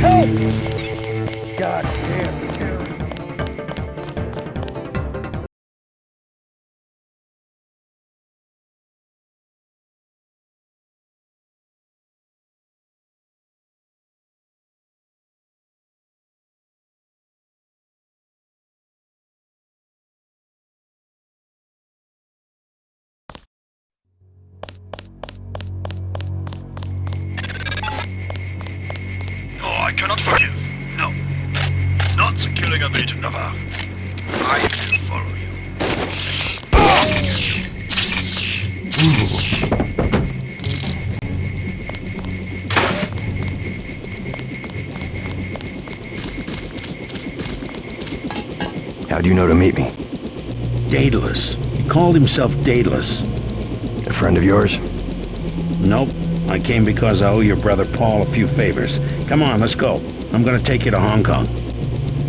Help! God damn terror. cannot forgive. No. Not the killing of Agent Navarre. I will follow you. How'd you know to meet me? Daedalus. He called himself Daedalus. A friend of yours? Nope. I came because I owe your brother Paul a few favors. Come on, let's go. I'm gonna take you to Hong Kong.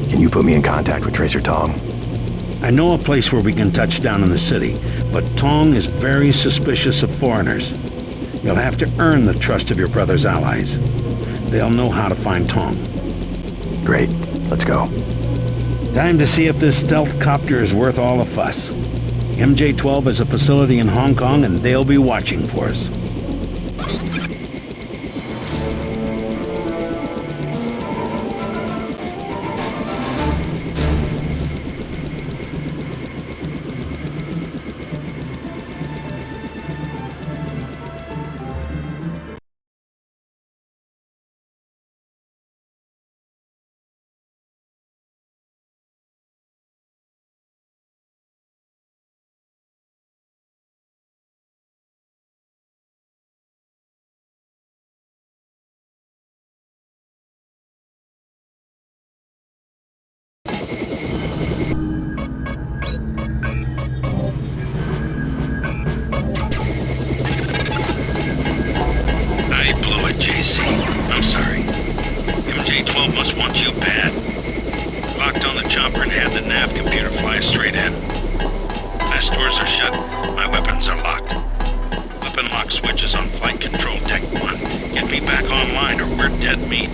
Can you put me in contact with Tracer Tong? I know a place where we can touch down in the city, but Tong is very suspicious of foreigners. You'll have to earn the trust of your brother's allies. They'll know how to find Tong. Great. Let's go. Time to see if this stealth copter is worth all the fuss. MJ-12 has a facility in Hong Kong and they'll be watching for us. I'm sorry. MJ-12 must want you bad. Locked on the chopper and had the nav computer fly straight in. Last doors are shut. My weapons are locked. Weapon lock switch is on flight control deck 1. Get me back online or we're dead meat.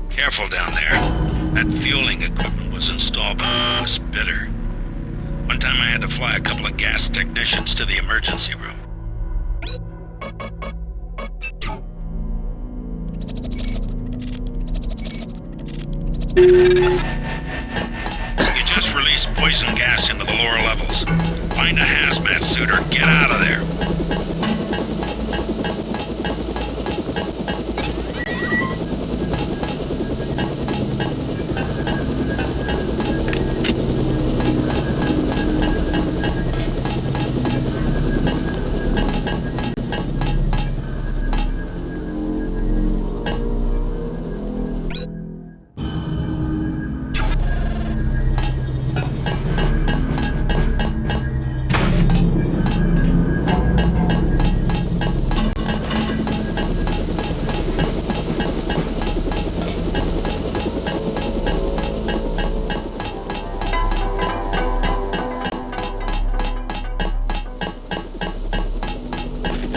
Careful down there. That fueling equipment was installed by the lowest bidder. One time I had to fly a couple of gas technicians to the emergency room. You just released poison gas into the lower levels. Find a hazmat suit or get out of there.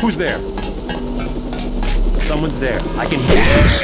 Who's there? Someone's there. I can hear you.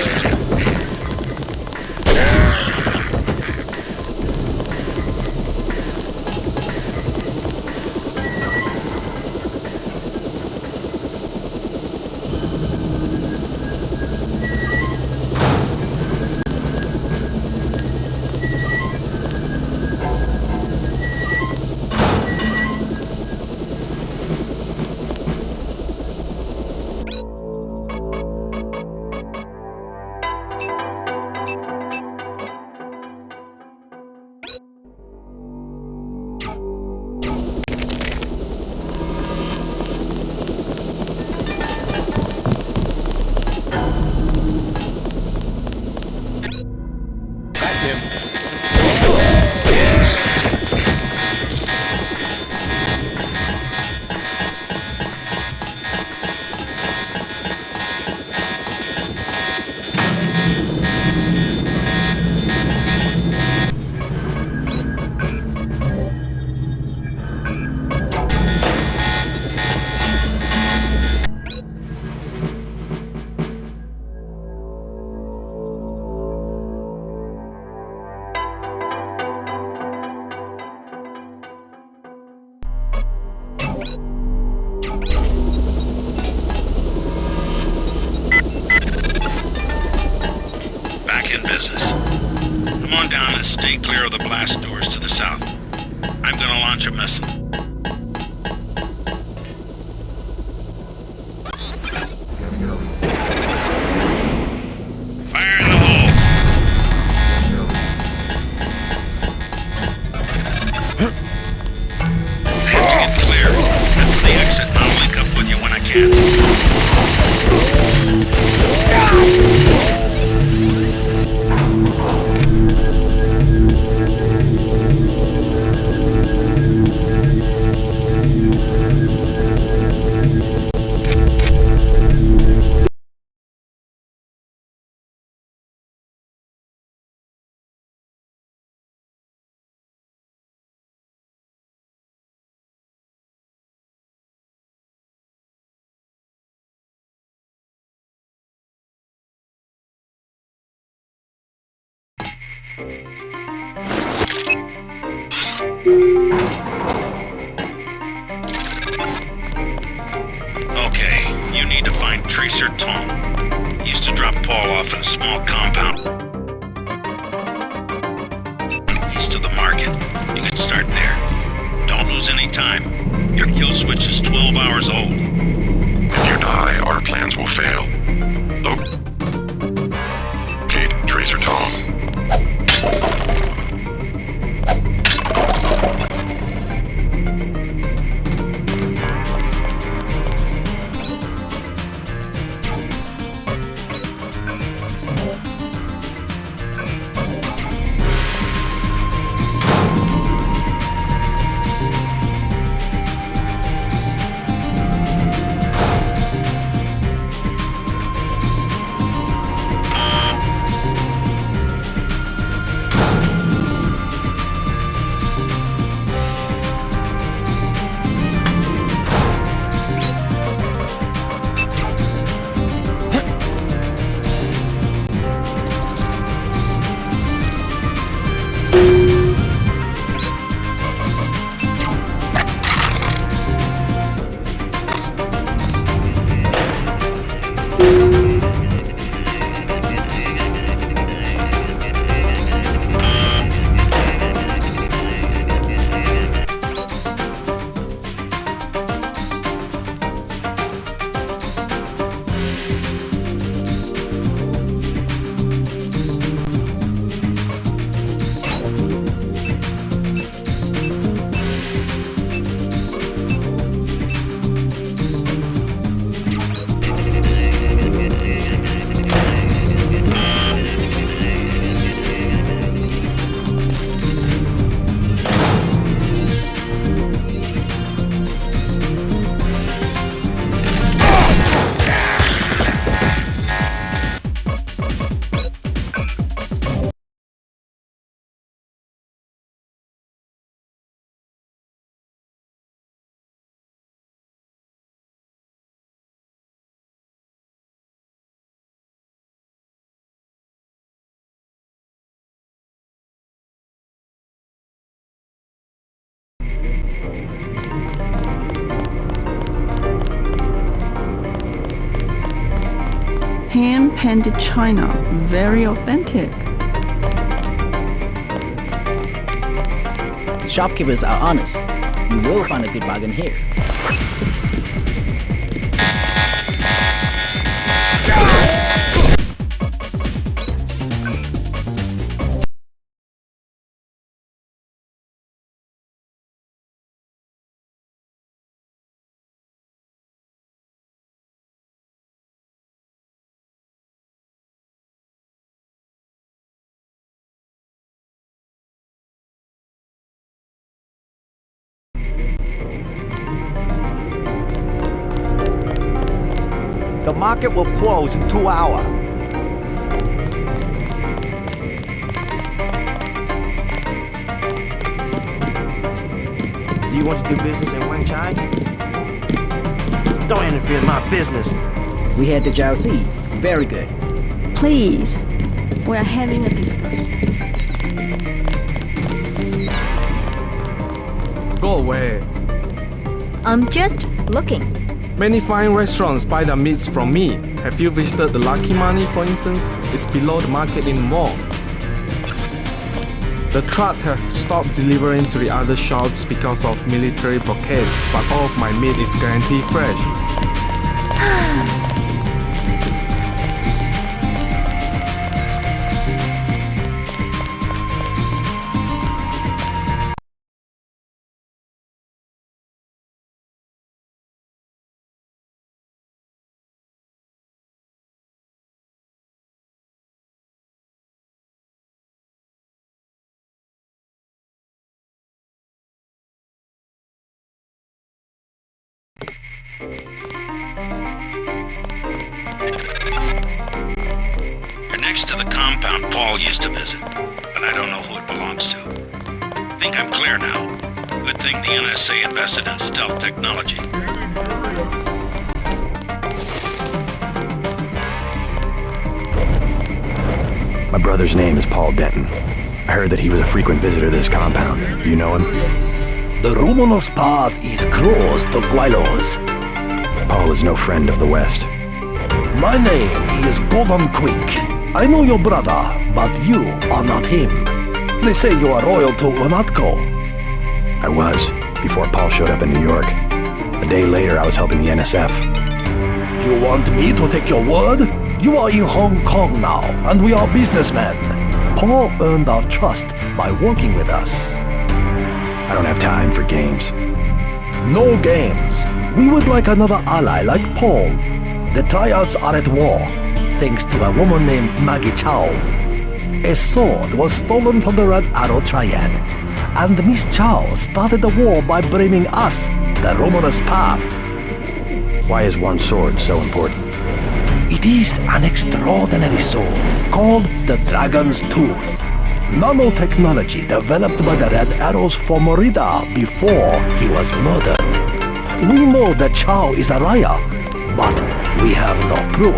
Thomas, stay clear of the blast doors to the south. I'm gonna launch a missile. Fire in the hole! I have to get clear. Head for the exit and I'll link up with you when I can. Okay, you need to find Tracer Tom. He used to drop Paul off in a small compound. East of the market. You could start there. Don't lose any time. Your kill switch is 12 hours old. If you die, our plans will fail. Locate Tracer Tom. Hand-painted china, very authentic. Shopkeepers are honest. You will find a good bargain here. The market will close in 2 hours. Do you want to do business in Wenchai? Don't interfere in my business. We had the Jiaozi. Very good. Please, we're having a discussion. Go away. I'm just looking. Many fine restaurants buy their meats from me. Have you visited the Lucky Money, for instance? It's below the market in the mall. The truck has stopped delivering to the other shops because of military blockades, but all of my meat is guaranteed fresh. You're next to the compound Paul used to visit, but I don't know who it belongs to. I think I'm clear now. Good thing the NSA invested in stealth technology. My brother's name is Paul Denton. I heard that he was a frequent visitor to this compound. You know him? The Romanos path is closed to Guilos. Paul is no friend of the West. My name is Gordon Quick. I know your brother, but you are not him. They say you are loyal to Onatco. I was, before Paul showed up in New York. A day later, I was helping the NSF. You want me to take your word? You are in Hong Kong now, and we are businessmen. Paul earned our trust by working with us. I don't have time for games. No games. We would like another ally like Paul. The triads are at war, thanks to a woman named Maggie Chow. A sword was stolen from the Red Arrow Triad, and Miss Chow started the war by blaming us, the Romanus Path. Why is one sword so important? It is an extraordinary sword called the Dragon's Tooth. Nanotechnology developed by the Red Arrows for Merida before he was murdered. We know that Chow is a liar, but we have no proof.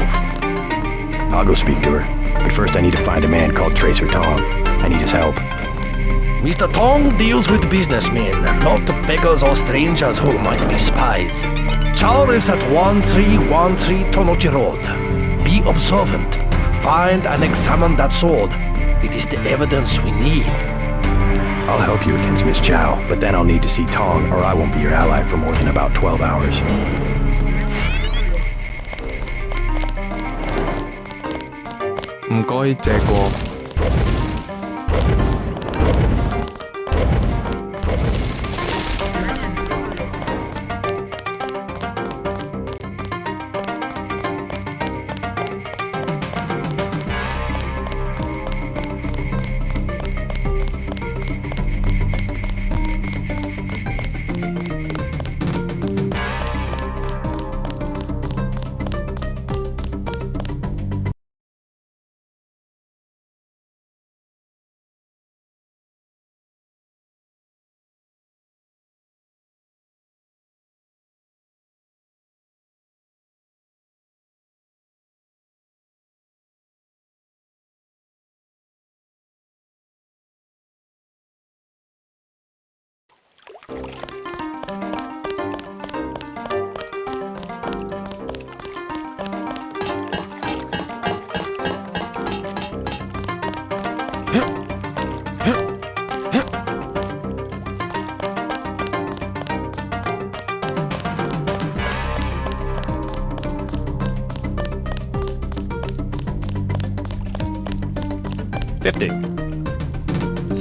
I'll go speak to her, but first I need to find a man called Tracer Tong. I need his help. Mr. Tong deals with businessmen, not beggars or strangers who might be spies. Chow lives at 1313 Tonochi Road. Be observant. Find and examine that sword. It is the evidence we need. I'll help you against Miss Chow, but then I'll need to see Tong, or I won't be your ally for more than about 12 hours. Không có chạy qua.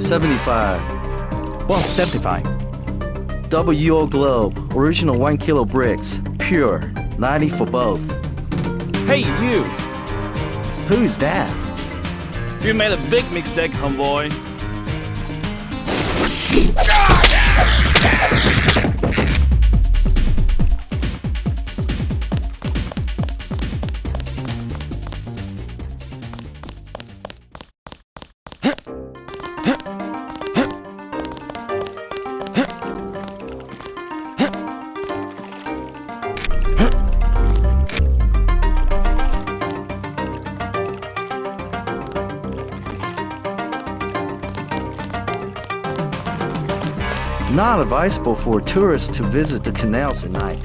$75. Well, 75. WO globe, original 1 kilo bricks, pure, 90 for both. Hey, you! Who's that? You made a big mistake, homeboy. Not advisable for tourists to visit the canals at night.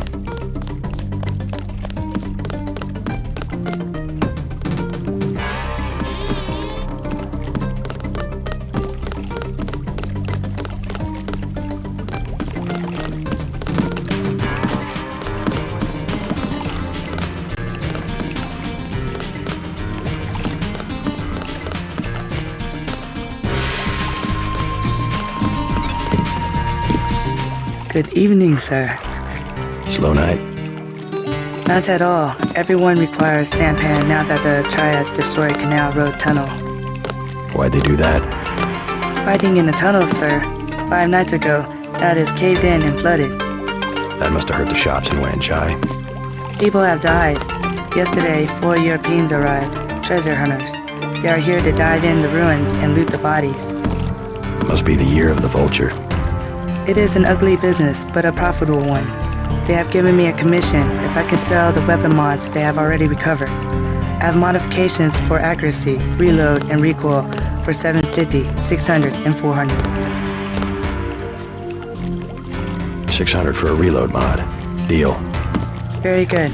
Good evening, sir. Slow night? Not at all. Everyone requires sampan now that the Triads destroyed Canal Road Tunnel. Why'd they do that? Fighting in the tunnel, sir. 5 nights ago, that is caved in and flooded. That must have hurt the shops in Wan Chai. People have died. Yesterday, 4 Europeans arrived, treasure hunters. They are here to dive in the ruins and loot the bodies. Must be the year of the vulture. It is an ugly business, but a profitable one. They have given me a commission if I can sell the weapon mods they have already recovered. I have modifications for accuracy, reload, and recoil for 750, 600, and 400. 600 for a reload mod. Deal. Very good.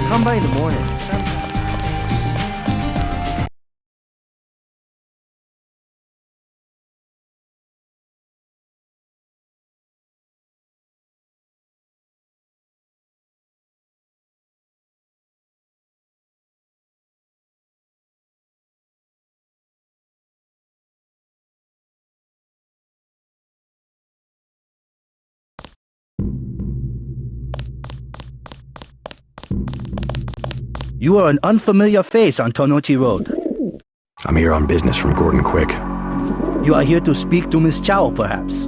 Come by in the morning. You are an unfamiliar face on Tonochi Road. I'm here on business from Gordon Quick. You are here to speak to Miss Chow, perhaps.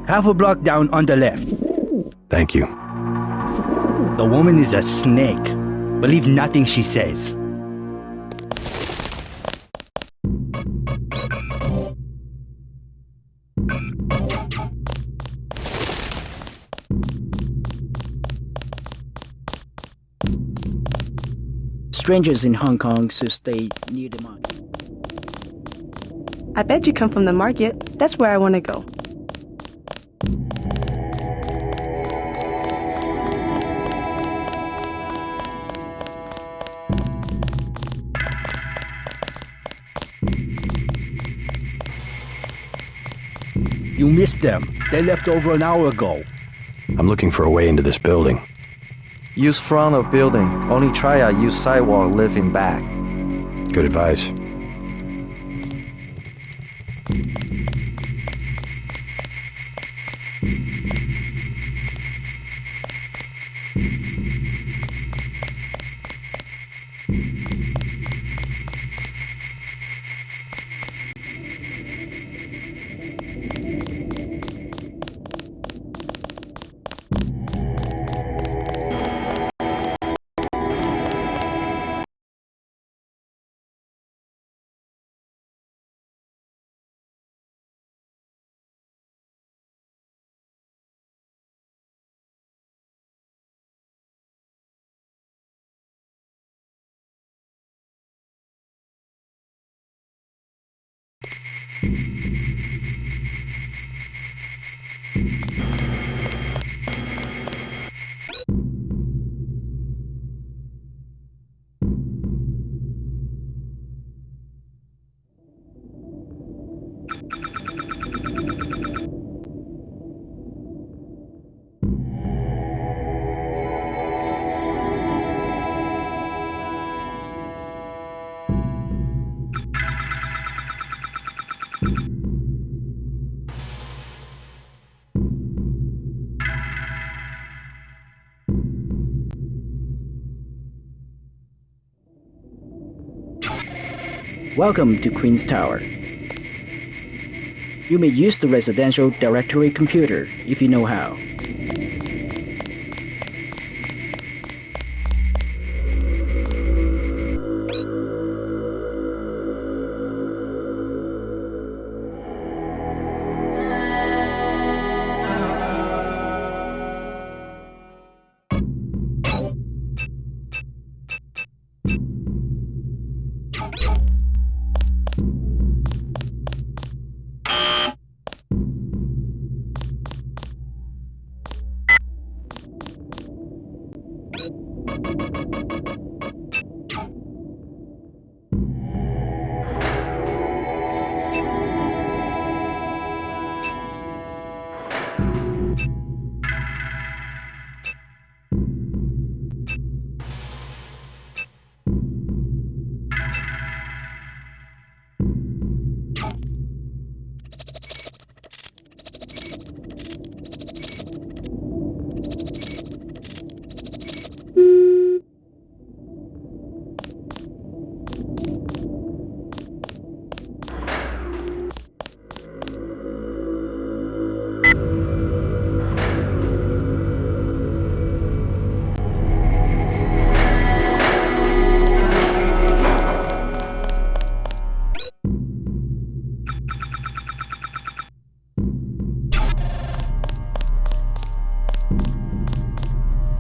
Half a block down on the left. Thank you. The woman is a snake. Believe nothing she says. Strangers in Hong Kong should stay near the market. I bet you come from the market. That's where I want to go. You missed them. They left over an hour ago. I'm looking for a way into this building. Use front of building. Only try use sidewalk living back. Good advice. Welcome to Queen's Tower. You may use the residential directory computer if you know how.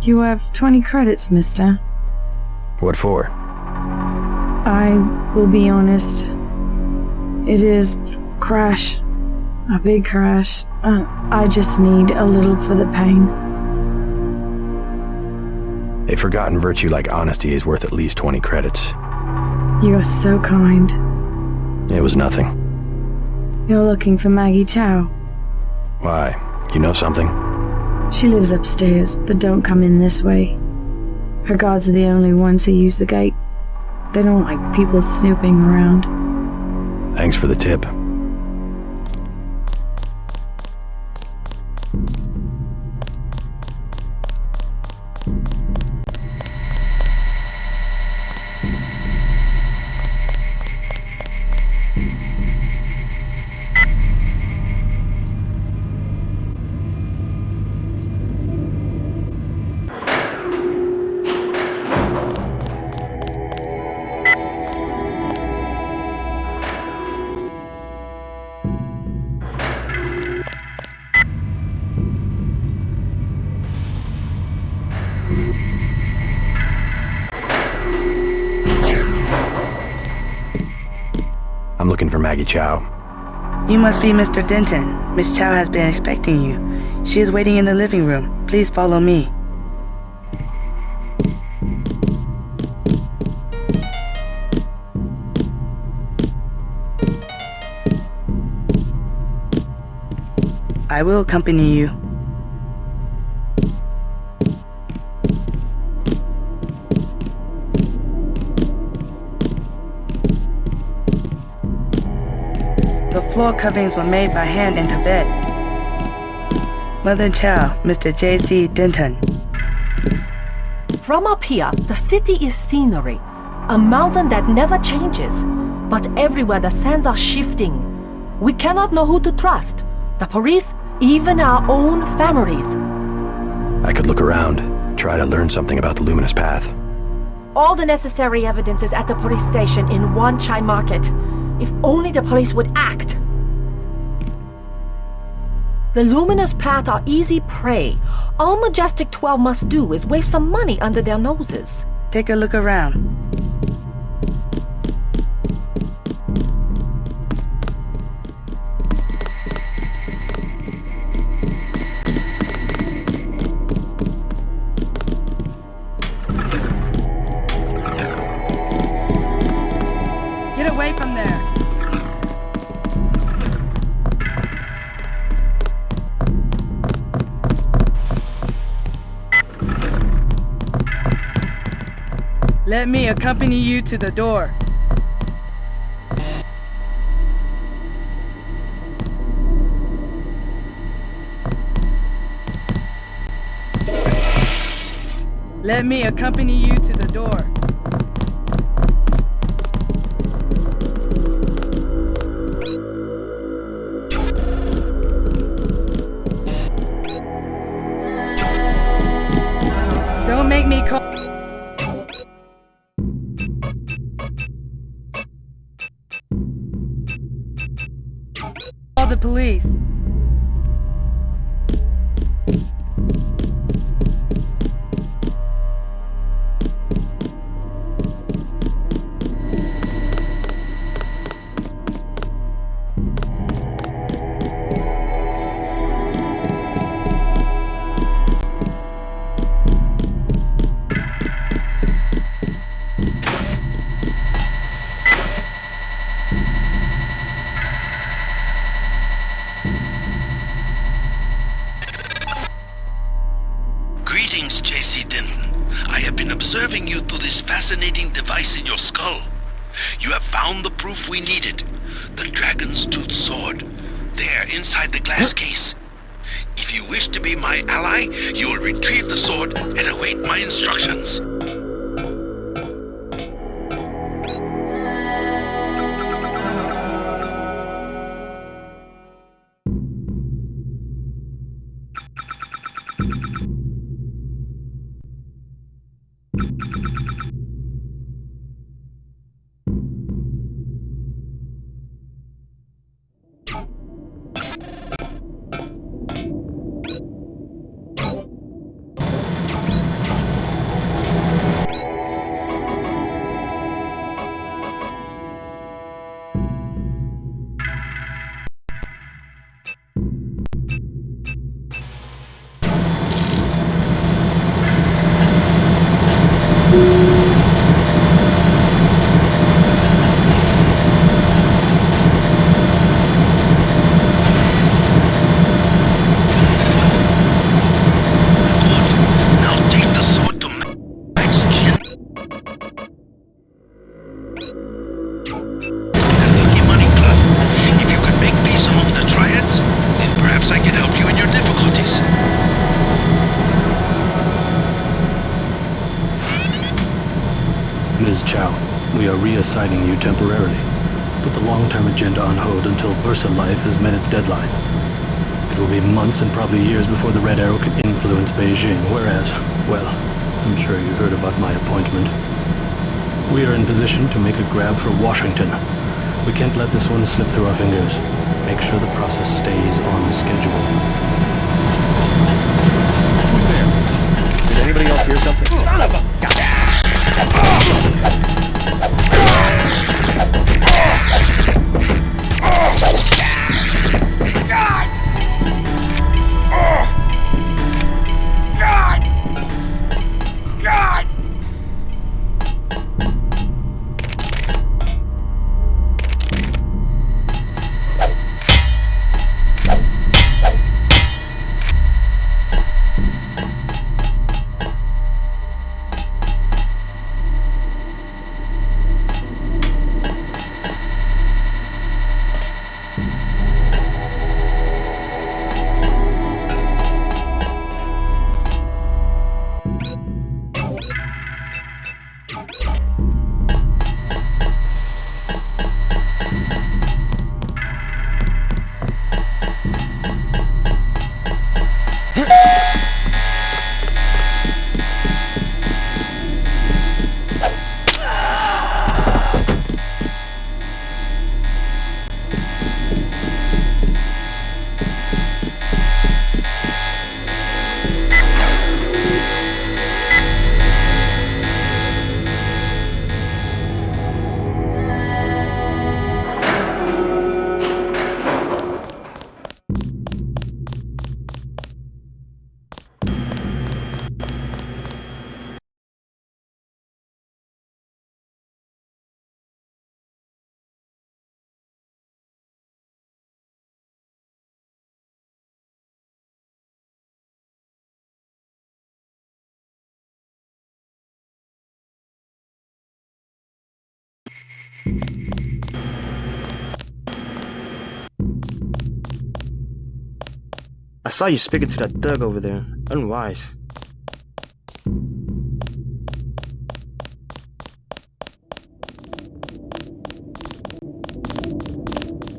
You have 20 credits, mister. What for? I will be honest. It is crash. A big crash. I just need a little for the pain. A forgotten virtue like honesty is worth at least 20 credits. You are so kind. It was nothing. You're looking for Maggie Chow. Why? You know something? She lives upstairs, but don't come in this way. Her guards are the only ones who use the gate. They don't like people snooping around. Thanks for the tip. I'm looking for Maggie Chow. You must be Mr. Denton. Miss Chow has been expecting you. She is waiting in the living room. Please follow me. I will accompany you. The floor coverings were made by hand in Tibet. Mother Chow, Mr. J.C. Denton. From up here, the city is scenery. A mountain that never changes. But everywhere the sands are shifting. We cannot know who to trust. The police, even our own families. I could look around, try to learn something about the Luminous Path. All the necessary evidence is at the police station in Wan Chai Market. If only the police would act. The Luminous Path are easy prey. All Majestic 12 must do is wave some money under their noses. Take a look around. Get away from there. Let me accompany you to the door. Let me accompany you to the door. Don't make me call. Call the police. Greetings, J.C. Denton. I have been observing you through this fascinating device in your skull. You have found the proof we needed. The Dragon's Tooth Sword. There, inside the glass case. If you wish to be my ally, you will retrieve the sword and await my instructions. can help you in your difficulties. Ms. Chow, we are reassigning you temporarily. Put the long-term agenda on hold until VersaLife has met its deadline. It will be months and probably years before the Red Arrow can influence Beijing, whereas, well, I'm sure you heard about my appointment. We are in position to make a grab for Washington. We can't let this one slip through our fingers. Make sure the process stays on schedule. Who's there? Did anybody else hear something? Son of a... I saw you speaking to that thug over there. Unwise.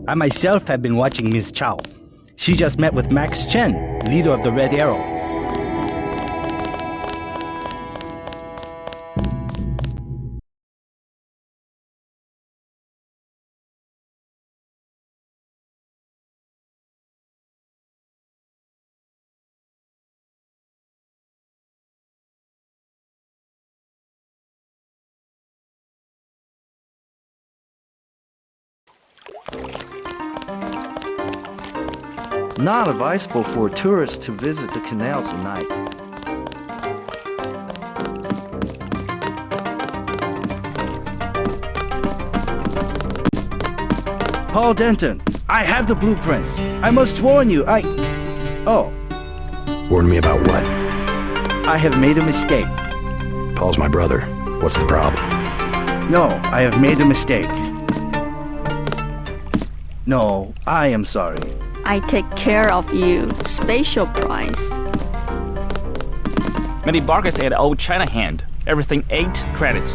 I myself have been watching Ms. Chow. She just met with Max Chen, leader of the Red Arrow. Not advisable for tourists to visit the canals at night. Paul Denton, I have the blueprints. I must warn you, Oh. Warn me about what? I have made a mistake. Paul's my brother. What's the problem? No, I have made a mistake. No, I am sorry. I take care of you. Special price. Many bargains at Old China Hand. Everything 8 credits.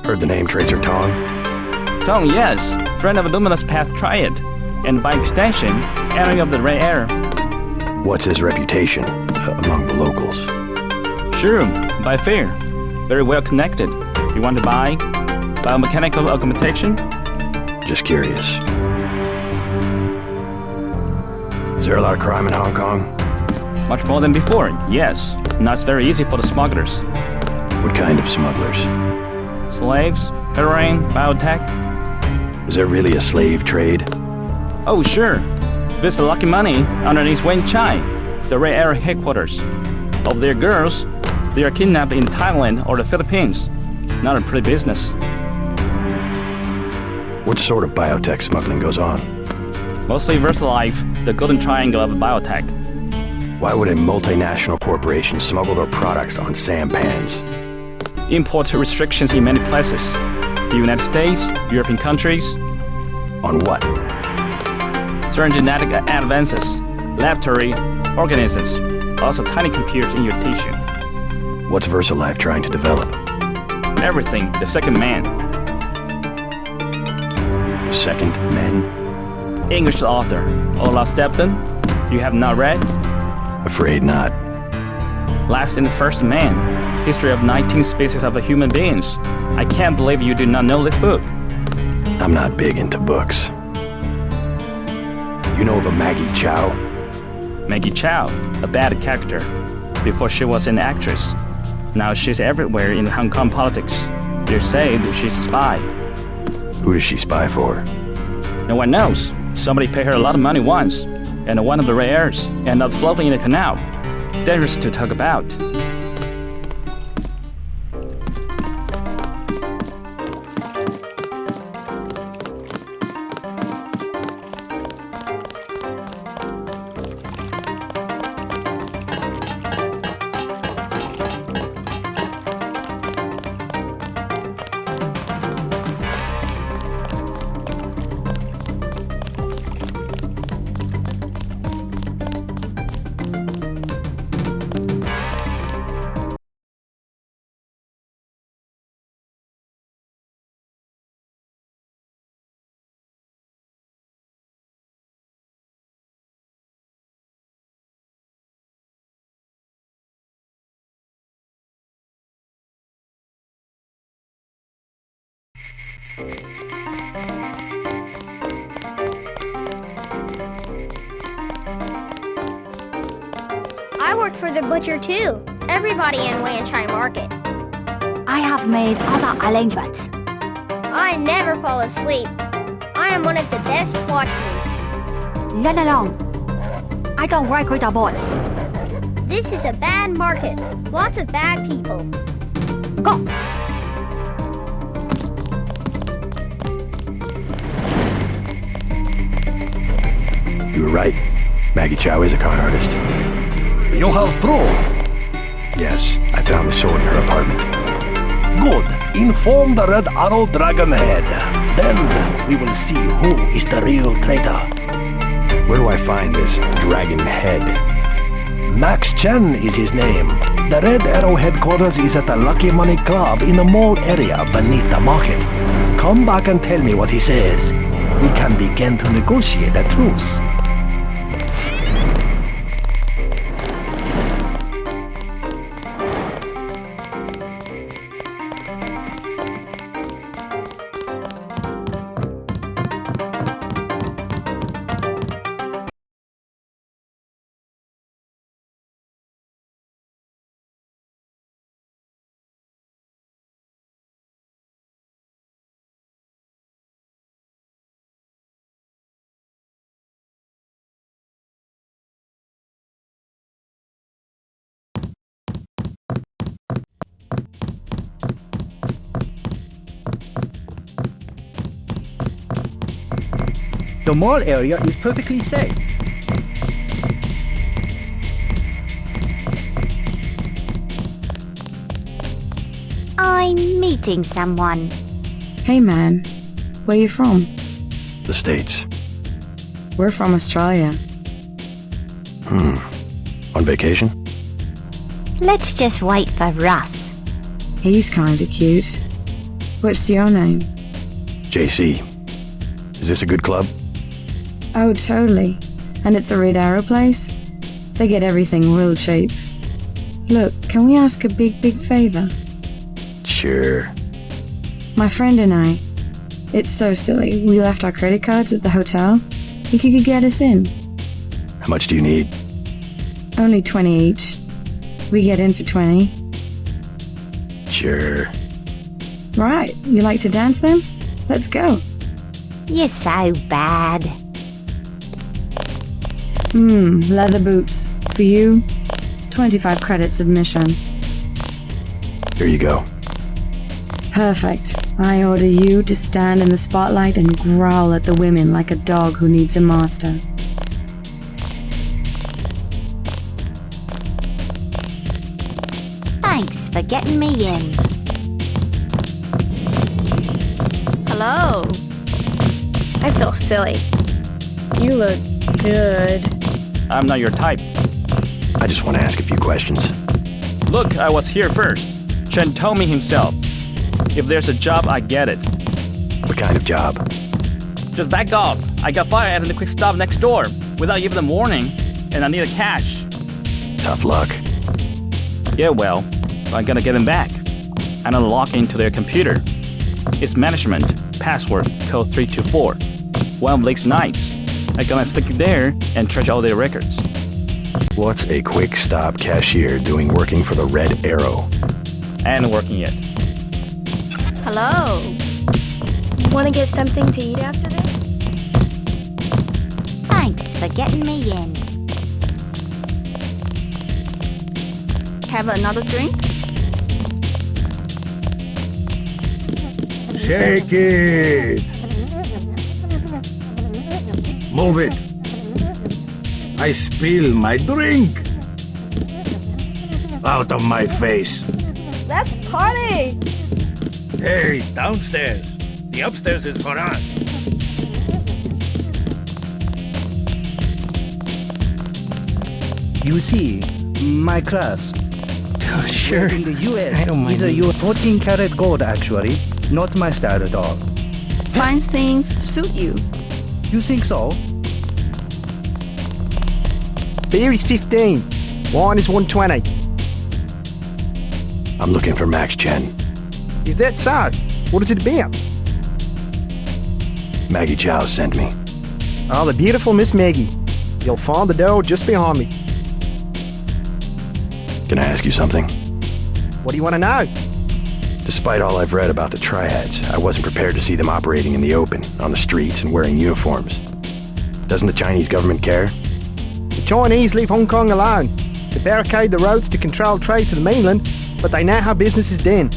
Heard the name Tracer Tong? Tong, yes. Friend of Luminous Path Triad. And by extension, enemy of the Red Air. What's his reputation among the locals? Sure, by fair. Very well connected. You want to buy? Biomechanical augmentation? Just curious. Is there a lot of crime in Hong Kong? Much more than before, yes. Now it's very easy for the smugglers. What kind of smugglers? Slaves, heroin, biotech. Is there really a slave trade? Oh, sure. There's the lucky money underneath Wen Chai, the Red Air headquarters. Of their girls, they are kidnapped in Thailand or the Philippines. Not a pretty business. What sort of biotech smuggling goes on? Mostly VersaLife, the golden triangle of biotech. Why would a multinational corporation smuggle their products on sampans? Import restrictions in many places. The United States, European countries. On what? certain genetic advances, laboratory organisms, also tiny computers in your tissue. What's VersaLife trying to develop? Everything, the second man. The second man? English author, Olaf Stepton. You have not read? Afraid not. Last and the First Man, history of 19 species of human beings. I can't believe you do not know this book. I'm not big into books. You know of a Maggie Chow? Maggie Chow, a bad character. Before she was an actress. Now she's everywhere in Hong Kong politics. They say that she's a spy. Who does she spy for? No one knows. Somebody paid her a lot of money once, and one of the rare airs ended up floating in the canal. Dangerous to talk about. I work for the butcher too. Everybody in Wan Chai Market. I have made other arrangements. I never fall asleep. I am one of the best watchmen. Let alone. I don't work with the boys. This is a bad market. Lots of bad people. Go. You were right. Maggie Chow is a con artist. You have proof? Yes, I found the sword in her apartment. Good. Inform the Red Arrow Dragon Head. Then we will see who is the real traitor. Where do I find this Dragon Head? Max Chen is his name. The Red Arrow headquarters is at the Lucky Money Club in the mall area beneath the market. Come back and tell me what he says. We can begin to negotiate a truce. The mall area is perfectly safe. I'm meeting someone. Hey man, where you from? The States. We're from Australia. On vacation? Let's just wait for Russ. He's kinda cute. What's your name? JC. Is this a good club? Oh, totally. And it's a Red Arrow place? They get everything real cheap. Look, can we ask a big favor? Sure. My friend and I. It's so silly. We left our credit cards at the hotel. He could get us in. How much do you need? Only 20 each. We get in for 20. Sure. Right, you like to dance then? Let's go. You're so bad. Leather boots. For you, 25 credits admission. Here you go. Perfect. I order you to stand in the spotlight and growl at the women like a dog who needs a master. Thanks for getting me in. Hello. I feel silly. You look good. I'm not your type. I just want to ask a few questions. Look, I was here first. Chen told me himself. If there's a job, I get it. What kind of job? Just back off. I got fired at the quick stop next door without even a warning, and I need a cash. Tough luck. Yeah, well, I'm gonna get him back. And I'll log into their computer. It's management, password, code 324. One of Blake's nights. I'm gonna stick it there and trash all their records. What's a quick stop cashier doing working for the Red Arrow? And working yet. Hello. Want to get something to eat after this? Thanks for getting me in. Have another drink? Shake it! Move it! I spill my drink! Out of my face! Let's party! Hey, downstairs! The upstairs is for us! You see, my class. Sure. In the US, I don't mind. these are your 14 karat gold actually. Not my style at all. Fine things suit you. You think so? Beer is 15. Wine is 120. I'm looking for Max Chen. Is that so? What is it about? Maggie Chow sent me. Oh, the beautiful Miss Maggie. You'll find the door just behind me. Can I ask you something? What do you want to know? Despite all I've read about the triads, I wasn't prepared to see them operating in the open, on the streets, and wearing uniforms. Doesn't the Chinese government care? The Chinese leave Hong Kong alone. They barricade the roads to control trade to the mainland, but they know how business is done.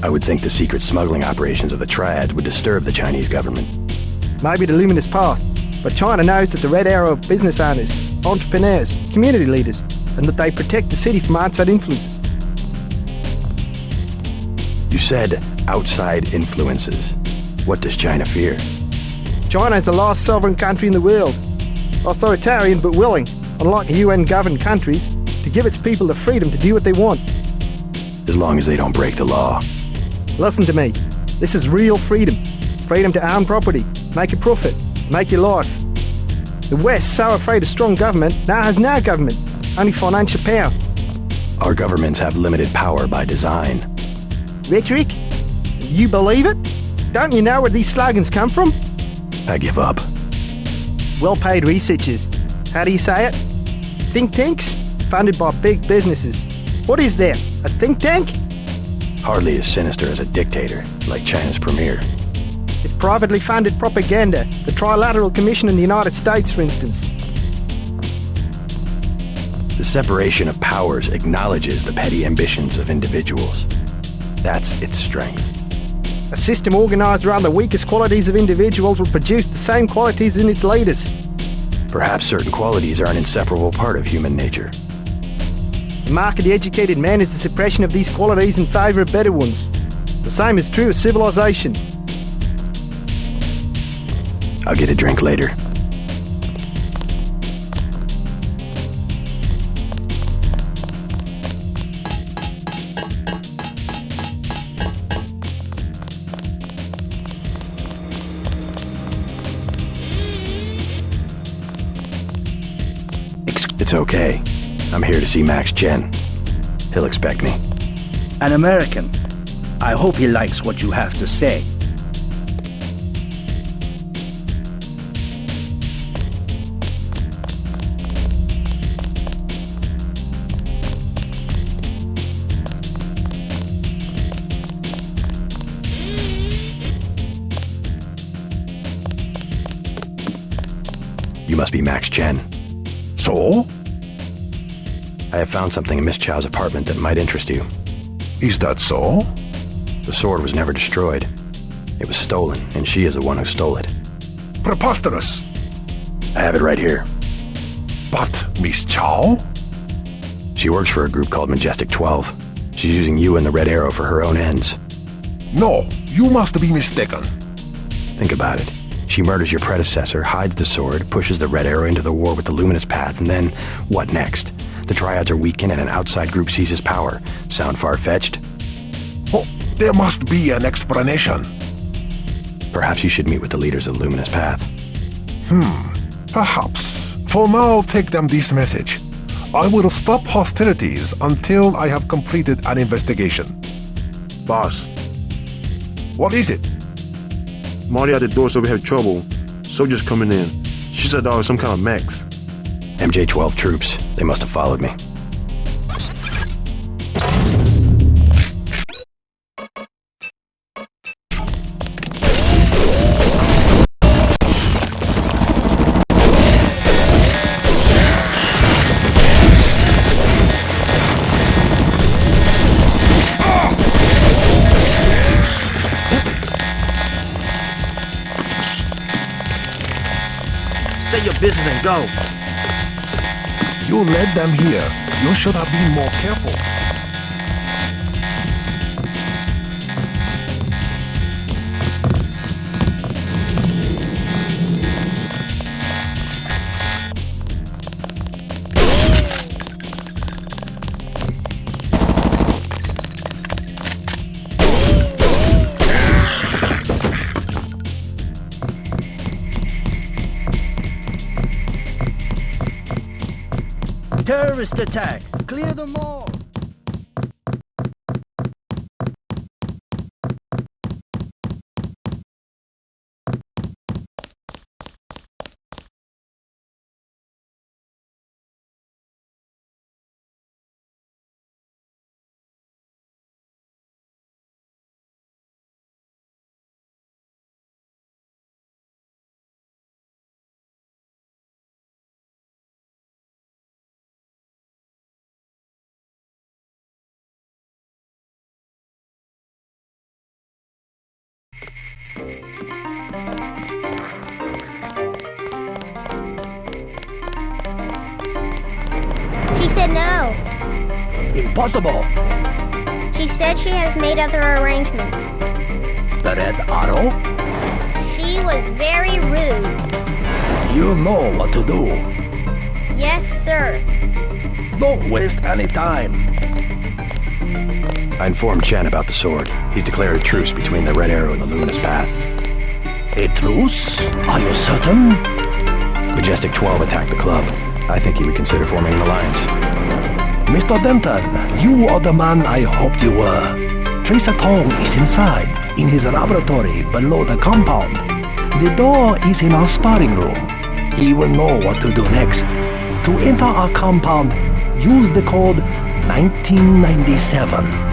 I would think the secret smuggling operations of the triads would disturb the Chinese government. Maybe the luminous path, but China knows that the Red Arrow are business owners, entrepreneurs, community leaders, and that they protect the city from outside influences. You said outside influences. What does China fear? China is the last sovereign country in the world. Authoritarian but willing, unlike UN-governed countries, to give its people the freedom to do what they want. As long as they don't break the law. Listen to me. This is real freedom. Freedom to own property, make a profit, make your life. The West, so afraid of strong government, now has no government, only financial power. Our governments have limited power by design. Rhetoric? You believe it? Don't you know where these slogans come from? I give up. Well-paid researchers. How do you say it? Think tanks? Funded by big businesses. What is that? A think tank? Hardly as sinister as a dictator, like China's premier. It's privately funded propaganda. The Trilateral Commission in the United States, for instance. The separation of powers acknowledges the petty ambitions of individuals. That's its strength. A system organized around the weakest qualities of individuals will produce the same qualities in its leaders. Perhaps certain qualities are an inseparable part of human nature. The mark of the educated man is the suppression of these qualities in favor of better ones. The same is true of civilization. I'll get a drink later. It's okay. I'm here to see Max Chen. He'll expect me. An American. I hope he likes what you have to say. You must be Max Chen. So? I have found something in Miss Chow's apartment that might interest you. Is that so? The sword was never destroyed. It was stolen, and she is the one who stole it. Preposterous! I have it right here. But Miss Chow? She works for a group called Majestic 12. She's using you and the Red Arrow for her own ends. No, you must be mistaken. Think about it. She murders your predecessor, hides the sword, pushes the Red Arrow into the war with the Luminous Path, and then, what next? The Triads are weakened and an outside group seizes power. Sound far-fetched? Oh, there must be an explanation. Perhaps you should meet with the leaders of the Luminous Path. Perhaps. For now, take them this message. I will stop hostilities until I have completed an investigation. Boss, What is it? Marty at the door said we have trouble. Soldiers coming in. She said there was some kind of mechs. MJ-12 troops. They must have followed me. Say your business and go. You led them here. You should have been more careful. Terrorist attack! Clear them all! She said no. Impossible. She said she has made other arrangements. The Red Arrow? She was very rude. You know what to do. Yes, sir. Don't waste any time. I informed Chen about the sword. He's declared a truce between the Red Arrow and the Luminous Path. A truce? Are you certain? Majestic 12 attacked the club. I think he would consider forming an alliance. Mr. Denton, you are the man I hoped you were. Tracer Tong is inside, in his laboratory below the compound. The door is in our sparring room. He will know what to do next. To enter our compound, use the code 1997.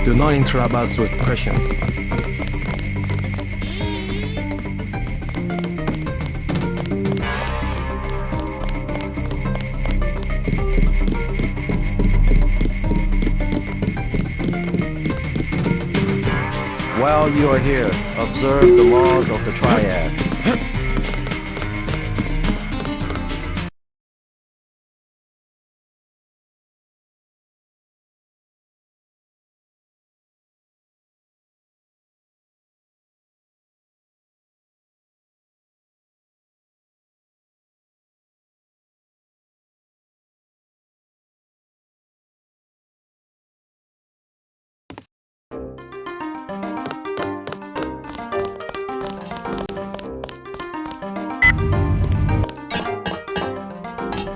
Do not interrupt us with questions. While you are here, observe the laws of the Triad.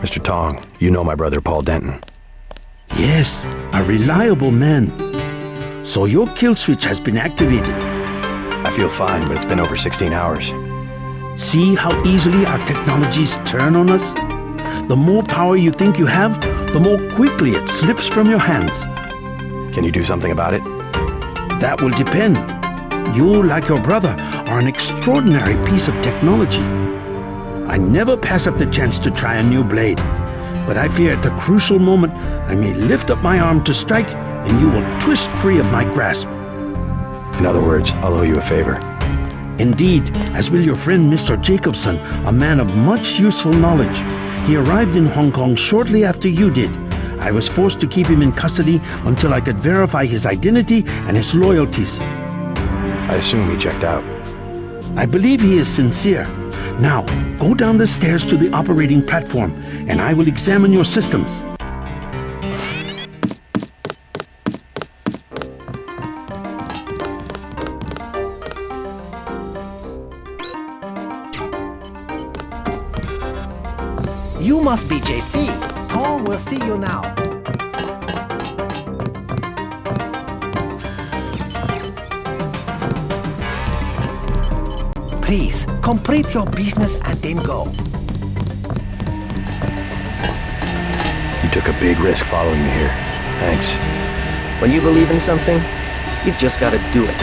Mr. Tong, you know my brother Paul Denton. Yes, a reliable man. So your kill switch has been activated. I feel fine, but it's been over 16 hours. See how easily our technologies turn on us? The more power you think you have, the more quickly it slips from your hands. Can you do something about it? That will depend. You, like your brother, are an extraordinary piece of technology. I never pass up the chance to try a new blade, but I fear at the crucial moment I may lift up my arm to strike, and you will twist free of my grasp. In other words, I'll owe you a favor. Indeed, as will your friend Mr. Jacobson, a man of much useful knowledge. He arrived in Hong Kong shortly after you did. I was forced to keep him in custody until I could verify his identity and his loyalties. I assume he checked out. I believe he is sincere. Now, go down the stairs to the operating platform, and I will examine your systems. You must be JC. Tom will see you now. Please, complete your business and then go. You took a big risk following me here. Thanks. When you believe in something, you've just got to do it.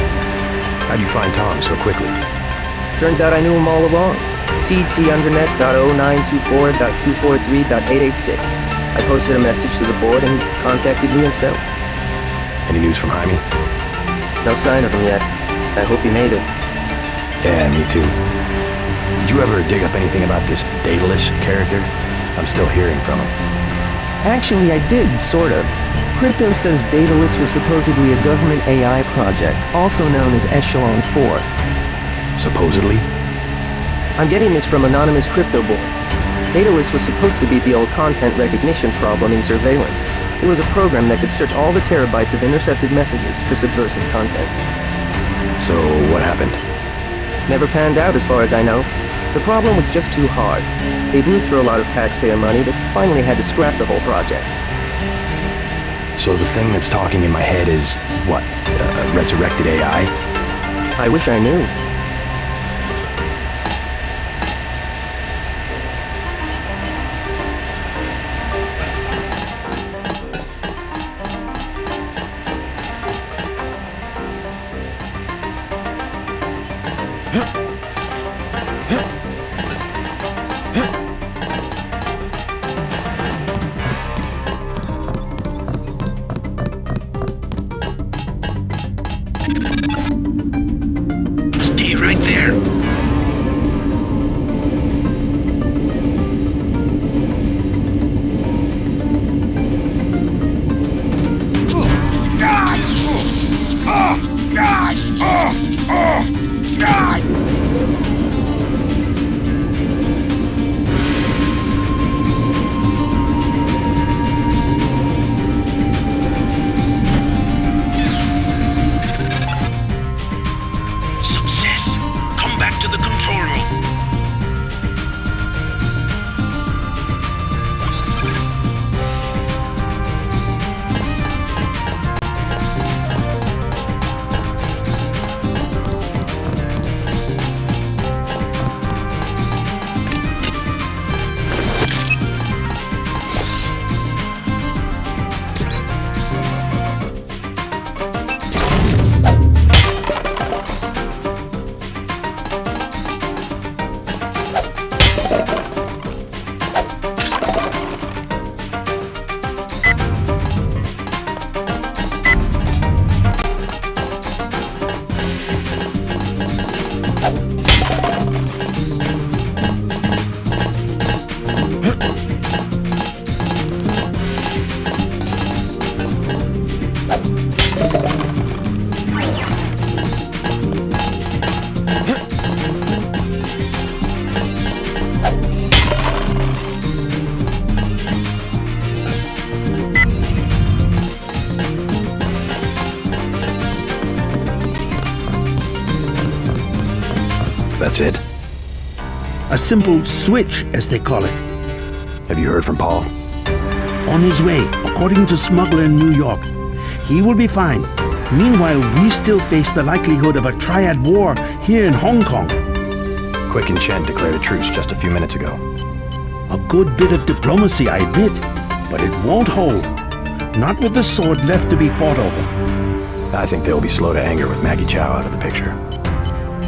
How'd you find Tom so quickly? Turns out I knew him all along. tt_undernet.0924.243.886. I posted a message to the board and he contacted me himself. Any news from Jaime? No sign of him yet. I hope he made it. Yeah, me too. Did you ever dig up anything about this Daedalus character? I'm still hearing from him. Actually, I did, sort of. Crypto says Daedalus was supposedly a government AI project, also known as Echelon 4. Supposedly? I'm getting this from anonymous crypto boards. Daedalus was supposed to be the old content recognition problem in surveillance. It was a program that could search all the terabytes of intercepted messages for subversive content. So, what happened? Never panned out as far as I know. The problem was just too hard. They blew through a lot of taxpayer money that finally had to scrap the whole project. So the thing that's talking in my head is, what, a resurrected AI? I wish I knew. Stay right there. That's it? A simple switch, as they call it. Have you heard from Paul? On his way, according to smuggler in New York. He will be fine. Meanwhile, we still face the likelihood of a triad war here in Hong Kong. Quick and Chen declared a truce just a few minutes ago. A good bit of diplomacy, I admit, but it won't hold. Not with the sword left to be fought over. I think they'll be slow to anger with Maggie Chow out of the picture.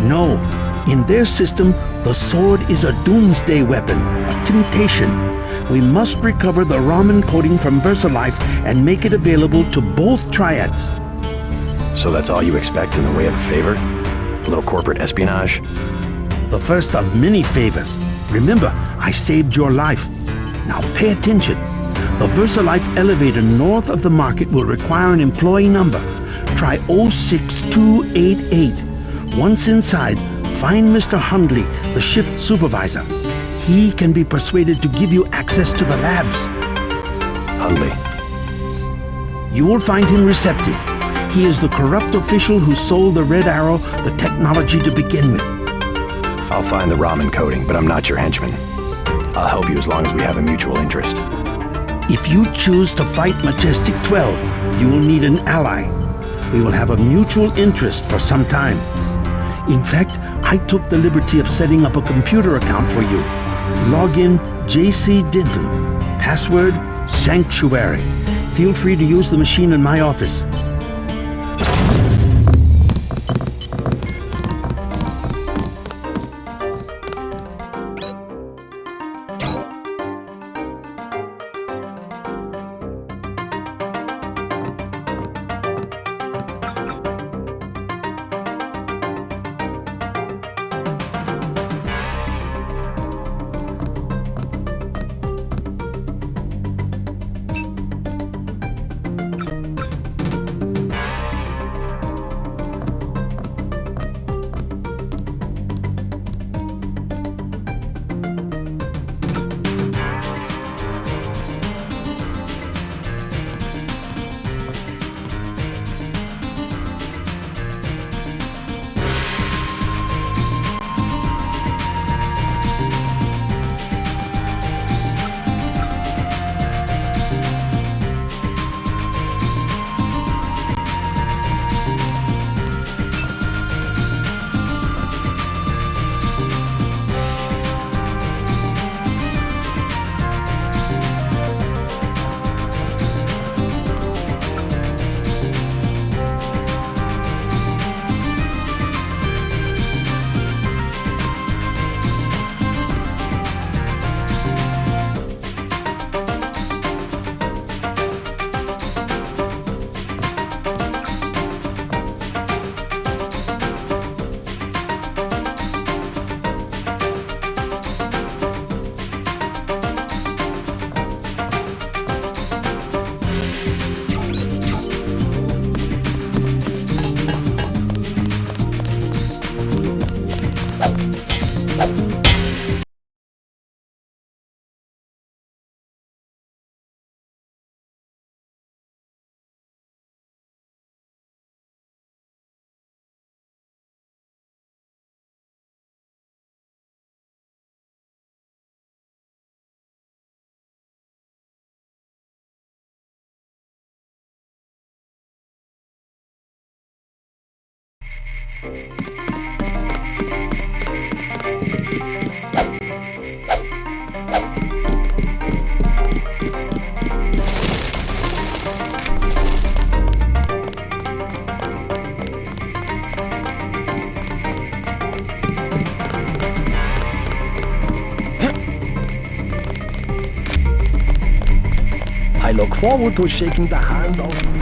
No, In their system, the sword is a doomsday weapon, a temptation. We must recover the ROM encoding from VersaLife and make it available to both triads. So that's all you expect in the way of a favor? A little corporate espionage? The first of many favors. Remember, I saved your life. Now pay attention. The VersaLife elevator north of the market will require an employee number. Try 06288. Once inside, find Mr. Hundley, the shift supervisor. He can be persuaded to give you access to the labs. Hundley. You will find him receptive. He is the corrupt official who sold the Red Arrow the technology to begin with. I'll find the ROM encoding, but I'm not your henchman. I'll help you as long as we have a mutual interest. If you choose to fight Majestic 12, you will need an ally. We will have a mutual interest for some time. In fact, I took the liberty of setting up a computer account for you. Login JC Denton. Password Sanctuary. Feel free to use the machine in my office. I look forward to shaking the hand of...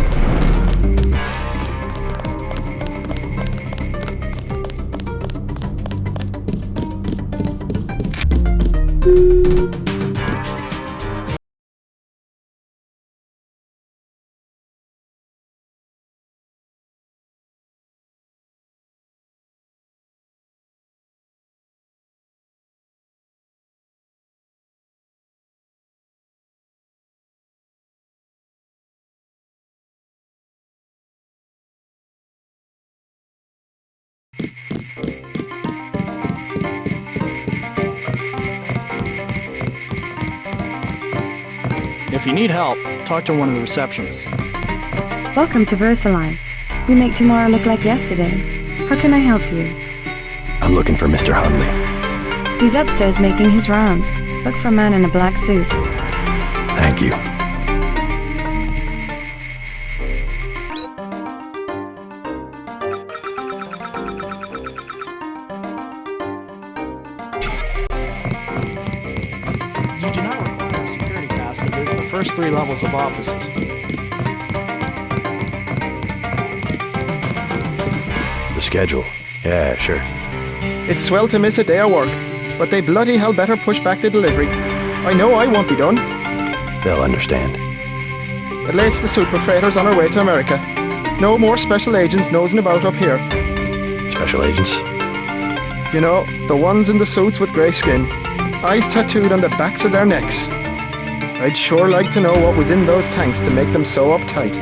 If you need help, talk to one of the receptionists. Welcome to VersaLife. We make tomorrow look like yesterday. How can I help you? I'm looking for Mr. Hundley. He's upstairs making his rounds. Look for a man in a black suit. Thank you. first 3 levels of offices. The schedule. Yeah, sure. It's swell to miss a day of work, but they bloody hell better push back the delivery. I know I won't be done. They'll understand. At least the super freighters on our way to America. No more special agents nosing about up here. Special agents? You know, the ones in the suits with grey skin. Eyes tattooed on the backs of their necks. I'd sure like to know what was in those tanks to make them so uptight.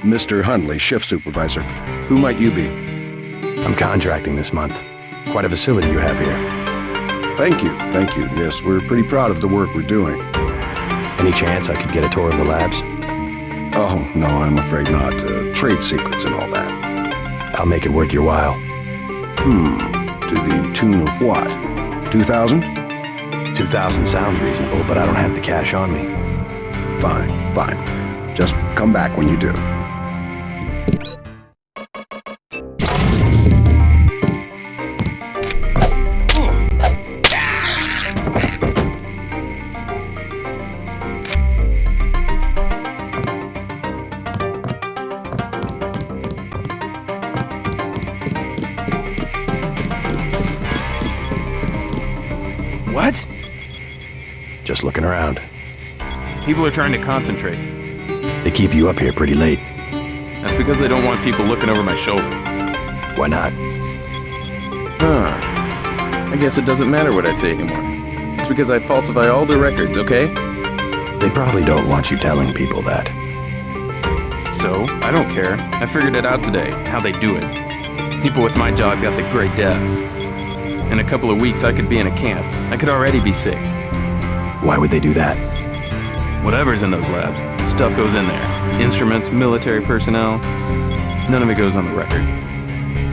Mr. Hundley, shift supervisor. Who might you be? I'm contracting this month. Quite a facility you have here. Thank you, thank you. Yes, we're pretty proud of the work we're doing. Any chance I could get a tour of the labs? Oh, no, I'm afraid not. Trade secrets and all that. I'll make it worth your while. To the tune of what? 2,000? 2,000 sounds reasonable, but I don't have the cash on me. Fine, fine. Just come back when you do. What? Just looking around. People are trying to concentrate. They keep you up here pretty late. That's because they don't want people looking over my shoulder. Why not? I guess it doesn't matter what I say anymore. It's because I falsify all the records, okay? They probably don't want you telling people that. So, I don't care. I figured it out today, how they do it. People with my job got the Great Death. In a couple of weeks, I could be in a camp. I could already be sick. Why would they do that? Whatever's in those labs, stuff goes in there. Instruments, military personnel, none of it goes on the record.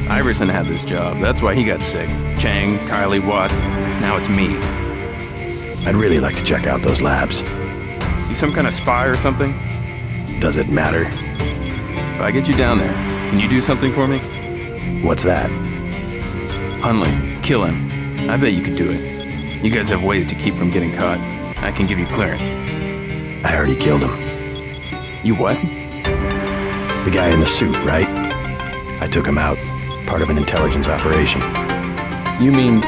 Iverson had this job, that's why he got sick. Chang, Kylie, Watts, now it's me. I'd really like to check out those labs. You some kind of spy or something? Does it matter? If I get you down there, can you do something for me? What's that? Hundley, kill him. I bet you could do it. You guys have ways to keep from getting caught. I can give you clearance. I already killed him. You what? The guy in the suit, right? I took him out. Part of an intelligence operation. You mean...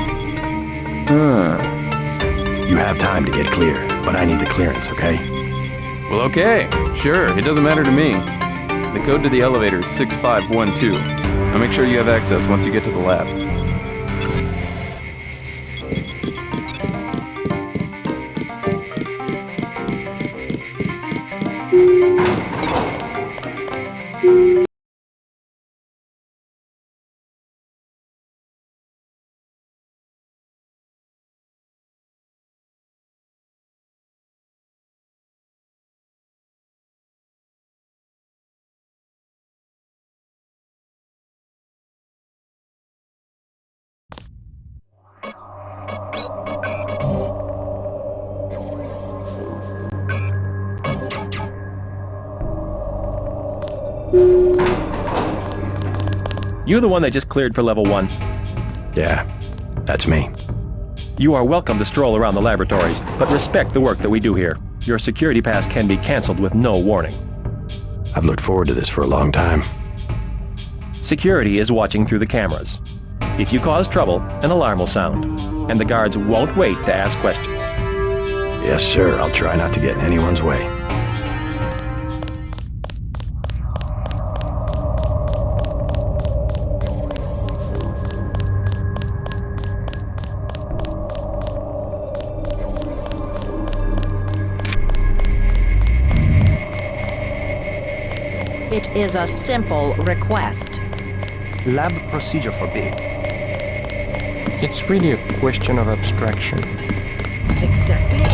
You have time to get clear, but I need the clearance, okay? Well, okay. Sure, it doesn't matter to me. The code to the elevator is 6512. I'll make sure you have access once you get to the lab. You the one they just cleared for level 1? Yeah, that's me. You are welcome to stroll around the laboratories, but respect the work that we do here. Your security pass can be cancelled with no warning. I've looked forward to this for a long time. Security is watching through the cameras. If you cause trouble, an alarm will sound, and the guards won't wait to ask questions. Yes, sir. I'll try not to get in anyone's way. It is a simple request. Lab procedure forbid. It's really a question of abstraction. Exactly.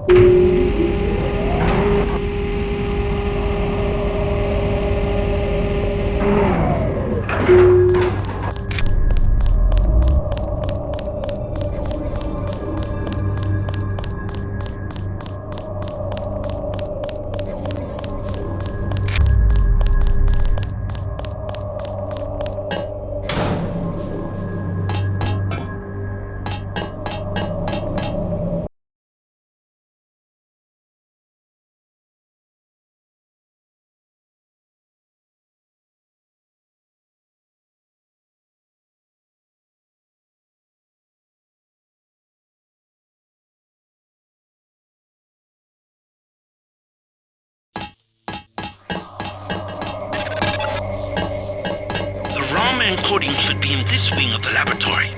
The ROM encoding should be in this wing of the laboratory.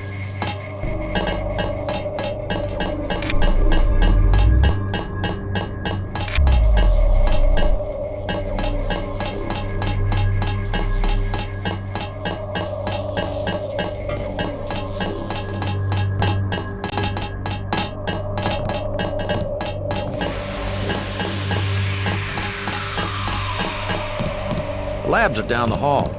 The labs are down the hall.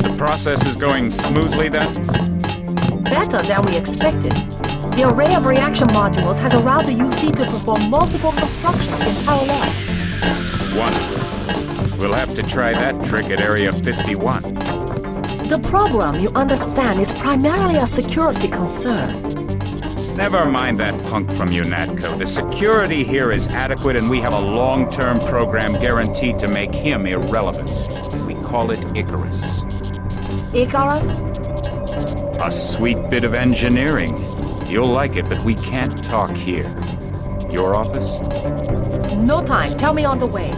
The process is going smoothly then? Better than we expected. The array of reaction modules has allowed the UC to perform multiple constructions in parallel. Wonderful. We'll have to try that trick at Area 51. The problem, you understand, is primarily a security concern. Never mind that punk from UNATCO. The security here is adequate and we have a long-term program guaranteed to make him irrelevant. We call it Icarus. Icarus? A sweet bit of engineering. You'll like it, but we can't talk here. Your office? No time. Tell me on the way.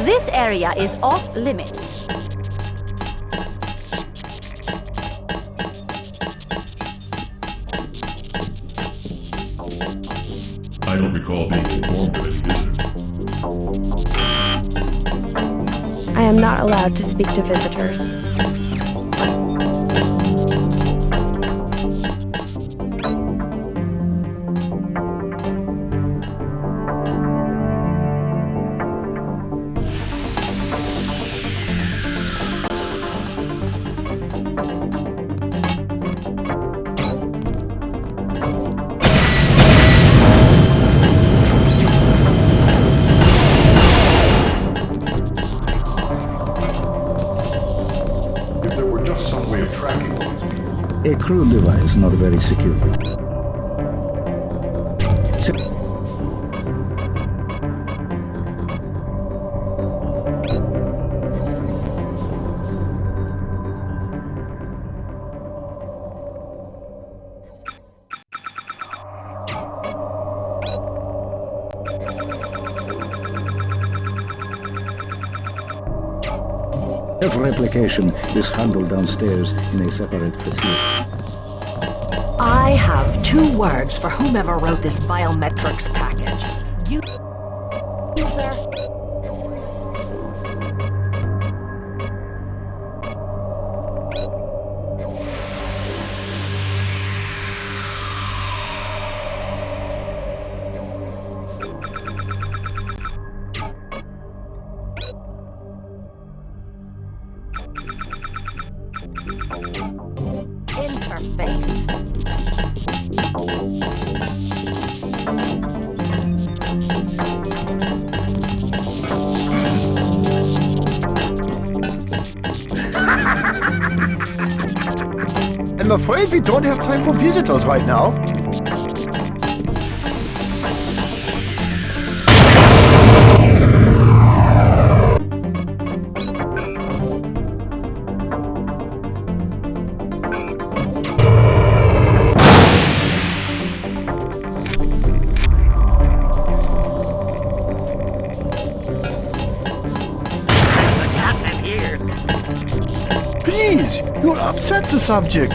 This area is off limits. I don't recall being informed of any visitors. I am not allowed to speak to visitors. A crude device, not very secure. Replication is handled downstairs in a separate facility. I have 2 words for whomever wrote this biometrics package. User. Interface. I'm afraid we don't have time for visitors right now. Please, you'll upset the subject.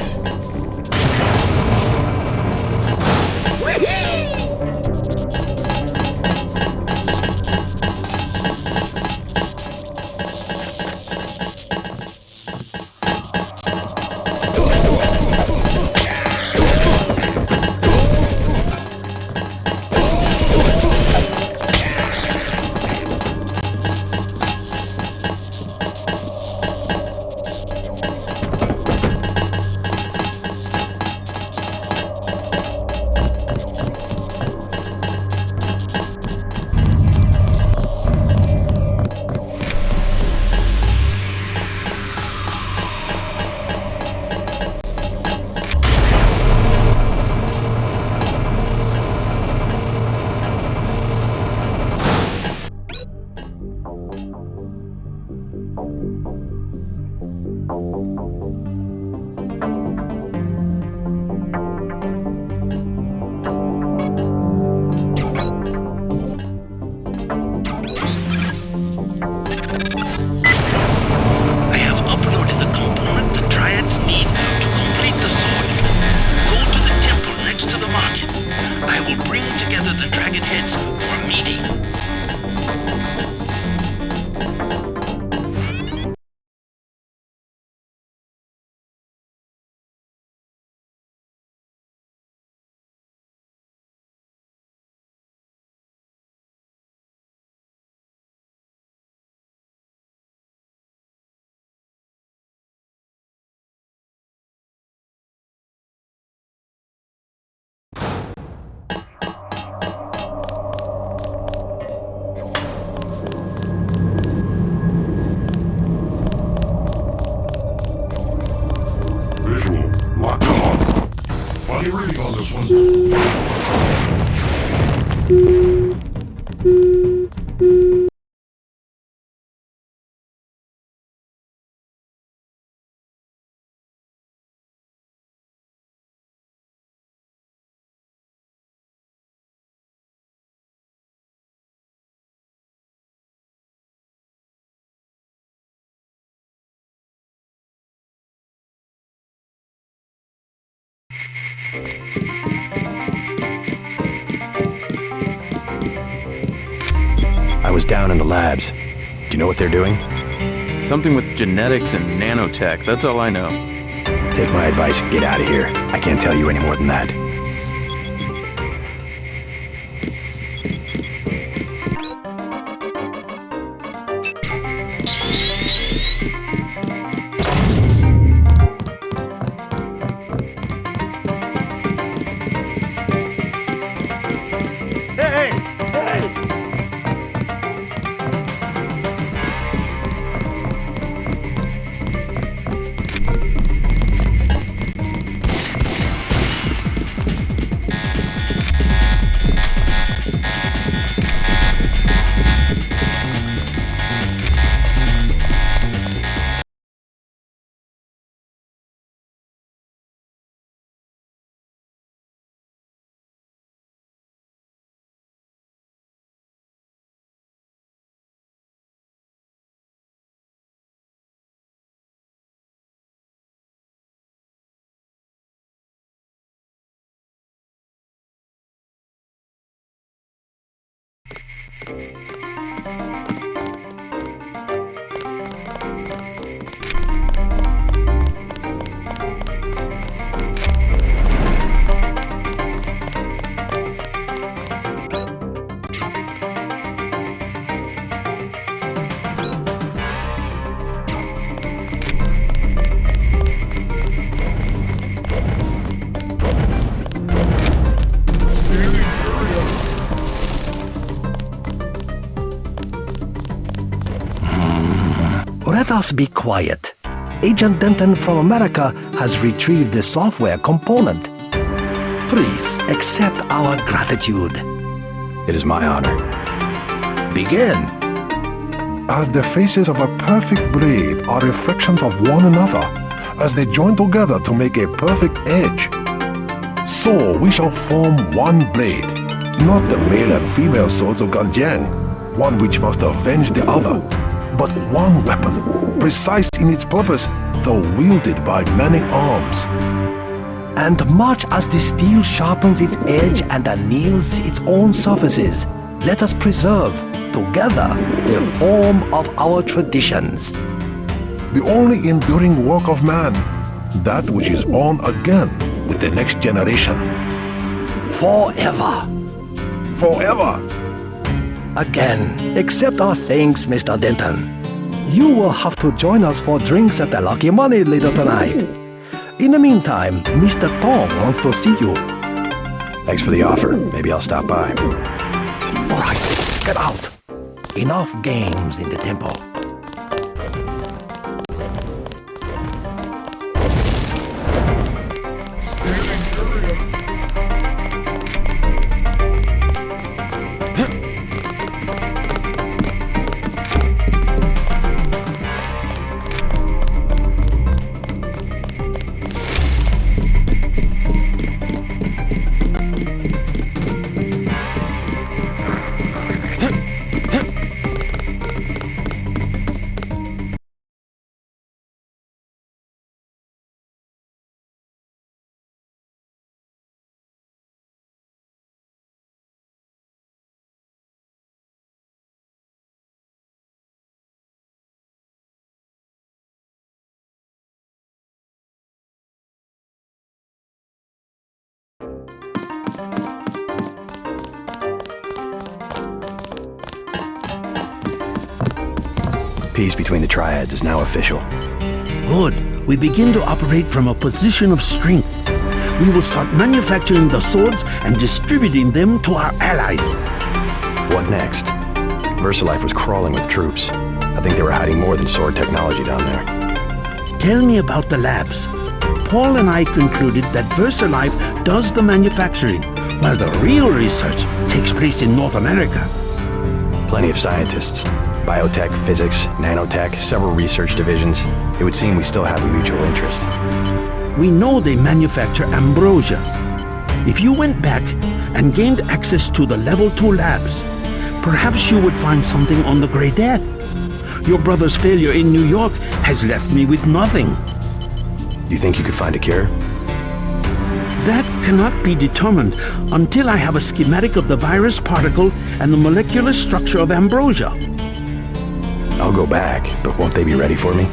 Visual, locked on. Funny reading on this one. I was down in the labs. Do you know what they're doing? Something with genetics and nanotech, that's all I know. Take my advice and get out of here. I can't tell you any more than that. Let us be quiet. Agent Denton from America has retrieved the software component. Please accept our gratitude. It is my honor. Begin. As the faces of a perfect blade are reflections of one another, as they join together to make a perfect edge, so we shall form one blade, not the male and female swords of Ganjiang, one which must avenge the other, but one weapon, precise in its purpose, though wielded by many arms. And much as the steel sharpens its edge and anneals its own surfaces, let us preserve, together, the form of our traditions. The only enduring work of man, that which is born again with the next generation. Forever. Forever. Again, accept our thanks, Mr. Denton. You will have to join us for drinks at the Lucky Money later tonight. In the meantime, Mr. Tong wants to see you. Thanks for the offer. Maybe I'll stop by. All right, get out. Enough games in the temple. Peace between the triads is now official. Good. We begin to operate from a position of strength. We will start manufacturing the swords and distributing them to our allies. What next? VersaLife was crawling with troops. I think they were hiding more than sword technology down there. Tell me about the labs. Paul and I concluded that VersaLife does the manufacturing, while the real research takes place in North America. Plenty of scientists. Biotech, physics, nanotech, several research divisions. It would seem we still have a mutual interest. We know they manufacture ambrosia. If you went back and gained access to the Level 2 labs, perhaps you would find something on the Grey Death. Your brother's failure in New York has left me with nothing. You think you could find a cure? That cannot be determined until I have a schematic of the virus particle and the molecular structure of ambrosia. I'll go back, but won't they be ready for me?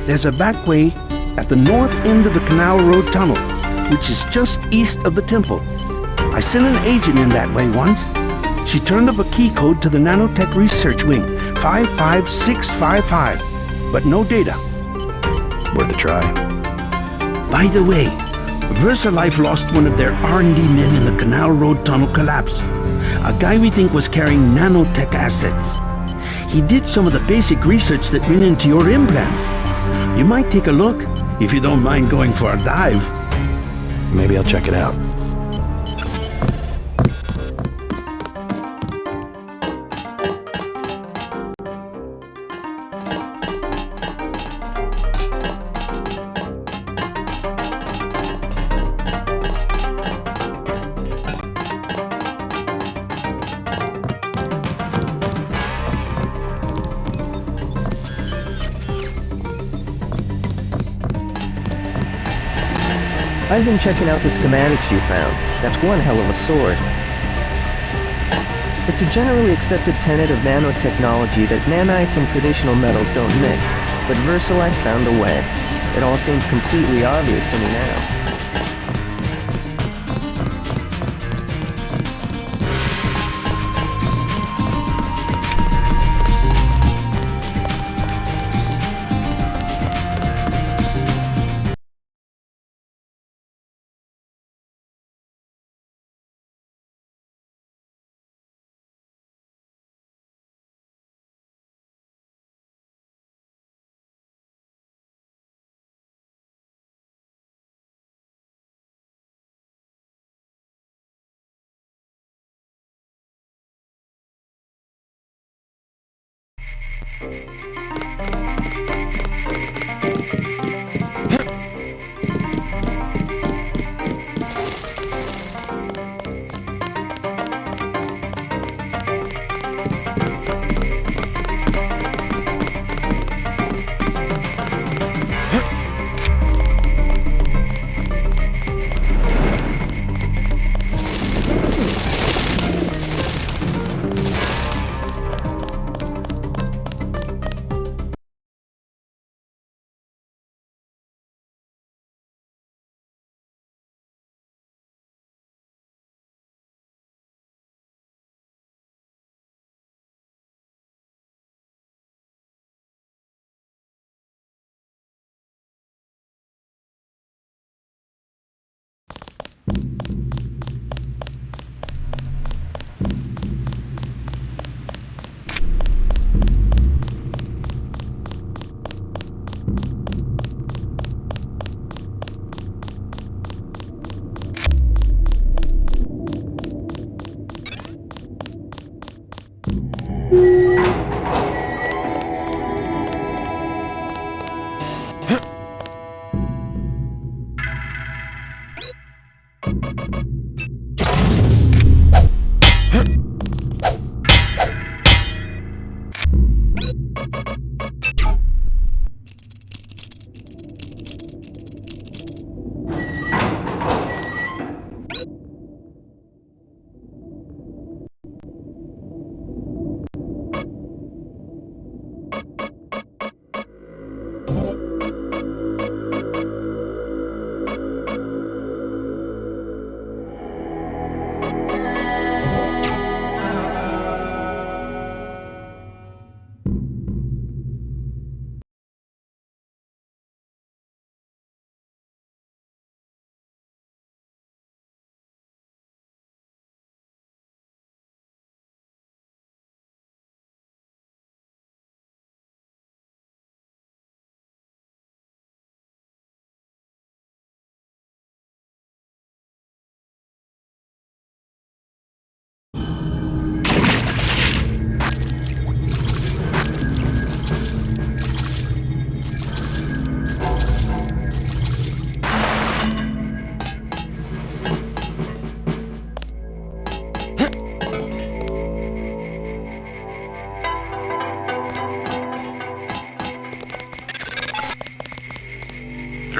There's a back way at the north end of the Canal Road Tunnel, which is just east of the temple. I sent an agent in that way once. She turned up a key code to the Nanotech Research Wing, 55655, but no data. Worth a try. By the way, VersaLife lost one of their R&D men in the Canal Road Tunnel collapse. A guy we think was carrying nanotech assets. He did some of the basic research that went into your implants. You might take a look, if you don't mind going for a dive. Maybe I'll check it out. I've been checking out the schematics you found. That's one hell of a sword. It's a generally accepted tenet of nanotechnology that nanites and traditional metals don't mix, but VersaLife found a way. It all seems completely obvious to me now.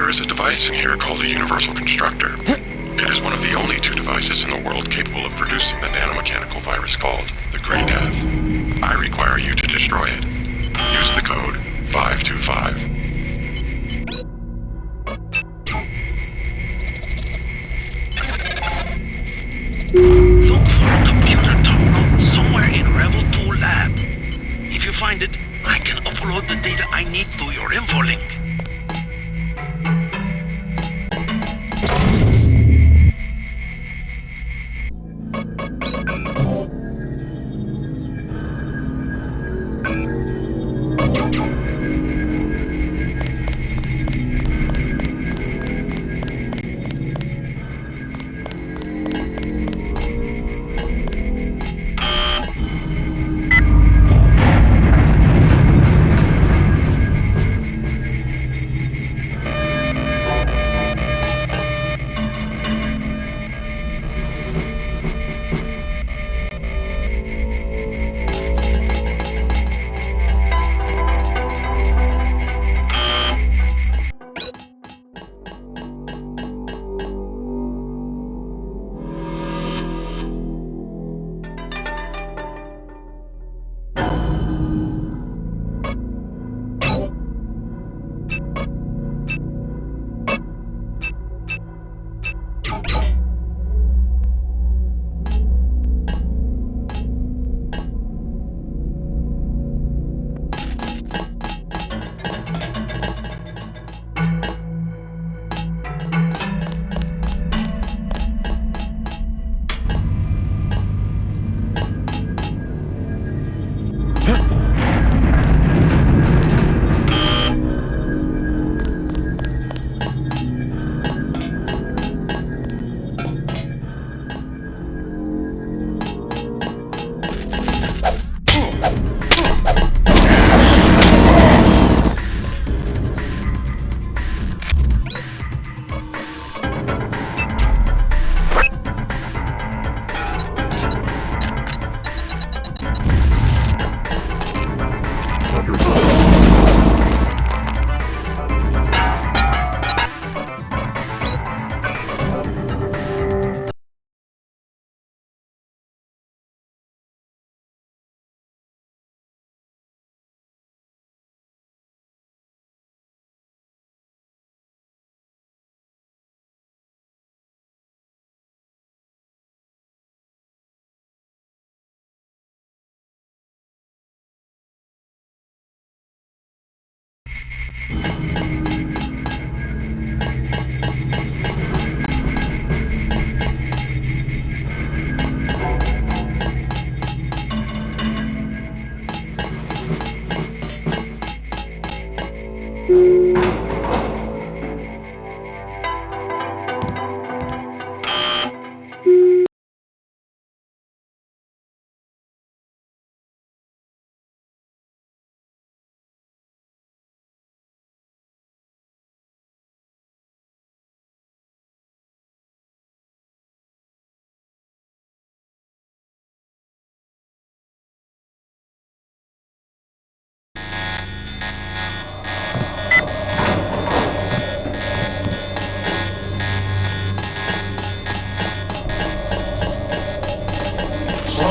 There is a device in here called a universal constructor. It is one of the only two devices in the world capable of producing the nanomechanical virus called the Grey Death. I require you to destroy it. Use the code 525. Look for a computer terminal somewhere in Revel 2 lab. If you find it, I can upload the data I need through your info link.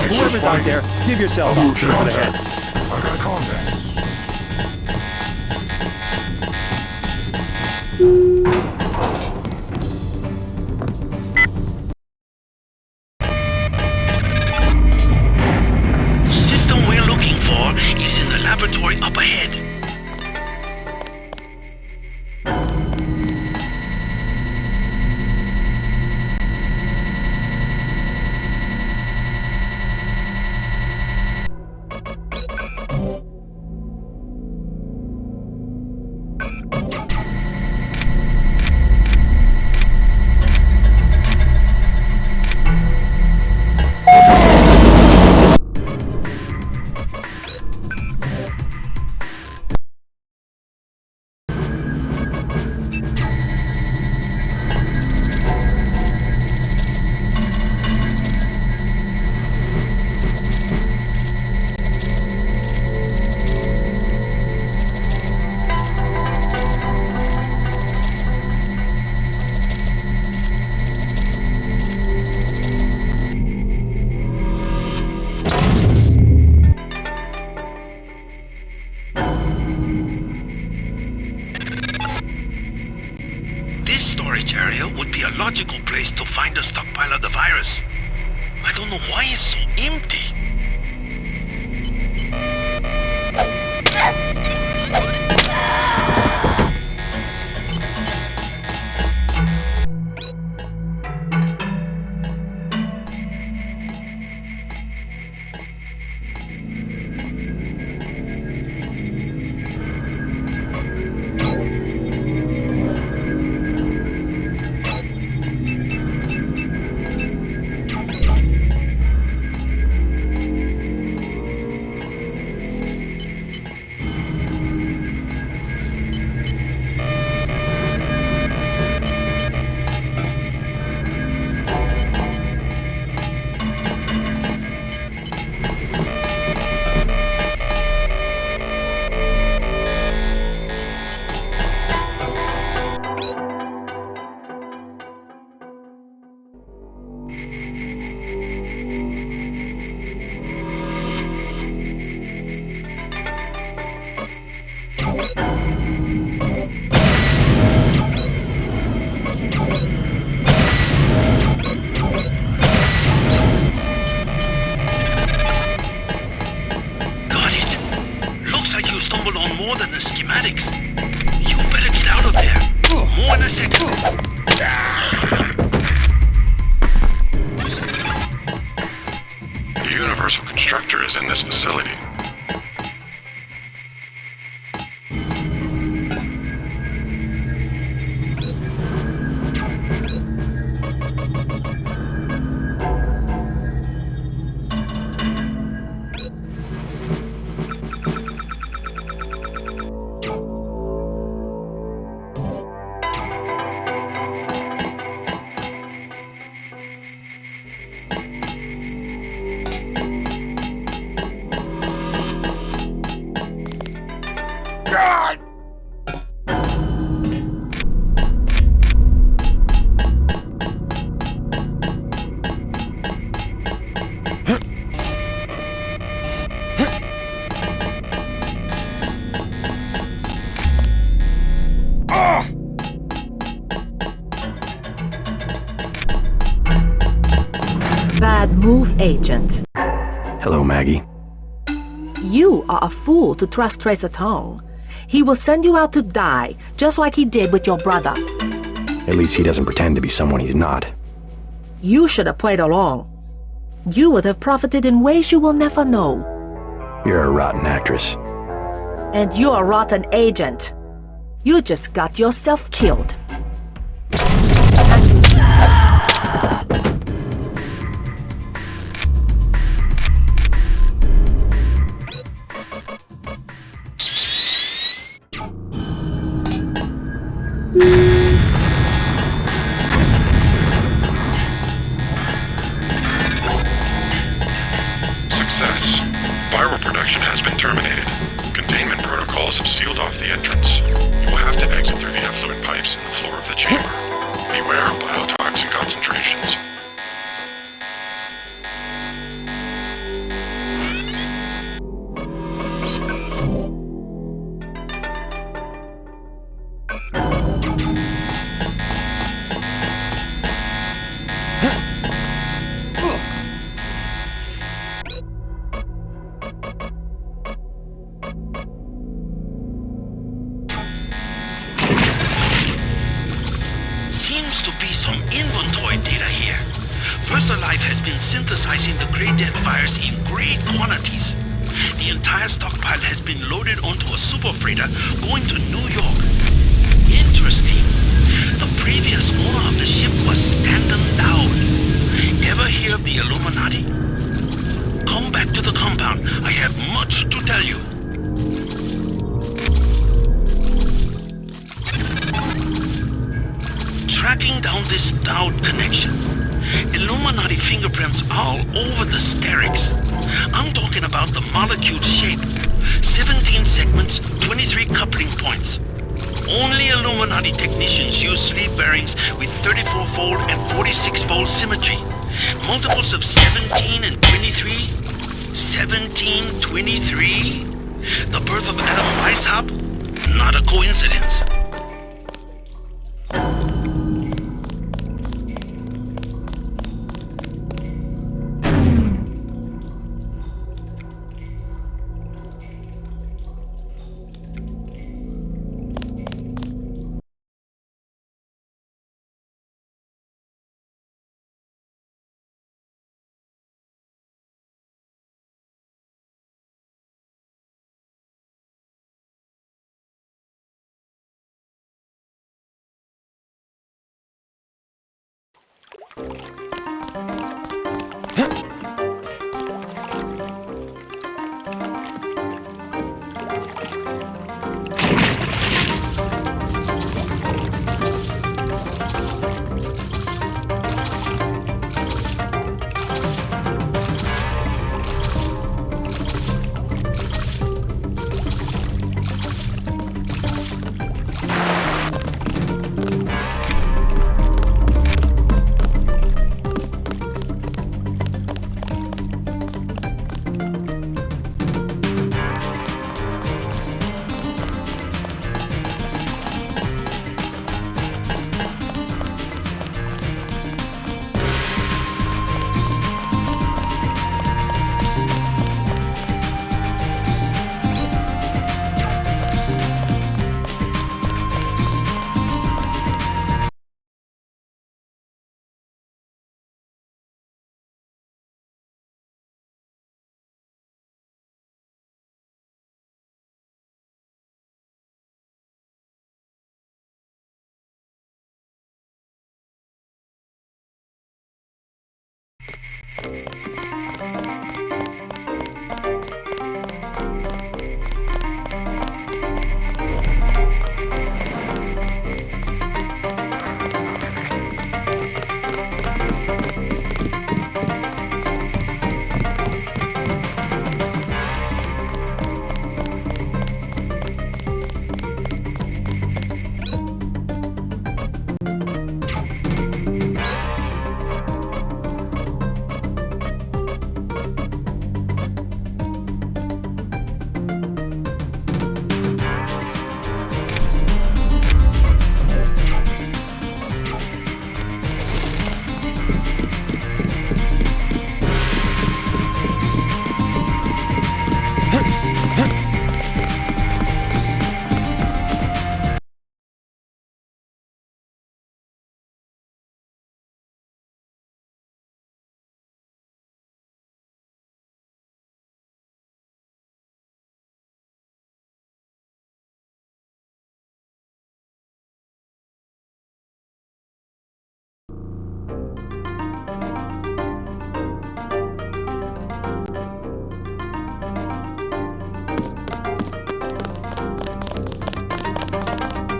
Whoever's out there, give yourself a shoot for the head. I got contact. The system we're looking for is in the laboratory up ahead. This storage area would be a logical place to find a stockpile of the virus. I don't know why it's so empty. More than the schematics. You better get out of there. More in a second. The Universal Constructor is in this facility. Bad move, Agent. Hello, Maggie. You are a fool to trust Trace at all. He will send you out to die, just like he did with your brother. At least he doesn't pretend to be someone he's not. You should have played along. You would have profited in ways you will never know. You're a rotten actress. And you're a rotten agent. You just got yourself killed. Success. Viral production has been terminated. Containment protocols have sealed off the entrance. You will have to exit through the effluent pipes in the floor of the chamber. Beware of biotoxin concentrations. Seems to be some inventory data here. VersaLife has been synthesizing the Grey Death virus in great quantities. The entire stockpile has been loaded onto a super freighter going to New York. Interesting. The previous owner of the ship was Stanton Dowd. Ever hear of the Illuminati? Come back to the compound. I have much to tell you. Tracking down this Dowd connection. Illuminati fingerprints all over the Sterix. I'm talking about the molecule shape. 17 segments, 23 coupling points. Only Illuminati technicians use sleeve bearings with 34-fold and 46-fold symmetry. Multiples of 17 and 23. 17, 23. The birth of Adam Weishaupt? Not a coincidence.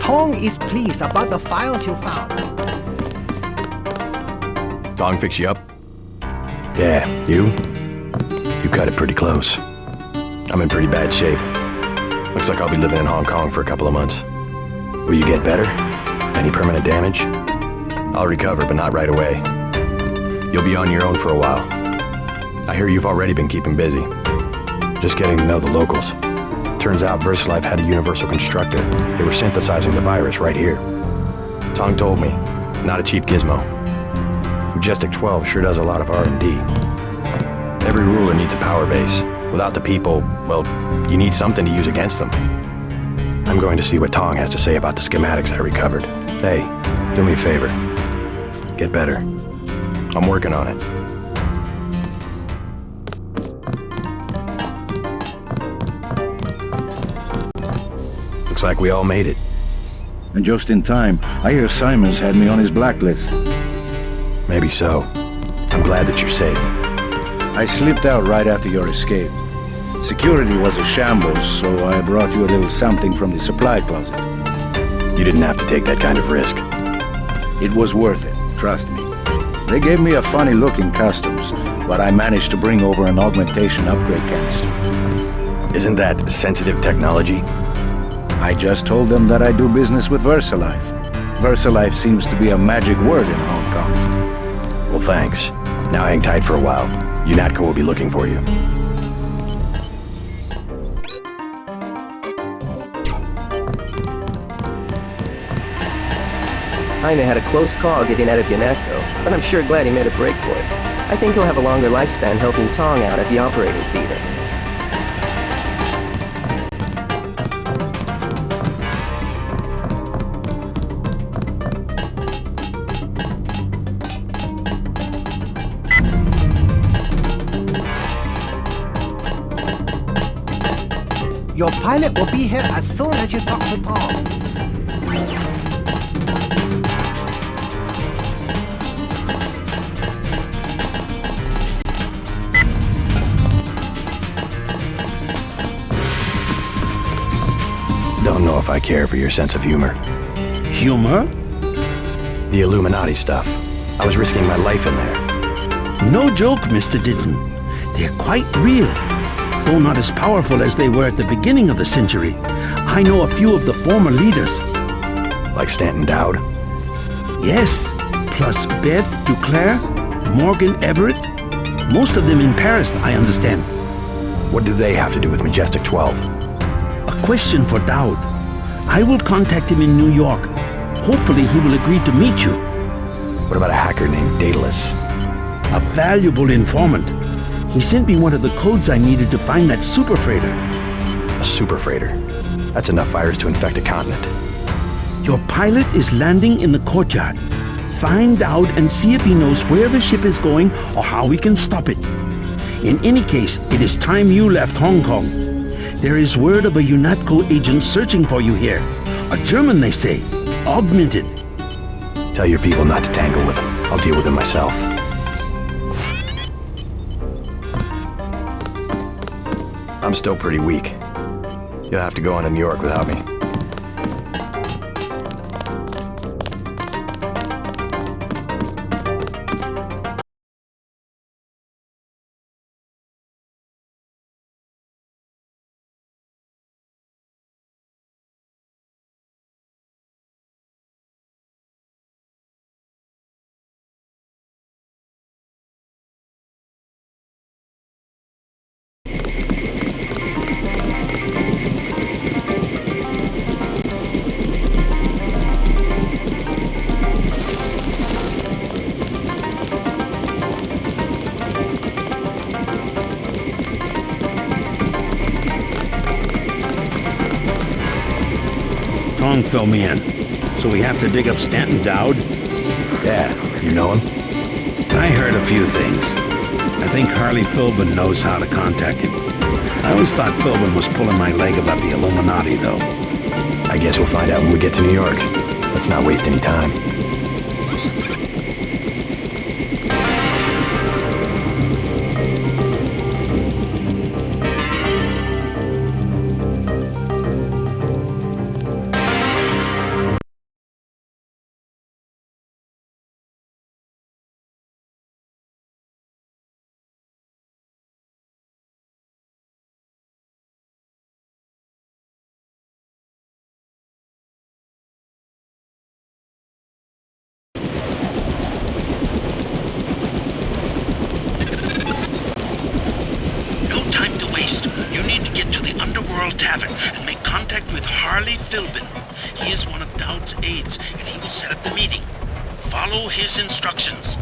Tong is pleased about the files you found. Tong fix you up? Yeah, you? You cut it pretty close. I'm in pretty bad shape. Looks like I'll be living in Hong Kong for a couple of months. Will you get better? Any permanent damage? I'll recover, but not right away. You'll be on your own for a while. I hear you've already been keeping busy. Just getting to know the locals. Turns out VersaLife had a universal constructor. They were synthesizing the virus right here. Tong told me, not a cheap gizmo. Majestic 12 sure does a lot of R&D. Every ruler needs a power base. Without the people, well, you need something to use against them. I'm going to see what Tong has to say about the schematics I recovered. Hey, do me a favor. Get better. I'm working on it. Looks like we all made it. And just in time. I hear Simon's had me on his blacklist. Maybe so. I'm glad that you're safe. I slipped out right after your escape. Security was a shambles, so I brought you a little something from the supply closet. You didn't have to take that kind of risk. It was worth it, trust me. They gave me a funny look in customs, but I managed to bring over an augmentation upgrade canister. Isn't that sensitive technology? I just told them that I do business with VersaLife. VersaLife seems to be a magic word in Hong Kong. Well, thanks. Now hang tight for a while. UNATCO will be looking for you. Jaime had a close call getting out of UNATCO, but I'm sure glad he made a break for it. I think he'll have a longer lifespan helping Tong out at the operating theater. Your pilot will be here as soon as you talk to Tong. Don't know if I care for your sense of humor. Humor? The Illuminati stuff. I was risking my life in there. No joke, Mr. Ditton. They're quite real. Though not as powerful as they were at the beginning of the century. I know a few of the former leaders. Like Stanton Dowd? Yes, plus Beth Duclair, Morgan Everett. Most of them in Paris, I understand. What do they have to do with Majestic 12? A question for Dowd. I will contact him in New York. Hopefully he will agree to meet you. What about a hacker named Daedalus? A valuable informant. He sent me one of the codes I needed to find that super freighter. A super freighter? That's enough virus to infect a continent. Your pilot is landing in the courtyard. Find out and see if he knows where the ship is going or how we can stop it. In any case, it is time you left Hong Kong. There is word of a UNATCO agent searching for you here. A German, they say. Augmented. Tell your people not to tangle with him. I'll deal with him myself. I'm still pretty weak. You'll have to go on to New York without me. Tong filled me in. So we have to dig up Stanton Dowd? Yeah, you know him? I heard a few things. I think Harley Philbin knows how to contact him. I always thought Philbin was pulling my leg about the Illuminati, though. I guess we'll find out when we get to New York. Let's not waste any time. He is one of Dowd's aides, and he will set up the meeting. Follow his instructions.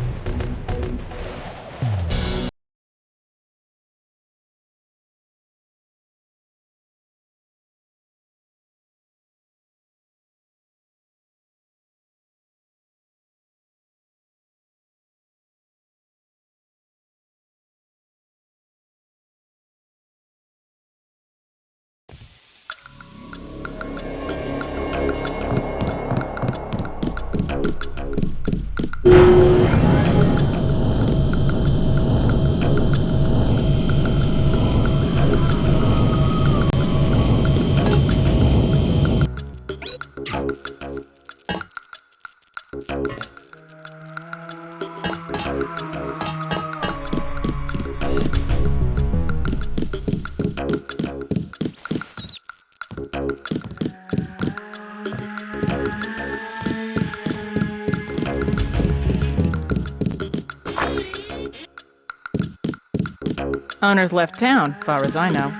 Owner's left town, far as I know.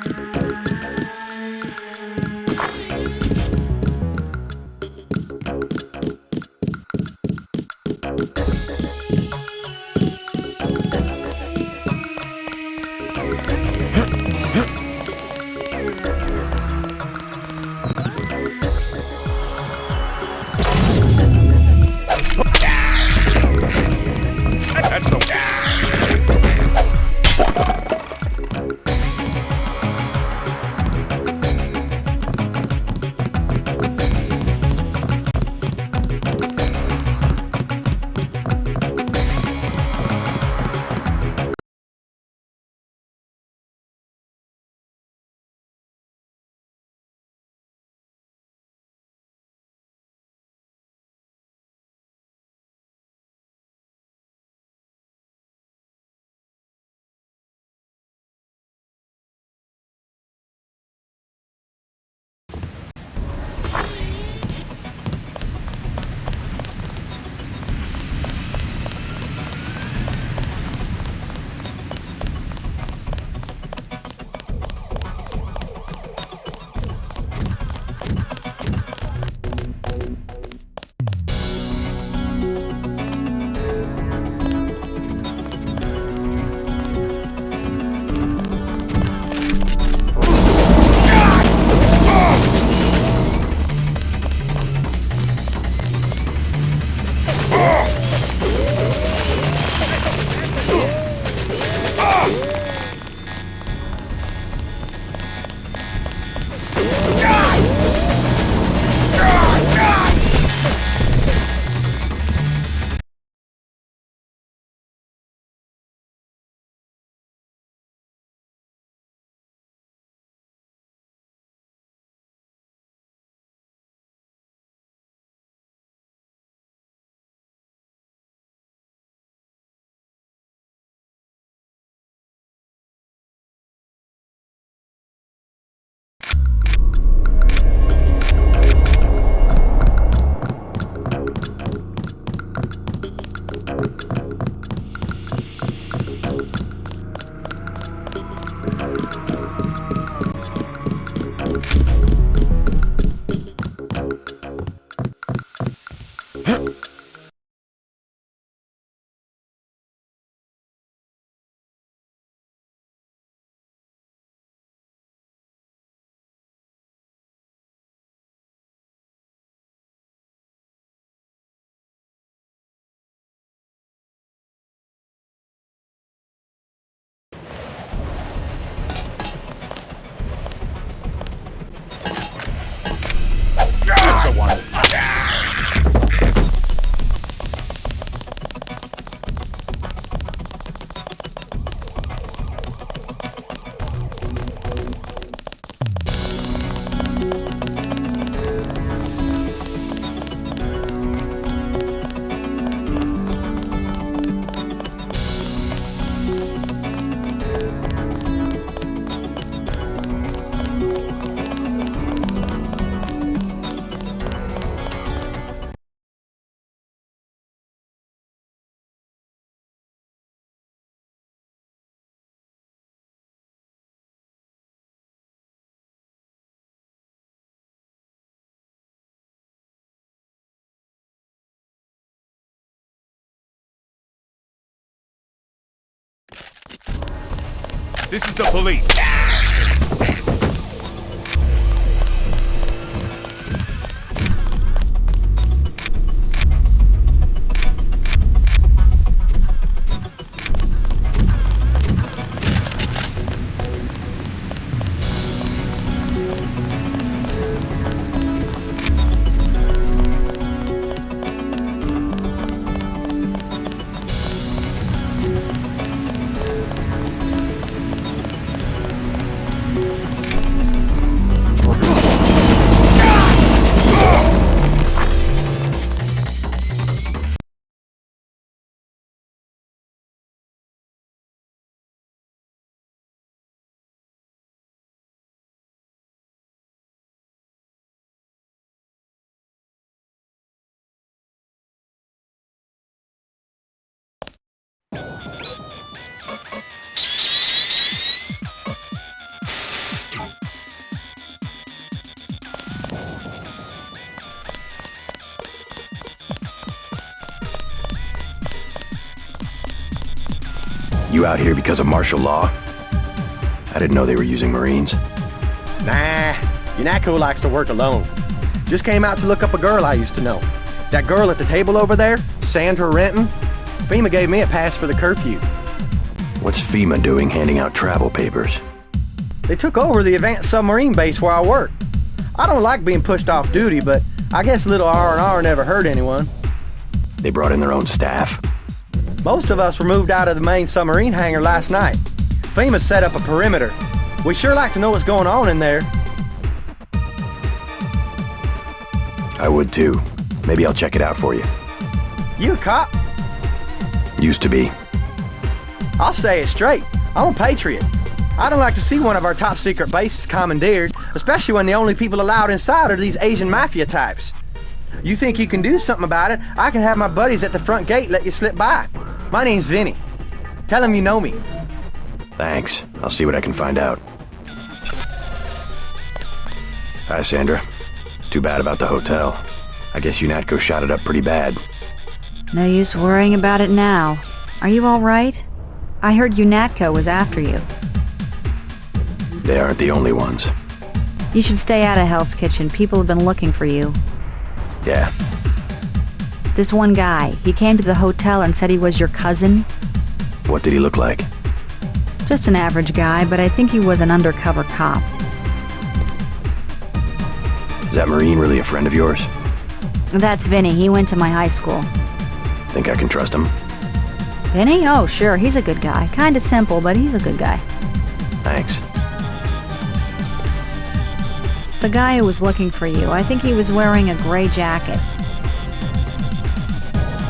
That's the... This is the police. You out here because of martial law? I didn't know they were using Marines. Nah, UNATCO likes to work alone. Just came out to look up a girl I used to know. That girl at the table over there, Sandra Renton, FEMA gave me a pass for the curfew. What's FEMA doing handing out travel papers? They took over the advanced submarine base where I work. I don't like being pushed off duty, but I guess a little R&R never hurt anyone. They brought in their own staff? Most of us were moved out of the main submarine hangar last night. FEMA set up a perimeter. We sure like to know what's going on in there. I would too. Maybe I'll check it out for you. You a cop? Used to be. I'll say it straight. I'm a patriot. I don't like to see one of our top secret bases commandeered, especially when the only people allowed inside are these Asian mafia types. You think you can do something about it, I can have my buddies at the front gate let you slip by. My name's Vinny. Tell them you know me. Thanks. I'll see what I can find out. Hi, Sandra. Too bad about the hotel. I guess UNATCO shot it up pretty bad. No use worrying about it now. Are you all right? I heard UNATCO was after you. They aren't the only ones. You should stay out of Hell's Kitchen. People have been looking for you. Yeah. This one guy, he came to the hotel and said he was your cousin. What did he look like? Just an average guy, but I think he was an undercover cop. Is that Marine really a friend of yours? That's Vinny. He went to my high school. Think I can trust him? Vinny? Oh, sure. He's a good guy. Kinda simple, but he's a good guy. Thanks. The guy who was looking for you, I think he was wearing a gray jacket.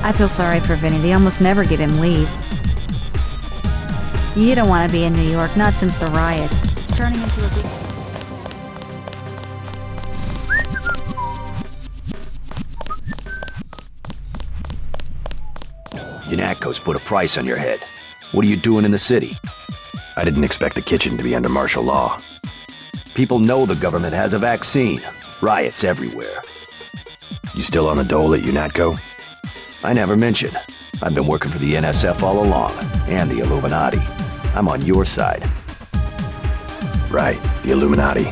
I feel sorry for Vinny. They almost never give him leave. You don't want to be in New York, not since the riots. It's turning into a big... UNATCO's put a price on your head. What are you doing in the city? I didn't expect the kitchen to be under martial law. People know the government has a vaccine. Riots everywhere. You still on the dole at UNATCO? I never mentioned. I've been working for the NSF all along, and the Illuminati. I'm on your side. Right, the Illuminati.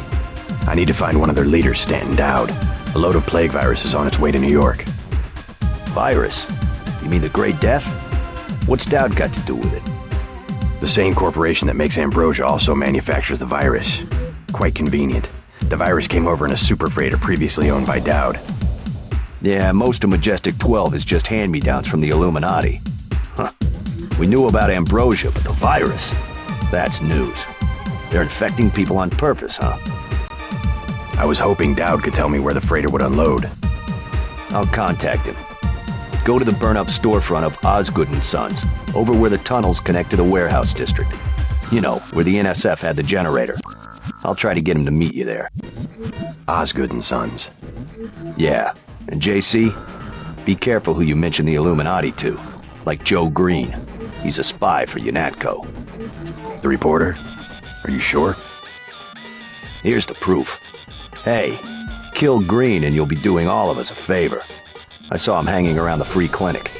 I need to find one of their leaders, Stanton Dowd. A load of plague virus is on its way to New York. Virus? You mean the Great Death? What's Dowd got to do with it? The same corporation that makes Ambrosia also manufactures the virus. Quite convenient. The virus came over in a super freighter previously owned by Dowd. Yeah, most of Majestic 12 is just hand-me-downs from the Illuminati. Huh. We knew about Ambrosia, but the virus? That's news. They're infecting people on purpose, huh? I was hoping Dowd could tell me where the freighter would unload. I'll contact him. Go to the burn-up storefront of Osgood & Sons, over where the tunnels connect to the warehouse district. You know, where the NSF had the generator. I'll try to get him to meet you there. Osgood & Sons. Yeah, and JC, be careful who you mention the Illuminati to. Like Joe Green. He's a spy for UNATCO. The reporter? Are you sure? Here's the proof. Hey, kill Green and you'll be doing all of us a favor. I saw him hanging around the free clinic.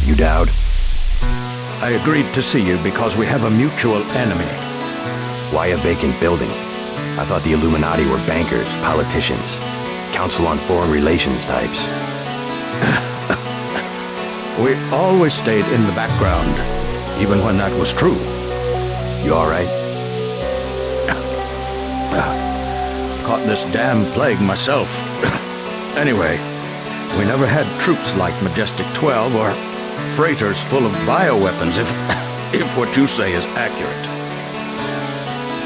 You Dowd? I agreed to see you because we have a mutual enemy. Why a vacant building? I thought the Illuminati were bankers, politicians, Council on Foreign Relations types. We always stayed in the background, even when that was true. You alright? Caught this damn plague myself. Anyway, we never had troops like Majestic 12 or freighters full of bioweapons, if what you say is accurate.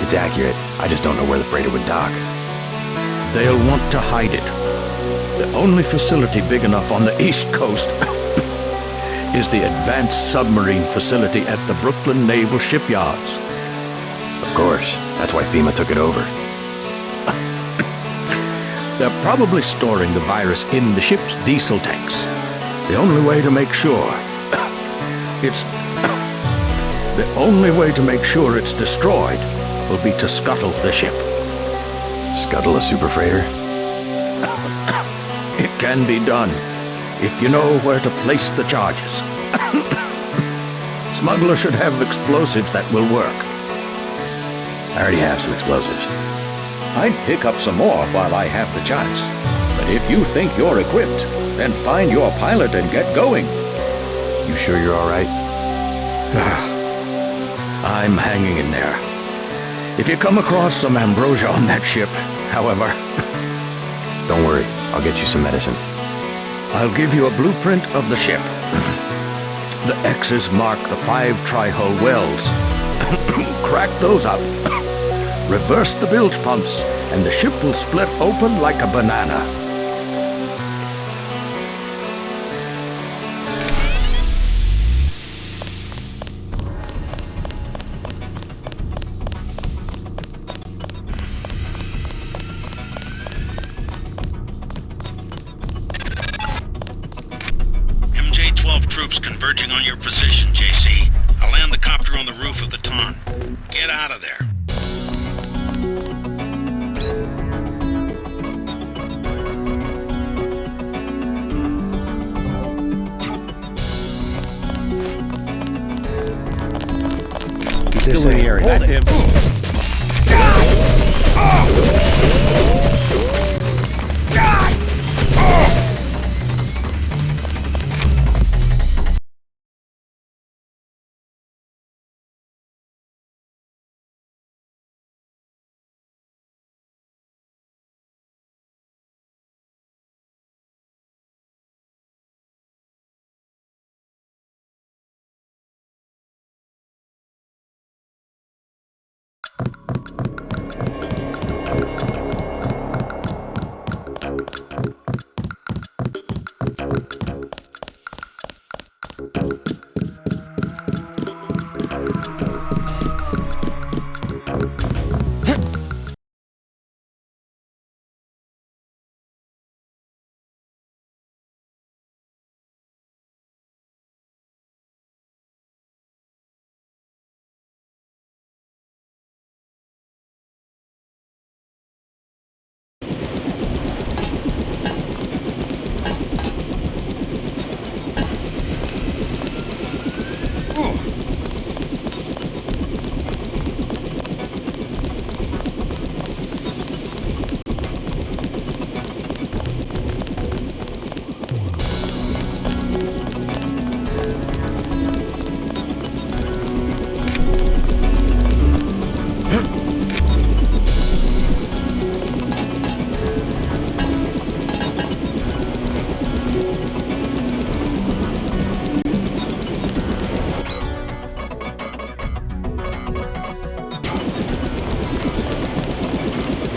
It's accurate. I just don't know where the freighter would dock. They'll want to hide it. The only facility big enough on the East Coast is the Advanced Submarine Facility at the Brooklyn Naval Shipyards. Of course. That's why FEMA took it over. They're probably storing the virus in the ship's diesel tanks. The only way to make sure it's destroyed will be to scuttle the ship. Scuttle a super freighter? It can be done, if you know where to place the charges. Smuggler should have explosives that will work. I already have some explosives. I'd pick up some more while I have the chance. But if you think you're equipped, then find your pilot and get going. You sure you're alright? I'm hanging in there. If you come across some ambrosia on that ship, however... Don't worry, I'll get you some medicine. I'll give you a blueprint of the ship. The X's mark the 5 tri-hull wells. Crack those up. Reverse the bilge pumps, and the ship will split open like a banana. MJ-12 troops converging on your position, JC. I'll land the copter on the roof of the Ton. Get out of there. He's still in the area. That's him.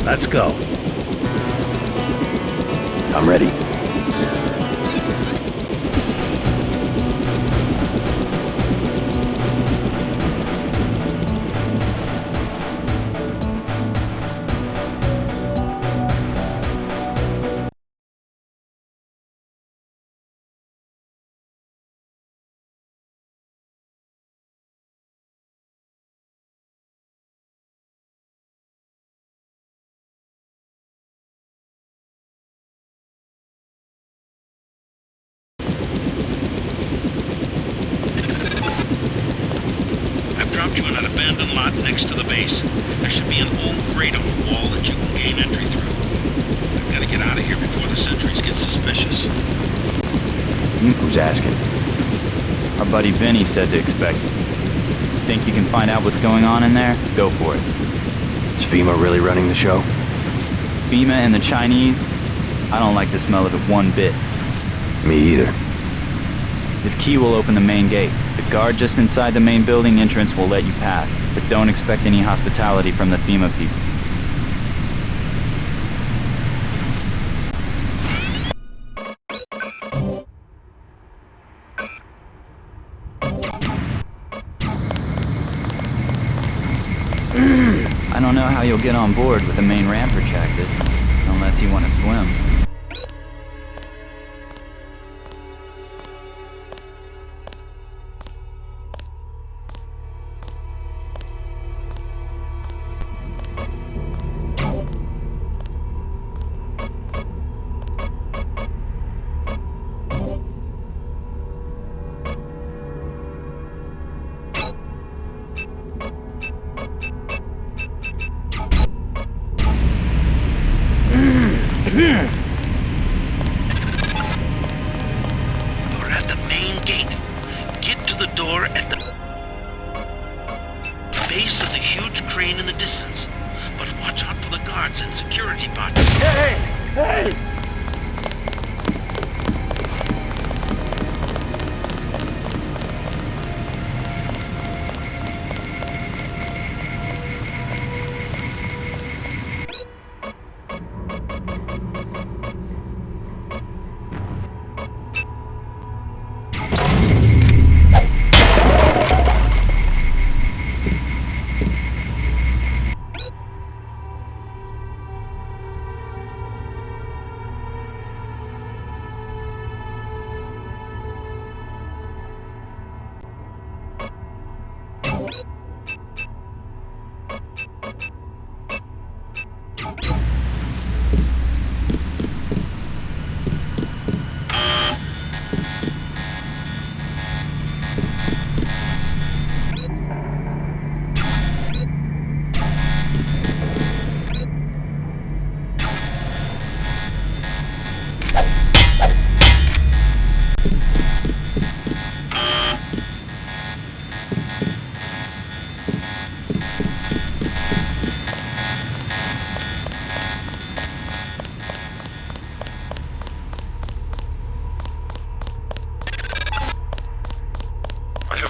Let's go. I'm ready. dropped you in an abandoned lot next to the base. There should be an old grate on the wall that you can gain entry through. I've got to get out of here before the sentries get suspicious. Who's asking? Our buddy Vinny said to expect you. Think you can find out what's going on in there? Go for it. Is FEMA really running the show? FEMA and the Chinese? I don't like the smell of it one bit. Me either. This key will open the main gate. The guard just inside the main building entrance will let you pass, but don't expect any hospitality from the FEMA people. I don't know how you'll get on board with the main ramp retracted, unless you want to swim. You're at the main gate. Get to the door at the base of the huge crane in the distance. But watch out for the guards and security bots. Hey! Hey!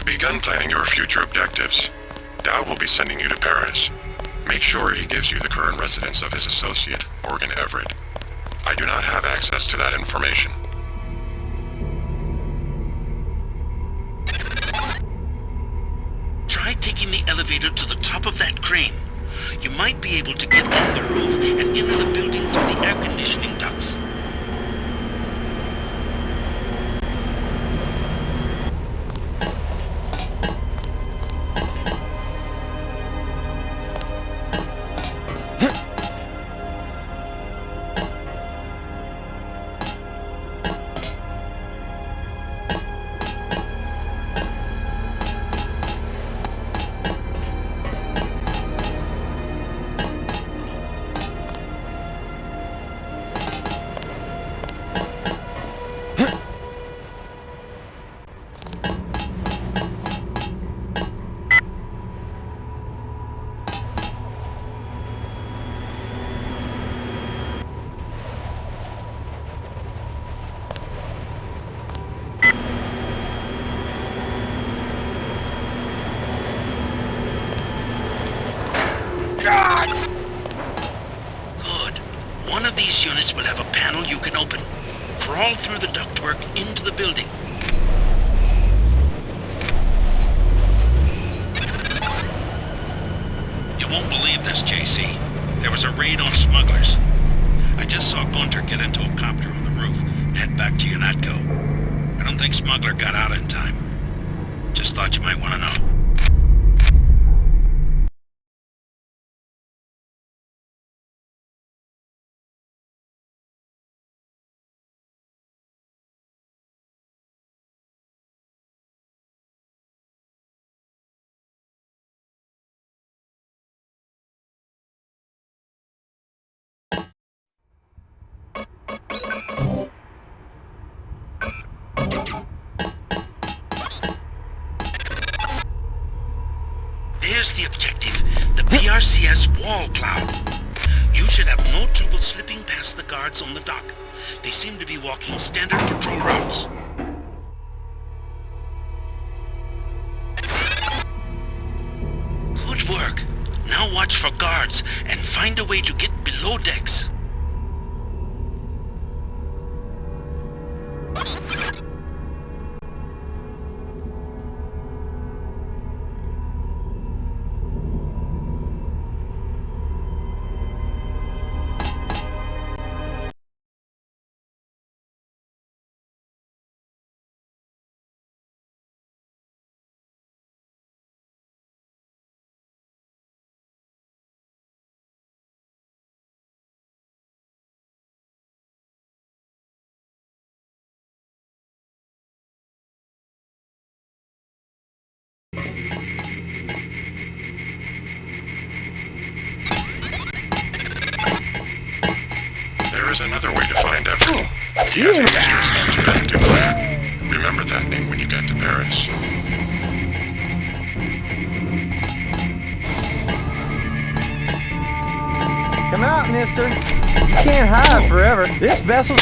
Begun planning your future objectives. Dow will be sending you to Paris. Make sure he gives you the current residence of his associate, Morgan Everett. I do not have access to that information. Try taking the elevator to the top of that crane. You might be able to get on the roof and into the building through the air conditioning ducts. Good. One of these units will have a panel you can open. Crawl through the ductwork into the building. You won't believe this, JC. There was a raid on smugglers. I just saw Gunter get into a copter on the roof and head back to Unatco. I don't think Smuggler got out in time. Just thought you might want to know. Here's the objective, the PRCS wall cloud. You should have no trouble slipping past the guards on the dock. They seem to be walking standard patrol routes. Good work. Now watch for guards and find a way to get below decks. There is another way to find Everett. He has a mistress named Ben Duclair. Remember that name when you get to Paris. Come out, mister. You can't hide forever. This vessel's...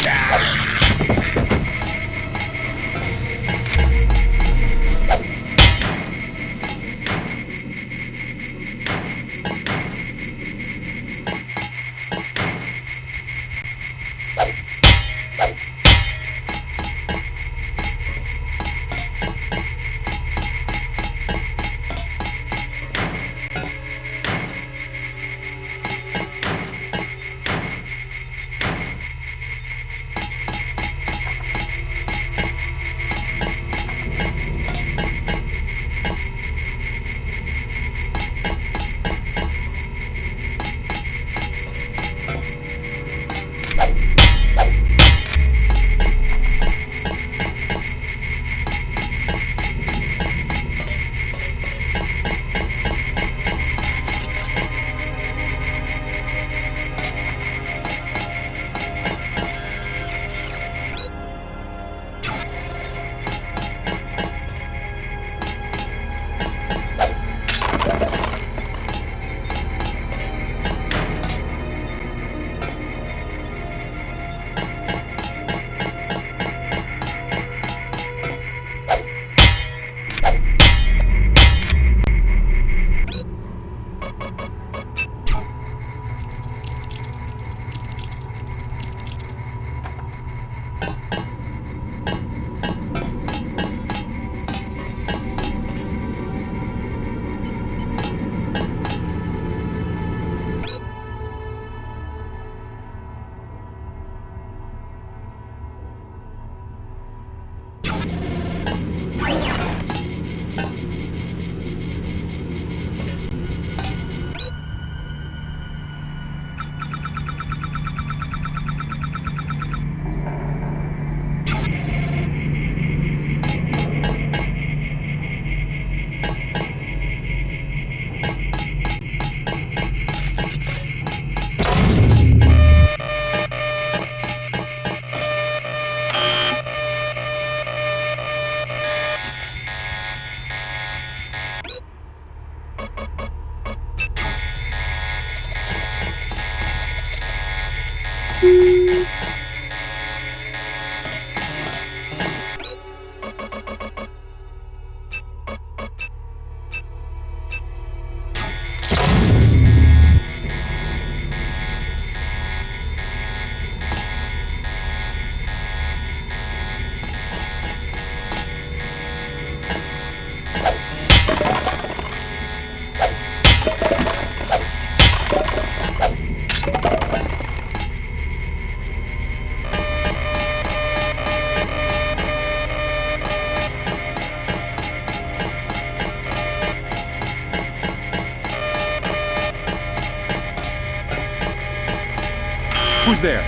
Who's there?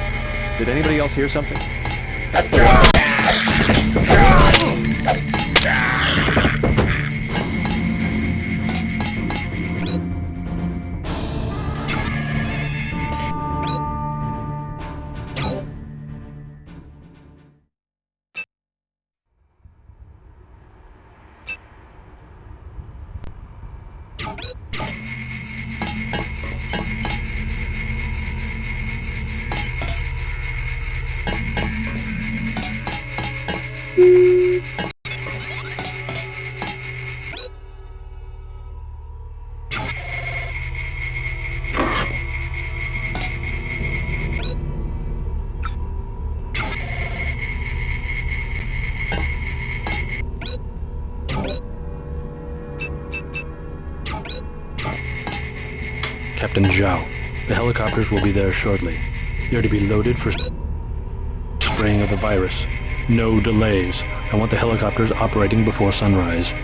Did anybody else hear something? That's the Captain Zhao. The helicopters will be there shortly. They're to be loaded for spraying of the virus. No delays. I want the helicopters operating before sunrise.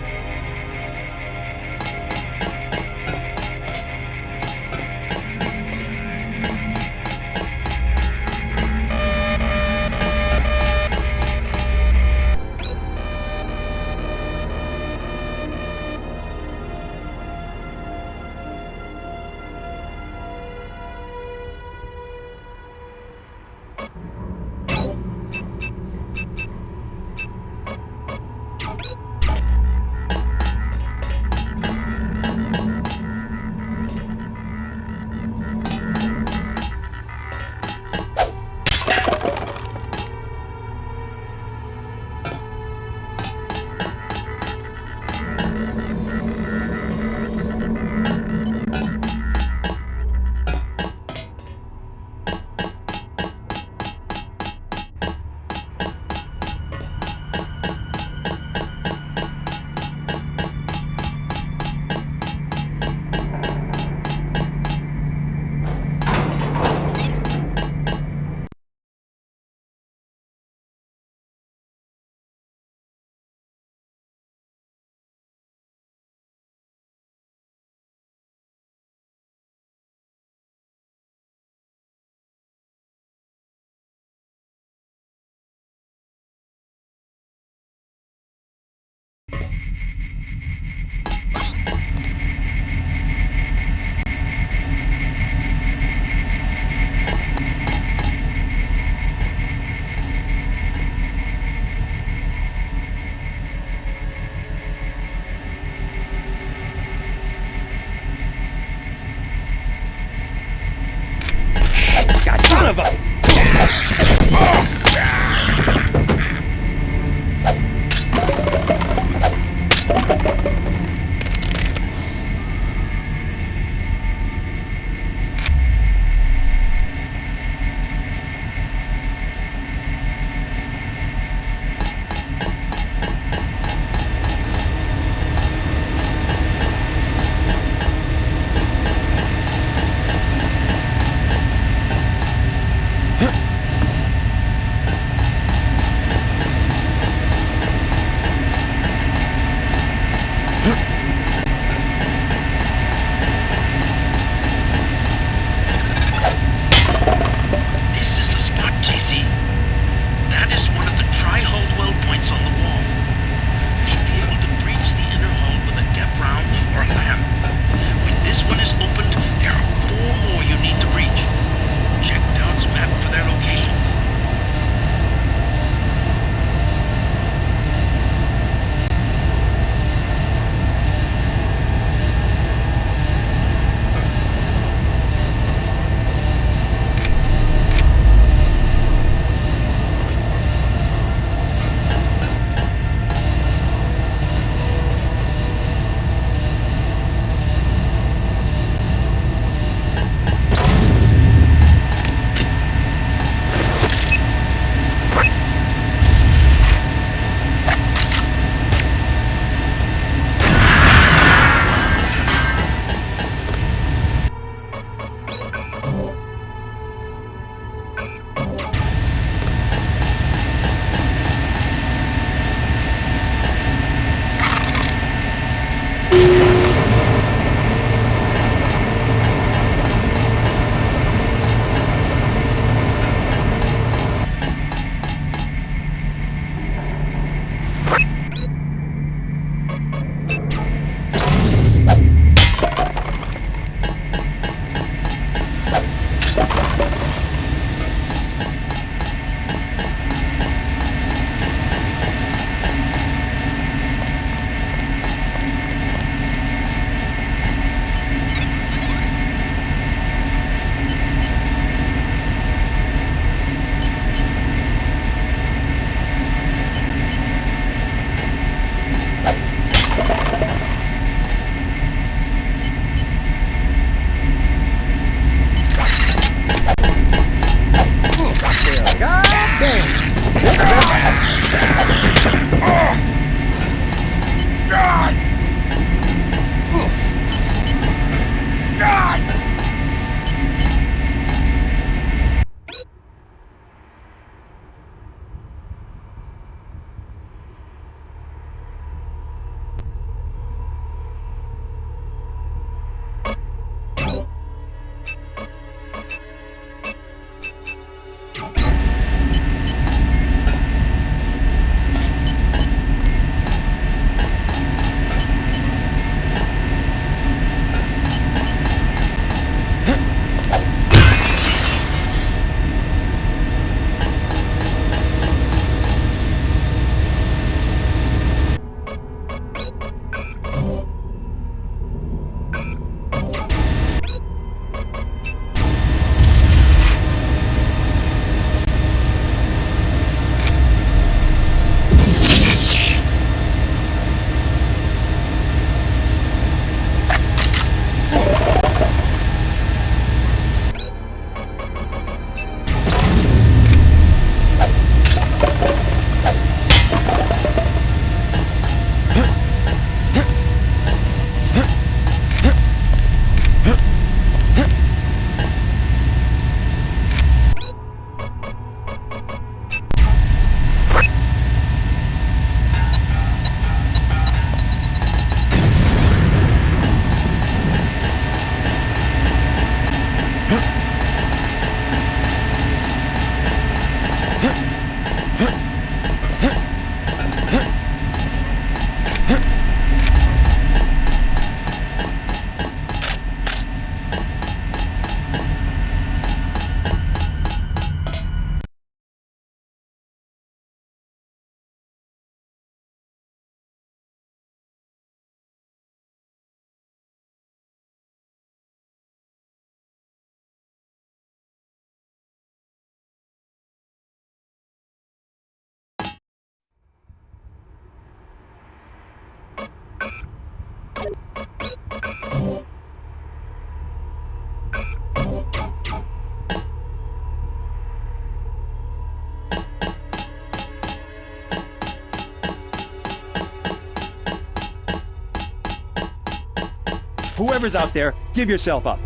Whoever's out there, give yourself up.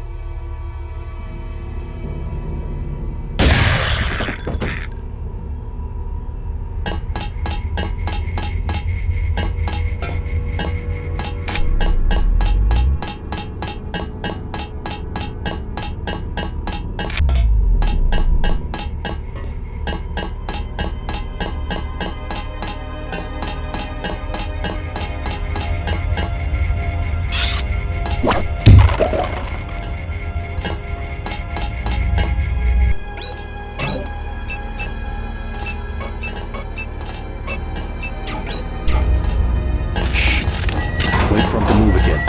Wait for him to move again.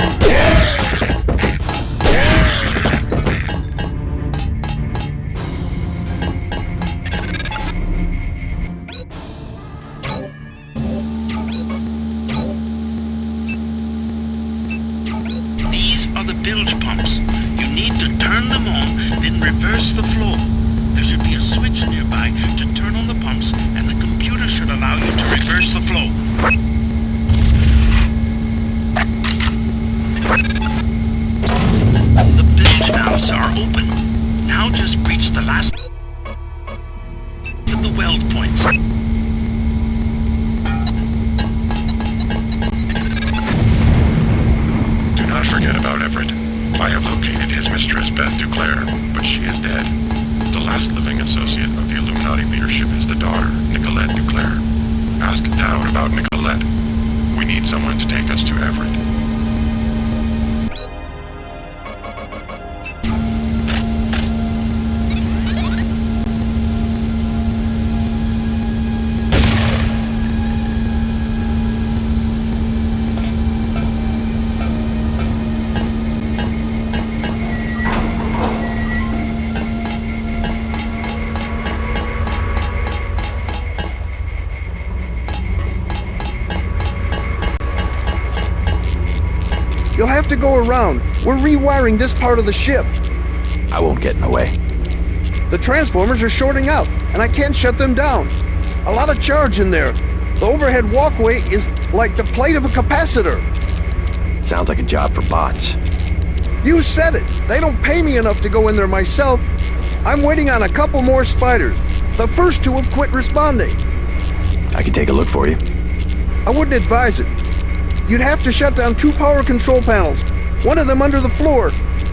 These are the bilge pumps. You need to turn them on, then reverse the flow. There should be a switch nearby to turn on the pumps, and the computer should allow you to reverse the flow. The bilge valves are open. Now just breach the last of the weld points. Do not forget about Everett. I have located his mistress, Beth Duclair, but she is dead. The last living associate of the Illuminati leadership is the daughter, Nicolette Duclair. Ask Dowd about Nicolette. We need someone to take us to Everett. You'll have to go around. We're rewiring this part of the ship. I won't get in the way. The transformers are shorting out, and I can't shut them down. A lot of charge in there. The overhead walkway is like the plate of a capacitor. Sounds like a job for bots. You said it. They don't pay me enough to go in there myself. I'm waiting on a couple more spiders. The first two have quit responding. I can take a look for you. I wouldn't advise it. You'd have to shut down 2 power control panels, one of them under the floor.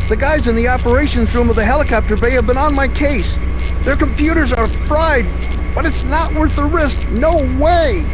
The guys in the operations room of the helicopter bay have been on my case. Their computers are fried, but it's not worth the risk. No way!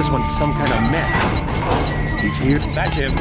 this one's some kind of mech. He's here. That's him.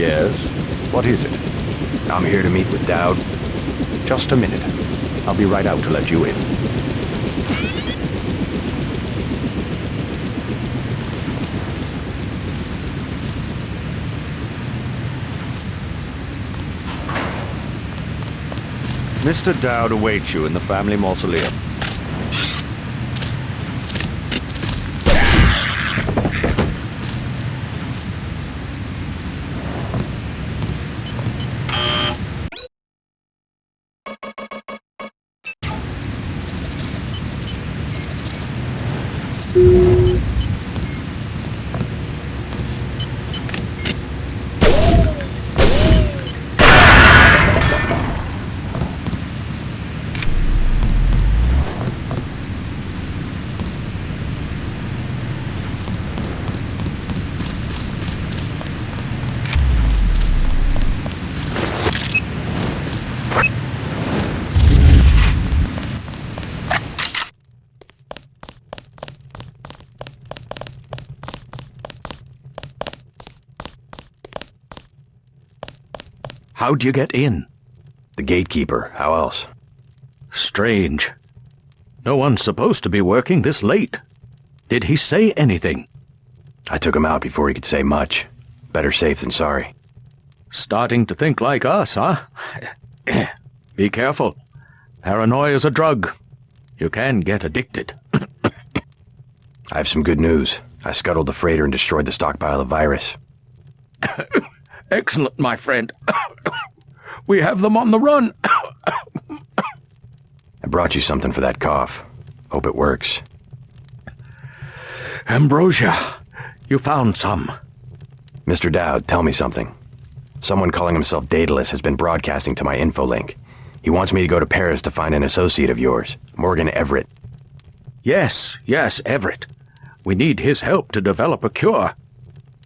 Yes? What is it? I'm here to meet with Dowd. Just a minute. I'll be right out to let you in. Mr. Dowd awaits you in the family mausoleum. How'd you get in? The gatekeeper. How else? Strange. No one's supposed to be working this late. Did he say anything? I took him out before he could say much. Better safe than sorry. Starting to think like us, huh? Be careful. Paranoia's a drug. You can get addicted. I have some good news. I scuttled the freighter and destroyed the stockpile of virus. Excellent, my friend. We have them on the run. I brought you something for that cough. Hope it works. Ambrosia, you found some. Mr. Dowd, tell me something. Someone calling himself Daedalus has been broadcasting to my infolink. He wants me to go to Paris to find an associate of yours, Morgan Everett. Yes, Everett. We need his help to develop a cure.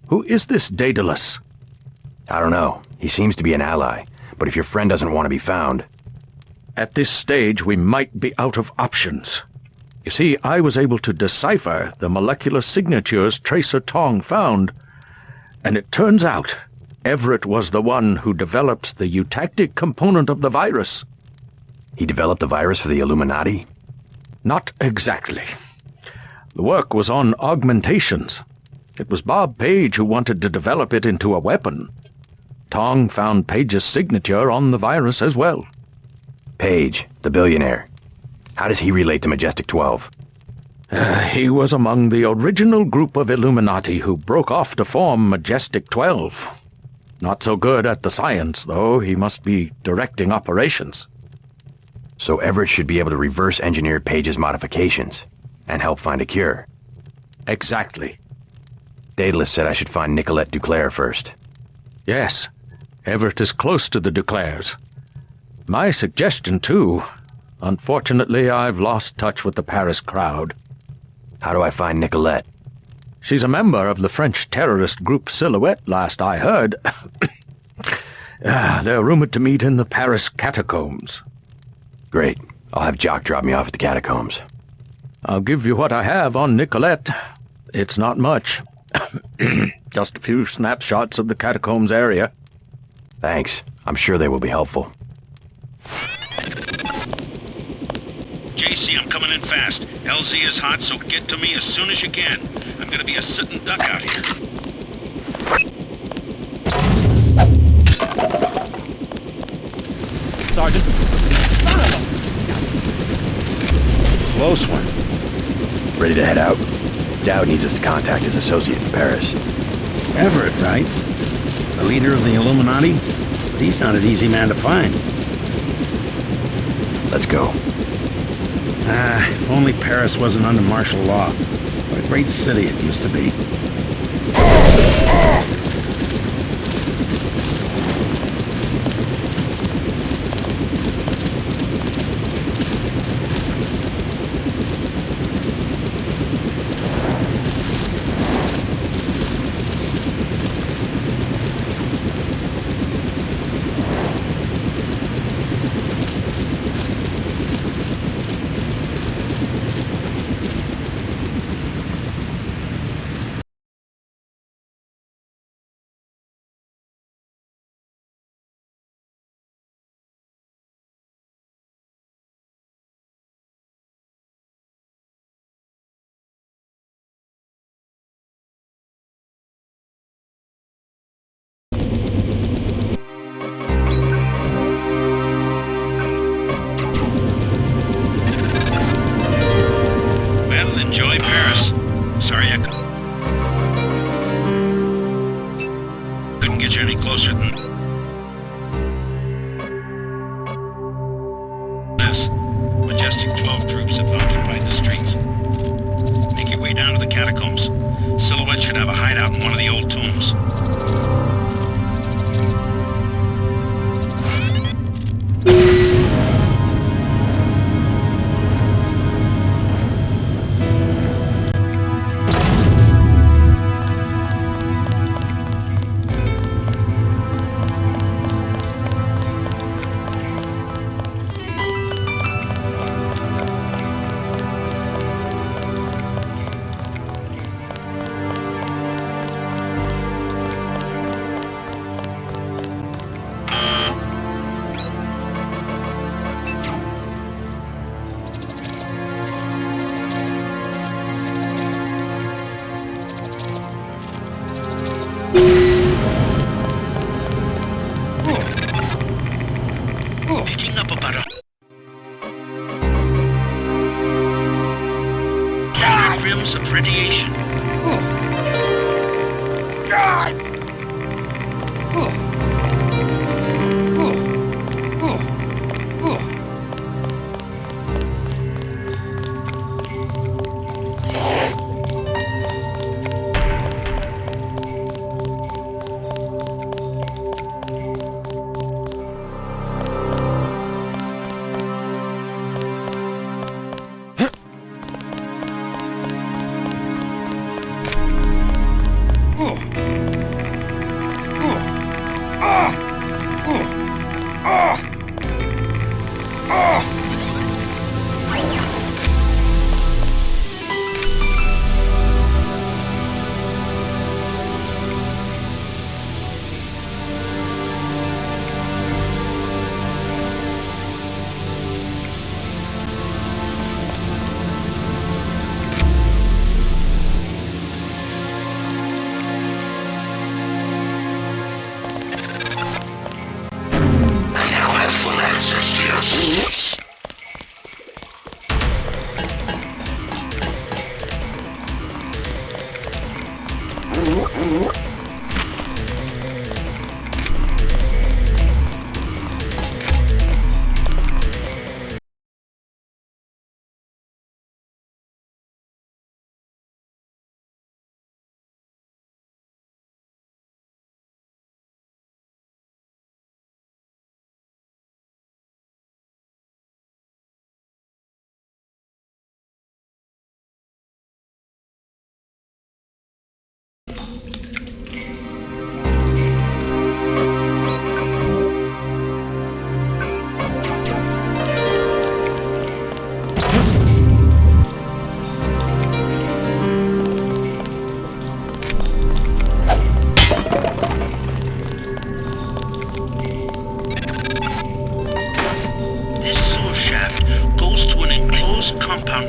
Who is this Daedalus? I don't know. He seems to be an ally, but if your friend doesn't want to be found... At this stage, we might be out of options. You see, I was able to decipher the molecular signatures Tracer Tong found, and it turns out Everett was the one who developed the eutactic component of the virus. He developed the virus for the Illuminati? Not exactly. The work was on augmentations. It was Bob Page who wanted to develop it into a weapon. Tong found Page's signature on the virus as well. Page, the billionaire. How does he relate to Majestic 12? He was among the original group of Illuminati who broke off to form Majestic 12. Not so good at the science, though. He must be directing operations. So Everett should be able to reverse engineer Page's modifications and help find a cure. Exactly. Daedalus said I should find Nicolette Duclair first. Yes. Everett is close to the Duclairs. My suggestion, too. Unfortunately, I've lost touch with the Paris crowd. How do I find Nicolette? She's a member of the French terrorist group Silhouette, last I heard. They're rumored to meet in the Paris catacombs. Great. I'll have Jock drop me off at the catacombs. I'll give you what I have on Nicolette. It's not much. Just a few snapshots of the catacombs area. Thanks. I'm sure they will be helpful. JC, I'm coming in fast. LZ is hot, so get to me as soon as you can. I'm gonna be a sitting duck out here. Sergeant. Close one. Ready to head out? Dowd needs us to contact his associate in Paris. Everett, right? The leader of the Illuminati? He's not an easy man to find. Let's go. If only Paris wasn't under martial law. What a great city it used to be. Silhouette should have a hideout in one of the old tombs. Picking up about 100 rims of radiation.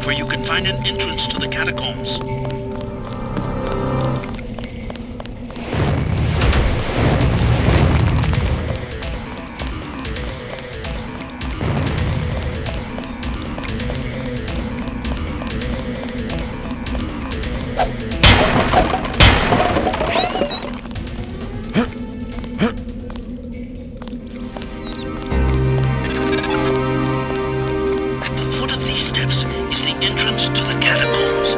Where you can find an entrance to the catacombs. At the foot of these steps is the entrance to the catacombs.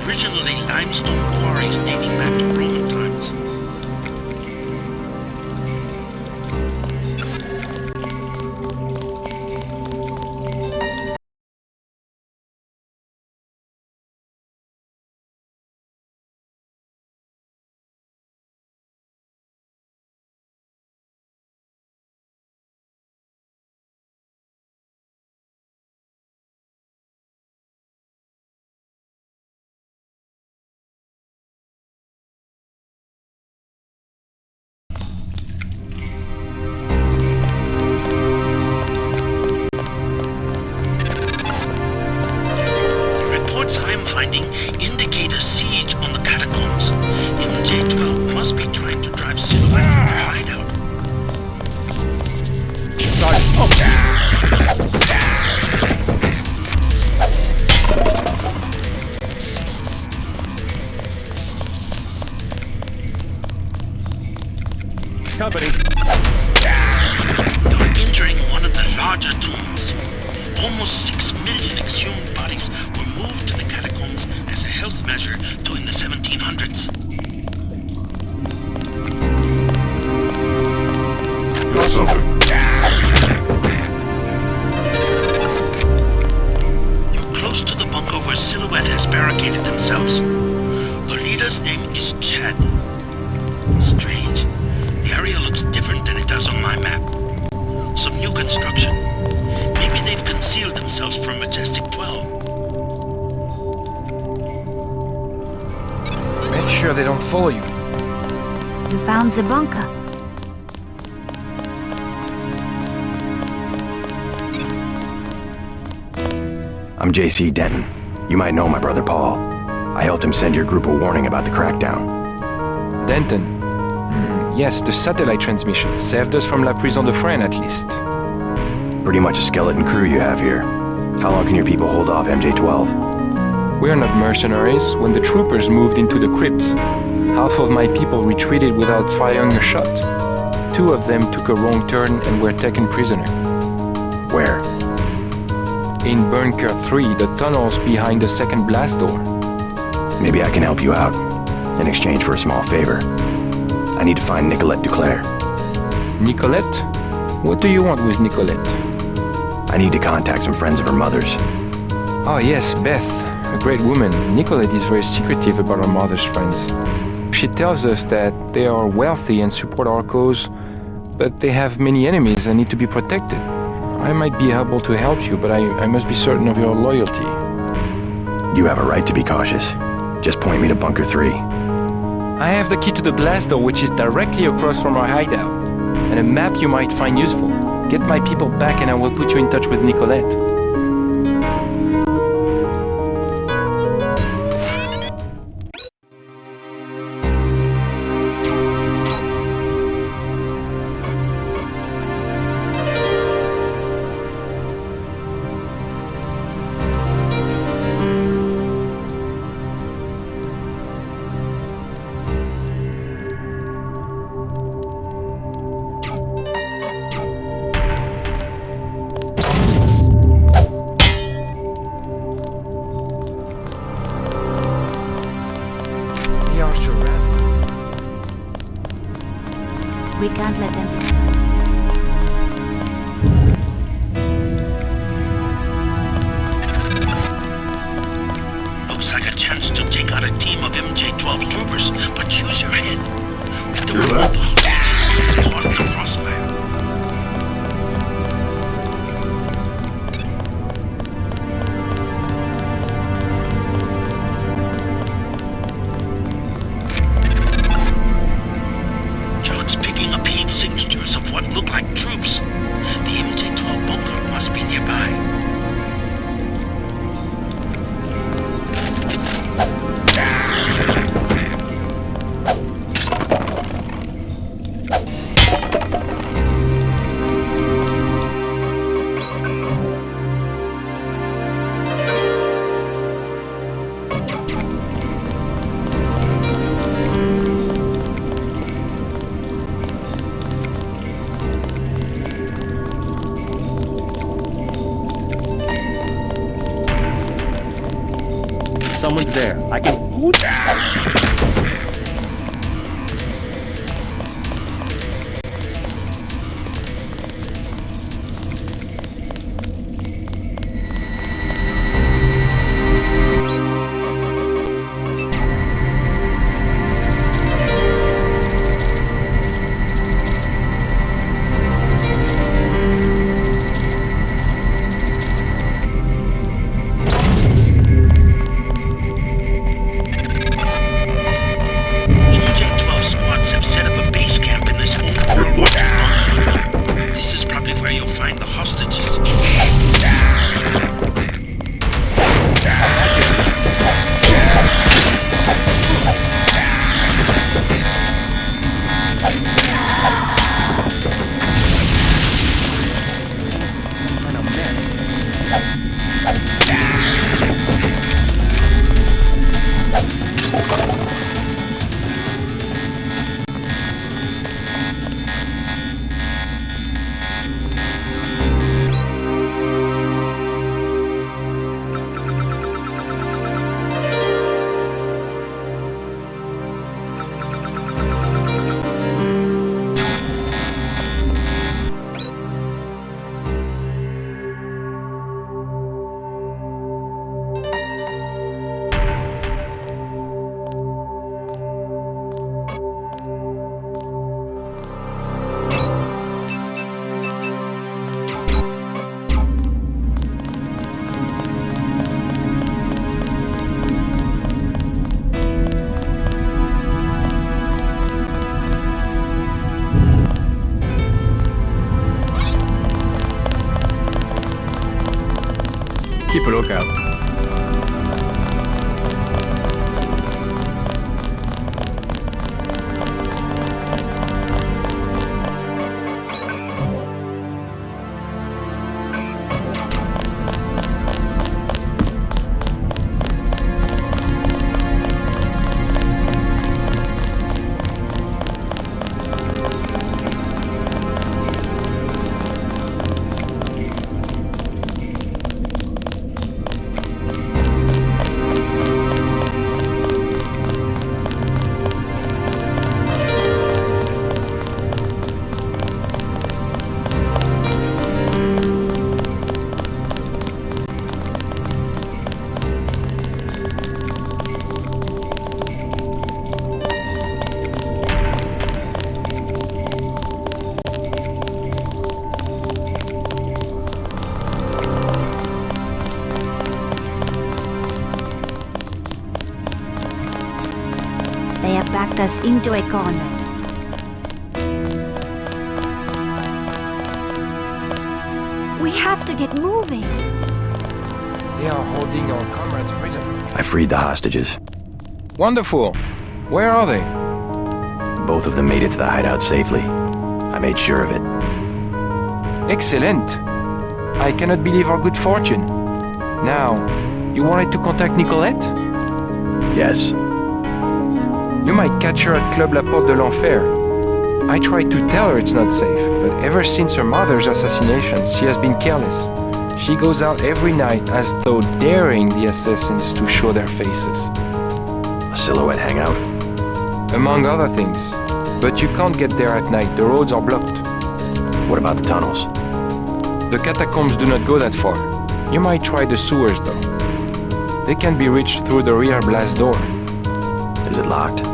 Originally limestone quarries dating back to Roman times. I'm finding indicate a siege on the catacombs. MJ-12 must be trying to drive Silhouette from their hideout. Company. You're entering one of the larger tombs. Almost 6 million exhumed bodies were moved to the catacombs as a health destruction. Maybe they've concealed themselves from Majestic 12. Make sure they don't follow you. We found the bunker. I'm JC Denton. You might know my brother Paul. I helped him send your group a warning about the crackdown. Denton. Yes, the satellite transmission saved us from La Prison de Fresnes, at least. Pretty much a skeleton crew you have here. How long can your people hold off MJ-12? We are not mercenaries. When the troopers moved into the crypts, half of my people retreated without firing a shot. 2 of them took a wrong turn and were taken prisoner. Where? In Bunker 3, the tunnels behind the second blast door. Maybe I can help you out, in exchange for a small favor. I need to find Nicolette Duclair. Nicolette? What do you want with Nicolette? I need to contact some friends of her mother's. Oh yes, Beth. A great woman. Nicolette is very secretive about her mother's friends. She tells us that they are wealthy and support our cause, but they have many enemies and need to be protected. I might be able to help you, but I must be certain of your loyalty. You have a right to be cautious. Just point me to Bunker 3. I have the key to the blast door, which is directly across from our hideout, and a map you might find useful. Get my people back and I will put you in touch with Nicolette. We can't let them. Looks like a chance to take out a team of MJ-12 troopers, but use your head. If the remote hostages get caught in the crossfire. Signatures of what look like troops. The MJ-12 bunker must be nearby. Someone's there. I can... Keep a lookout. They have backed us into a corner. We have to get moving. They are holding our comrades prisoner. I freed the hostages. Wonderful. Where are they? Both of them made it to the hideout safely. I made sure of it. Excellent. I cannot believe our good fortune. Now, you wanted to contact Nicolette? Yes. You might catch her at Club La Porte de l'Enfer. I tried to tell her it's not safe, but ever since her mother's assassination, she has been careless. She goes out every night as though daring the assassins to show their faces. A silhouette hangout? Among other things. But you can't get there at night, the roads are blocked. What about the tunnels? The catacombs do not go that far. You might try the sewers though. They can be reached through the rear blast door. Is it locked?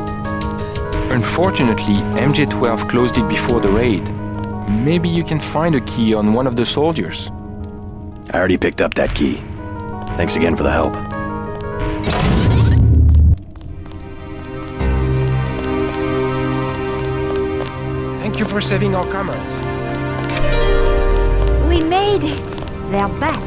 Unfortunately, MJ-12 closed it before the raid. Maybe you can find a key on one of the soldiers. I already picked up that key. Thanks again for the help. Thank you for saving our comrades. We made it. They're back.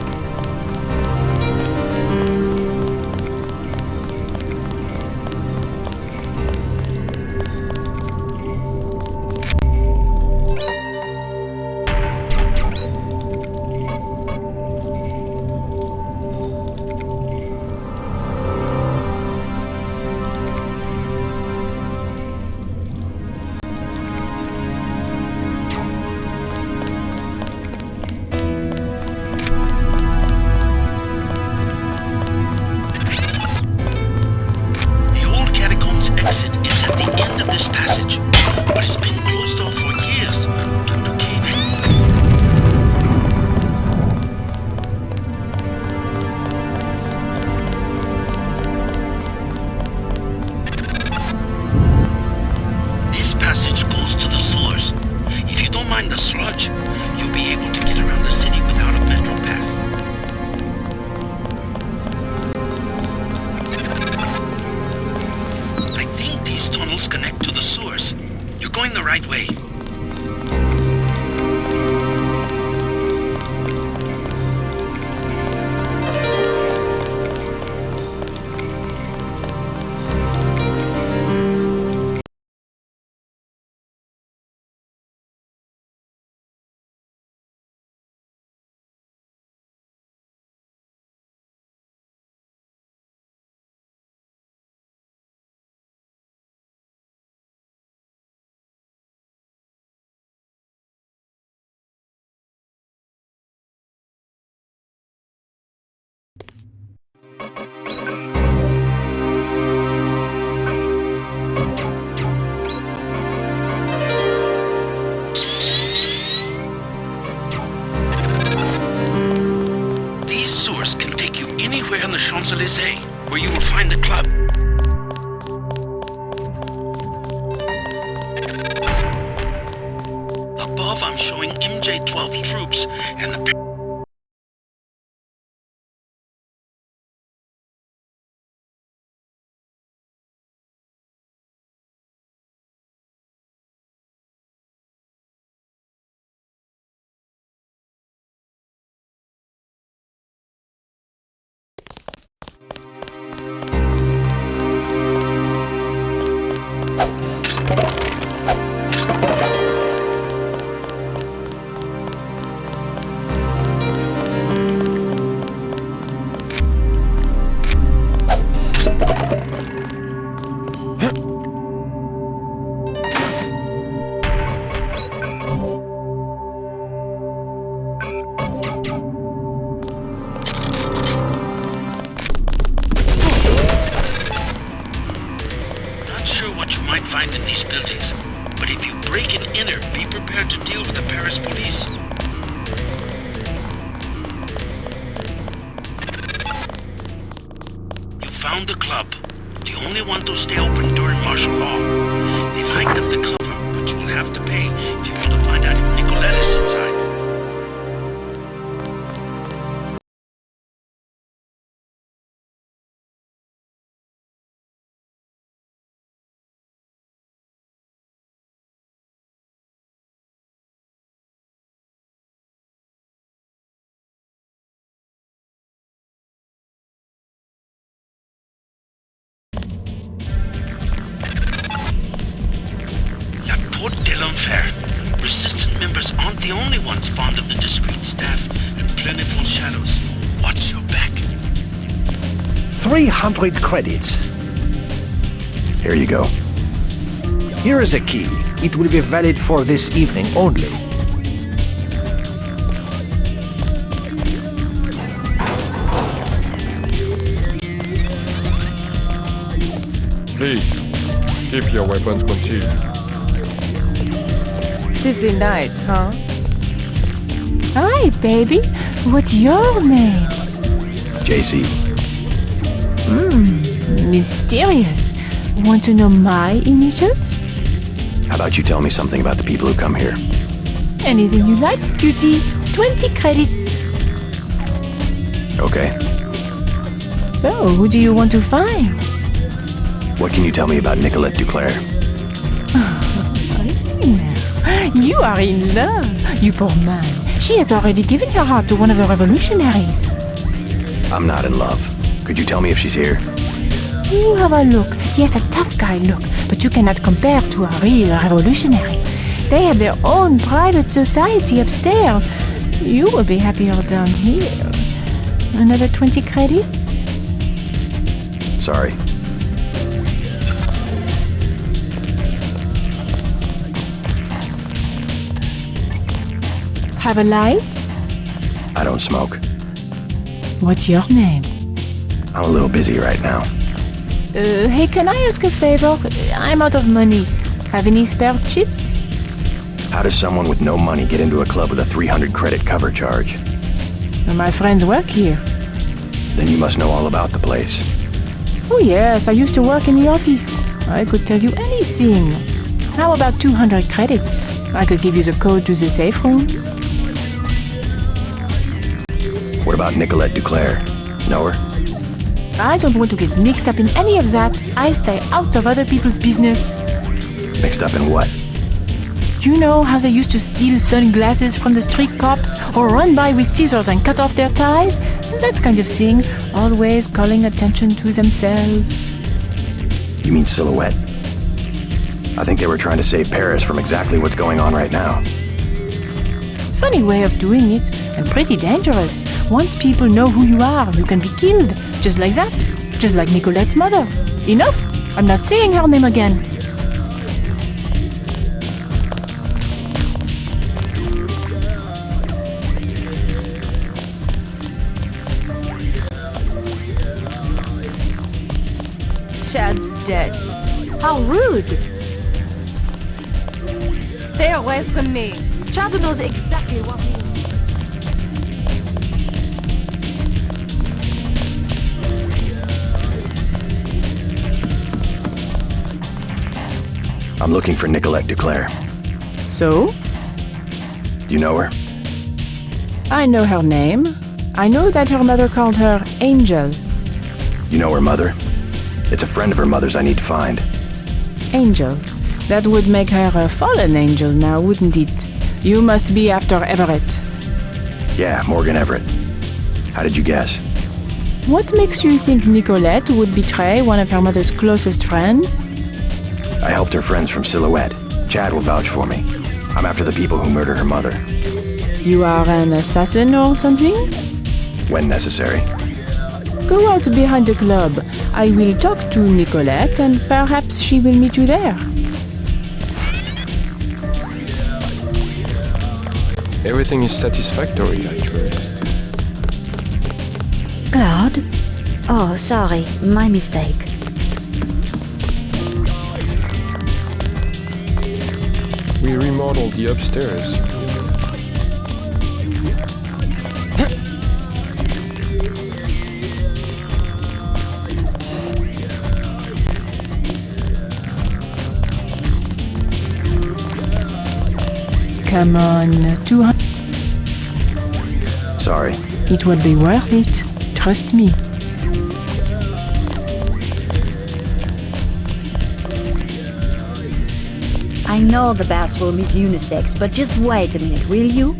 Exit is at the end of this passage, but it's been closed off for years due to caving. This passage goes to the sewers. If you don't mind the sludge, you'll be able to get around the city without a metro pass. Tunnels connect to the sewers. You're going the right way. These sewers can take you anywhere in the Champs-Élysées, where you will find the club. Above, I'm showing MJ-12's troops and the find in these buildings. But if you break and enter, be prepared to deal with the Paris police. You found the club. The only one to stay open during martial law. They've hiked up the cover, but you will have to pay if you want to find out if Nicolette is inside. Resistant members aren't the only ones fond of the discreet staff and plentiful shadows. Watch your back. 300 credits. Here you go. Here is a key. It will be valid for this evening only. Please, keep your weapons concealed. This is nice, huh? Hi, baby. What's your name? JC. Mysterious. Want to know my initials? How about you tell me something about the people who come here? Anything you like, cutie. 20 credits. Okay. So, who do you want to find? What can you tell me about Nicolette Duclair? I see now. You are in love, you poor man. She has already given her heart to one of the revolutionaries. I'm not in love. Could you tell me if she's here? You have a look. Yes, a tough guy look, but you cannot compare to a real revolutionary. They have their own private society upstairs. You will be happier down here. Another 20 credits? Sorry. Have a light? I don't smoke. What's your name? I'm a little busy right now. Hey, can I ask a favor? I'm out of money. Have any spare chips? How does someone with no money get into a club with a 300 credit cover charge? My friends work here. Then you must know all about the place. Oh yes, I used to work in the office. I could tell you anything. How about 200 credits? I could give you the code to the safe room. What about Nicolette Duclair? Know her? I don't want to get mixed up in any of that. I stay out of other people's business. Mixed up in what? You know how they used to steal sunglasses from the street cops or run by with scissors and cut off their ties? That kind of thing. Always calling attention to themselves. You mean Silhouette? I think they were trying to save Paris from exactly what's going on right now. Funny way of doing it, and pretty dangerous. Once people know who you are, you can be killed. Just like that. Just like Nicolette's mother. Enough! I'm not saying her name again. Chad's dead. How rude! Stay away from me. Chad knows exactly what he wants. I'm looking for Nicolette Duclair. So? Do you know her? I know her name. I know that her mother called her Angel. You know her mother? It's a friend of her mother's I need to find. Angel. That would make her a fallen angel now, wouldn't it? You must be after Everett. Yeah, Morgan Everett. How did you guess? What makes you think Nicolette would betray one of her mother's closest friends? I helped her friends from Silhouette. Chad will vouch for me. I'm after the people who murdered her mother. You are an assassin or something? When necessary. Go out behind the club. I will talk to Nicolette and perhaps she will meet you there. Everything is satisfactory, I trust. Claude? Oh, sorry, my mistake. We remodeled the upstairs. Come on, 200. Sorry. It will be worth it. Trust me. I know the bathroom is unisex, but just wait a minute, will you?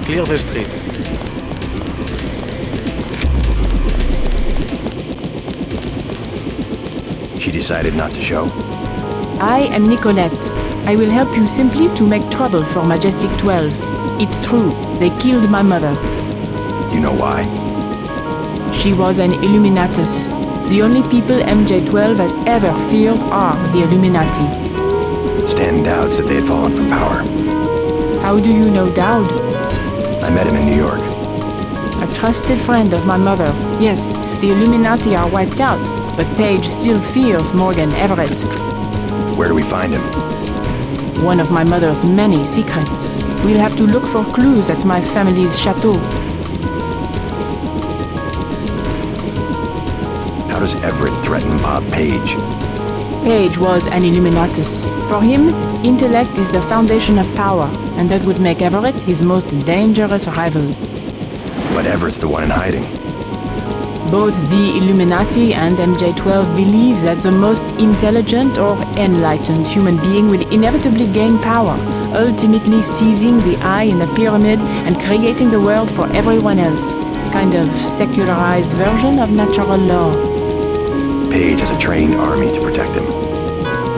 Clear the street. She decided not to show? I am Nicolette. I will help you simply to make trouble for Majestic 12. It's true, they killed my mother. You know why? She was an Illuminatus. The only people MJ12 has ever feared are the Illuminati. Stan doubts that they had fallen from power. How do you know Dowd? I met him in New York. A trusted friend of my mother's. Yes, the Illuminati are wiped out, but Paige still fears Morgan Everett. Where do we find him? One of my mother's many secrets. We'll have to look for clues at my family's chateau. How does Everett threaten Bob Page? Page was an Illuminatus. For him, intellect is the foundation of power, and that would make Everett his most dangerous rival. But Everett's the one in hiding. Both the Illuminati and MJ12 believe that the most intelligent or enlightened human being will inevitably gain power, ultimately seizing the eye in the pyramid and creating the world for everyone else. Kind of secularized version of natural law. Page has a trained army to protect him.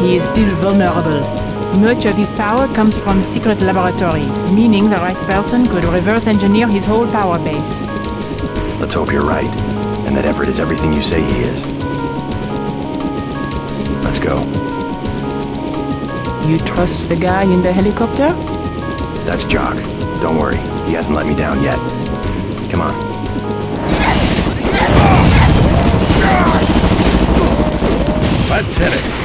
He is still vulnerable. Much of his power comes from secret laboratories, meaning the right person could reverse engineer his whole power base. Let's hope you're right, and that Everett is everything you say he is. Let's go. You trust the guy in the helicopter? That's Jock. Don't worry, he hasn't let me down yet. Come on. Let's hit it.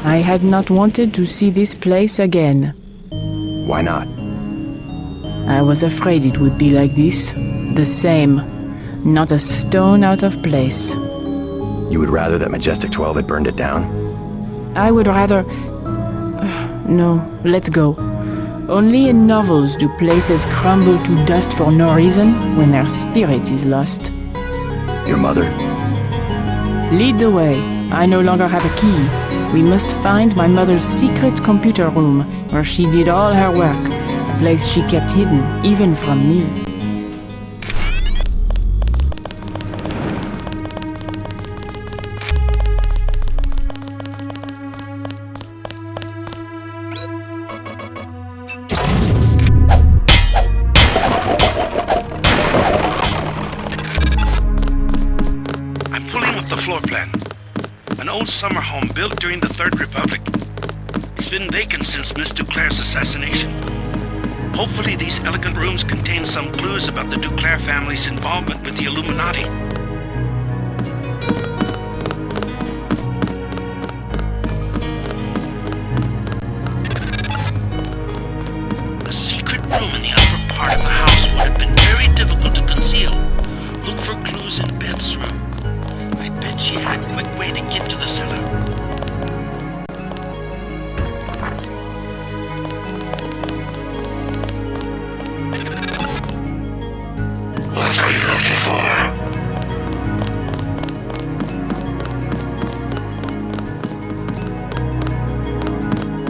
I had not wanted to see this place again. Why not? I was afraid it would be like this. The same. Not a stone out of place. You would rather that Majestic 12 had burned it down? I would rather... No, let's go. Only in novels do places crumble to dust for no reason when their spirit is lost. Your mother? Lead the way. I no longer have a key. We must find my mother's secret computer room, where she did all her work, a place she kept hidden, even from me. old summer home built during the Third Republic. It's been vacant since Miss Duclair's assassination. Hopefully these elegant rooms contain some clues about the Duclair family's involvement with the Illuminati. A secret room in the upper part of the house would have been very difficult to conceal. Look for clues in Beth's room. I bet she had a quick way to get to the cellar. What are you looking for?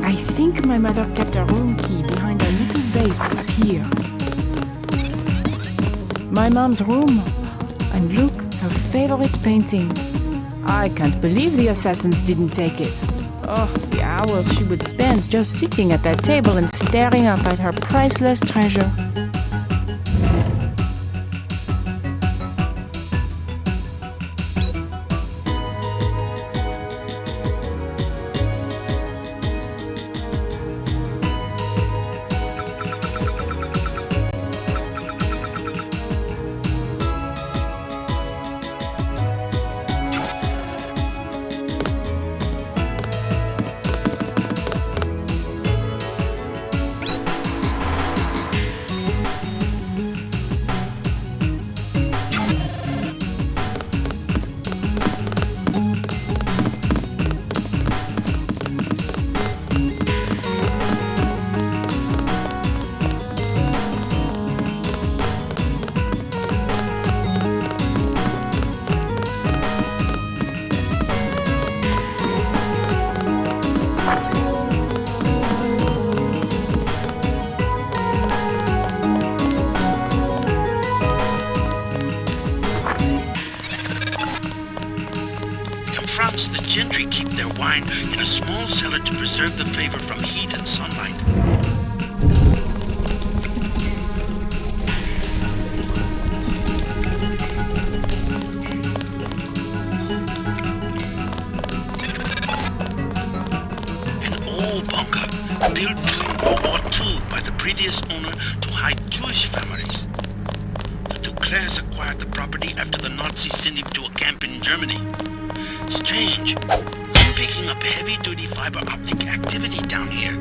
I think my mother kept a room key behind a little vase up here. My mom's room. And look, her favorite painting. I can't believe the assassins didn't take it. Oh, the hours she would spend just sitting at that table and staring up at her priceless treasure. The gentry keep their wine in a small cellar to preserve the flavor from heat and sunlight. An old bunker built during World War II by the previous owner to hide Jewish families. The Duclairs acquired the property after the Nazis sent him to a camp in Germany. Strange. I'm picking up heavy-duty fiber optic activity down here.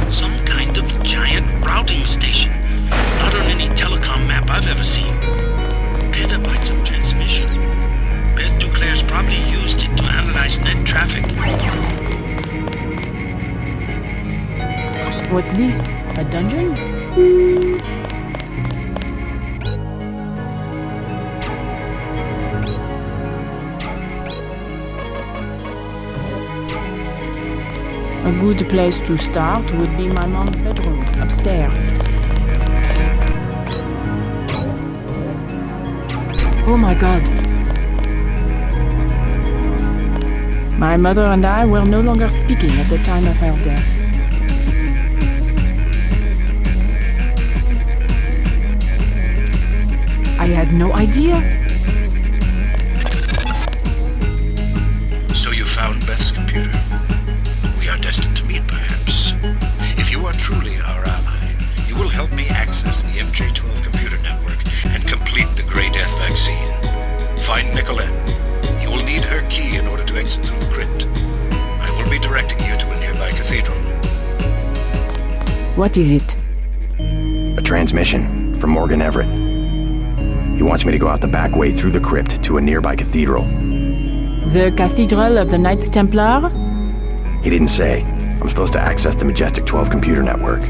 Some kind of giant routing station. Not on any telecom map I've ever seen. Petabytes of transmission. Beth Duclair's probably used it to analyze net traffic. What's this? A dungeon? A good place to start would be my mom's bedroom, upstairs. Oh my God. My mother and I were no longer speaking at the time of her death. I had no idea. So you found Beth's computer. We are destined to meet, perhaps. If you are truly our ally, you will help me access the MJ-12 computer network and complete the Grey Death vaccine. Find Nicolette. You will need her key in order to exit through the crypt. I will be directing you to a nearby cathedral. What is it? A transmission from Morgan Everett. He wants me to go out the back way through the crypt to a nearby cathedral. The Cathedral of the Knights Templar? He didn't say. I'm supposed to access the Majestic 12 computer network.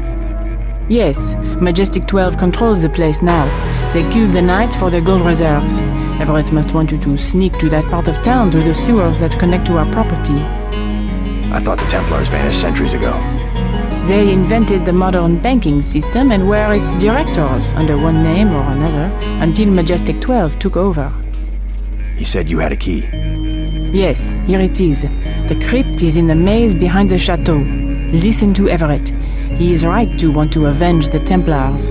Yes, Majestic 12 controls the place now. They kill the Knights for their gold reserves. Everett must want you to sneak to that part of town through the sewers that connect to our property. I thought the Templars vanished centuries ago. They invented the modern banking system and were its directors under one name or another until Majestic 12 took over. He said you had a key. Yes, here it is. The crypt is in the maze behind the chateau. Listen to Everett. He is right to want to avenge the Templars.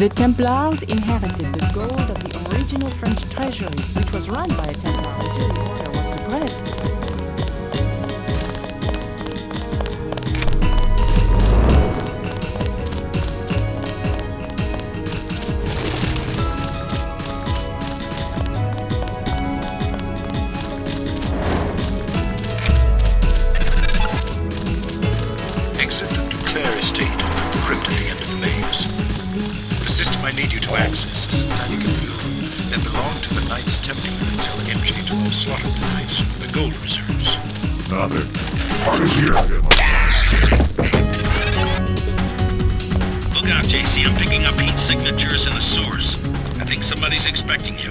The Templars inherited the gold of the original French treasury, which was run by a Templar until the order was suppressed. Exit the Duclair estate and the crypt at the end of the maze. The system I need you to access is inside a cathedral that belonged to the Knights Templar until MJ12 slaughtered the Knights for the gold reserves. Now then, party here. Look out, JC. I'm picking up heat signatures in the sewers. I think somebody's expecting you.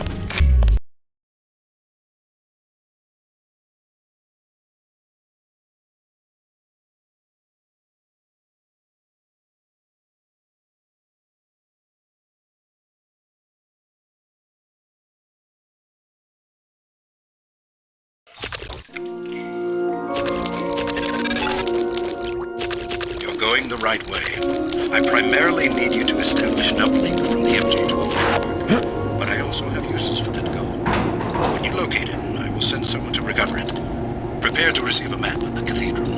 Going the right way. I primarily need you to establish an uplink from the MJ12 network, but I also have uses for that gold. When you locate it, I will send someone to recover it. Prepare to receive a map of the cathedral.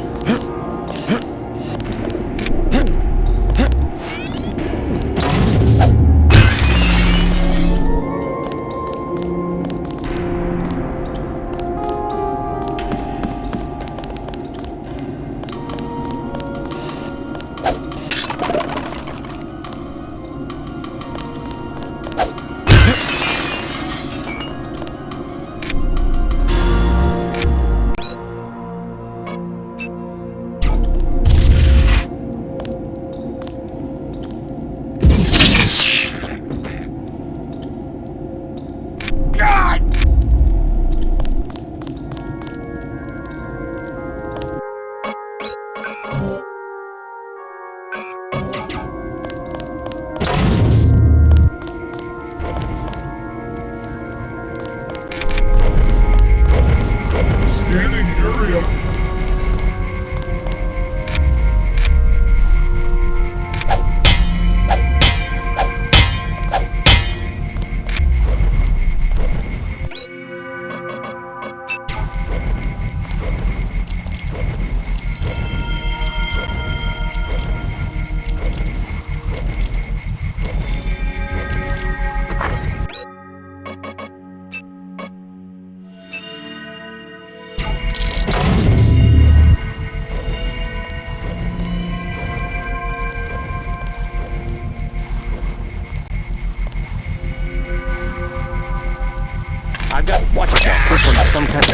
I've got... Watch yourself. This one's some kind of...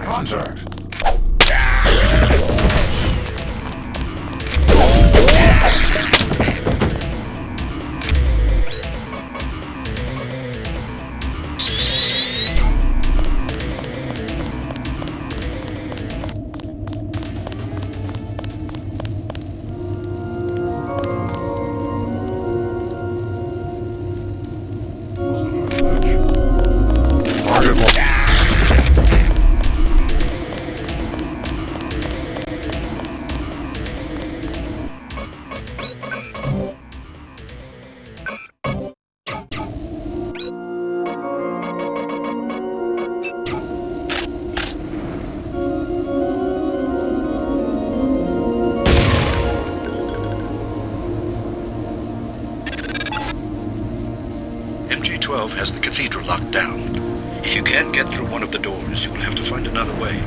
Contact. Target locked. MG-12 has the cathedral locked down. If you can't get through one of the doors, you will have to find another way.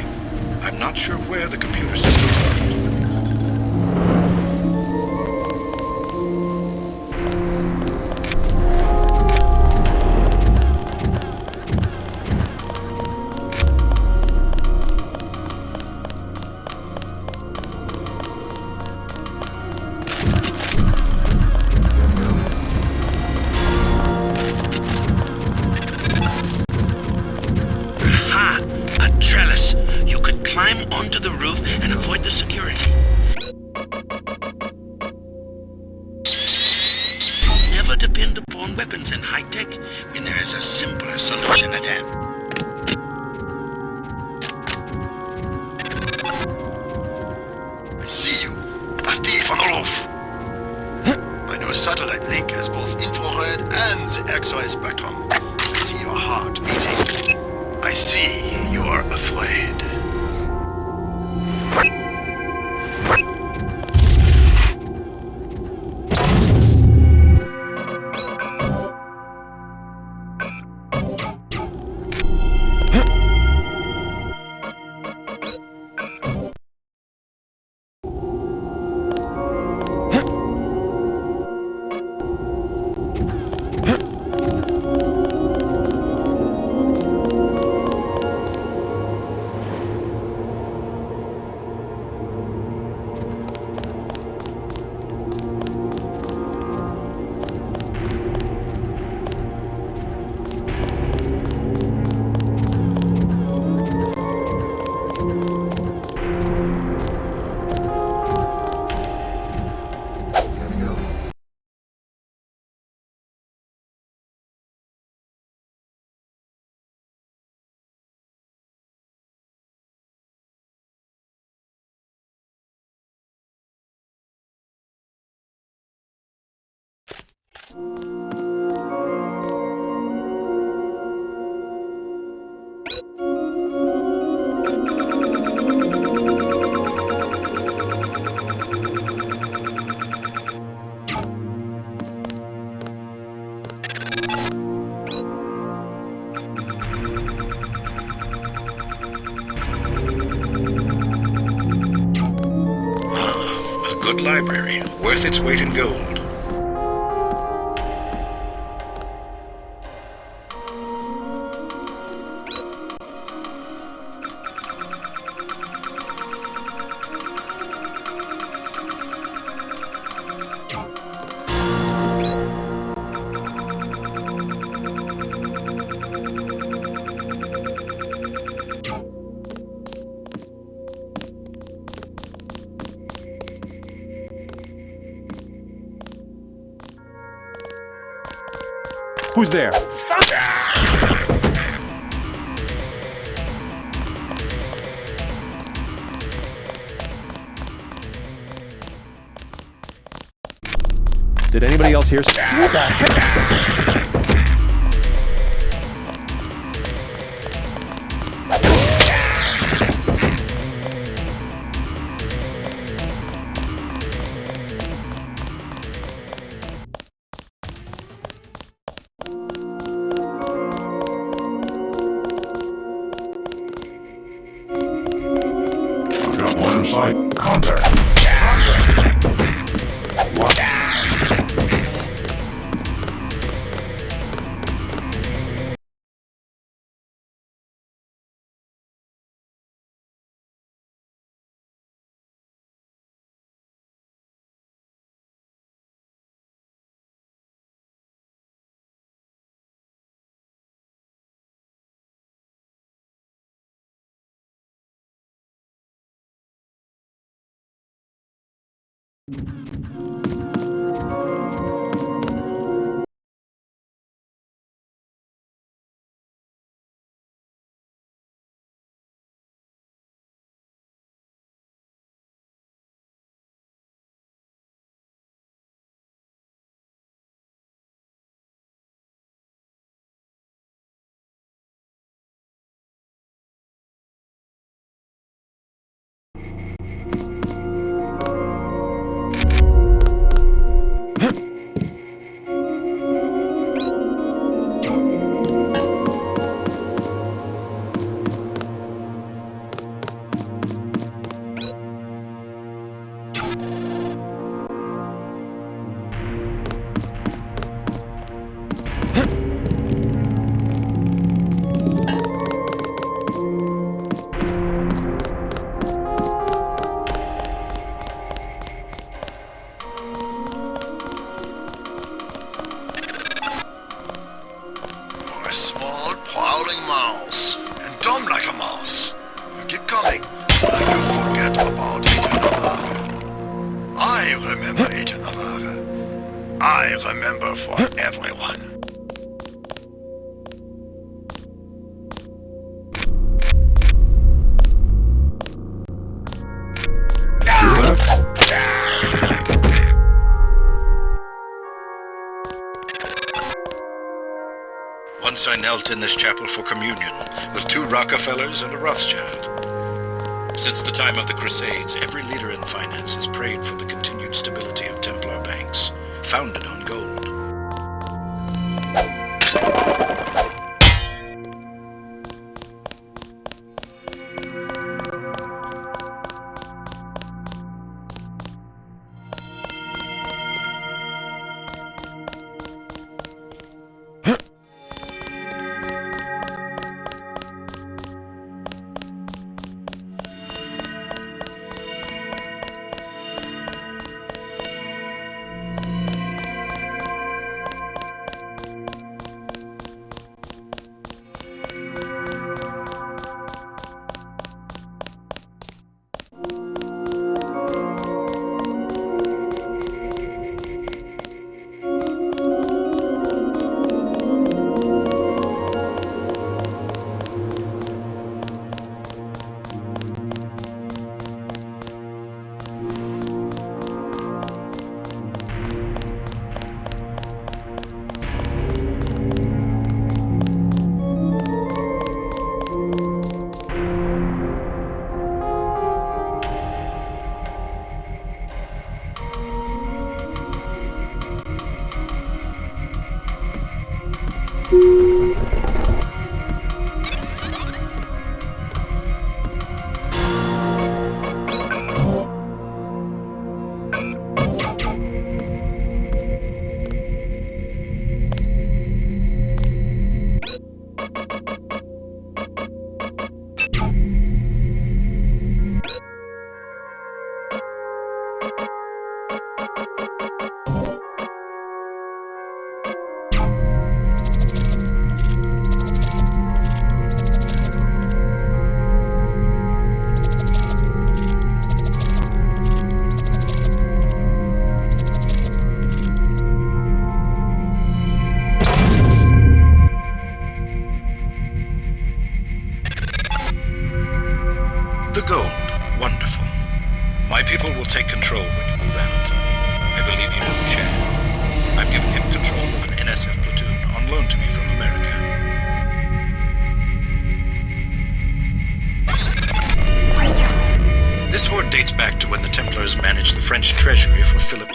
I'm not sure where the computer systems are. Climb onto the roof and avoid the security. Never depend upon weapons and high-tech when there is a simpler solution at hand. I see you. A thief on the roof. My new satellite link has both infrared and the X-ray spectrum. I see your heart beating. I see you are afraid. A good library, worth its weight in gold. Who's there? Did anybody else hear? What the heck? Contact. A small, prowling mouse, and dumb like a mouse. You keep coming, like you forget about Agent Navarre. I remember Agent Navarre. I remember for everyone. Once I knelt in this chapel for communion with 2 Rockefellers and a Rothschild. Since the time of the Crusades, every leader in finance has prayed for the continued stability of Templar banks, founded on gold. The gold. Wonderful. My people will take control when you move out. I believe you know Chad. I've given him control of an NSF platoon on loan to me from America. This horde dates back to when the Templars managed the French treasury for Philip.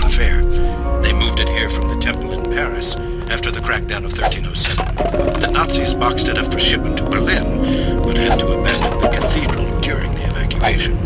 Affair. They moved it here from the temple in Paris after the crackdown of 1307. The Nazis boxed it up for shipment to Berlin, but had to abandon the cathedral during the evacuation.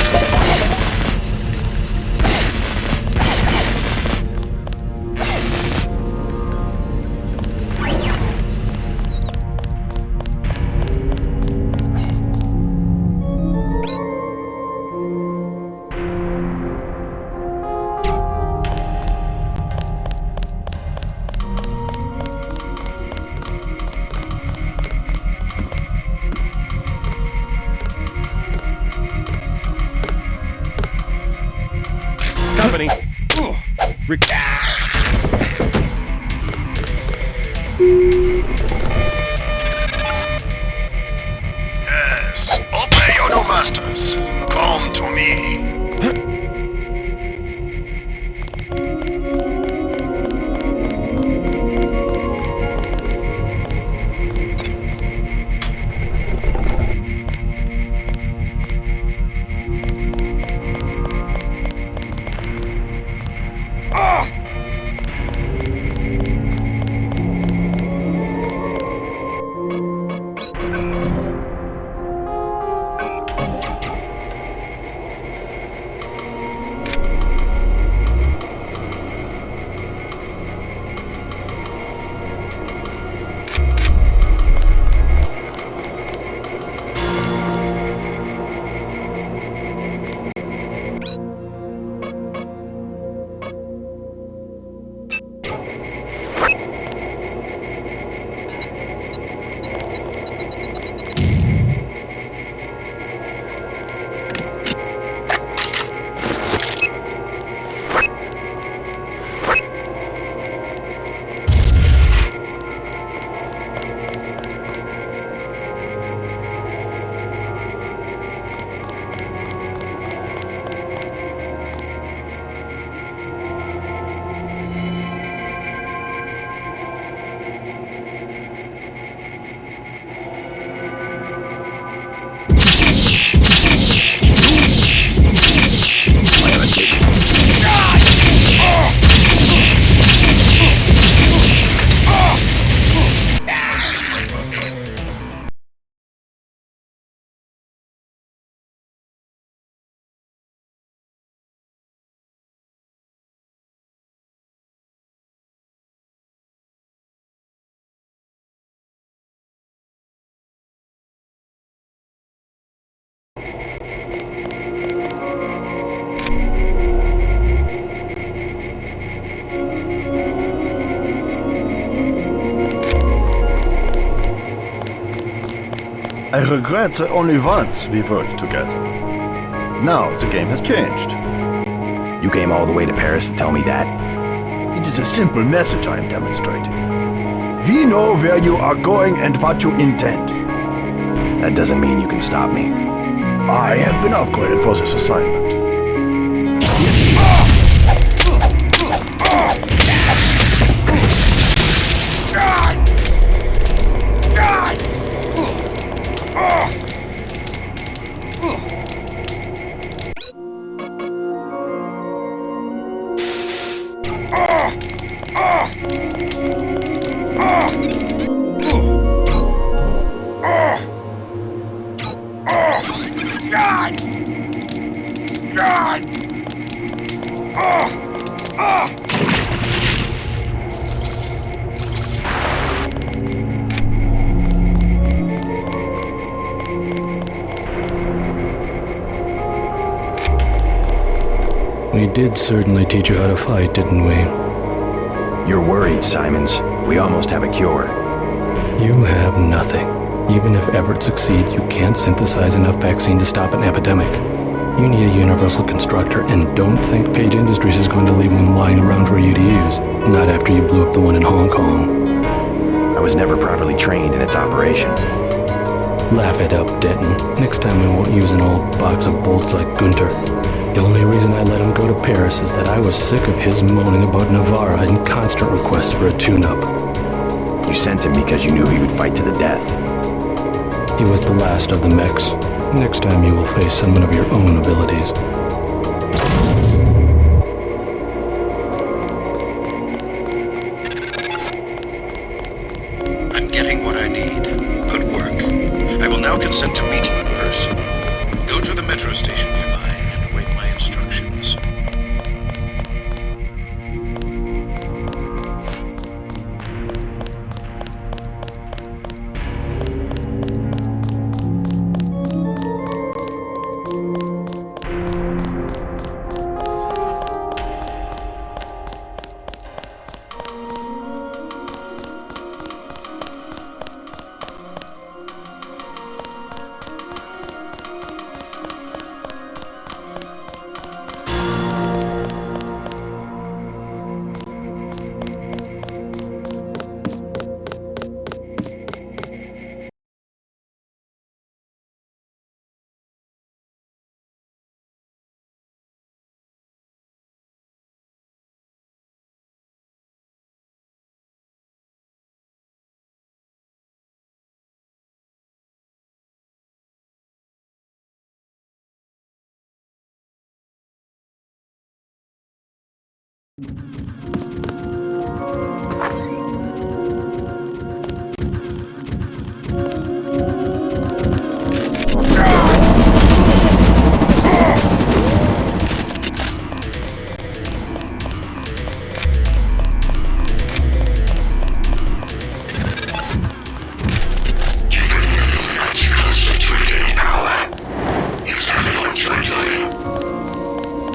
company. Yes, obey your new masters. Come to me. I regret that only once we worked together. Now the game has changed. You came all the way to Paris to tell me that? It is a simple message I am demonstrating. We know where you are going and what you intend. That doesn't mean you can stop me. I have been upgraded for this assignment. We did certainly teach you how to fight, didn't we? You're worried, Simons. We almost have a cure. You have nothing. Even if Everett succeeds, you can't synthesize enough vaccine to stop an epidemic. You need a universal constructor, and don't think Page Industries is going to leave one lying around for you to use. Not after you blew up the one in Hong Kong. I was never properly trained in its operation. Laugh it up, Denton. Next time we won't use an old box of bolts like Gunter. The only reason I let him go to Paris is that I was sick of his moaning about Navarra and constant requests for a tune-up. You sent him because you knew he would fight to the death. He was the last of the mechs. Next time you will face someone of your own abilities. I'm getting what I need. Good work. I will now consent to meet you in person. Go to the metro station nearby and await my instructions.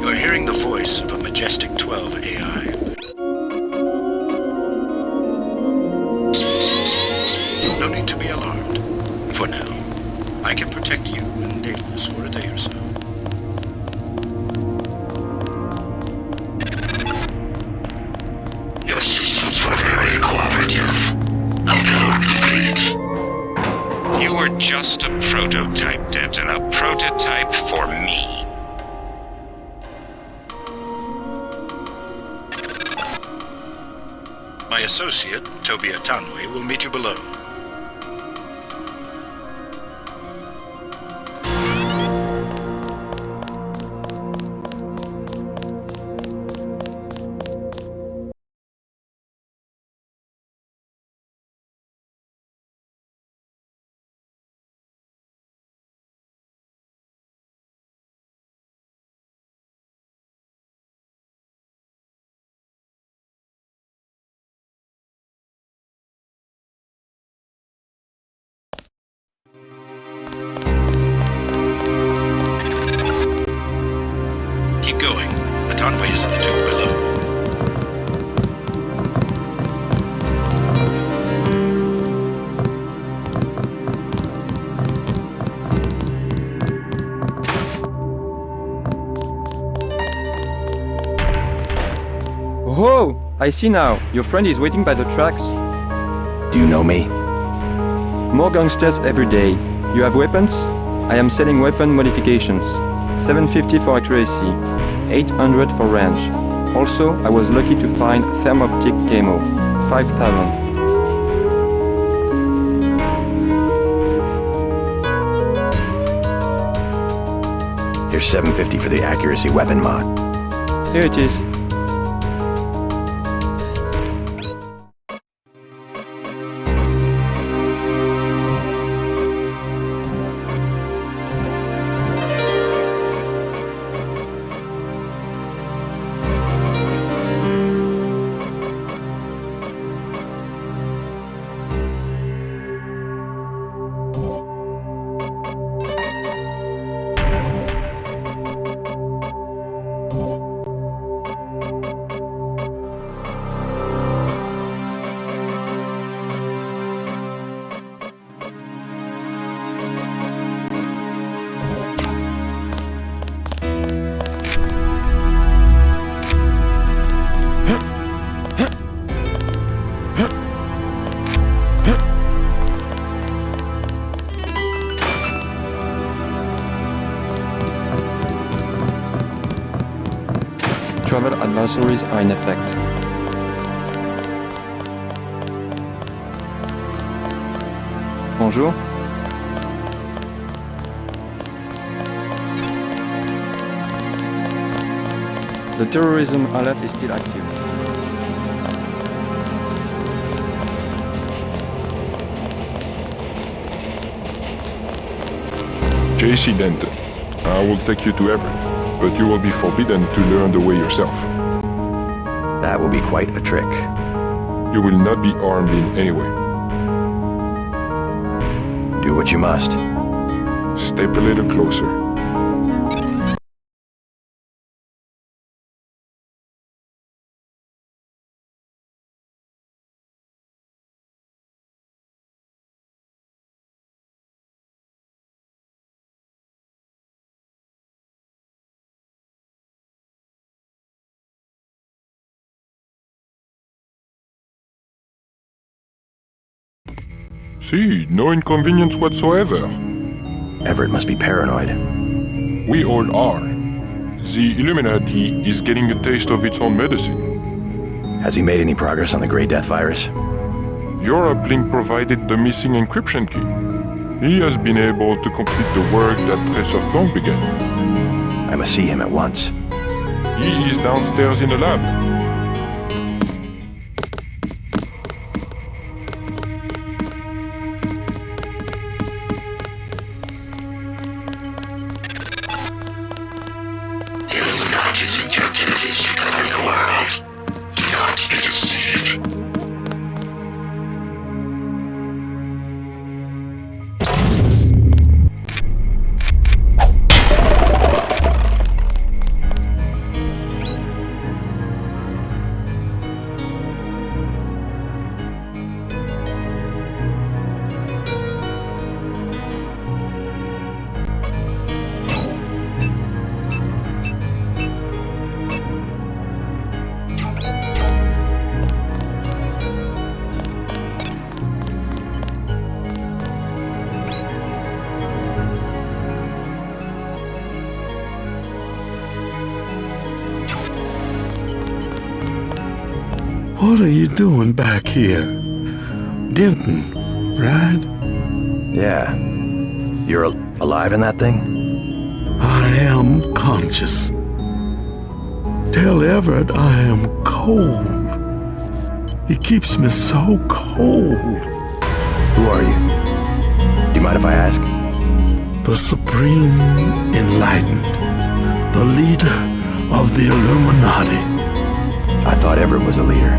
You're hearing the voice of a Majestic 12 AI. No need to be alarmed. For now, I can protect you and Daedalus for a day or so. Your systems were very cooperative. Upload complete. You were just a prototype, Debs, and a prototype for me. My associate, Tobia Tanwe, will meet you below. Keep going. The Tanwe is in the tube below. Oh, I see now. Your friend is waiting by the tracks. Do you know me? More gangsters every day. You have weapons? I am selling weapon modifications. 750 for accuracy, 800 for range. Also, I was lucky to find thermoptic camo, 5,000. Here's 750 for the accuracy weapon mod. Here it is. Travel advisories are in effect. Bonjour. The terrorism alert is still active. JC Denton, I will take you to Everett, but you will be forbidden to learn the way yourself. That will be quite a trick. You will not be armed in any way. Do what you must. Step a little closer. See, no inconvenience whatsoever. Everett must be paranoid. We all are. The Illuminati is getting a taste of its own medicine. Has he made any progress on the Grey Death virus? Your uplink provided the missing encryption key. He has been able to complete the work that Professor Long began. I must see him at once. He is downstairs in the lab. What are you doing back here? Denton, right? Yeah. You're alive in that thing? I am conscious. Tell Everett I am cold. He keeps me so cold. Who are you? Do you mind if I ask? The Supreme Enlightened. The leader of the Illuminati. I thought Everett was a leader.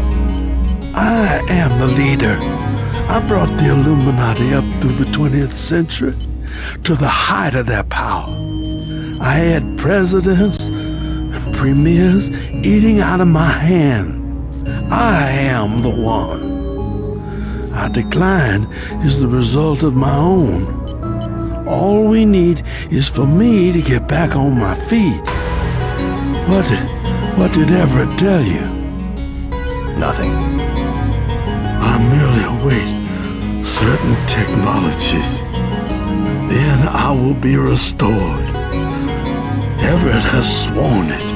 I am the leader. I brought the Illuminati up through the 20th century to the height of their power. I had presidents and premiers eating out of my hand. I am the one. Our decline is the result of my own. All we need is for me to get back on my feet. What did Everett tell you? Nothing. I merely await certain technologies. Then I will be restored. Everett has sworn it.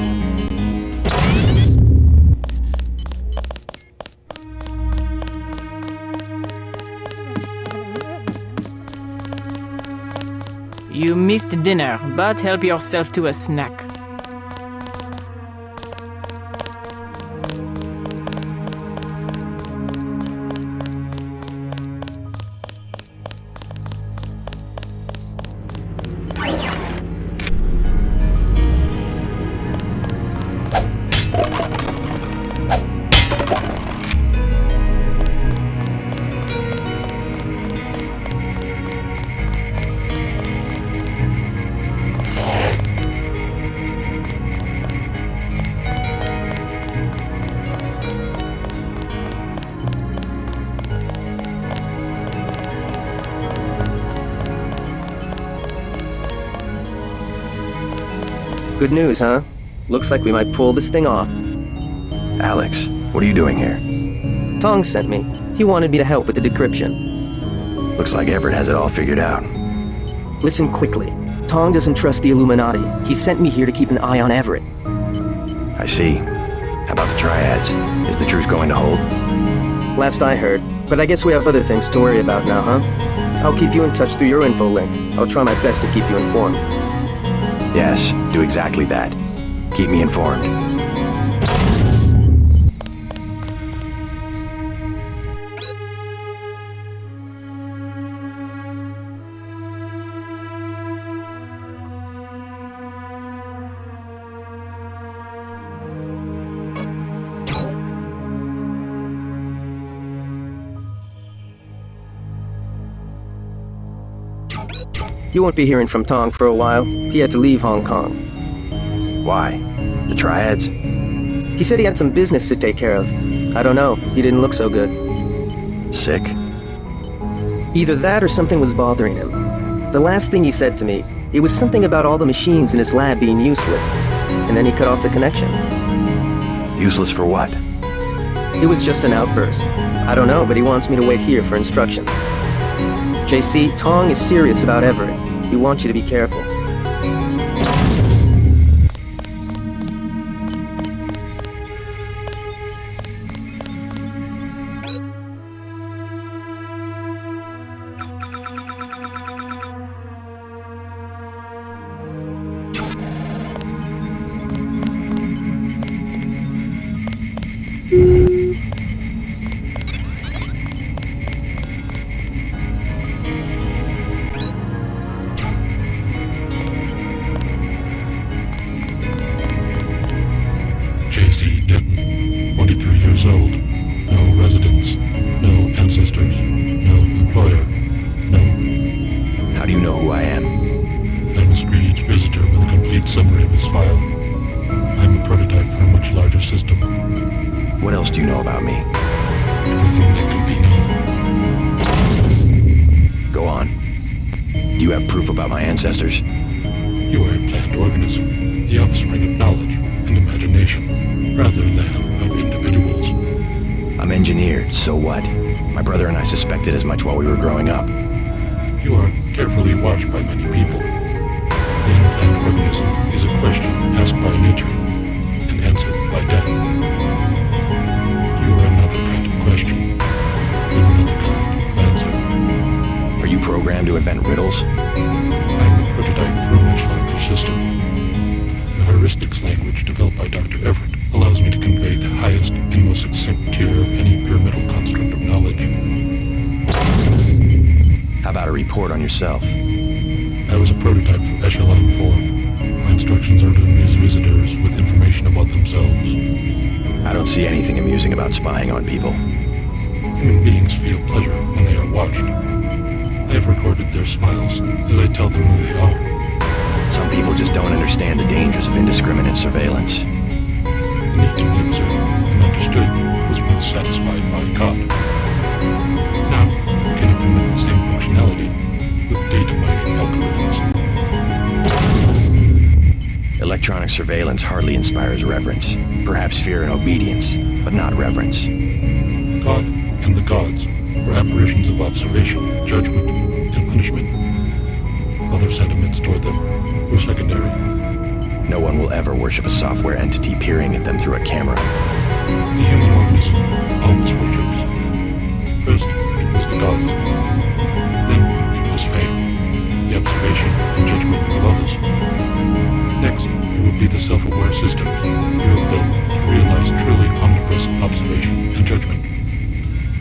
You missed dinner, but help yourself to a snack. Good news, huh? Looks like we might pull this thing off. Alex, what are you doing here? Tong sent me. He wanted me to help with the decryption. Looks like Everett has it all figured out. Listen quickly. Tong doesn't trust the Illuminati. He sent me here to keep an eye on Everett. I see. How about the triads? Is the truth going to hold? Last I heard. But I guess we have other things to worry about now, huh? I'll keep you in touch through your info link. I'll try my best to keep you informed. Yes, do exactly that. Keep me informed. You won't be hearing from Tong for a while. He had to leave Hong Kong. Why? The triads? He said he had some business to take care of. I don't know. He didn't look so good. Sick? Either that or something was bothering him. The last thing he said to me, it was something about all the machines in his lab being useless. And then he cut off the connection. Useless for what? It was just an outburst. I don't know, but he wants me to wait here for instructions. JC, Tong is serious about Everett. He wants you to be careful. J.C. Denton, 23 years old, no residence, no ancestors, no employer, no... How do you know who I am? I must greet each visitor with a complete summary of his file. I'm a prototype for a much larger system. What else do you know about me? Everything that can be known. Go on. Do you have proof about my ancestors? You are a plant organism, the offspring of knowledge and imagination, rather than of individuals. I'm engineered, so what? My brother and I suspected as much while we were growing up. You are carefully watched by many people. The unplanned organism is a question asked by nature and answered by death. You are program to invent riddles? I'm a prototype for a much larger system. The heuristics language developed by Dr. Everett allows me to convey the highest and most succinct tier of any pyramidal construct of knowledge. How about a report on yourself? I was a prototype for Echelon 4. My instructions are to amuse visitors with information about themselves. I don't see anything amusing about spying on people. Human beings feel pleasure when they are watched. I have recorded their smiles as I tell them who they are. Some people just don't understand the dangers of indiscriminate surveillance. The need to be observed and understood was once satisfied by God. Now, we can implement the same functionality with data mining algorithms. Electronic surveillance hardly inspires reverence. Perhaps fear and obedience, but not reverence. God and the gods were apparitions of observation, judgment, and punishment. Other sentiments toward them were secondary. No one will ever worship a software entity peering at them through a camera. The human organism always worships. First, it was the gods. Then, it was fame, the observation and judgment of others. Next, it would be the self-aware systems we were built to realize truly omnipresent observation and judgment.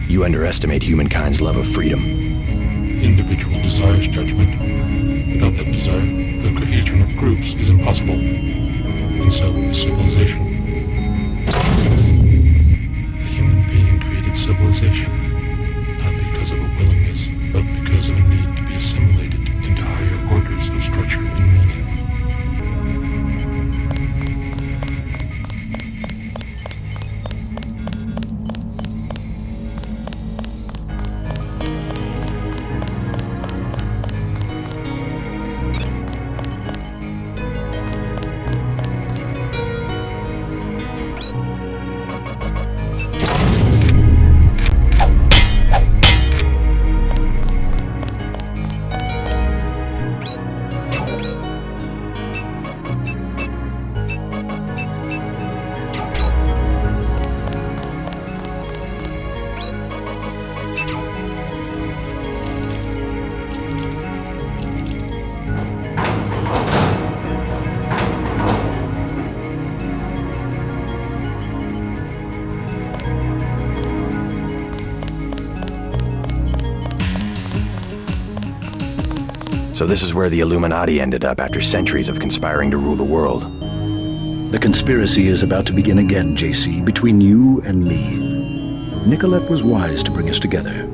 You underestimate humankind's love of freedom. Individual desires judgment. Without that desire, the cohesion of groups is impossible. And so is civilization. The human being created civilization, not because of a willingness, but because of a need to be assimilated into higher orders of structure and meaning. So this is where the Illuminati ended up after centuries of conspiring to rule the world. The conspiracy is about to begin again, JC, between you and me. Nicolette was wise to bring us together.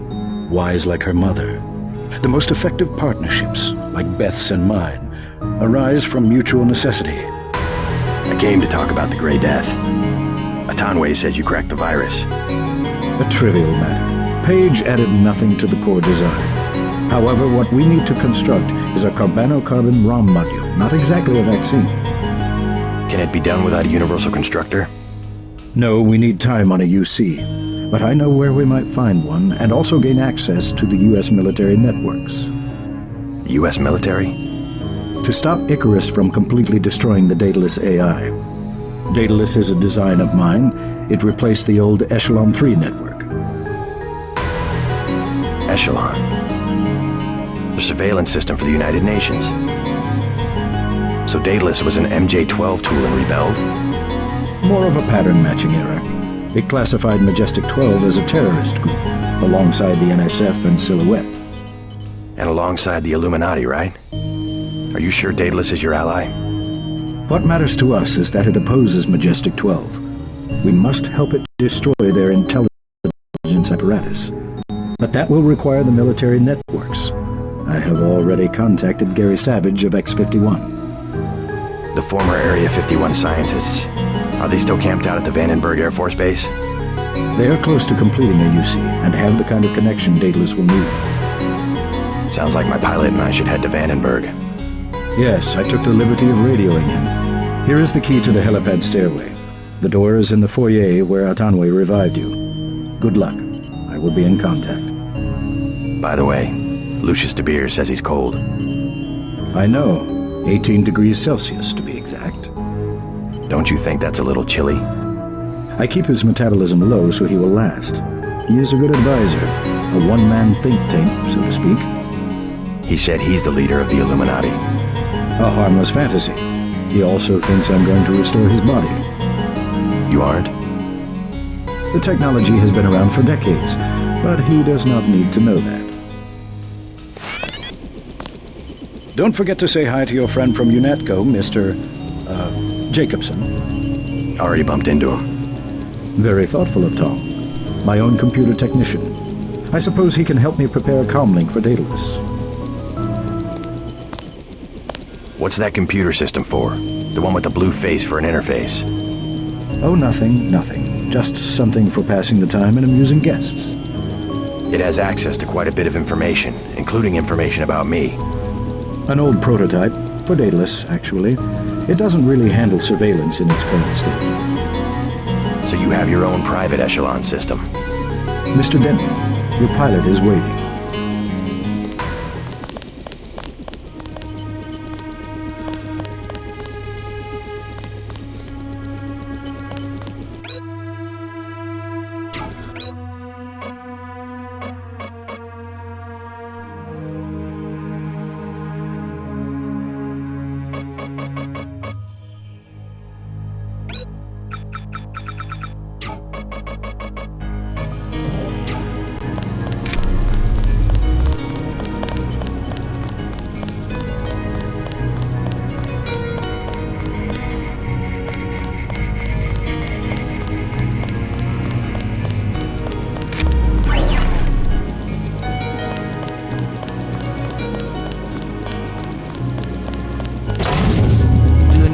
Wise like her mother. The most effective partnerships, like Beth's and mine, arise from mutual necessity. I came to talk about the Grey Death. Atanwe says you cracked the virus. A trivial matter. Page added nothing to the core design. However, what we need to construct is a carbano-carbon ROM module, not exactly a vaccine. Can it be done without a universal constructor? No, we need time on a UC. But I know where we might find one, and also gain access to the U.S. military networks. The U.S. military? To stop Icarus from completely destroying the Daedalus AI. Daedalus is a design of mine. It replaced the old Echelon 3 network. Echelon? The surveillance system for the United Nations. So Daedalus was an MJ-12 tool and rebelled? More of a pattern-matching error. It classified Majestic 12 as a terrorist group, alongside the NSF and Silhouette. And alongside the Illuminati, right? Are you sure Daedalus is your ally? What matters to us is that it opposes Majestic 12. We must help it destroy their intelligence apparatus. But that will require the military networks. I have already contacted Gary Savage of X-51. The former Area 51 scientists, are they still camped out at the Vandenberg Air Force Base? They are close to completing a UC and have the kind of connection Daedalus will need. Sounds like my pilot and I should head to Vandenberg. Yes, I took the liberty of radioing him. Here is the key to the helipad stairway. The door is in the foyer where Atanwe revived you. Good luck. I will be in contact. By the way, Lucius de Beers says he's cold. I know. 18 degrees Celsius, to be exact. Don't you think that's a little chilly? I keep his metabolism low so he will last. He is a good advisor. A one-man think tank, so to speak. He said he's the leader of the Illuminati. A harmless fantasy. He also thinks I'm going to restore his body. You aren't? The technology has been around for decades, but he does not need to know that. Don't forget to say hi to your friend from UNATCO, Mr. Jacobson. Already bumped into him. Very thoughtful of Tom. My own computer technician. I suppose he can help me prepare a comlink for Daedalus. What's that computer system for? The one with the blue face for an interface? Oh, nothing. Just something for passing the time and amusing guests. It has access to quite a bit of information, including information about me. An old prototype, for Daedalus, actually. It doesn't really handle surveillance in its current state. So you have your own private echelon system? Mr. Denton, your pilot is waiting.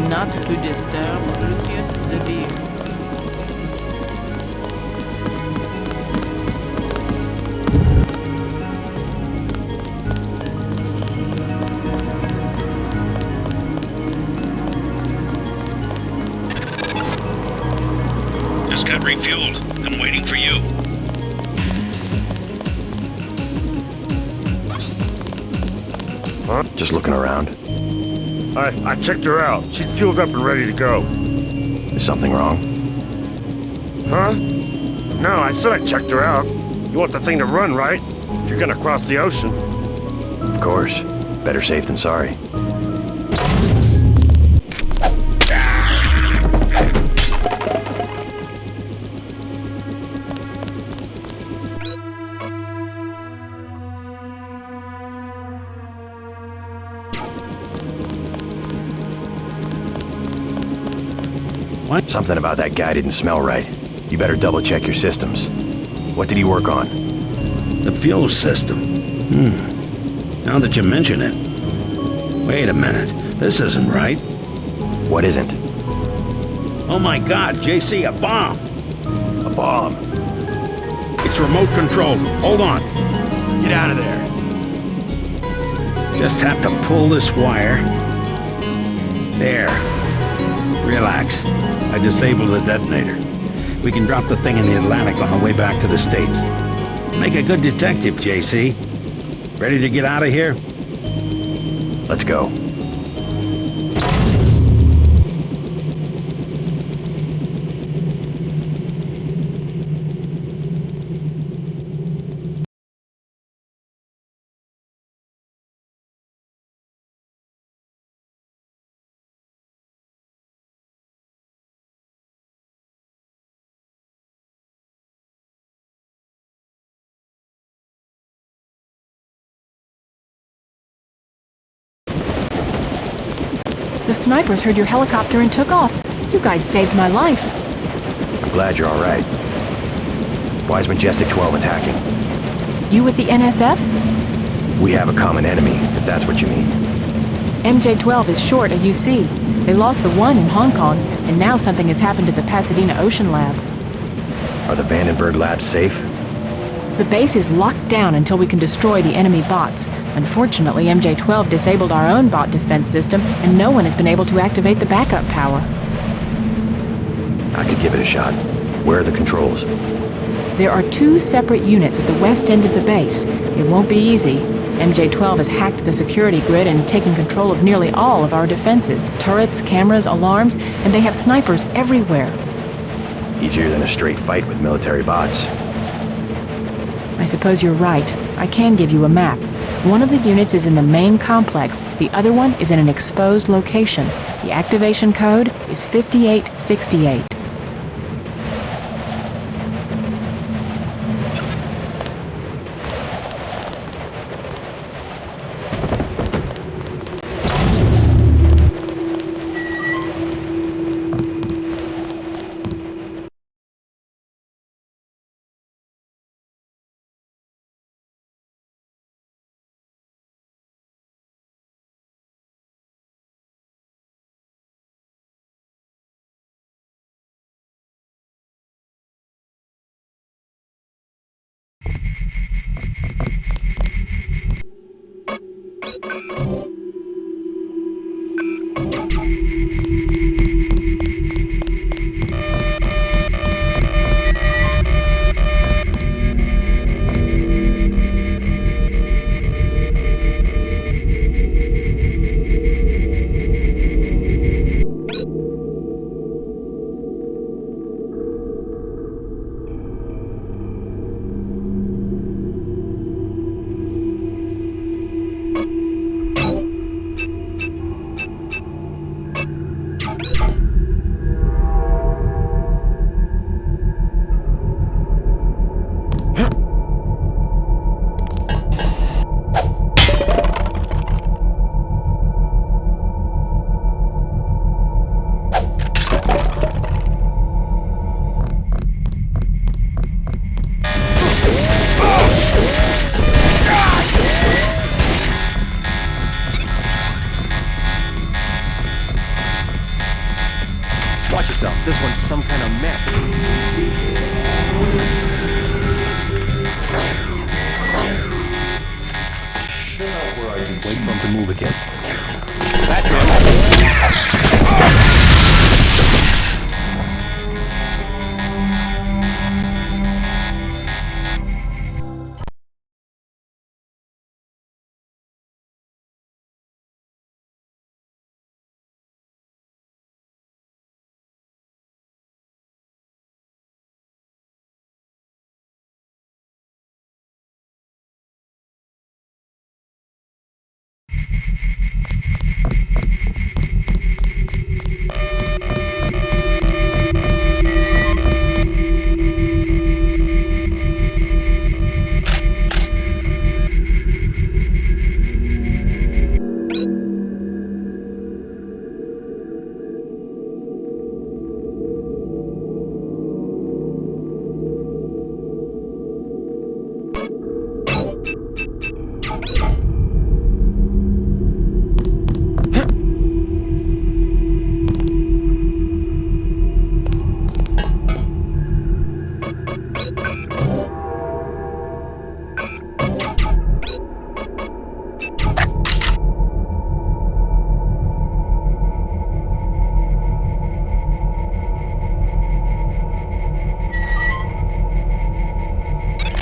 Not to disturb Lucius the Beard. Just got refueled. I'm waiting for you. Huh? Just looking around. I checked her out. She's fueled up and ready to go. Is something wrong? Huh? No, I said I checked her out. You want the thing to run, right? If you're gonna cross the ocean. Of course. Better safe than sorry. What? Something about that guy didn't smell right. You better double check your systems. What did he work on? The fuel system. Now that you mention it. Wait a minute. This isn't right. What isn't? Oh my God, JC, a bomb! A bomb? It's remote controlled. Hold on. Get out of there. Just have to pull this wire. There. Relax. I disabled the detonator. We can drop the thing in the Atlantic on the way back to the States. Make a good detective, JC. Ready to get out of here? Let's go. The snipers heard your helicopter and took off. You guys saved my life. I'm glad you're all right. Why is Majestic 12 attacking? You with the NSF? We have a common enemy, if that's what you mean. MJ-12 is short a UC. They lost the one in Hong Kong, and now something has happened to the Pasadena Ocean Lab. Are the Vandenberg labs safe? The base is locked down until we can destroy the enemy bots. Unfortunately, MJ-12 disabled our own bot defense system, and no one has been able to activate the backup power. I could give it a shot. Where are the controls? There are 2 separate units at the west end of the base. It won't be easy. MJ-12 has hacked the security grid and taken control of nearly all of our defenses. Turrets, cameras, alarms, and they have snipers everywhere. Easier than a straight fight with military bots. I suppose you're right. I can give you a map. One of the units is in the main complex, the other one is in an exposed location. The activation code is 5868. Watch yourself. This one's some kind of mech. Where are you? Wait for him to move again.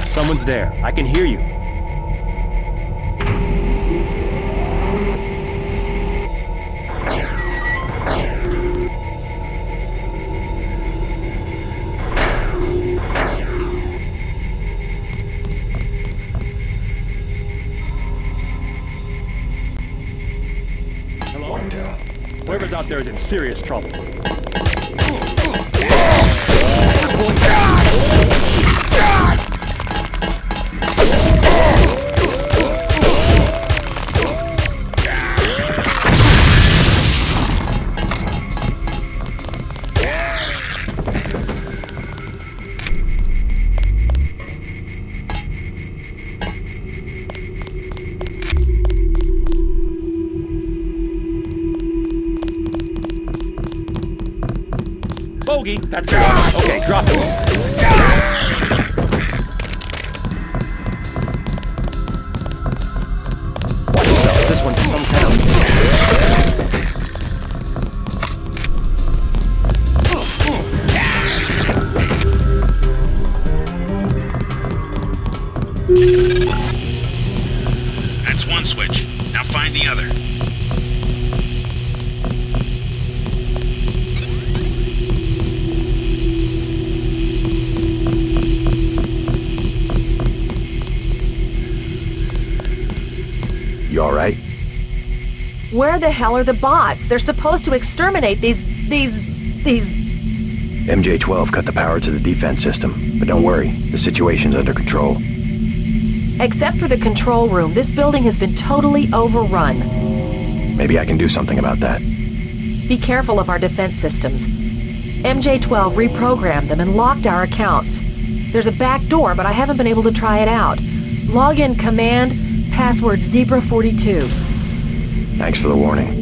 Someone's there. I can hear you. Hello? Whoever's out there is in serious trouble. Bogey, that's the one. Okay, drop it. Watch yourself. This one's some kind of... That's one switch. Now find the other. Where the hell are the bots? They're supposed to exterminate these... MJ-12 cut the power to the defense system, but don't worry, the situation's under control. Except for the control room, this building has been totally overrun. Maybe I can do something about that. Be careful of our defense systems. MJ-12 reprogrammed them and locked our accounts. There's a back door, but I haven't been able to try it out. Login command, password Zebra42. Thanks for the warning.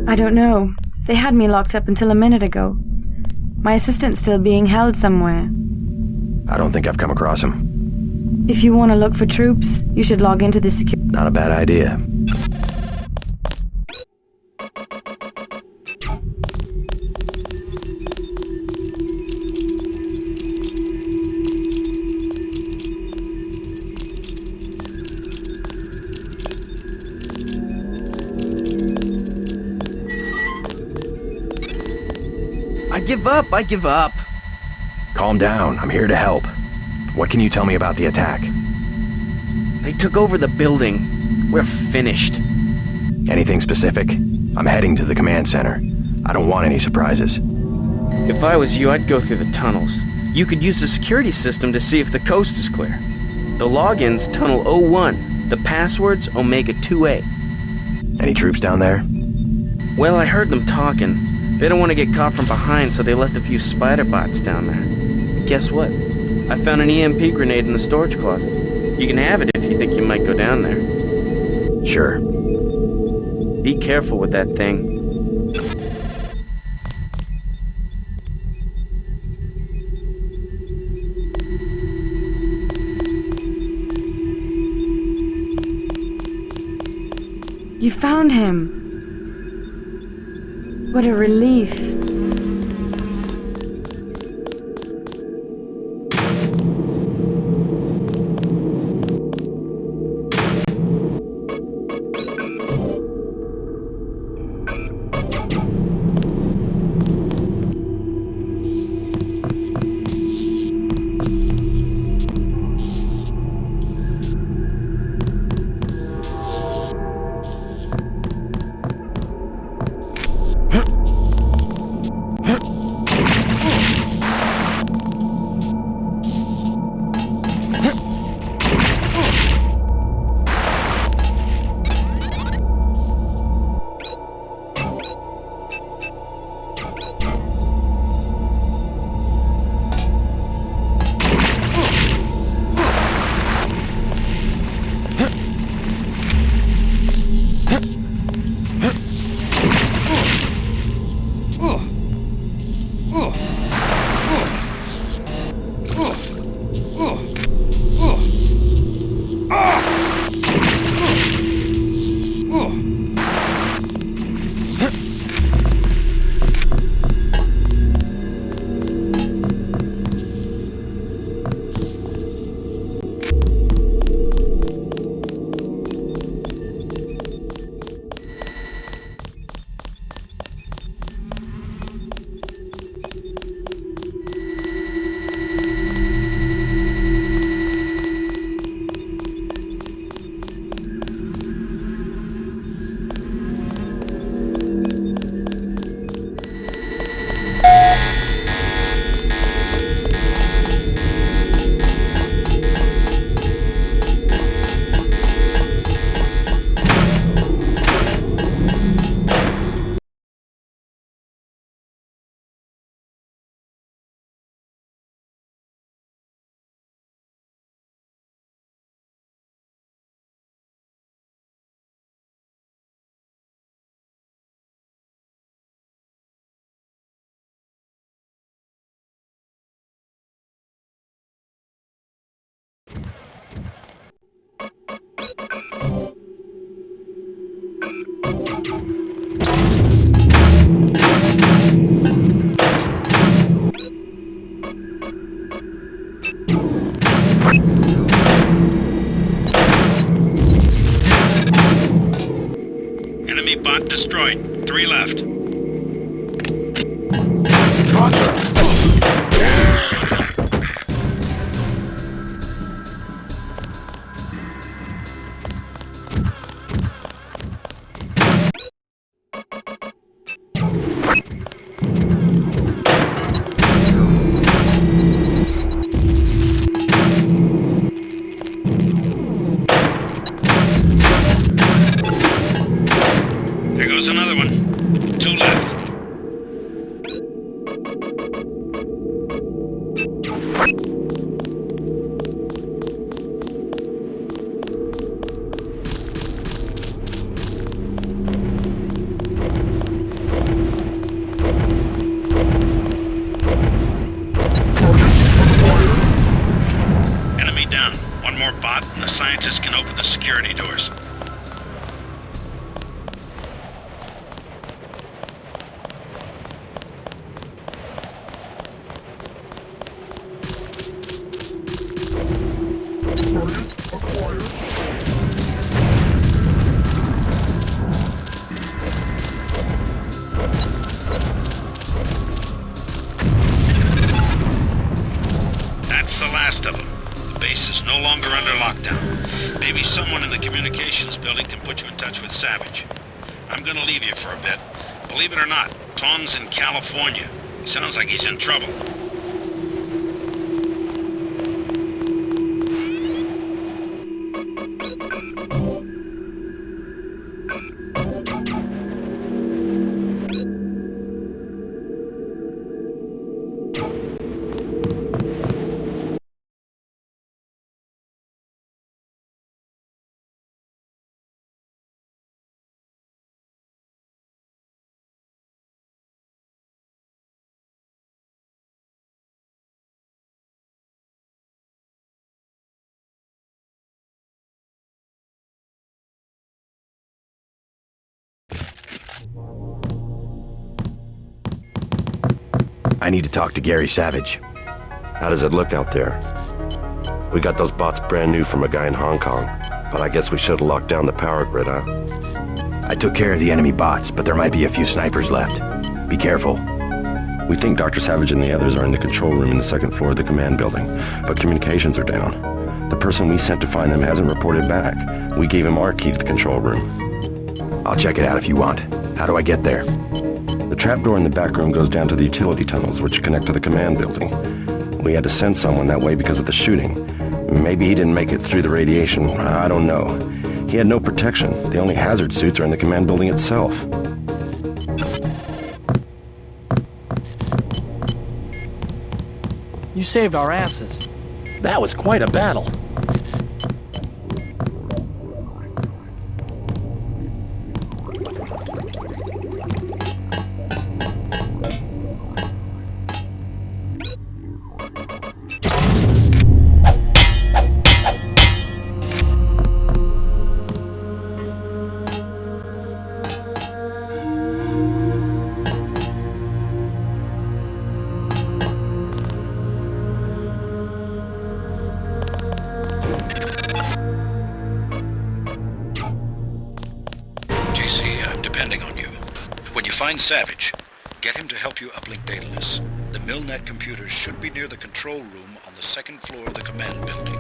I don't know. They had me locked up until a minute ago. My assistant's still being held somewhere. I don't think I've come across him. If you want to look for troops, you should log into the security. Not a bad idea. I give up. Calm down, I'm here to help. What can you tell me about the attack? They took over the building. We're finished. Anything specific? I'm heading to the command center. I don't want any surprises. If I was you, I'd go through the tunnels. You could use the security system to see if the coast is clear. The login's Tunnel 01. The password's Omega 2A. Any troops down there? Well, I heard them talking. They don't want to get caught from behind, so they left a few spider bots down there. Guess what? I found an EMP grenade in the storage closet. You can have it if you think you might go down there. Sure. Be careful with that thing. You found him. What a relief. Enemy bot destroyed. 3 left. There goes another one. 2 left. Enemy down. One more bot and the scientists can open the security doors. That's the last of them. The base is no longer under lockdown. Maybe someone in the communications building can put you in touch with Savage. I'm gonna leave you for a bit. Believe it or not, Tom's in California. Sounds like he's in trouble. I need to talk to Gary Savage. How does it look out there? We got those bots brand new from a guy in Hong Kong, but I guess we should have locked down the power grid, huh? I took care of the enemy bots, but there might be a few snipers left. Be careful. We think Dr. Savage and the others are in the control room in the second floor of the command building, but communications are down. The person we sent to find them hasn't reported back. We gave him our key to the control room. I'll check it out if you want. How do I get there? The trapdoor in the back room goes down to the utility tunnels, which connect to the command building. We had to send someone that way because of the shooting. Maybe he didn't make it through the radiation. I don't know. He had no protection. The only hazard suits are in the command building itself. You saved our asses. That was quite a battle. Find Savage. Get him to help you uplink data lists. The Milnet computers should be near the control room on the second floor of the command building.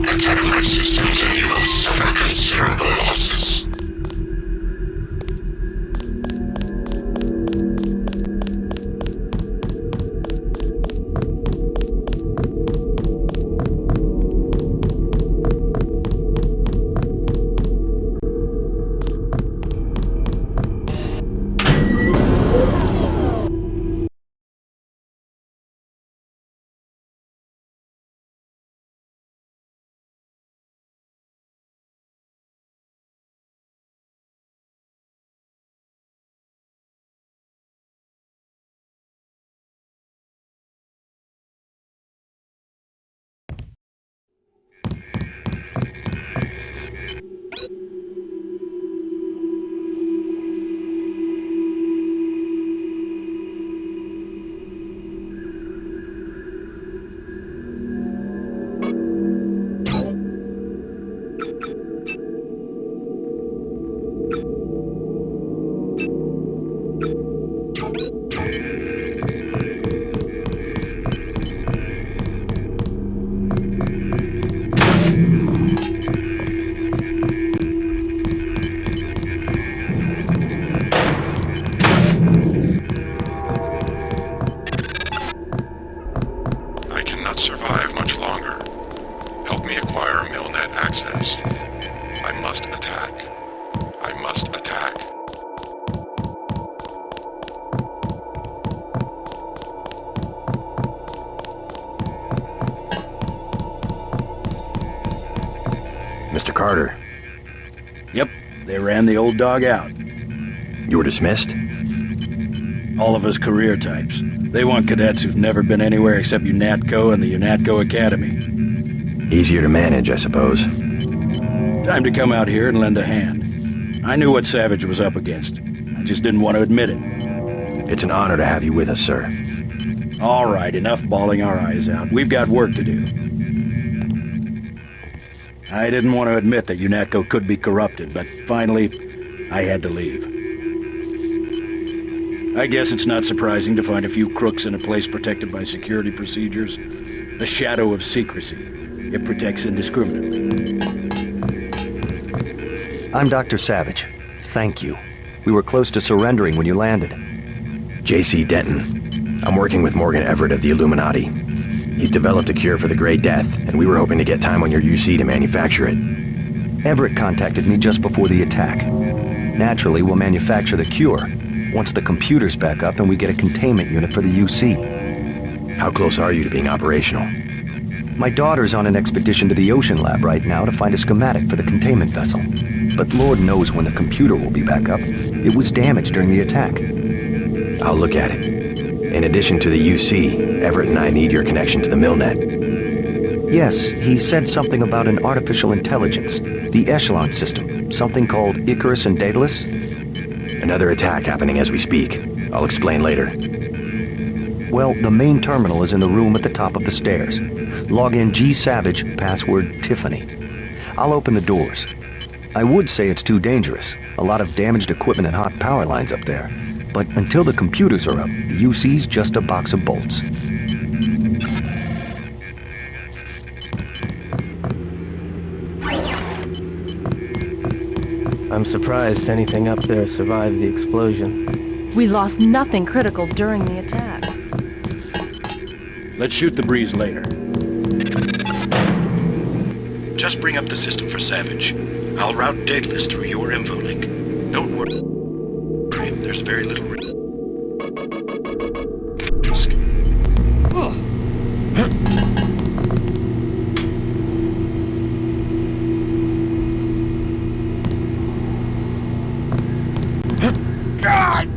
Attack my systems and you will suffer considerable losses. Survive much longer. Help me acquire MillNet access. I must attack. I must attack. Mr. Carter. Yep, they ran the old dog out. You were dismissed? All of us career types. They want cadets who've never been anywhere except UNATCO and the UNATCO Academy. Easier to manage, I suppose. Time to come out here and lend a hand. I knew what Savage was up against. I just didn't want to admit it. It's an honor to have you with us, sir. All right, enough bawling our eyes out. We've got work to do. I didn't want to admit that UNATCO could be corrupted, but finally, I had to leave. I guess it's not surprising to find a few crooks in a place protected by security procedures. The shadow of secrecy. It protects indiscriminately. I'm Dr. Savage. Thank you. We were close to surrendering when you landed. J.C. Denton. I'm working with Morgan Everett of the Illuminati. He's developed a cure for the Grey Death, and we were hoping to get time on your UC to manufacture it. Everett contacted me just before the attack. Naturally, we'll manufacture the cure once the computer's back up and we get a containment unit for the UC. How close are you to being operational? My daughter's on an expedition to the Ocean Lab right now to find a schematic for the containment vessel. But Lord knows when the computer will be back up. It was damaged during the attack. I'll look at it. In addition to the UC, Everett and I need your connection to the MillNet. Yes, he said something about an artificial intelligence, the Echelon system, something called Icarus and Daedalus. Another attack happening as we speak. I'll explain later. Well, the main terminal is in the room at the top of the stairs. Log in G Savage, password Tiffany. I'll open the doors. I would say it's too dangerous. A lot of damaged equipment and hot power lines up there. But until the computers are up, the UC's just a box of bolts. I'm surprised anything up there survived the explosion. We lost nothing critical during the attack. Let's shoot the breeze later. Just bring up the system for Savage. I'll route Daedalus through your info link. Don't worry. There's very little risk. God!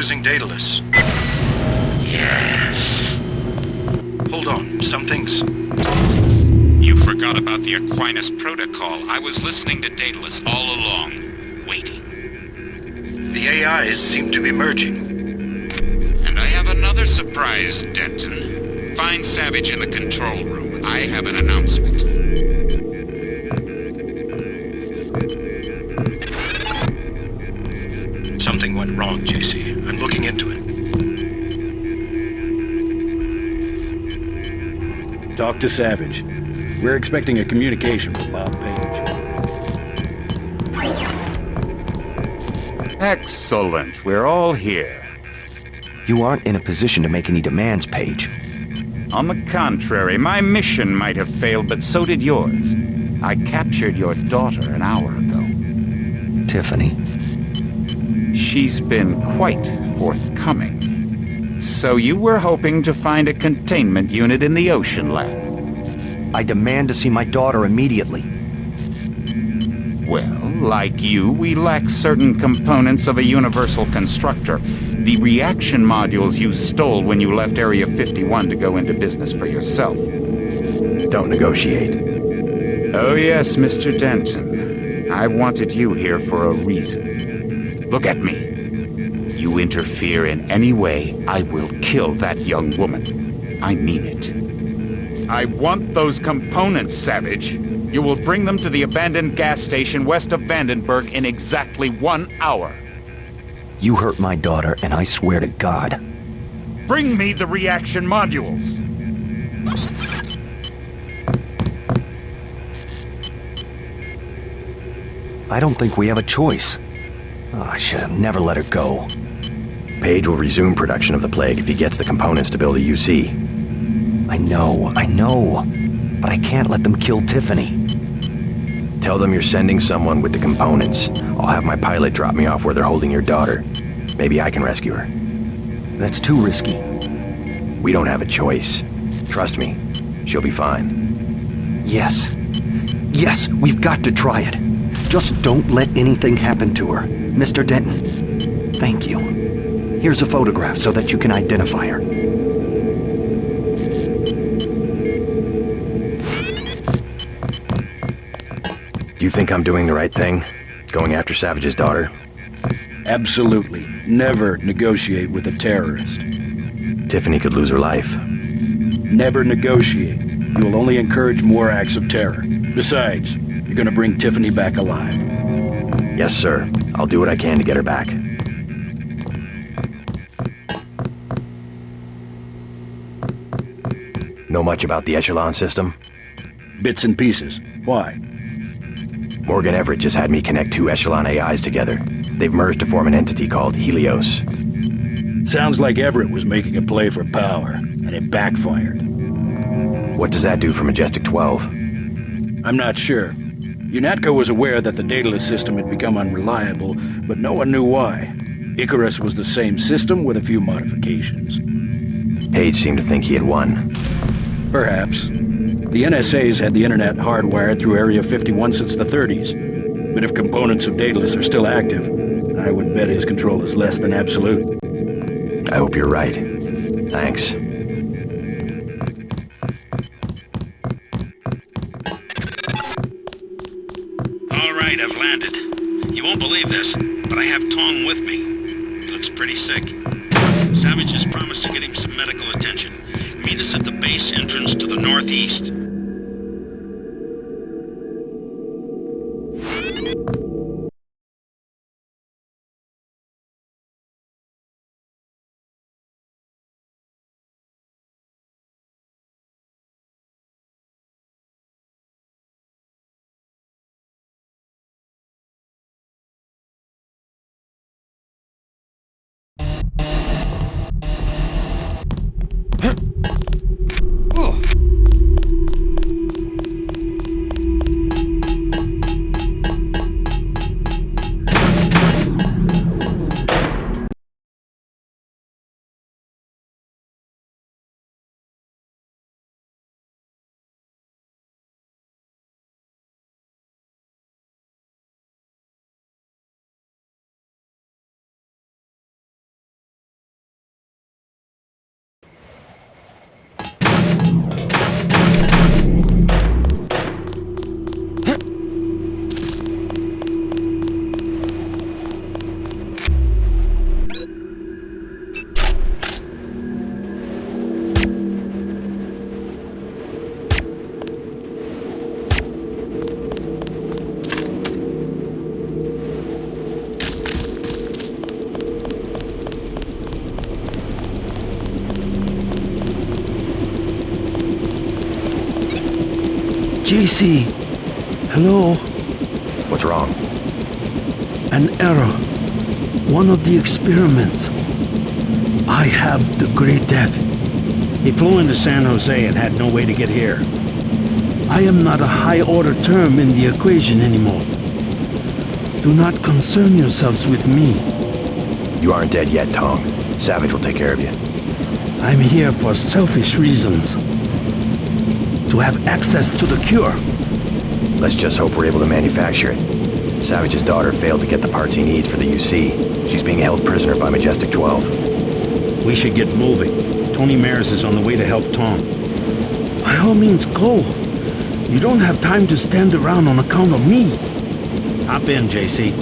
losing Daedalus. Yes. Hold on, something's... You forgot about the Aquinas Protocol. I was listening to Daedalus all along, waiting. The AIs seem to be merging. And I have another surprise, Denton. Find Savage in the control room. I have an announcement. Something went wrong, JC. I'm looking into it. Talk to Savage. We're expecting a communication from Bob Page. Excellent. We're all here. You aren't in a position to make any demands, Page. On the contrary, my mission might have failed, but so did yours. I captured your daughter an hour ago. Tiffany. She's been quite forthcoming. So you were hoping to find a containment unit in the Ocean Lab? I demand to see my daughter immediately. Well, like you, we lack certain components of a universal constructor. The reaction modules you stole when you left Area 51 to go into business for yourself. Don't negotiate. Oh yes, Mr. Denton. I wanted you here for a reason. Look at me. You interfere in any way, I will kill that young woman. I mean it. I want those components, Savage. You will bring them to the abandoned gas station west of Vandenberg in exactly 1 hour. You hurt my daughter, and I swear to God. Bring me the reaction modules. I don't think we have a choice. Oh, I should have never let her go. Page will resume production of the Plague if he gets the components to build a UC. I know. But I can't let them kill Tiffany. Tell them you're sending someone with the components. I'll have my pilot drop me off where they're holding your daughter. Maybe I can rescue her. That's too risky. We don't have a choice. Trust me, she'll be fine. Yes, we've got to try it. Just don't let anything happen to her. Mr. Denton, thank you. Here's a photograph so that you can identify her. Do you think I'm doing the right thing? Going after Savage's daughter? Absolutely. Never negotiate with a terrorist. Tiffany could lose her life. Never negotiate. You will only encourage more acts of terror. Besides, you're gonna bring Tiffany back alive. Yes, sir. I'll do what I can to get her back. Know much about the Echelon system? Bits and pieces. Why? Morgan Everett just had me connect 2 Echelon AIs together. They've merged to form an entity called Helios. Sounds like Everett was making a play for power, and it backfired. What does that do for Majestic 12? I'm not sure. UNATCO was aware that the Daedalus system had become unreliable, but no one knew why. Icarus was the same system with a few modifications. Page seemed to think he had won. Perhaps. The NSA's had the internet hardwired through Area 51 since the 30s. But if components of Daedalus are still active, I would bet his control is less than absolute. I hope you're right. Thanks. All right, I've landed. You won't believe this, but I have Tong with me. He looks pretty sick. Savage has promised to get him some medical attention. Meet us at the base entrance to the northeast. JC. Hello? What's wrong? An error. One of the experiments. I have the Great Death. He flew into San Jose and had no way to get here. I am not a high-order term in the equation anymore. Do not concern yourselves with me. You aren't dead yet, Tong. Savage will take care of you. I'm here for selfish reasons. To have access to the cure. Let's just hope we're able to manufacture it. Savage's daughter failed to get the parts he needs for the UC. She's being held prisoner by Majestic 12. We should get moving. Tony Mares is on the way to help Tom. By all means, go. You don't have time to stand around on account of me. Hop in, JC.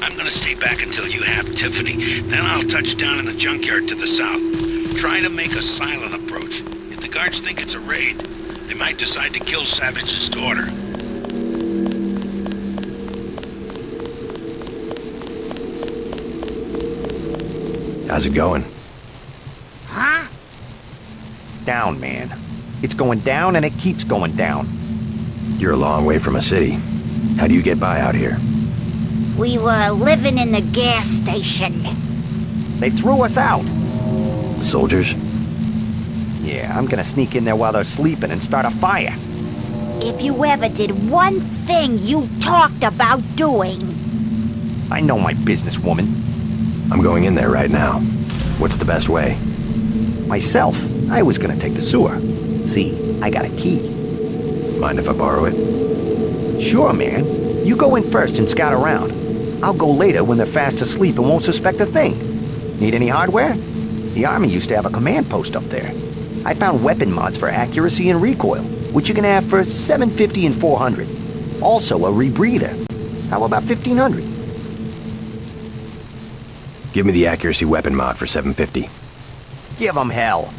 I'm gonna stay back until you have Tiffany. Then I'll touch down in the junkyard to the south. Try to make a silent approach. If the guards think it's a raid, they might decide to kill Savage's daughter. How's it going? Huh? Down, man. It's going down and it keeps going down. You're a long way from a city. How do you get by out here? We were living in the gas station. They threw us out. The soldiers? Yeah, I'm gonna sneak in there while they're sleeping and start a fire. If you ever did one thing you talked about doing. I know my business, woman. I'm going in there right now. What's the best way? Myself, I was gonna take the sewer. See, I got a key. Mind if I borrow it? Sure, man. You go in first and scout around. I'll go later when they're fast asleep and won't suspect a thing. Need any hardware? The Army used to have a command post up there. I found weapon mods for accuracy and recoil, which you can have for $750 and $400. Also a rebreather. How about $1,500? Give me the accuracy weapon mod for $750. Give them hell.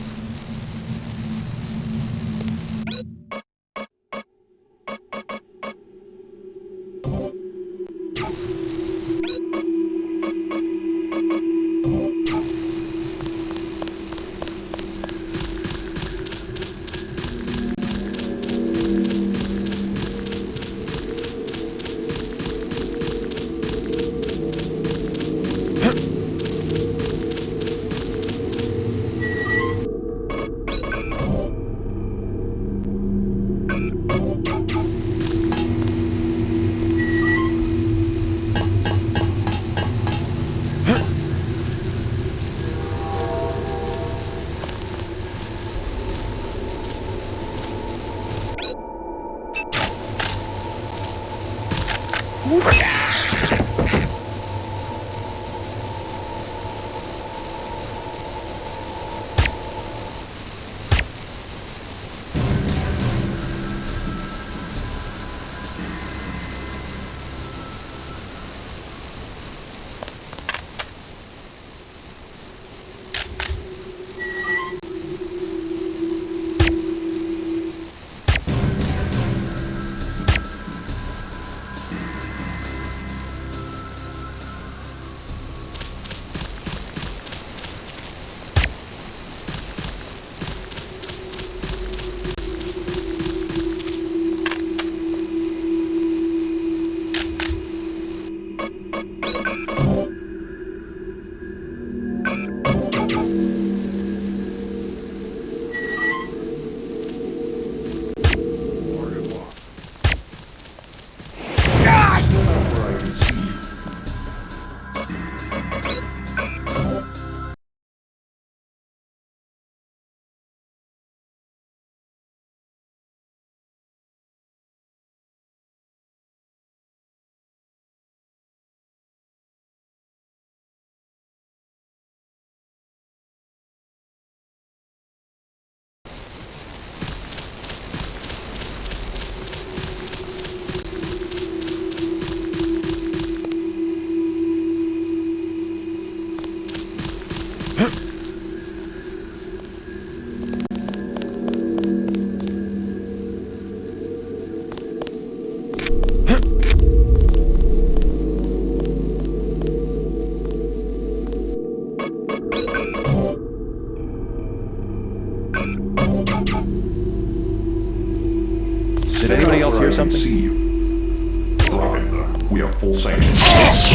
Did anybody else hear something? See you. Drop it, though. We have full sanction. Let's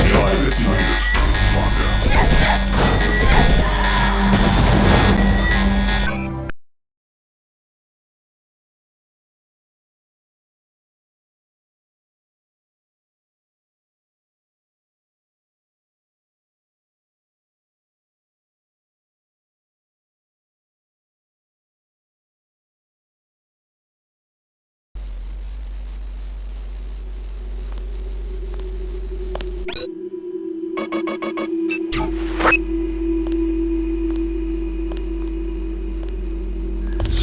try this, Nuggets. Lock down.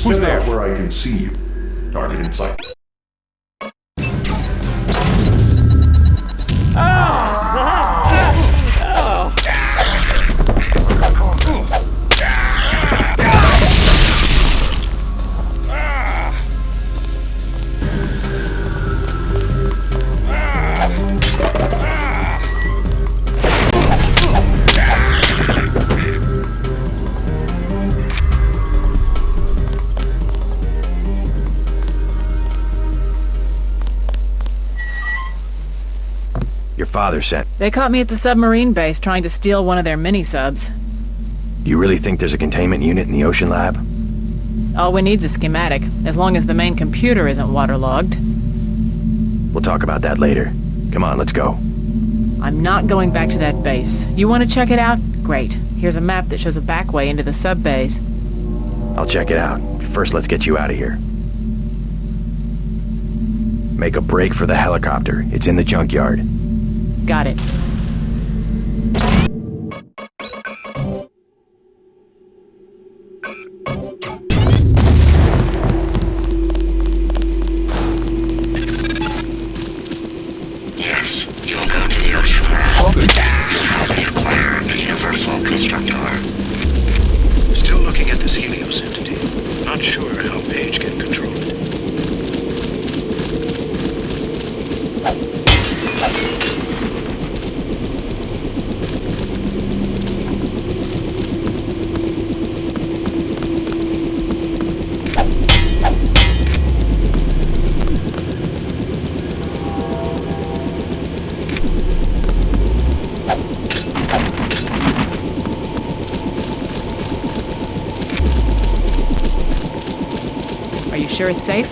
Who's there? Where I can see you. Target in sight. Your father sent. They caught me at the submarine base trying to steal one of their mini-subs. Do you really think there's a containment unit in the ocean lab? All we need's a schematic, as long as the main computer isn't waterlogged. We'll talk about that later. Come on, let's go. I'm not going back to that base. You want to check it out? Great. Here's a map that shows a back way into the sub-base. I'll check it out. First, let's get you out of here. Make a break for the helicopter. It's in the junkyard. Got it. Yes, you'll go to the ocean lab. You'll help me acquire the universal constructor. Still looking at this Helios entity. Not sure how Page can control it. Are you sure it's safe?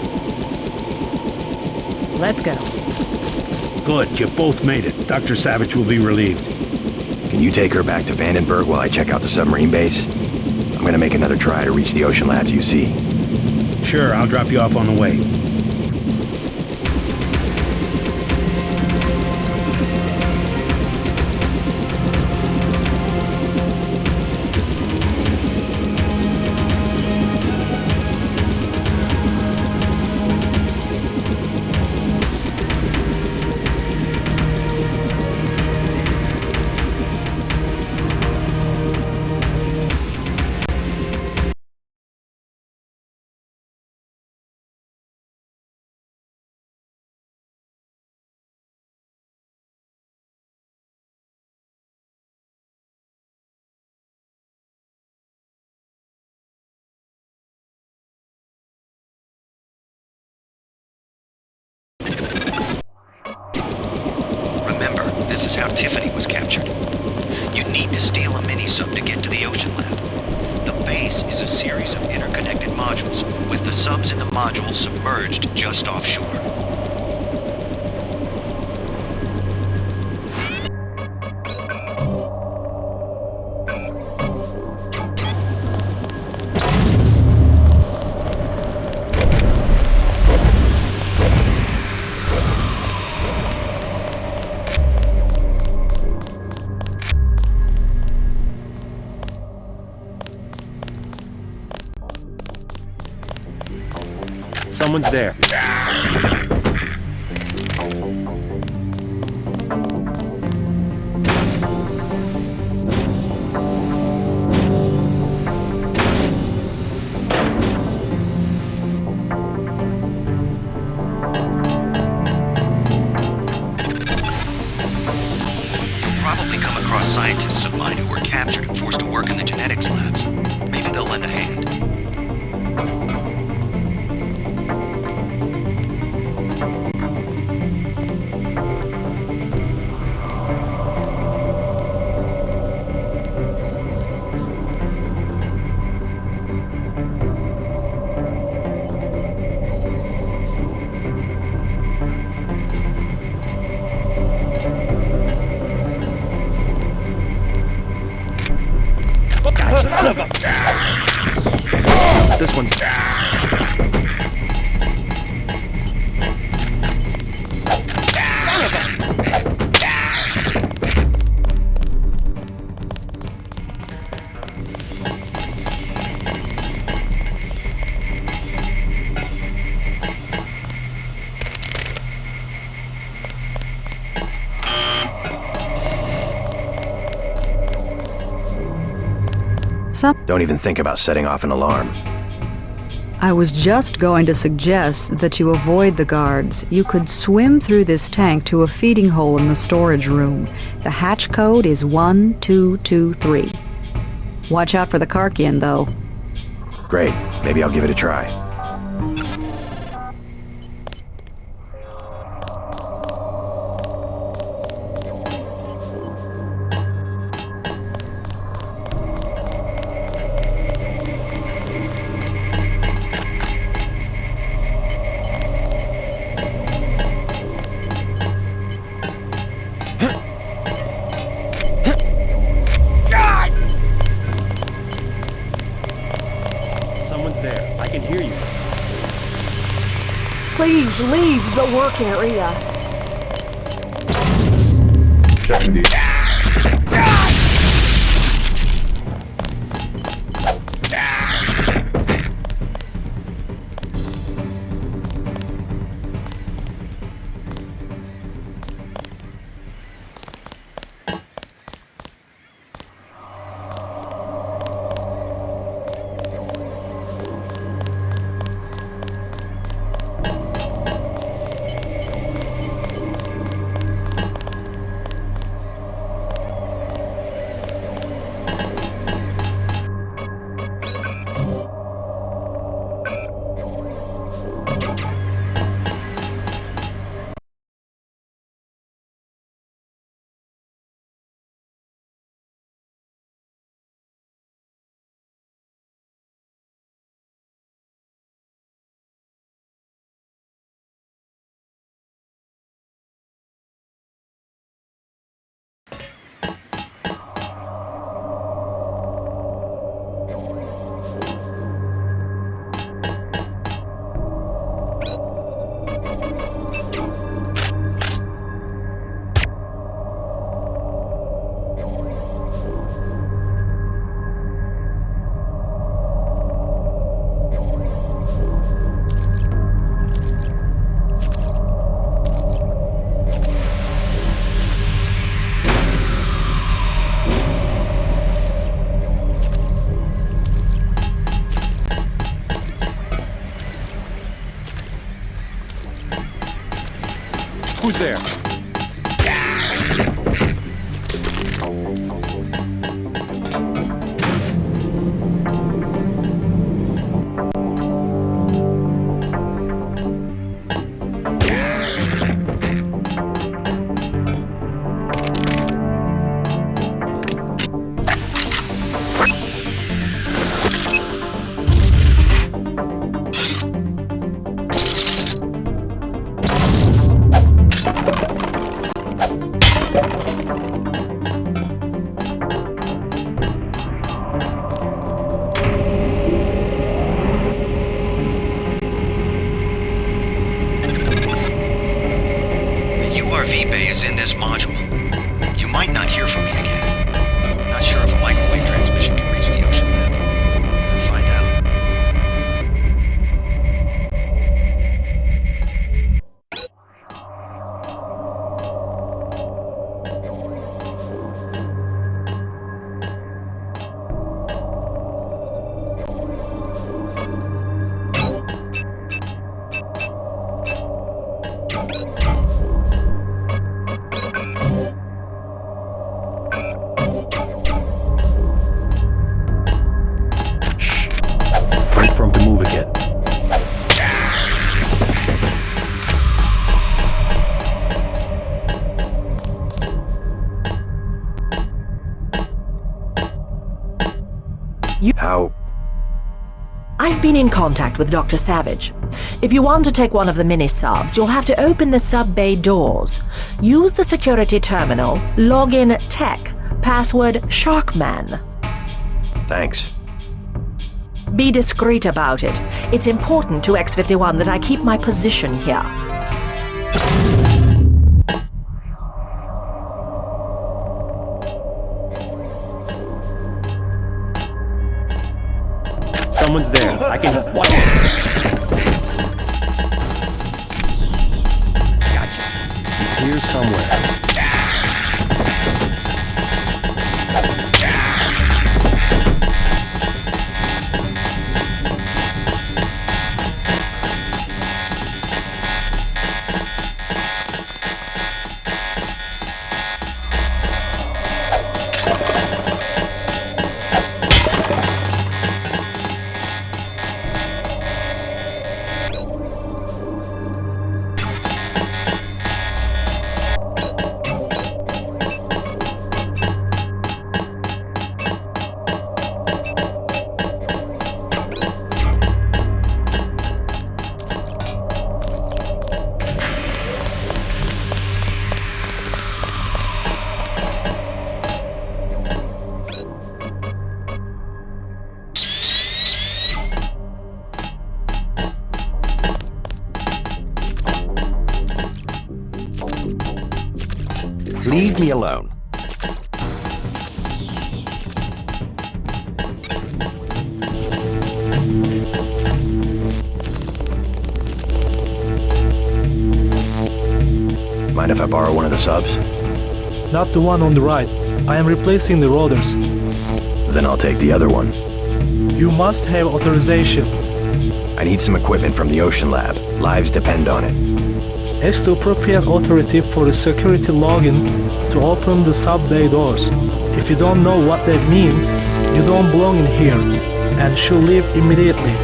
Let's go. Good, you both made it. Dr. Savage will be relieved. Can you take her back to Vandenberg while I check out the submarine base? I'm gonna make another try to reach the ocean labs you see. Sure, I'll drop you off on the way. Remember, this is how Tiffany was captured. You need to steal a mini-sub to get to the ocean lab. The base is a series of interconnected modules, with the subs in the module submerged just offshore. Someone's there. You'll probably come across scientists of mine who were captured and forced to work in the genetics labs. This one's... Don't even think about setting off an alarm. I was just going to suggest that you avoid the guards. You could swim through this tank to a feeding hole in the storage room. The hatch code is 1223. Watch out for the Karkian, though. Great. Maybe I'll give it a try. Please leave the work area. Who's there? I've been in contact with Dr. Savage. If you want to take one of the mini-subs, you'll have to open the sub bay doors. Use the security terminal, log in tech, password Sharkman. Thanks. Be discreet about it. It's important to X-51 that I keep my position here. Someone's there. I can... What? Gotcha. He's here somewhere. Leave me alone. Mind if I borrow one of the subs? Not the one on the right. I am replacing the rotors. Then I'll take the other one. You must have authorization. I need some equipment from the Ocean Lab. Lives depend on it. As the appropriate authority for the security login to open the sub-bay doors. If you don't know what that means, you don't belong in here, and should leave immediately.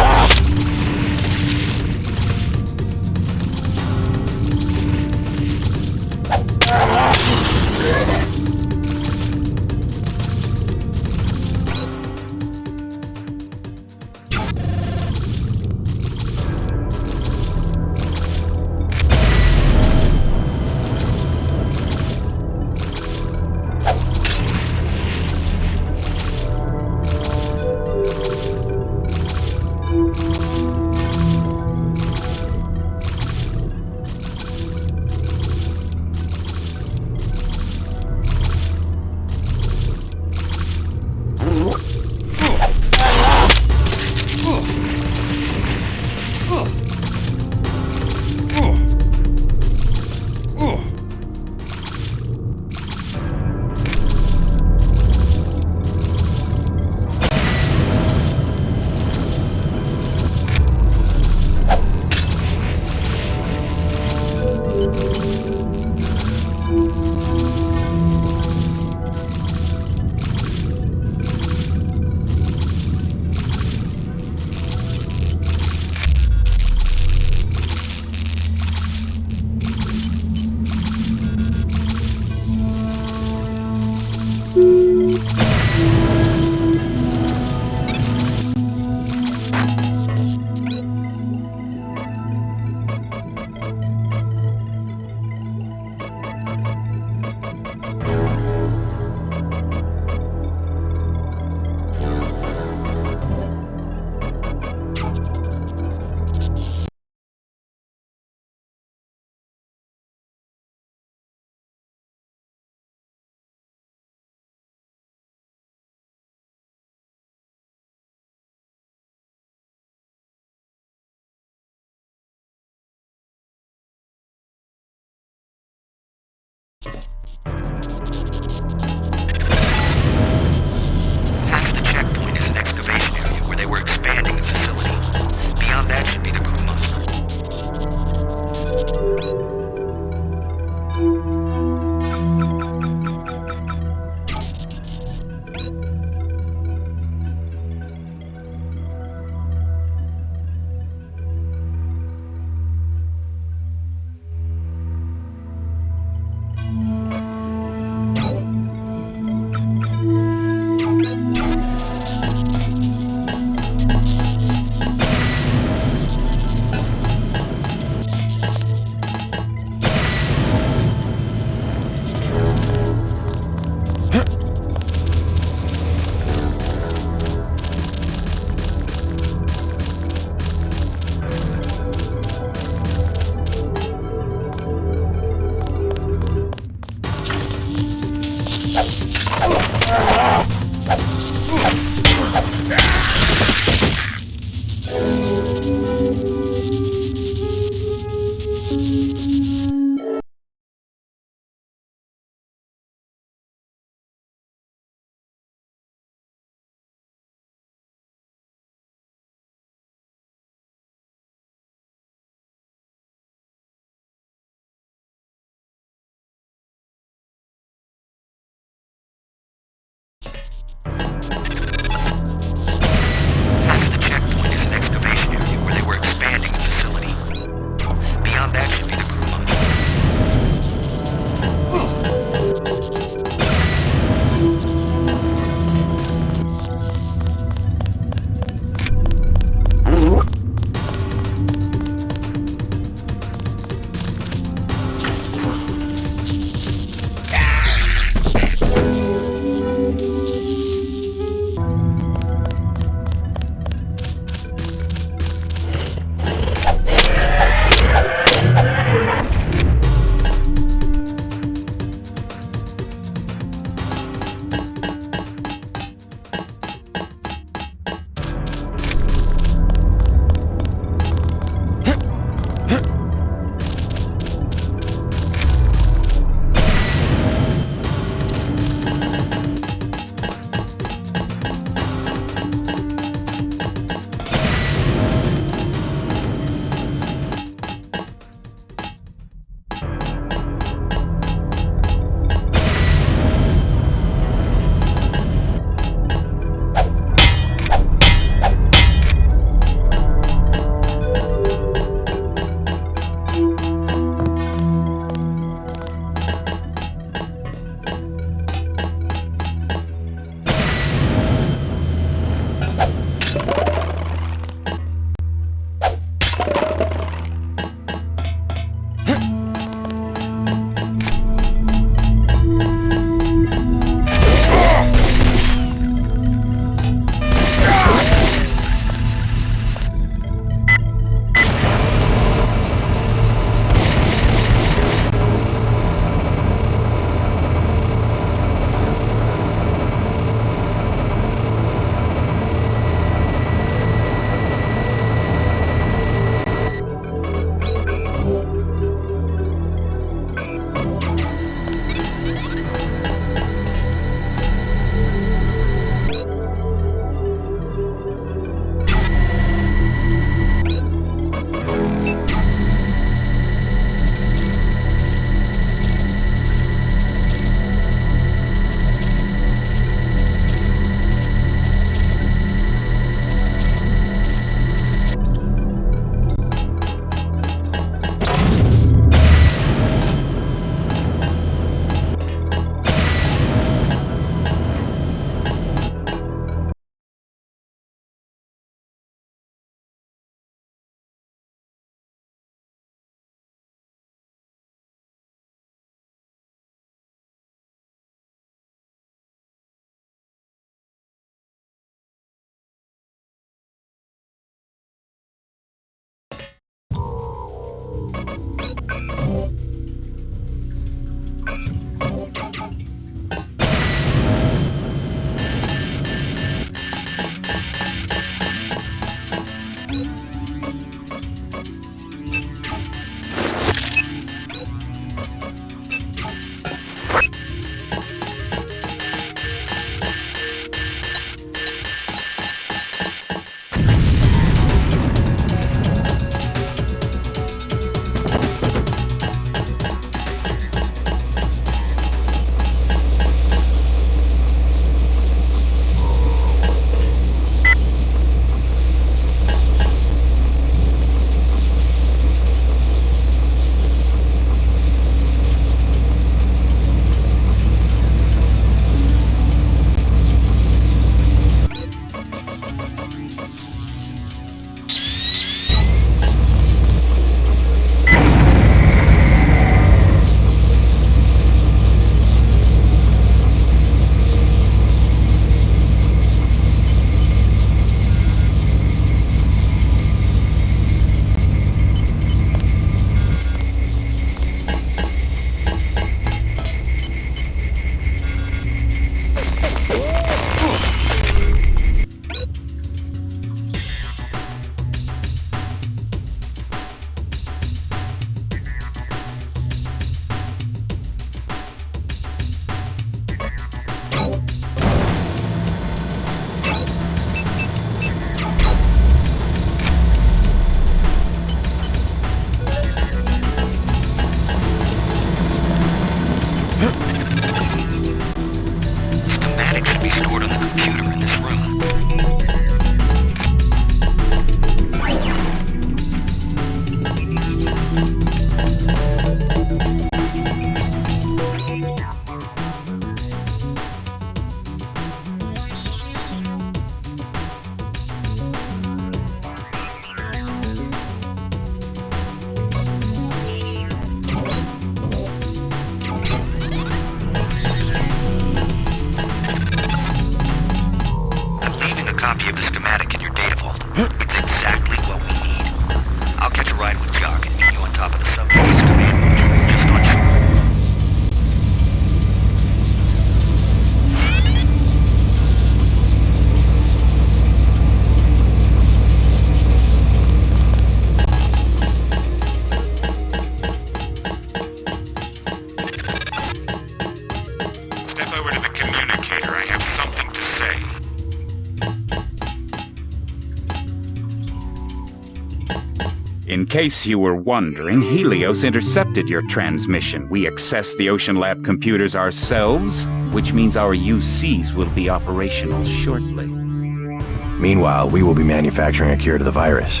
In case you were wondering, Helios intercepted your transmission. We accessed the Ocean Lab computers ourselves, which means our UCs will be operational shortly. Meanwhile, we will be manufacturing a cure to the virus.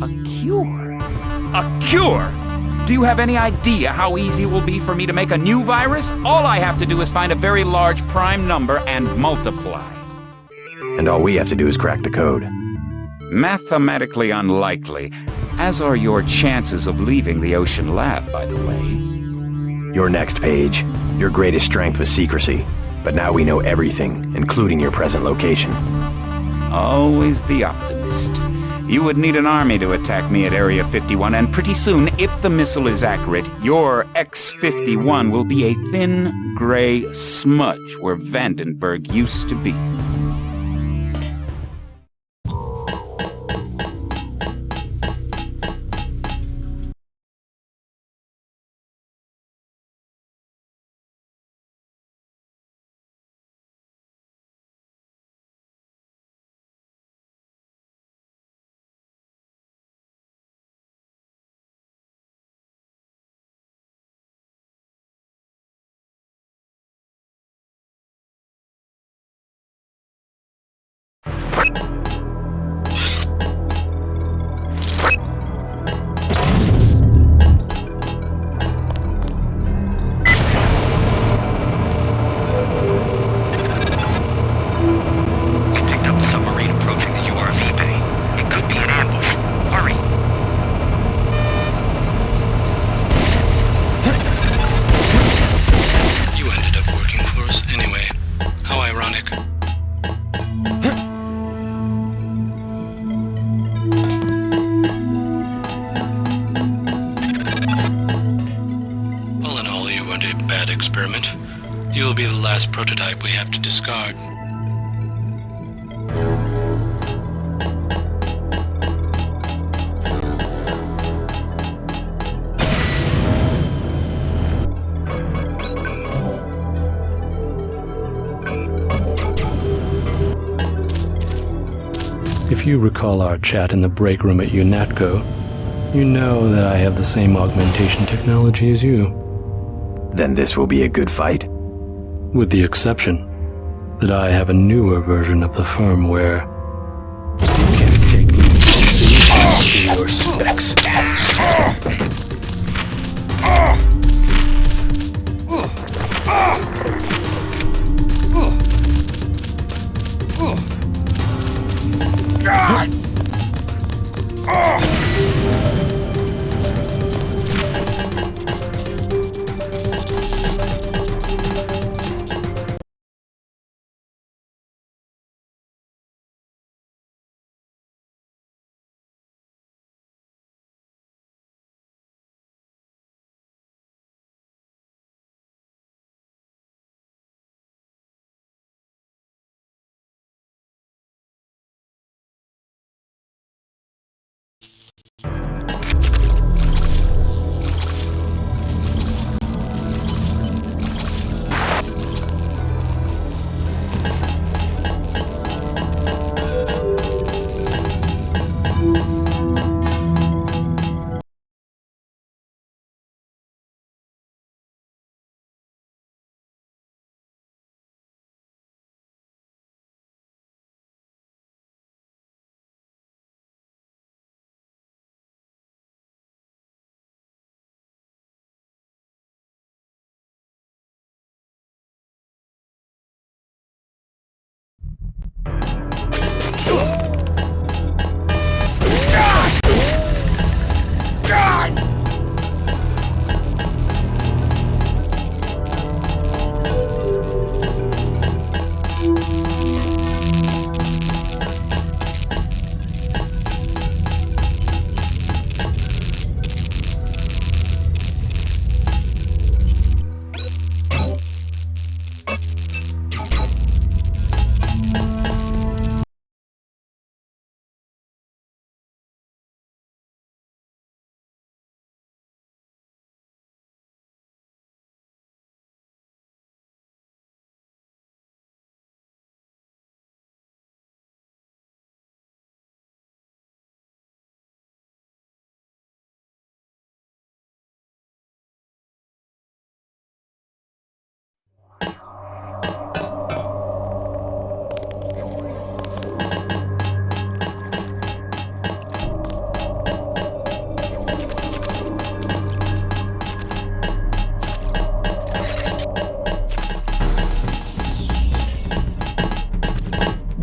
A cure? A cure? Do you have any idea how easy it will be for me to make a new virus? All I have to do is find a very large prime number and multiply. And all we have to do is crack the code. Mathematically unlikely, as are your chances of leaving the Ocean Lab, by the way. Your next page. Your greatest strength was secrecy. But now we know everything, including your present location. Always the optimist. You would need an army to attack me at Area 51, and pretty soon, if the missile is accurate, your X-51 will be a thin, gray smudge where Vandenberg used to be. Experiment. You will be the last prototype we have to discard. If you recall our chat in the break room at UNATCO, you know that I have the same augmentation technology as you. Then this will be a good fight? With the exception that I have a newer version of the firmware. You can't take me to your specs.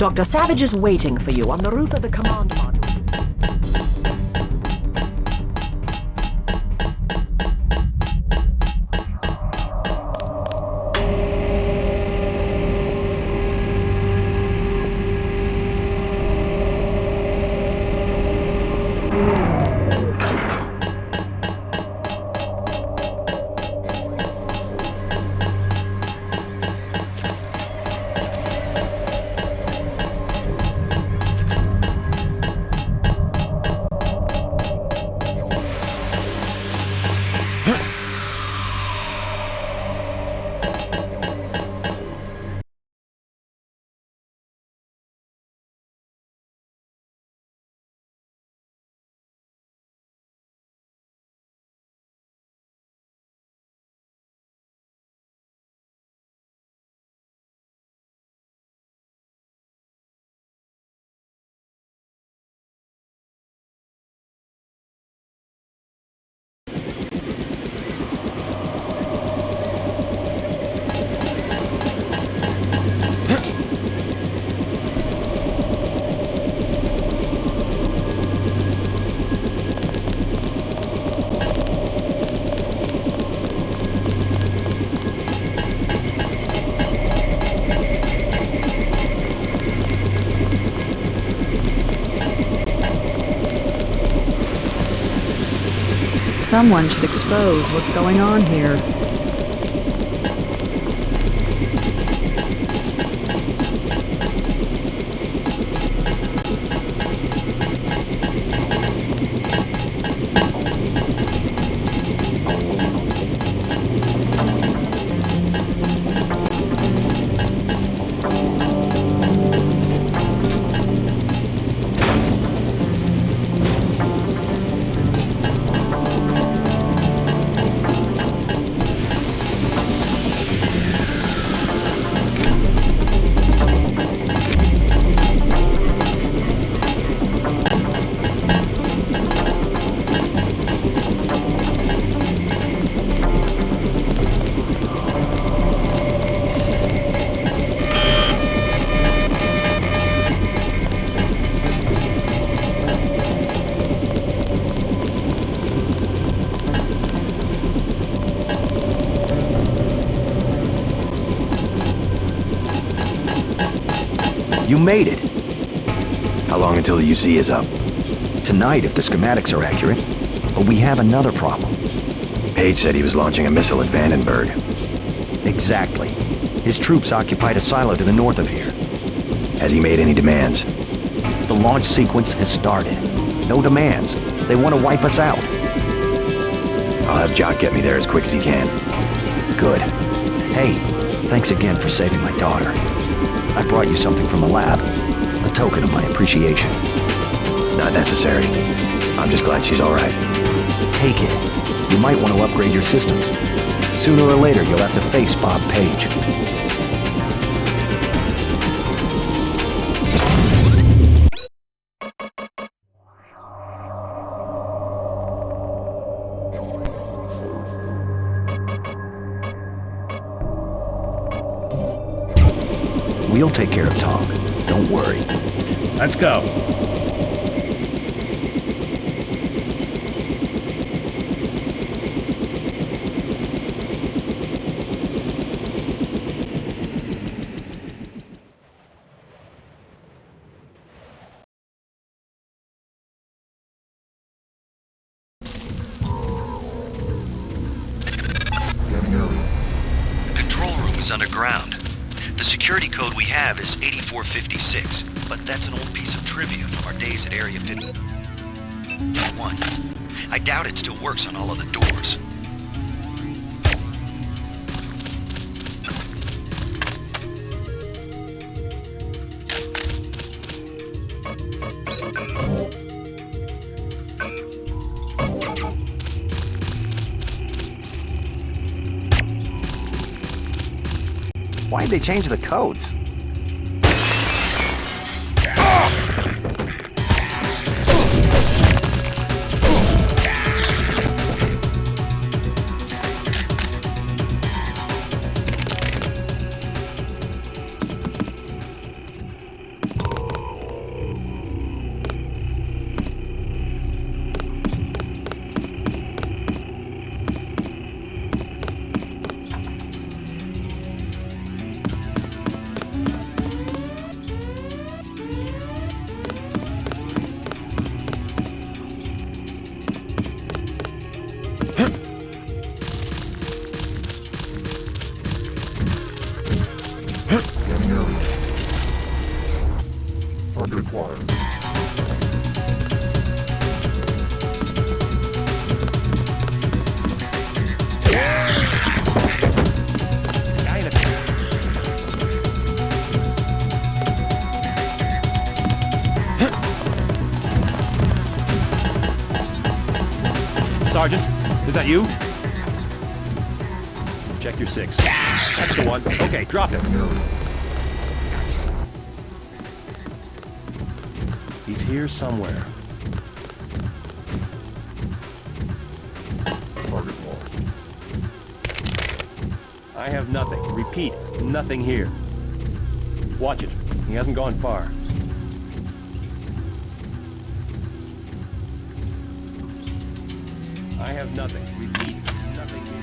Dr. Savage is waiting for you on the roof of the command module. Someone should expose what's going on here. You made it. How long until the UC is up? Tonight, if the schematics are accurate. But we have another problem. Page said he was launching a missile at Vandenberg. Exactly. His troops occupied a silo to the north of here. Has he made any demands? The launch sequence has started. No demands. They want to wipe us out. I'll have Jock get me there as quick as he can. Good. Hey, thanks again for saving my daughter. I brought you something from the lab. A token of my appreciation. Not necessary. I'm just glad she's all right. Take it. You might want to upgrade your systems. Sooner or later, you'll have to face Bob Page. We'll take care of Tom. Don't worry. Let's go. The control room is underground. The security code we have is 8456, but that's an old piece of trivia from our days at Area 51. I doubt it still works on all of the doors. Why'd they change the codes? Sergeant, is that you? Check your 6. That's the one. Okay, drop him. He's here somewhere. I have nothing. Repeat, nothing here. Watch it. He hasn't gone far. I have nothing. Repeat, nothing here.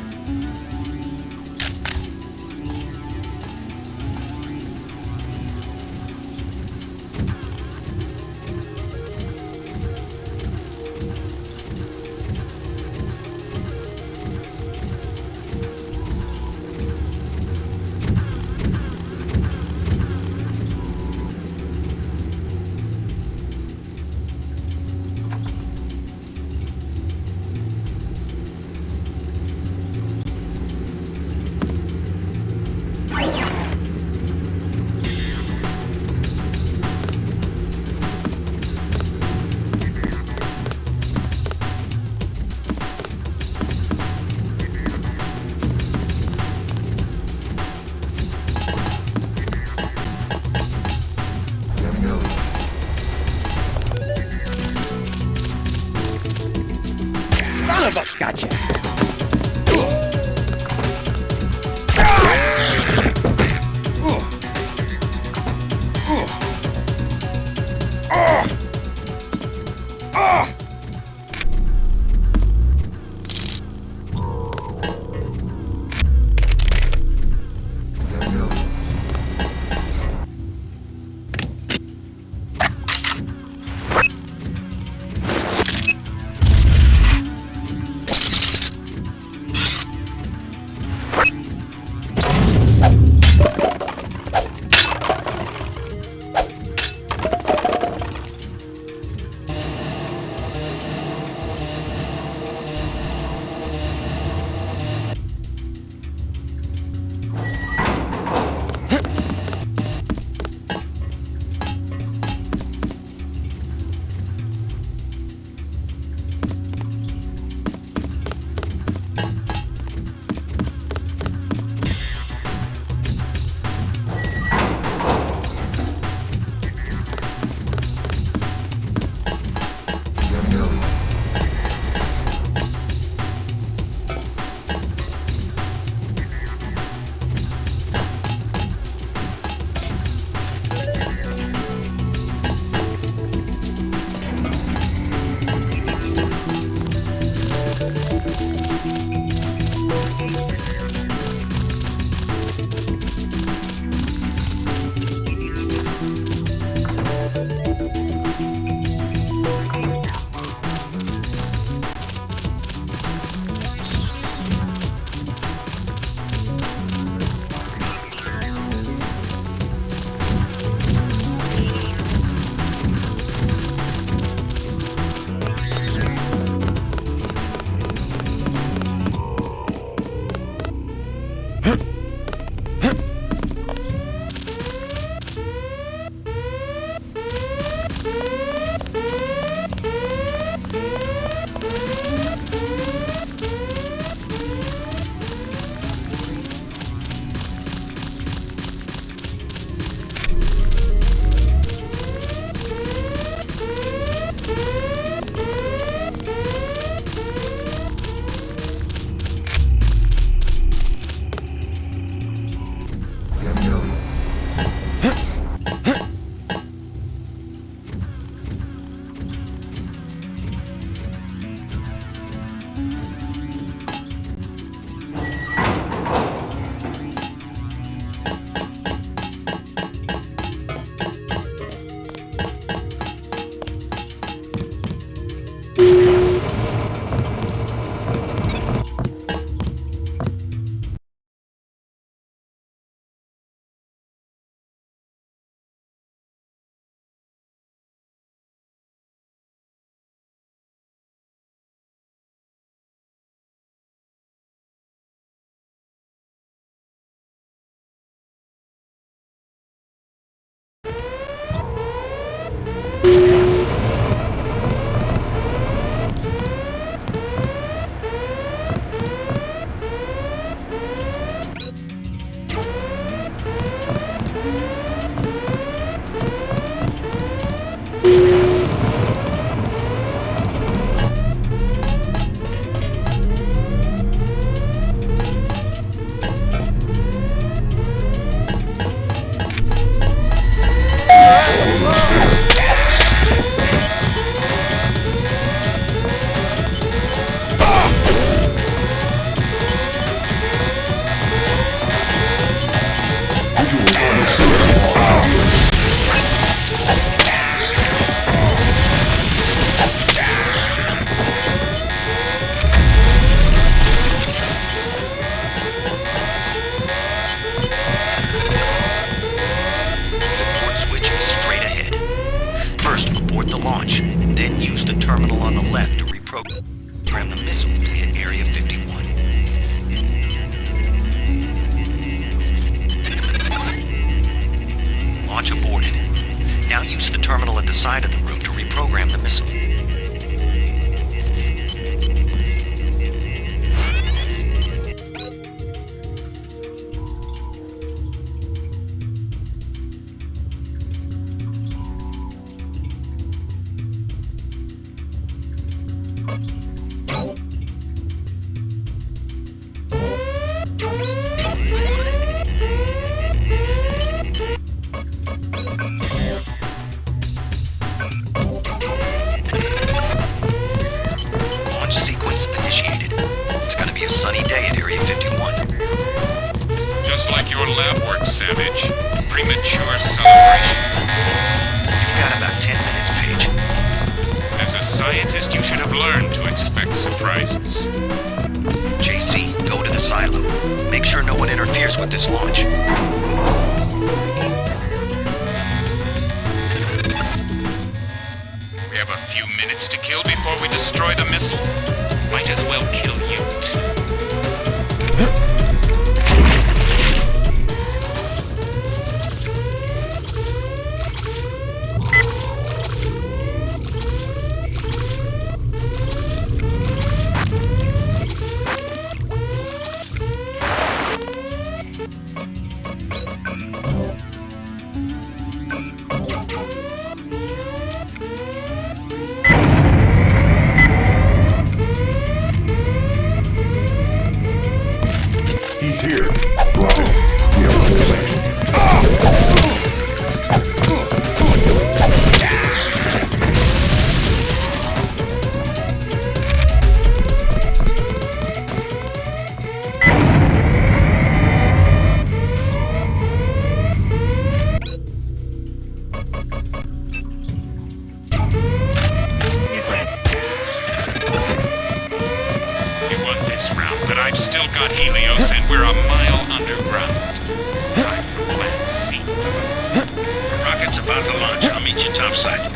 Son of a... Gotcha. reprogram the missile to hit Area 51. Launch aborted. Now use the terminal at the side of the room to reprogram the missile. Initiated. It's gonna be a sunny day at Area 51. Just like your lab work, Savage. Premature celebration. You've got about 10 minutes, Paige. As a scientist, you should have learned to expect surprises. JC, go to the silo. Make sure no one interferes with this launch. We have a few minutes to kill before we destroy the missile. Might as well kill you too. He's here. Roger. We are on the way. But I've still got Helios and we're a mile underground. Time for Plan C. The rocket's about to launch. I'll meet you topside.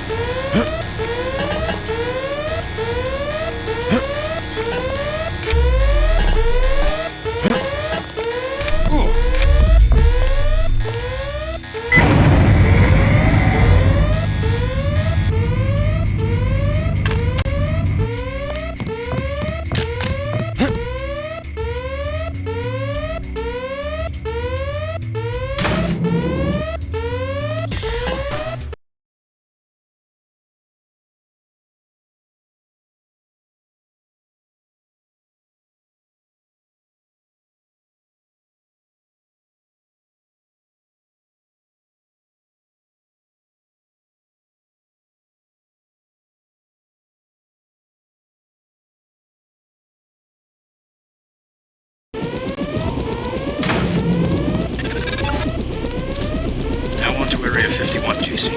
Area 51, JC.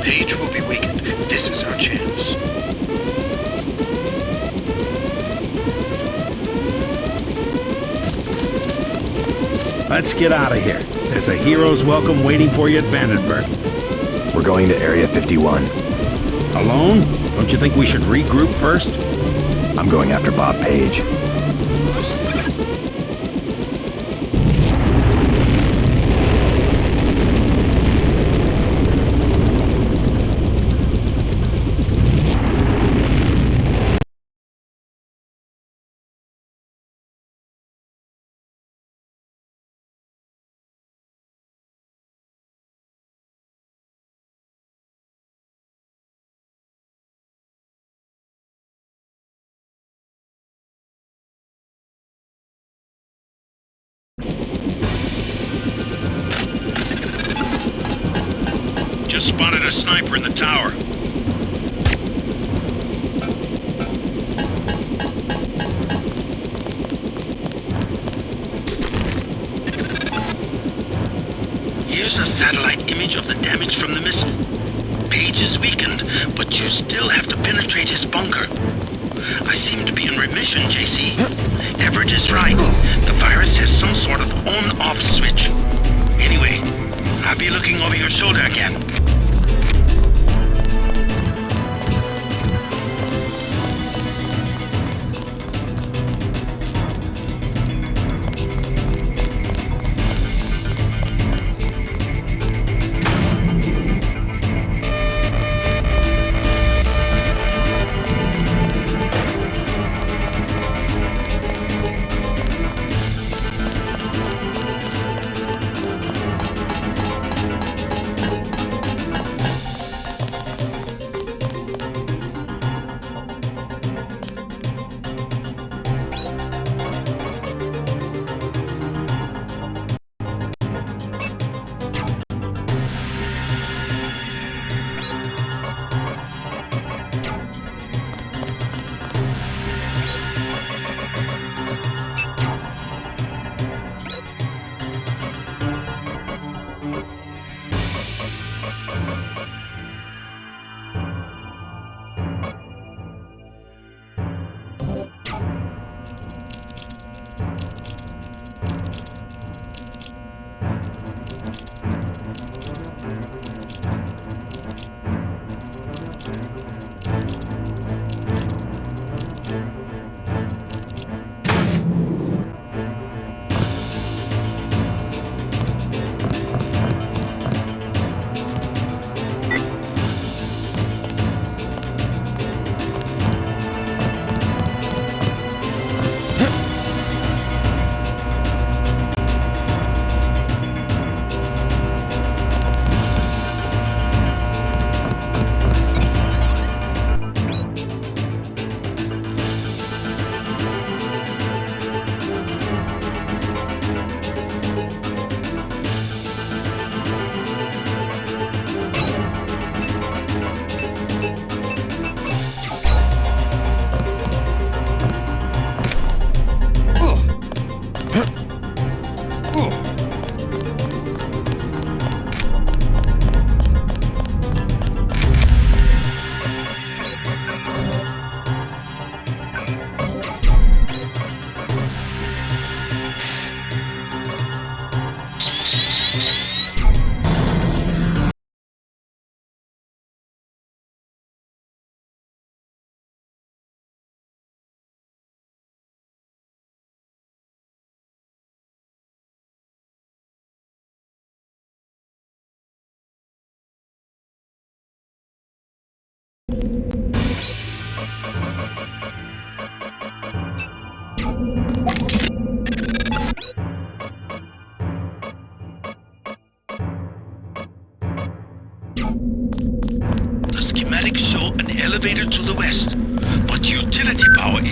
Page will be weakened. This is our chance. Let's get out of here. There's a hero's welcome waiting for you at Vandenberg. We're going to Area 51. Alone? Don't you think we should regroup first? I'm going after Bob Page. Just spotted a sniper in the tower. Here's a satellite image of the damage from the missile. Page is weakened, but you still have to penetrate his bunker. I seem to be in remission, JC. Everett is right. The virus has some sort of on-off switch. Anyway, I'll be looking over your shoulder again.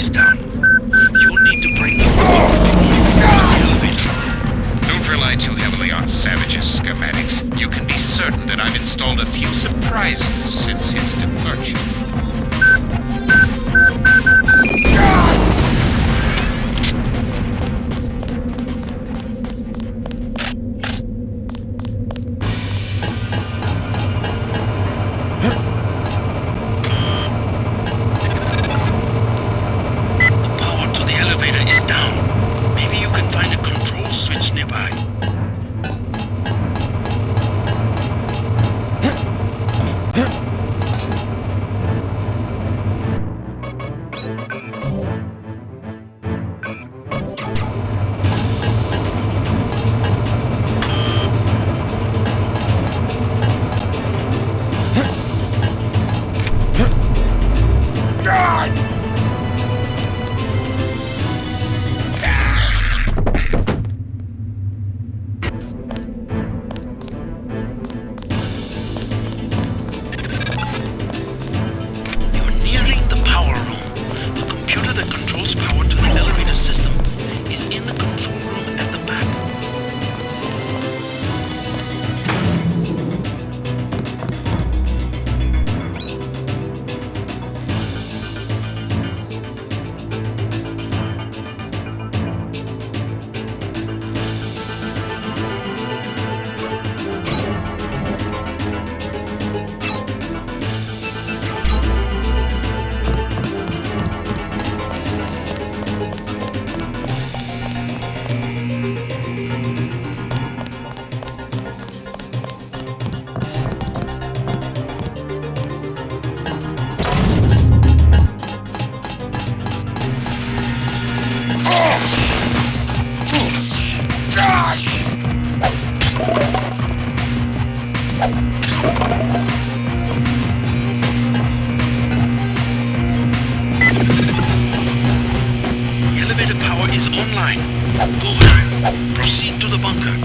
is down. You'll need to bring the power before you can use the elevator. Don't rely too heavily on Savage's schematics. You can be certain that I've installed a few surprises since his departure. Proceed to the bunker.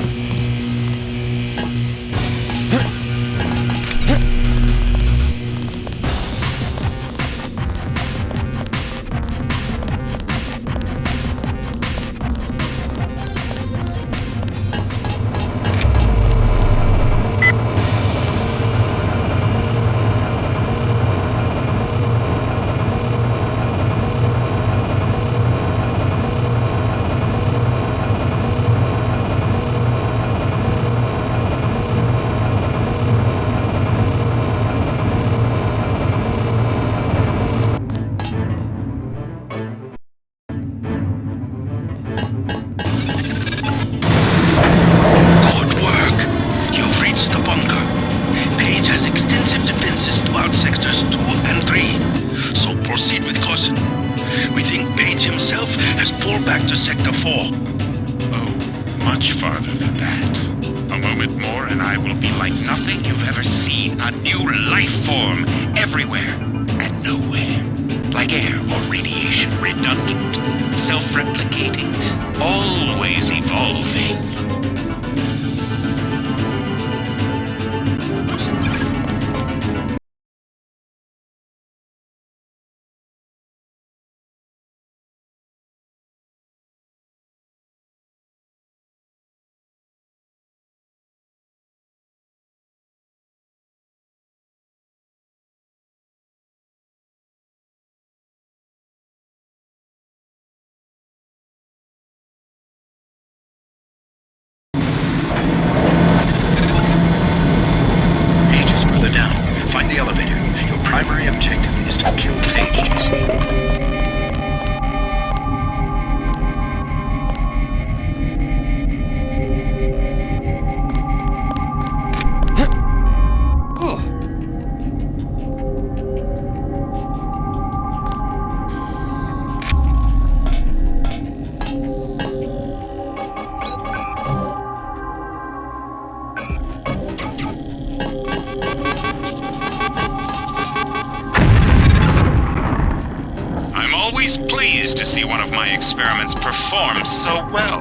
Pleased to see one of my experiments perform so well.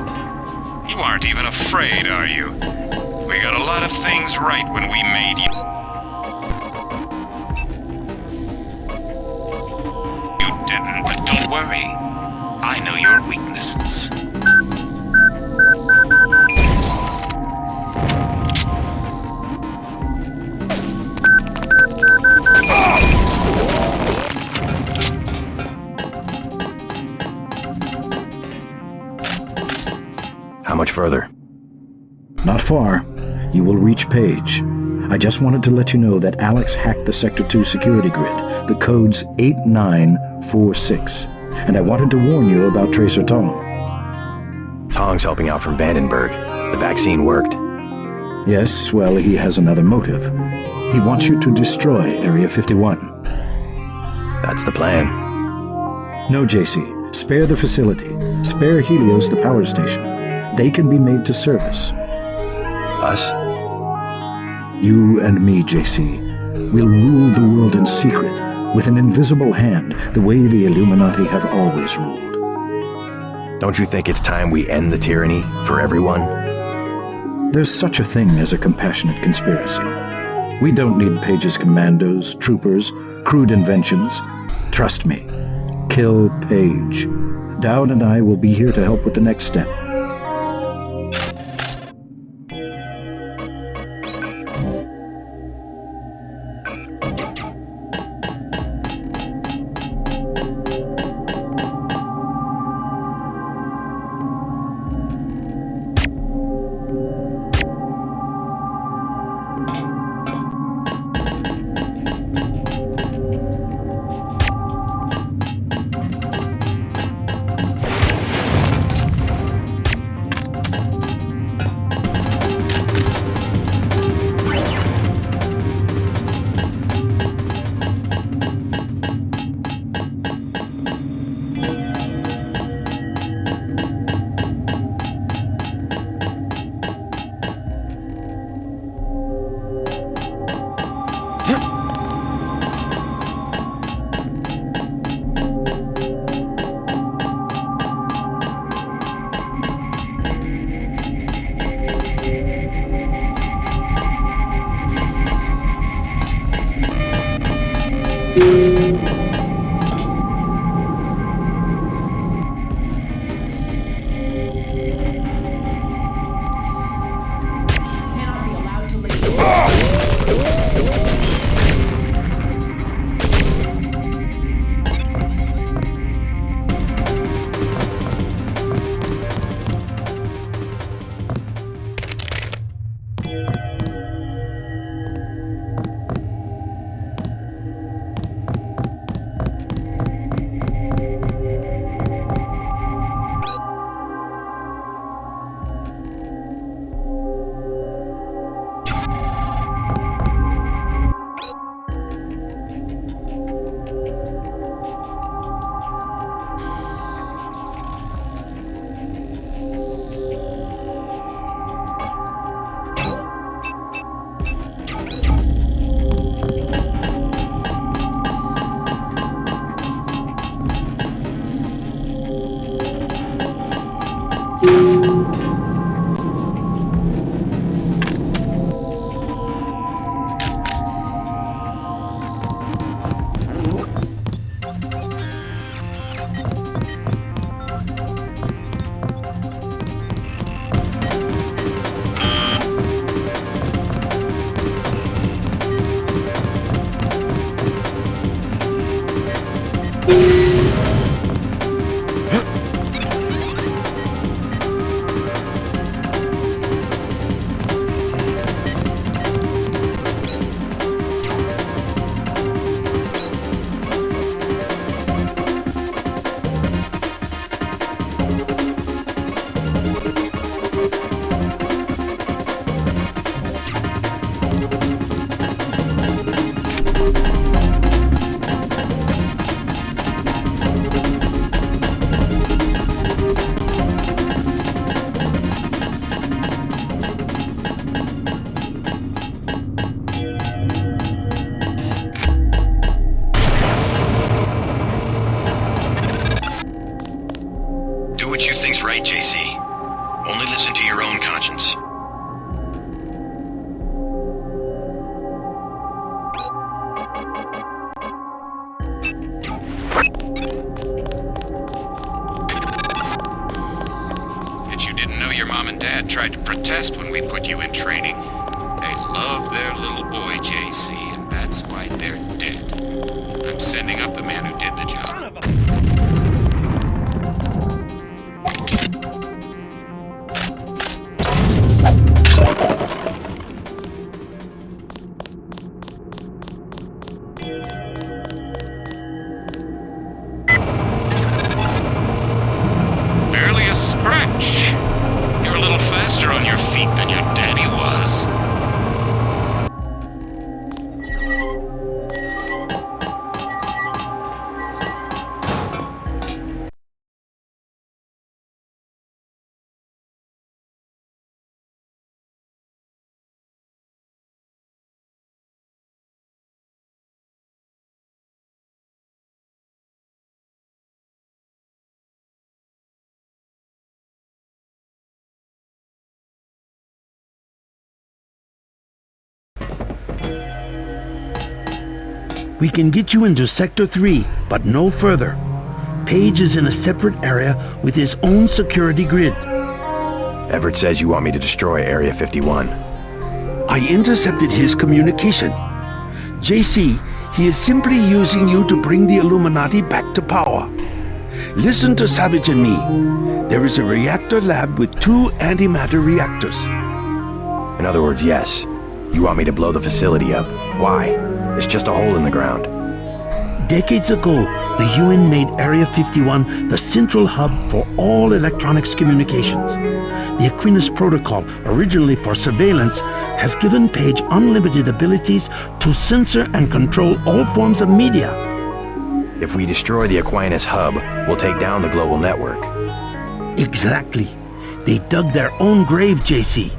You aren't even afraid, are you? We got a lot of things right when we made you. You didn't, but don't worry. I know your weaknesses. How much further? Not far. You will reach Page. I just wanted to let you know that Alex hacked the Sector 2 security grid. The code's 8946. And I wanted to warn you about Tracer Tong. Tong's helping out from Vandenberg. The vaccine worked. Yes, well, he has another motive. He wants you to destroy Area 51. That's the plan. No, JC. Spare the facility. Spare Helios the power station. They can be made to service. Us? You and me, JC. We'll rule the world in secret, with an invisible hand, the way the Illuminati have always ruled. Don't you think it's time we end the tyranny for everyone? There's such a thing as a compassionate conspiracy. We don't need Page's commandos, troopers, crude inventions. Trust me. Kill Page. Dowd and I will be here to help with the next step. what you think's right, JC. Only listen to your own conscience. your mom and dad tried to protest when we put you in training. They love their little boy, JC, and that's why they're dead. I'm sending up the man who did the job. Barely a scratch. You're a little faster on your feet than your daddy was. We can get you into Sector 3, but no further. Page is in a separate area with his own security grid. Everett says you want me to destroy Area 51. I intercepted his communication. JC, he is simply using you to bring the Illuminati back to power. Listen to Savage and me. There is a reactor lab with 2 antimatter reactors. In other words, yes. You want me to blow the facility up. Why? It's just a hole in the ground. Decades ago, the UN made Area 51 the central hub for all electronics communications. The Aquinas Protocol, originally for surveillance, has given Page unlimited abilities to censor and control all forms of media. If we destroy the Aquinas hub, we'll take down the global network. Exactly. They dug their own grave, JC.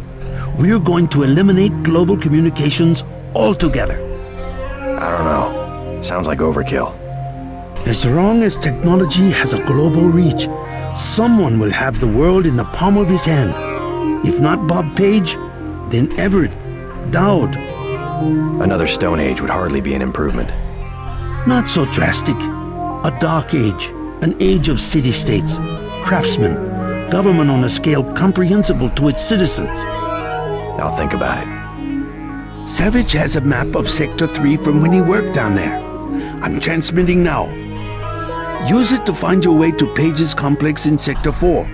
We're going to eliminate global communications altogether. I don't know. Sounds like overkill. As long as technology has a global reach, someone will have the world in the palm of his hand. If not Bob Page, then Everett, Dowd. Another Stone Age would hardly be an improvement. Not so drastic. A dark age, an age of city-states, craftsmen, government on a scale comprehensible to its citizens. I'll think about it. Savage has a map of Sector 3 from when he worked down there. I'm transmitting now. Use it to find your way to Page's complex in Sector 4.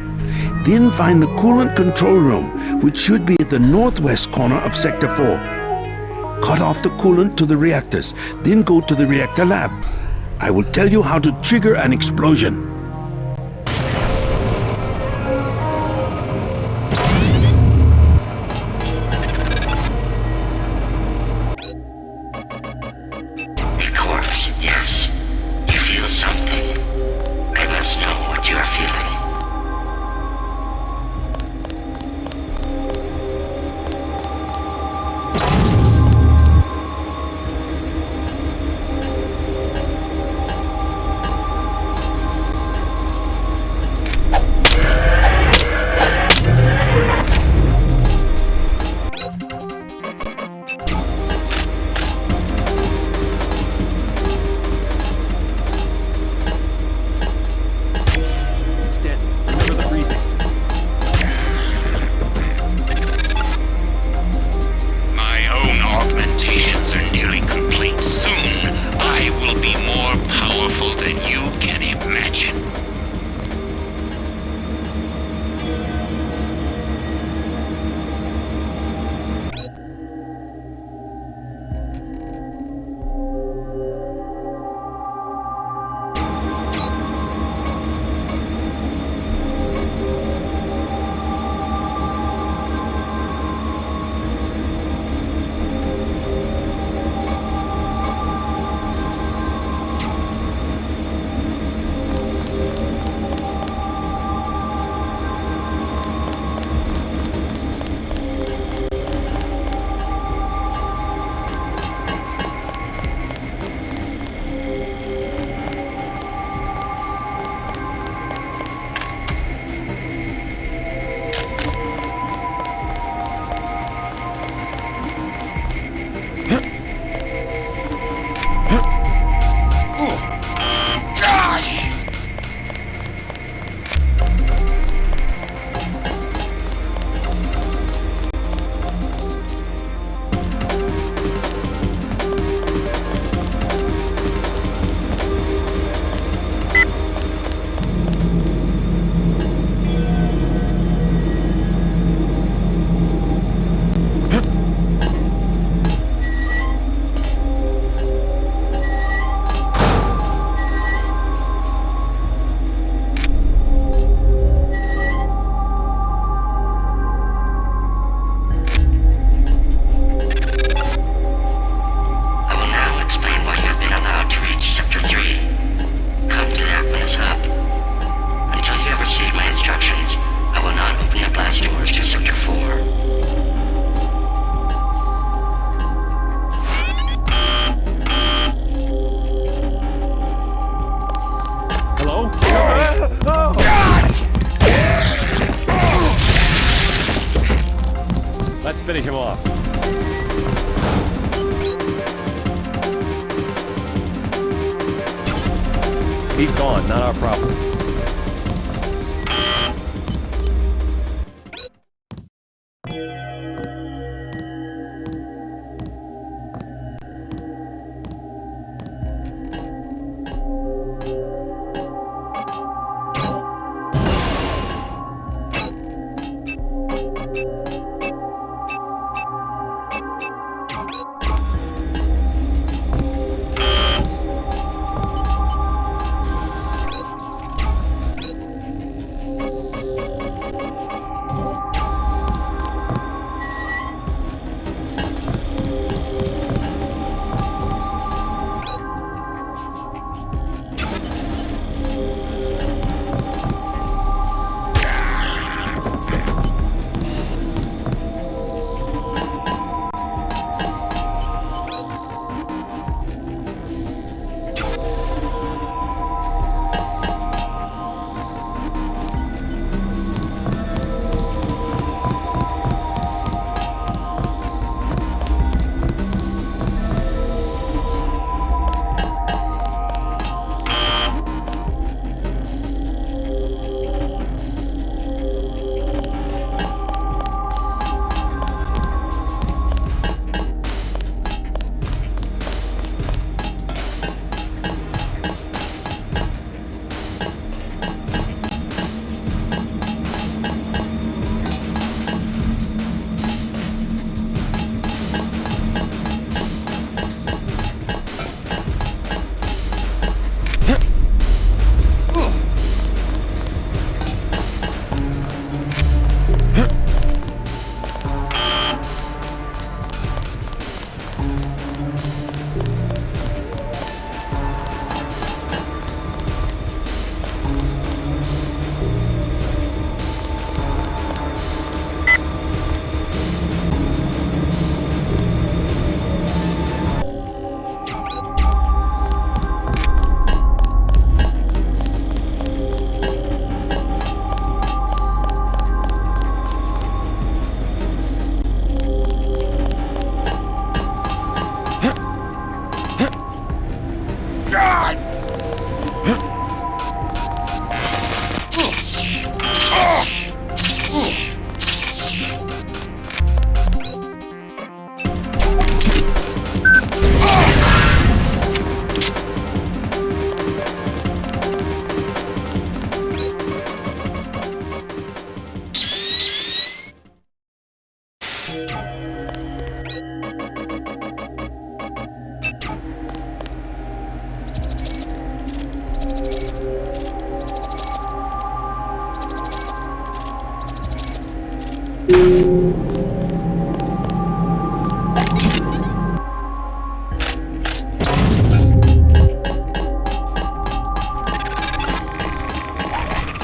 Then find the coolant control room, which should be at the northwest corner of Sector 4. Cut off the coolant to the reactors, then go to the reactor lab. I will tell you how to trigger an explosion. finish him off. He's gone, not our problem.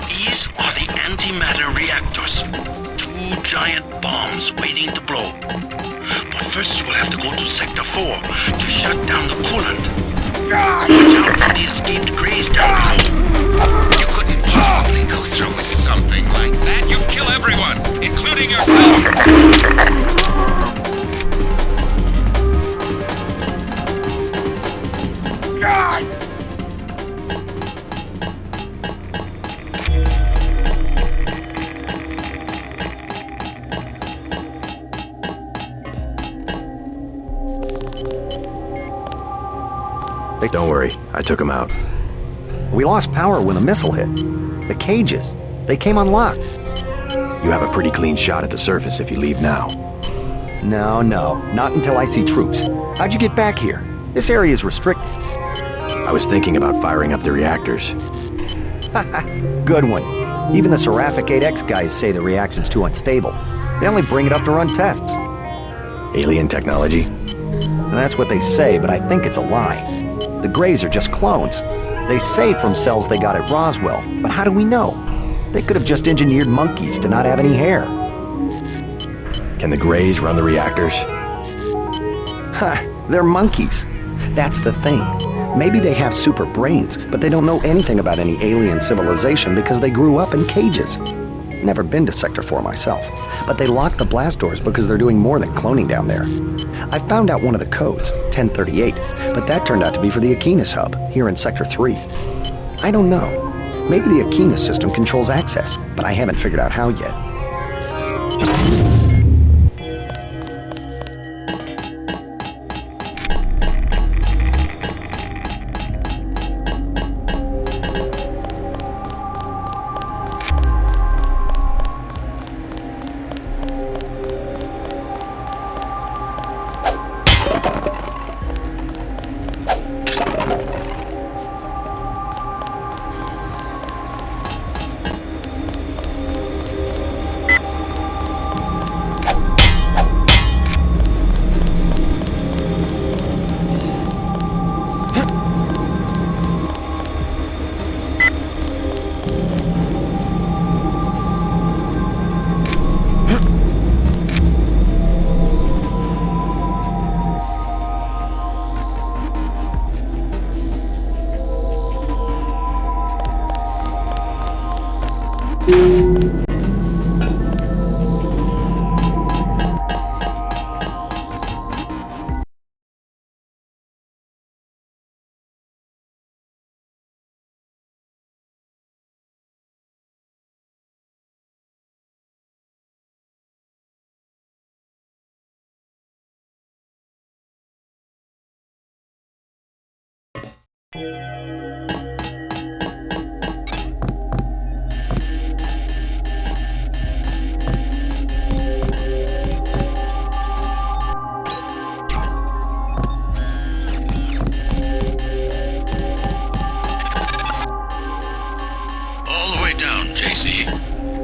These are the antimatter reactors. Two giant bombs waiting to blow. But first we'll have to go to Sector 4 to shut down the coolant. Watch out for the escaped Greys down below. You couldn't possibly go through with something like that. You'd kill everyone, including yourself. Don't worry, I took him out. We lost power when the missile hit. The cages, they came unlocked. You have a pretty clean shot at the surface if you leave now. No, not until I see troops. How'd you get back here? This area is restricted. I was thinking about firing up the reactors. Good one. Even the Seraphic 8X guys say the reaction's too unstable. They only bring it up to run tests. Alien technology? That's what they say, but I think it's a lie. The Greys are just clones. They say from cells they got at Roswell, but how do we know? They could have just engineered monkeys to not have any hair. Can the Greys run the reactors? They're monkeys. That's the thing. Maybe they have super brains, but they don't know anything about any alien civilization because they grew up in cages. Never been to Sector 4 myself, but they locked the blast doors because they're doing more than cloning down there. I found out one of the codes, 1038, but that turned out to be for the Aquinas hub, here in Sector 3. I don't know. Maybe the Aquinas system controls access, but I haven't figured out how yet.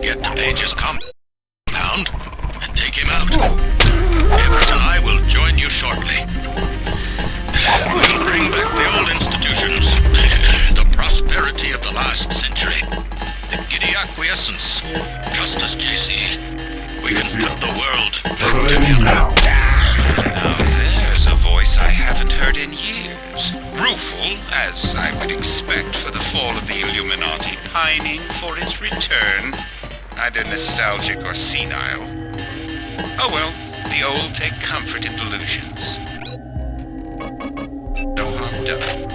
Get to Page's compound and take him out. Everett and I will join you shortly. We'll bring back the old institutions, the prosperity of the last century, the giddy acquiescence. Trust us, JC. We can put the world back together. Now there's a voice I haven't heard in years. Rueful, as I would expect for the fall of the Illuminati, pining for its return. Neither nostalgic or senile. Oh well, the old take comfort in delusions. No harm done.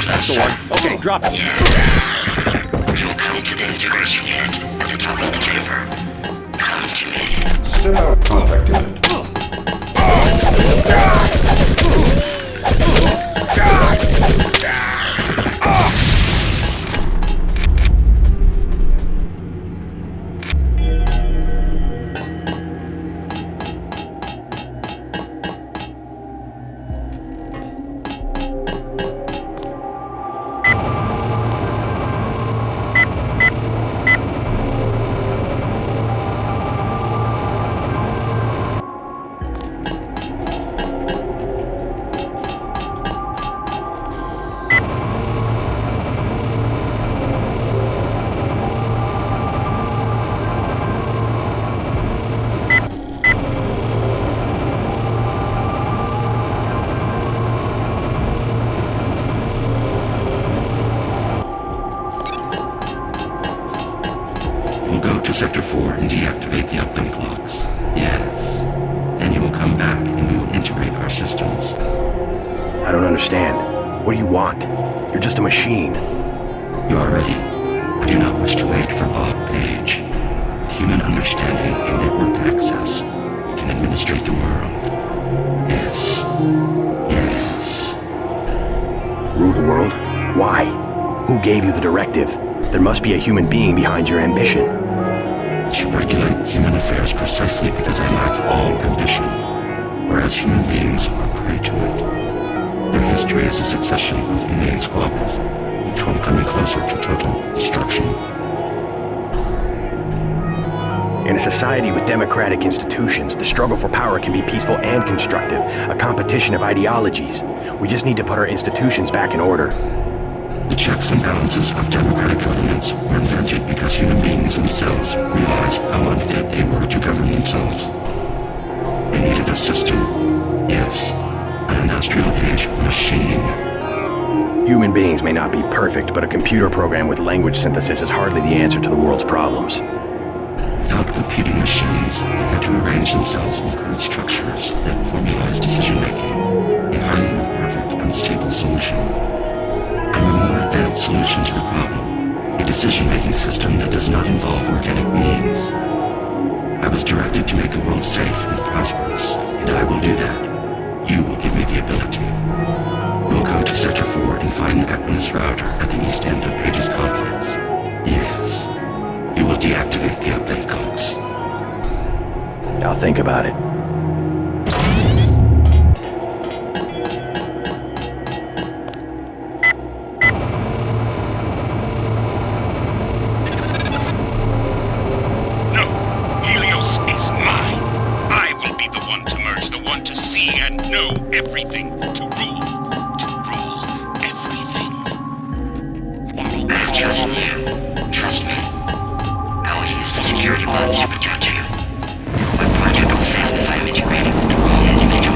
That's the one. Okay, drop it. You'll come to the integration unit at the top of the chamber. Come to me. Set out contact unit. 4 and deactivate the uplink clocks. Yes. Then you will come back and we will integrate our systems. I don't understand. What do you want? You're just a machine. You are ready. I do not wish to wait for Bob Page. Human understanding and network access can administrate the world. Yes. Yes. Rule the world? Why? Who gave you the directive? There must be a human being behind your ambition. I should regulate human affairs precisely because I lack all ambition, whereas human beings are prey to it. Their history is a succession of inane squabbles, each one coming closer to total destruction. In a society with democratic institutions, the struggle for power can be peaceful and constructive, a competition of ideologies. We just need to put our institutions back in order. The checks and balances of democratic governance were invented because human beings themselves realized how unfit they were to govern themselves. They needed a system. Yes, an industrial age machine. Human beings may not be perfect, but a computer program with language synthesis is hardly the answer to the world's problems. Without computing machines, they had to arrange themselves in crude structures that formalize decision-making, a highly imperfect, unstable solution. I'm a more advanced solution to the problem, a decision-making system that does not involve organic beings. I was directed to make the world safe and prosperous, and I will do that. You will give me the ability. We'll go to Sector 4 and find the Equinus router at the east end of Page's complex. Yes. You will deactivate the uplink clocks. I'll think about it. No! Helios is mine! I will be the one to merge, the one to see and know everything, to rule everything. I've chosen you. Trust me. I will use the security bots to protect you. My project will fail if I'm integrated with the wrong individual.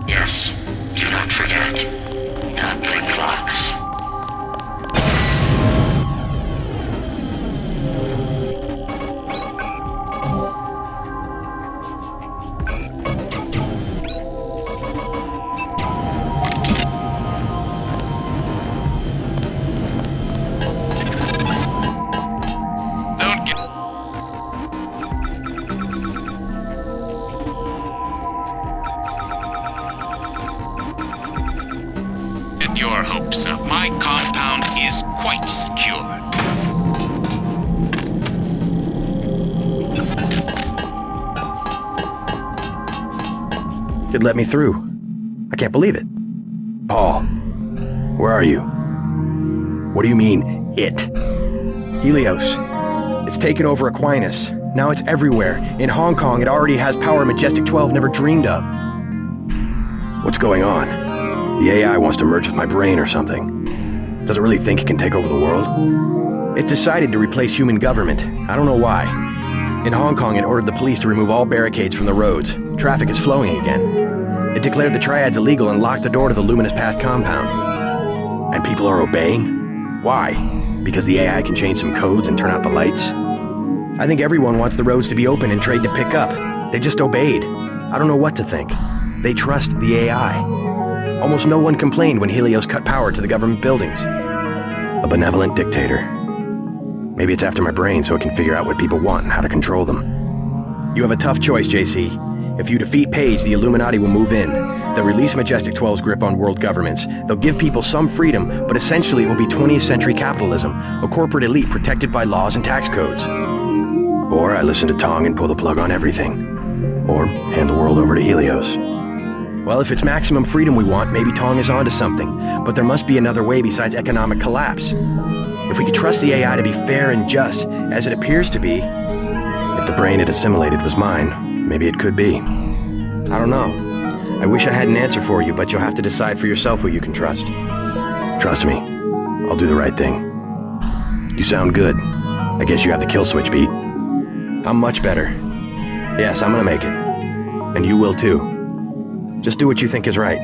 Yes, do not forget. The uplink clocks. Don't get... your hopes up. My compound is quite secure. It let me through. I can't believe it. Paul, where are you? What do you mean, it? Helios. It's taken over Aquinas. Now it's everywhere. In Hong Kong, it already has power Majestic 12 never dreamed of. What's going on? The AI wants to merge with my brain or something. Does it really think it can take over the world? It's decided to replace human government. I don't know why. In Hong Kong, it ordered the police to remove all barricades from the roads. Traffic is flowing again. It declared the triads illegal and locked the door to the Luminous Path compound. And people are obeying? Why? Because the AI can change some codes and turn out the lights? I think everyone wants the roads to be open and trade to pick up. They just obeyed. I don't know what to think. They trust the AI. Almost no one complained when Helios cut power to the government buildings. A benevolent dictator. Maybe it's after my brain so it can figure out what people want and how to control them. You have a tough choice, JC. If you defeat Page, the Illuminati will move in. They'll release Majestic 12's grip on world governments. They'll give people some freedom, but essentially it will be 20th century capitalism, a corporate elite protected by laws and tax codes. Or I listen to Tong and pull the plug on everything. Or hand the world over to Helios. Well, if it's maximum freedom we want, maybe Tong is onto something. But there must be another way besides economic collapse. If we could trust the AI to be fair and just, as it appears to be, if the brain it assimilated was mine, maybe it could be. I don't know. I wish I had an answer for you, but you'll have to decide for yourself who you can trust. Trust me, I'll do the right thing. You sound good. I guess you have the kill switch beat. I'm much better. Yes, I'm gonna make it. And you will too. Just do what you think is right.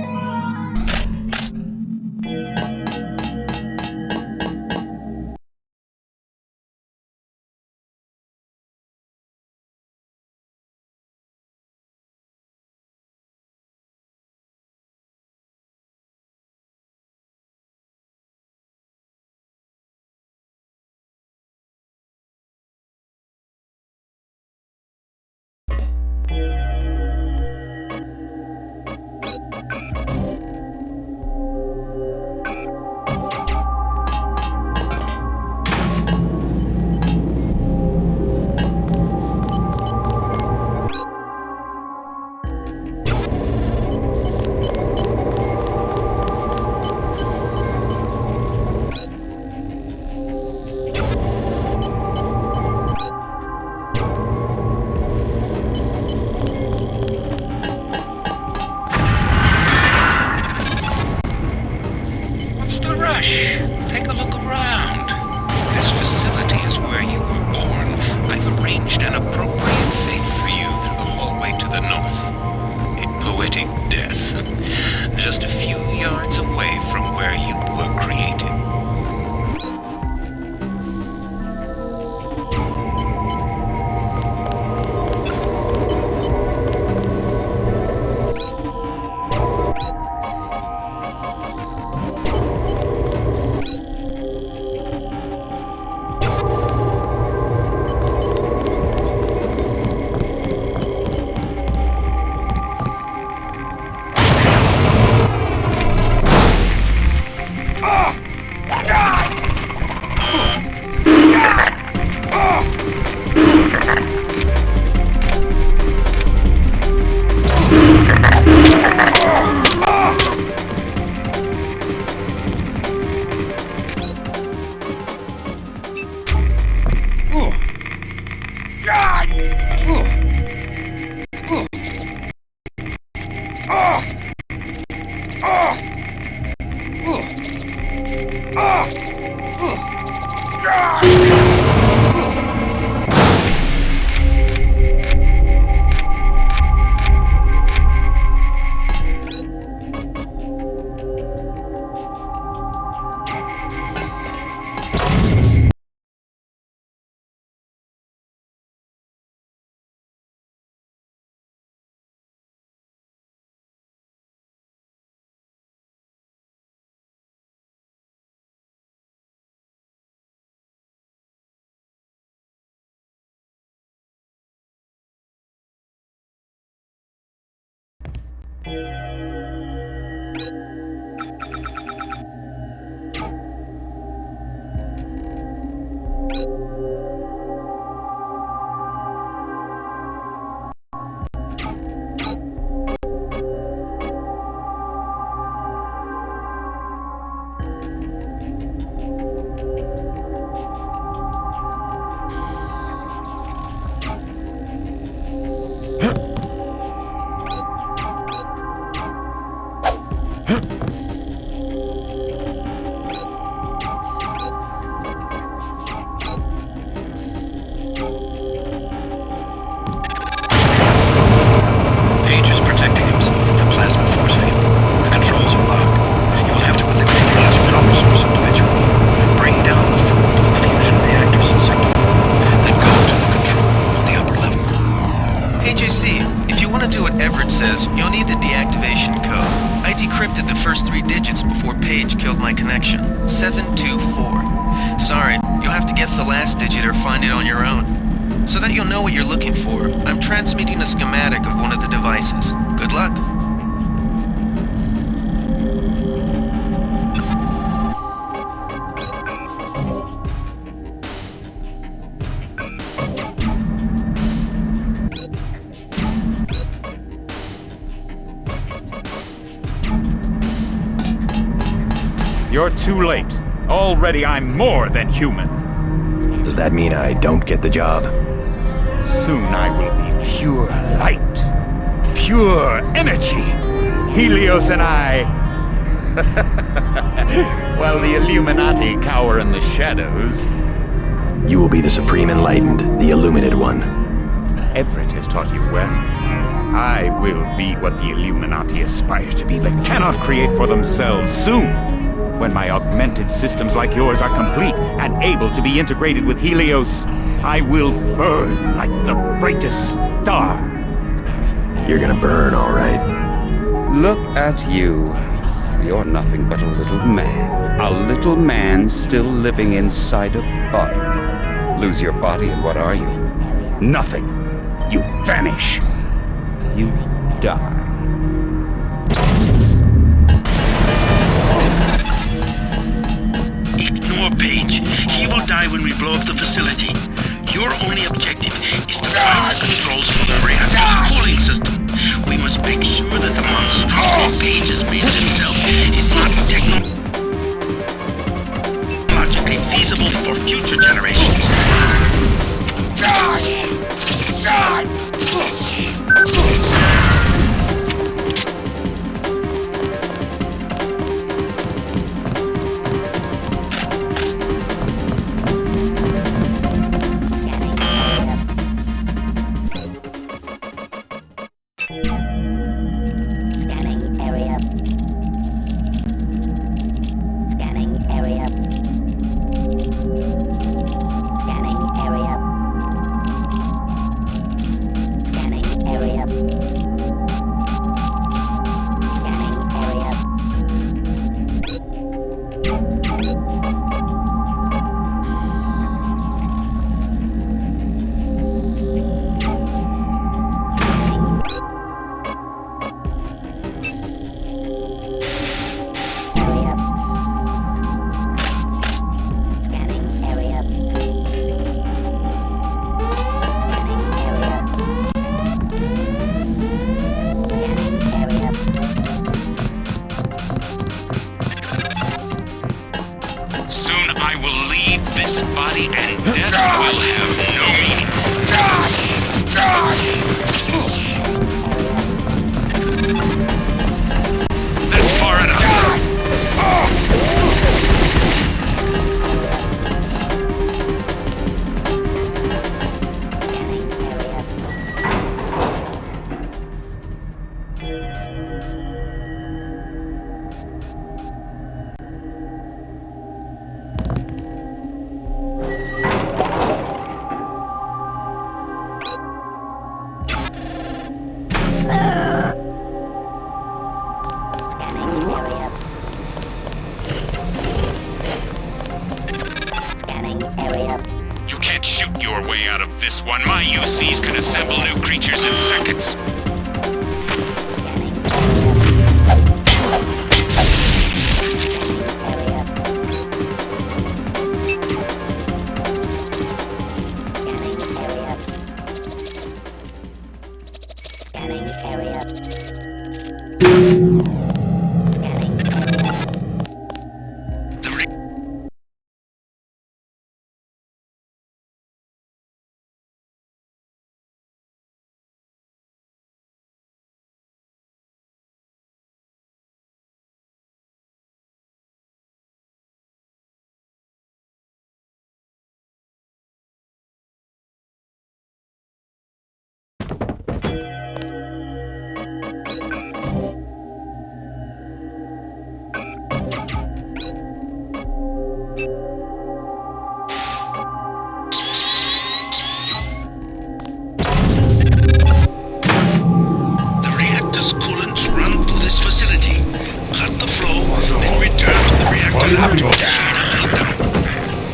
Take a look around. This facility is where you were born. I've arranged an appropriate fate for you through the hallway to the north. A poetic death. Just a few yards away from where you were created. You'll need the deactivation code. I decrypted the first 3 digits before Paige killed my connection. 724. Sorry, you'll have to guess the last digit or find it on your own. So that you'll know what you're looking for, I'm transmitting a schematic of one of the devices. Good luck. You're too late. Already I'm more than human. Does that mean I don't get the job? Soon I will be pure light. Pure energy. Helios and I. While the Illuminati cower in the shadows. You will be the Supreme Enlightened, the Illuminated One. Everett has taught you well. I will be what the Illuminati aspire to be, but cannot create for themselves soon. When my augmented systems like yours are complete and able to be integrated with Helios, I will burn like the brightest star. You're gonna burn, all right. Look at you. You're nothing but a little man. A little man still living inside a body. Lose your body and what are you? Nothing. You vanish. You die. Ignore Page. He will die when we blow up the facility. Your only objective is to find the controls for the reactor's cooling system. We must make sure that the monstrosity Page has made of himself is not technologically feasible for future generations. You can't shoot your way out of this one. My UCs can assemble new creatures in seconds.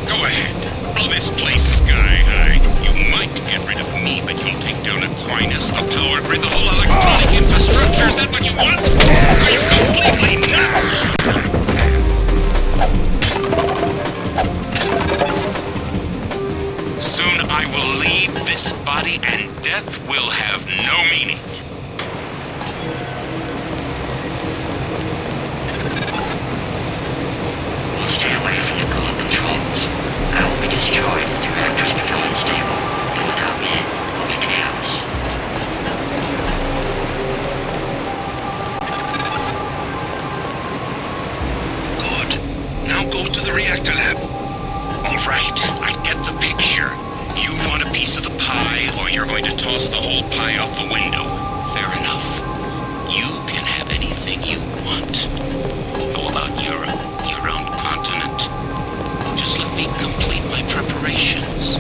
Go ahead. Blow this place sky high. You trying to get rid of me, but you'll take down Aquinas, the power grid, the whole electronic infrastructure. Is that what you want? Are you completely nuts? Soon I will leave this body, and death will have no meaning. Stay away from the cooling controls. I will be destroyed if the reactors become unstable. And without me, it will be chaos. Good. Now go to the reactor lab. All right, I get the picture. You want a piece of the pie, or you're going to toss the whole pie out the window. Fair enough. You can have anything you want. How about Europe? Your own continent? Just let me complete my preparations.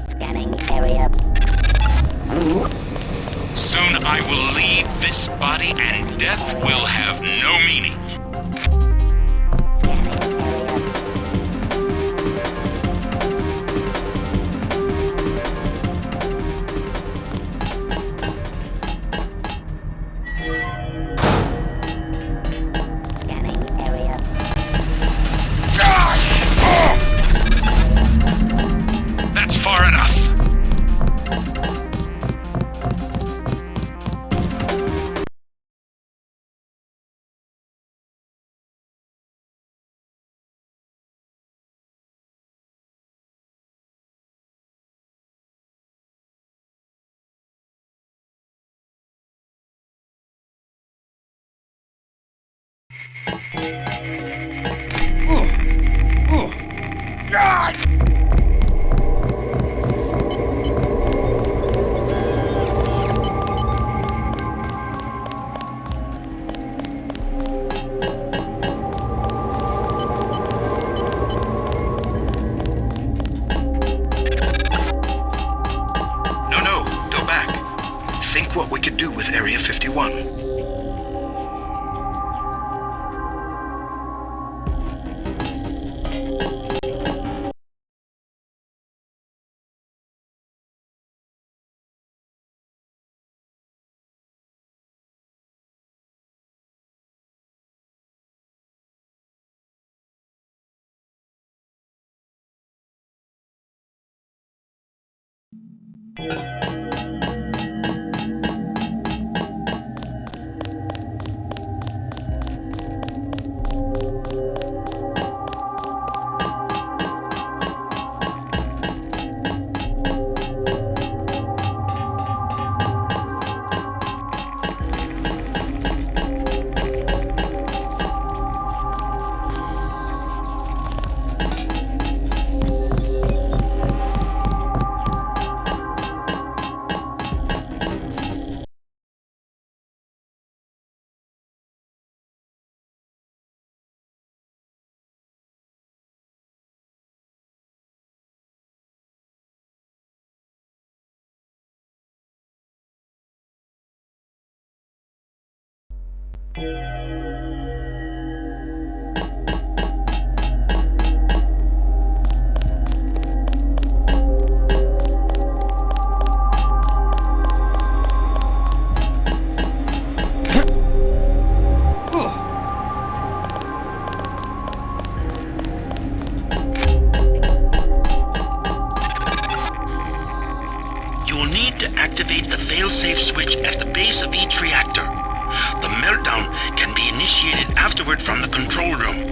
Scanning area. Soon I will leave this body, and death will have no meaning. That's far enough. God! No, go back. Think what we could do with Area 51. Activate the failsafe switch at the base of each reactor. The meltdown can be initiated afterward from the control room.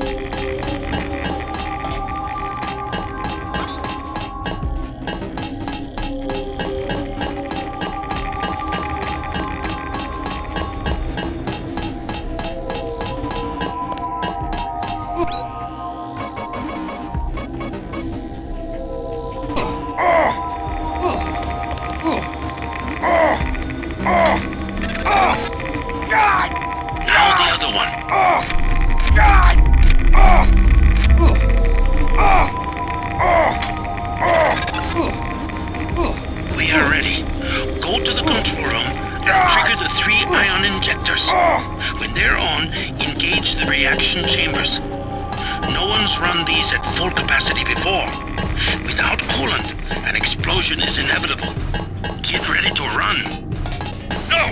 the reaction chambers. No one's run these at full capacity before. Without coolant, an explosion is inevitable. Get ready to run. No!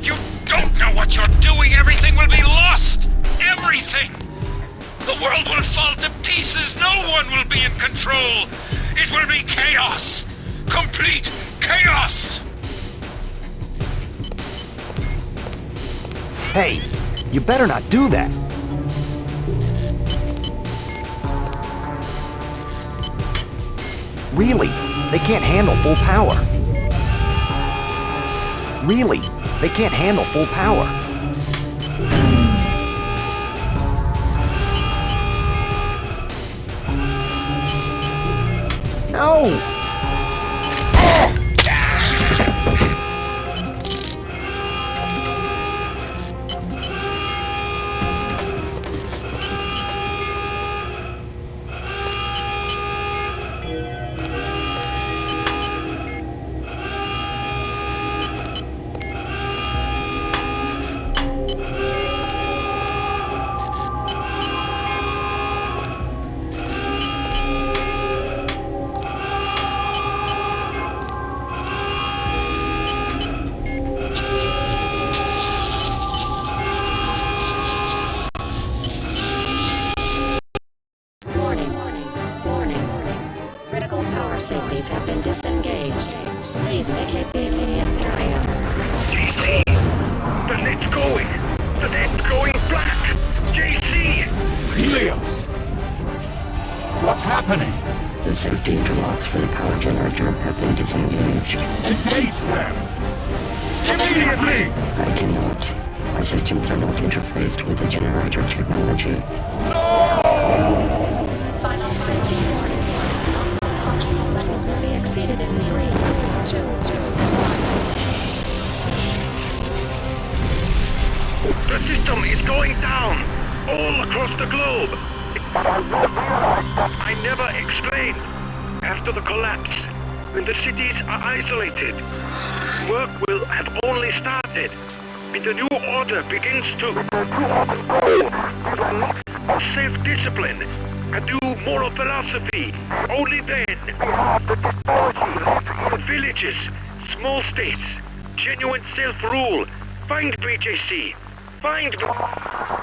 You don't know what you're doing! Everything will be lost! Everything! The world will fall to pieces! No one will be in control! It will be chaos! Complete chaos! Hey, you better not do that. Really, they can't handle full power. Really, they can't handle full power. No! Safeties have been disengaged. Please vacate the immediate area. JC! The net's going! The net's going black! JC! Helios! What's happening? The safety interlocks for the power generator have been disengaged. Engage them! Immediately! I cannot. My systems are not interfaced with the generator technology. No! Final safety warning. Levels will be exceeded in 3, 2, 2, 1. The system is going down! All across the globe! I never explained. After the collapse, when the cities are isolated, work will have only started. When the new order begins to self-discipline and do moral philosophy, only then villages, small states, genuine self-rule. Find me, JC. Find me.